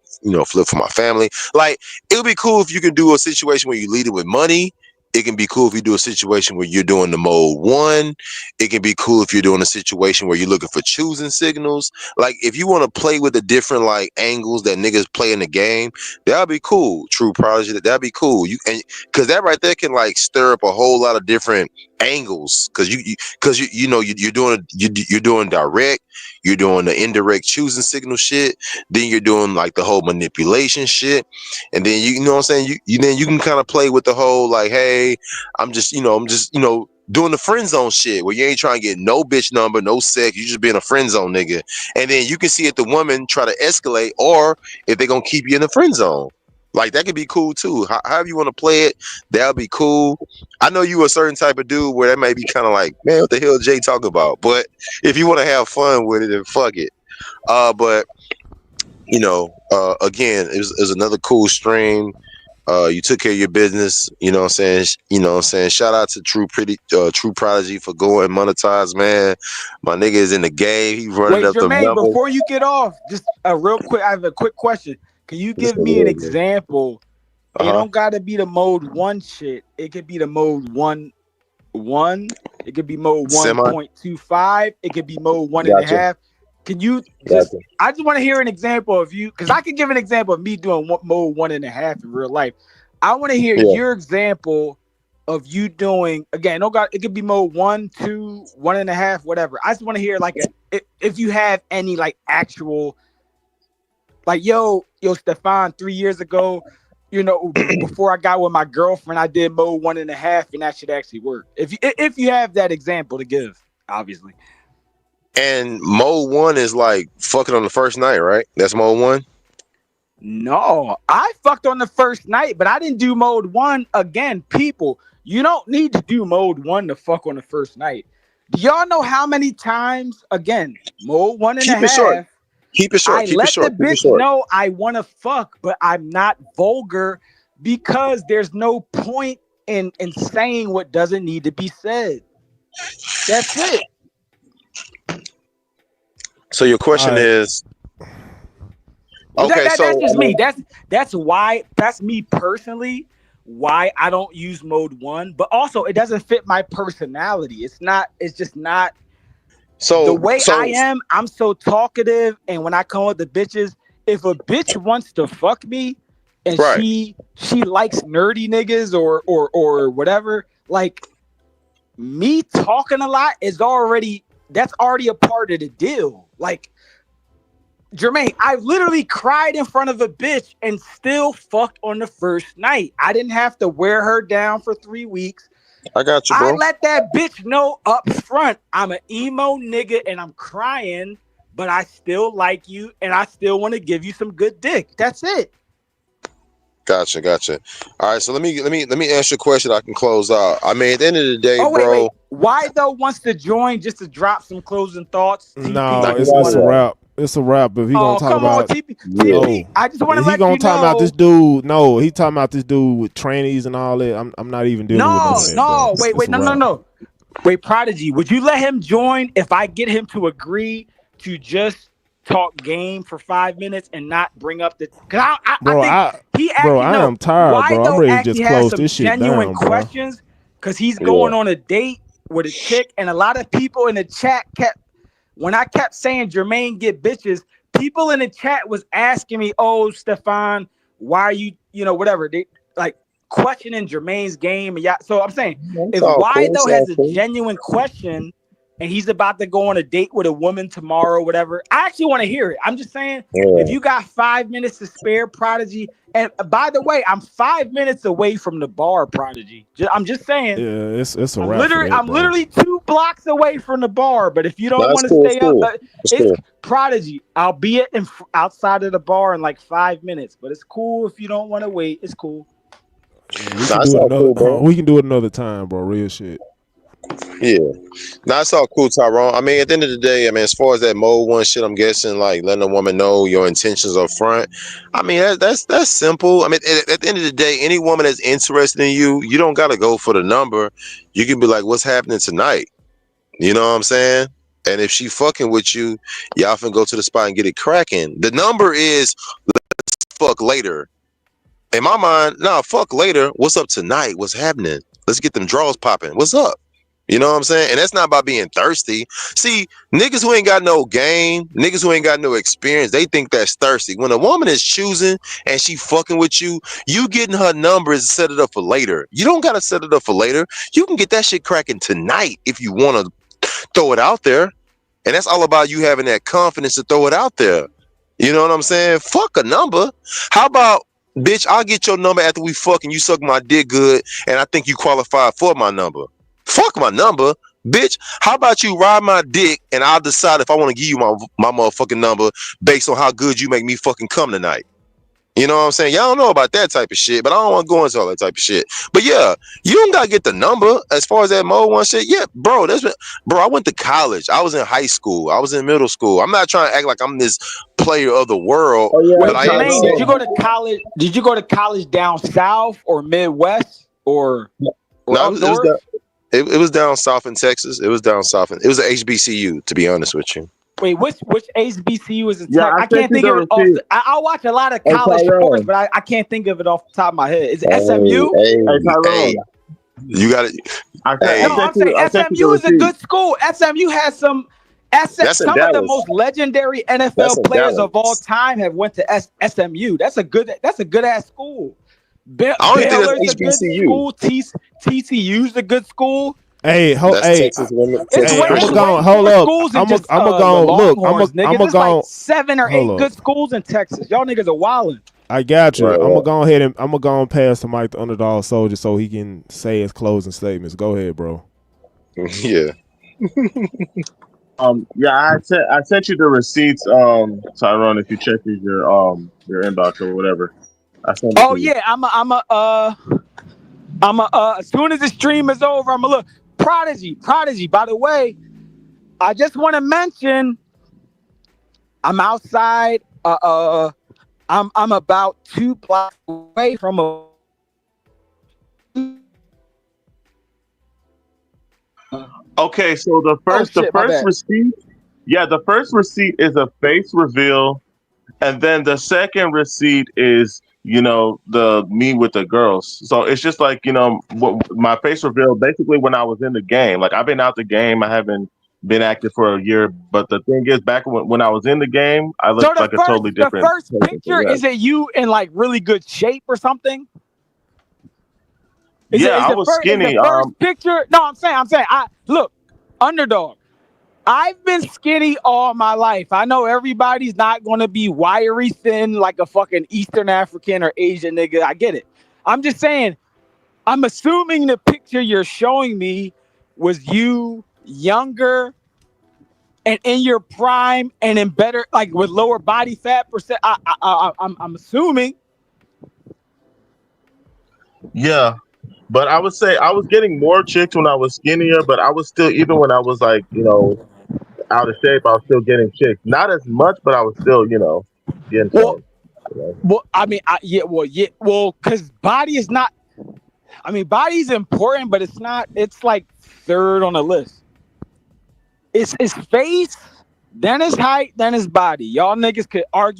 family. It would be cool if you could do a situation where you lead it with money, It can be cool if you do a situation where you're doing the mode 1. It can be cool if you're doing a situation where you're looking for choosing signals. Like if you want to play with the different like angles that niggas play in the game, that'll be cool. True Prodigy, that'd be cool. You and because that right there can like stir up a whole lot of different angles. Because you're doing direct, you're doing the indirect choosing signal shit. Then you're doing like the whole manipulation shit, and then you know what I'm saying. You can kind of play with the whole like, hey, I'm just doing the friend zone shit where you ain't trying to get no bitch number, no sex. You just being a friend zone nigga, and then you can see if the woman try to escalate or if they gonna keep you in the friend zone. Like that could be cool too. However you want to play it, that'll be cool. I know you a certain type of dude where that may be kind of like, man, what the hell Jay talking about? But if you want to have fun with it, then fuck it. But again, it was another cool stream. You took care of your business, you know what I'm saying? Shout out to True Prodigy for going monetized, man. My nigga is in the game. He running Wait, up the Jermaine, number. before you get off, just real quick, I have a quick question. Can you give me an example? It don't gotta be the mode 1 shit. It could be the mode 1. It could be mode 1.25. It could be mode 1.5. Can you just? I just want to hear an example of you, because I can give an example of me doing mode 1.5 in real life. I want to hear your example of you doing again. It could be mode 1, 2, 1.5, whatever. I just want to hear like if you have any like actual like yo Stefan 3 years ago, before I got with my girlfriend, I did mode 1.5 and that shit actually worked. If you have that example to give, obviously. And mode 1 is like fucking on the first night, right? That's mode 1. No, I fucked on the first night, but I didn't do mode 1. Again, people, you don't need to do mode 1 to fuck on the first night. Do y'all know how many times, again, mode 1.5? Keep it short. I let the bitch know I want to fuck, but I'm not vulgar because there's no point in saying what doesn't need to be said. That's it. So your question is, okay, that's just me. That's me personally. Why I don't use mode 1, but also it doesn't fit my personality. It's just not. So the way I am, I'm so talkative, and when I come with the bitches, if a bitch wants to fuck me, and she likes nerdy niggas or whatever, like me talking a lot that's already a part of the deal. Like Jermaine, I literally cried in front of a bitch and still fucked on the first night. I didn't have to wear her down for 3 weeks. I got you, bro. I let that bitch know up front I'm an emo nigga and I'm crying, but I still like you and I still want to give you some good dick. That's it. Gotcha. All right, so let me ask you a question I can close out. I mean, at the end of the day, bro. Wait. Why though wants to join just to drop some closing thoughts? No, it's a wrap. It's a wrap. If he gonna talk about TP, I just want to let you know. He gonna talk about this dude. No, he talking about this dude with trannies and all that. I'm not even dealing with that. No. Wait, no. Wait, Prodigy, would you let him join if I get him to agree to just talk game for 5 minutes and not bring up the? Because I am tired, bro. I'm ready to just close this shit genuine down, questions because he's going on a date with a chick, and a lot of people in the chat when I kept saying Jermaine get bitches, people in the chat was asking me, "Oh, Stefan, why are you, whatever?" They like questioning Jermaine's game, and so I'm saying if Wido has a genuine question and he's about to go on a date with a woman tomorrow, whatever, I actually want to hear it. I'm just saying, if you got 5 minutes to spare, Prodigy, and by the way, I'm 5 minutes away from the bar, Prodigy. I'm just saying. Yeah, it's a wrap. I'm literally 2 blocks away from the bar, but if you don't want to stay up, it's Prodigy. I'll be outside of the bar in like 5 minutes, but it's cool if you don't want to wait. It's cool. We can do it another time, bro. Real shit. Yeah, it's all cool, Tyrone. I mean, at the end of the day, as far as that mode 1 shit, I'm guessing like letting a woman know your intentions up front. I mean, that's simple. I mean, at the end of the day, any woman that's interested in you, you don't gotta go for the number. You can be like, "What's happening tonight?" You know what I'm saying? And if she fucking with you, y'all can go to the spot and get it cracking. The number is let's fuck later. In my mind, fuck later. What's up tonight? What's happening? Let's get them draws popping. What's up? You know what I'm saying? And that's not about being thirsty. See, niggas who ain't got no game, niggas who ain't got no experience, they think that's thirsty. When a woman is choosing and she fucking with you, you getting her number and set it up for later. You don't got to set it up for later. You can get that shit cracking tonight if you want to throw it out there. And that's all about you having that confidence to throw it out there. You know what I'm saying? Fuck a number. How about, bitch, I'll get your number after we fuck and you suck my dick good and I think you qualify for my number. Fuck my number, bitch. How about you ride my dick and I'll decide if I want to give you my motherfucking number based on how good you make me fucking come tonight. You know what I'm saying? Y'all don't know about that type of shit, but I don't want to go into all that type of shit. But yeah, you don't gotta get the number as far as that mode one shit. Yeah, bro, I went to college. I was in high school. I was in middle school. I'm not trying to act like I'm this player of the world. Wait, Jermaine, did you go to college? Did you go to college down south or Midwest or up north? It was down south in Texas. It was down south. It was an HBCU, to be honest with you. Wait, which HBCU is it? I can't think of it. I watch a lot of college sports, but I can't think of it off the top of my head. Is it SMU? Hey, you got it. I'm saying SMU is a good school. SMU has some of the most legendary NFL players of all time have went to SMU. That's a good ass school. I don't think that's HBCU. School. TCU's a good school. Hey, hold up. I'm gonna like 7 or 8 good schools in Texas. Y'all niggas are wilding. I got you. I'm gonna go ahead and pass the mic to Underdog Soldier so he can say his closing statements. Go ahead, bro. Yeah. Yeah, I sent you the receipts, Tyrone, if you check your inbox or whatever. I sent it to you. Yeah, I'm as soon as the stream is over, I'm a look. Prodigy. By the way, I just want to mention I'm outside. I'm about 2 blocks away from a. Okay, so the first receipt, the first receipt is a face reveal, and then the second receipt is, the me with the girls. So it's just like, my face reveal basically when I was in the game. Like, I've been out the game. I haven't been active for a year. But the thing is, back when I was in the game, I looked like a totally different. The first picture, is it you in like really good shape or something? I was skinny. The first picture. No, I'm saying. Look, Underdog. I've been skinny all my life. I know everybody's not going to be wiry thin like a fucking Eastern African or Asian nigga. I get it. I'm just saying, I'm assuming the picture you're showing me was you younger and in your prime and in better, like with lower body fat percent. I'm assuming. Yeah. But I would say I was getting more chicks when I was skinnier, but I was still, even when I was like, out of shape, I was still getting chicks. Not as much, but I was still, getting some. Well, I mean, because body is not. I mean, body is important, but it's not. It's like third on the list. It's face, then his height, then his body. Y'all niggas could argue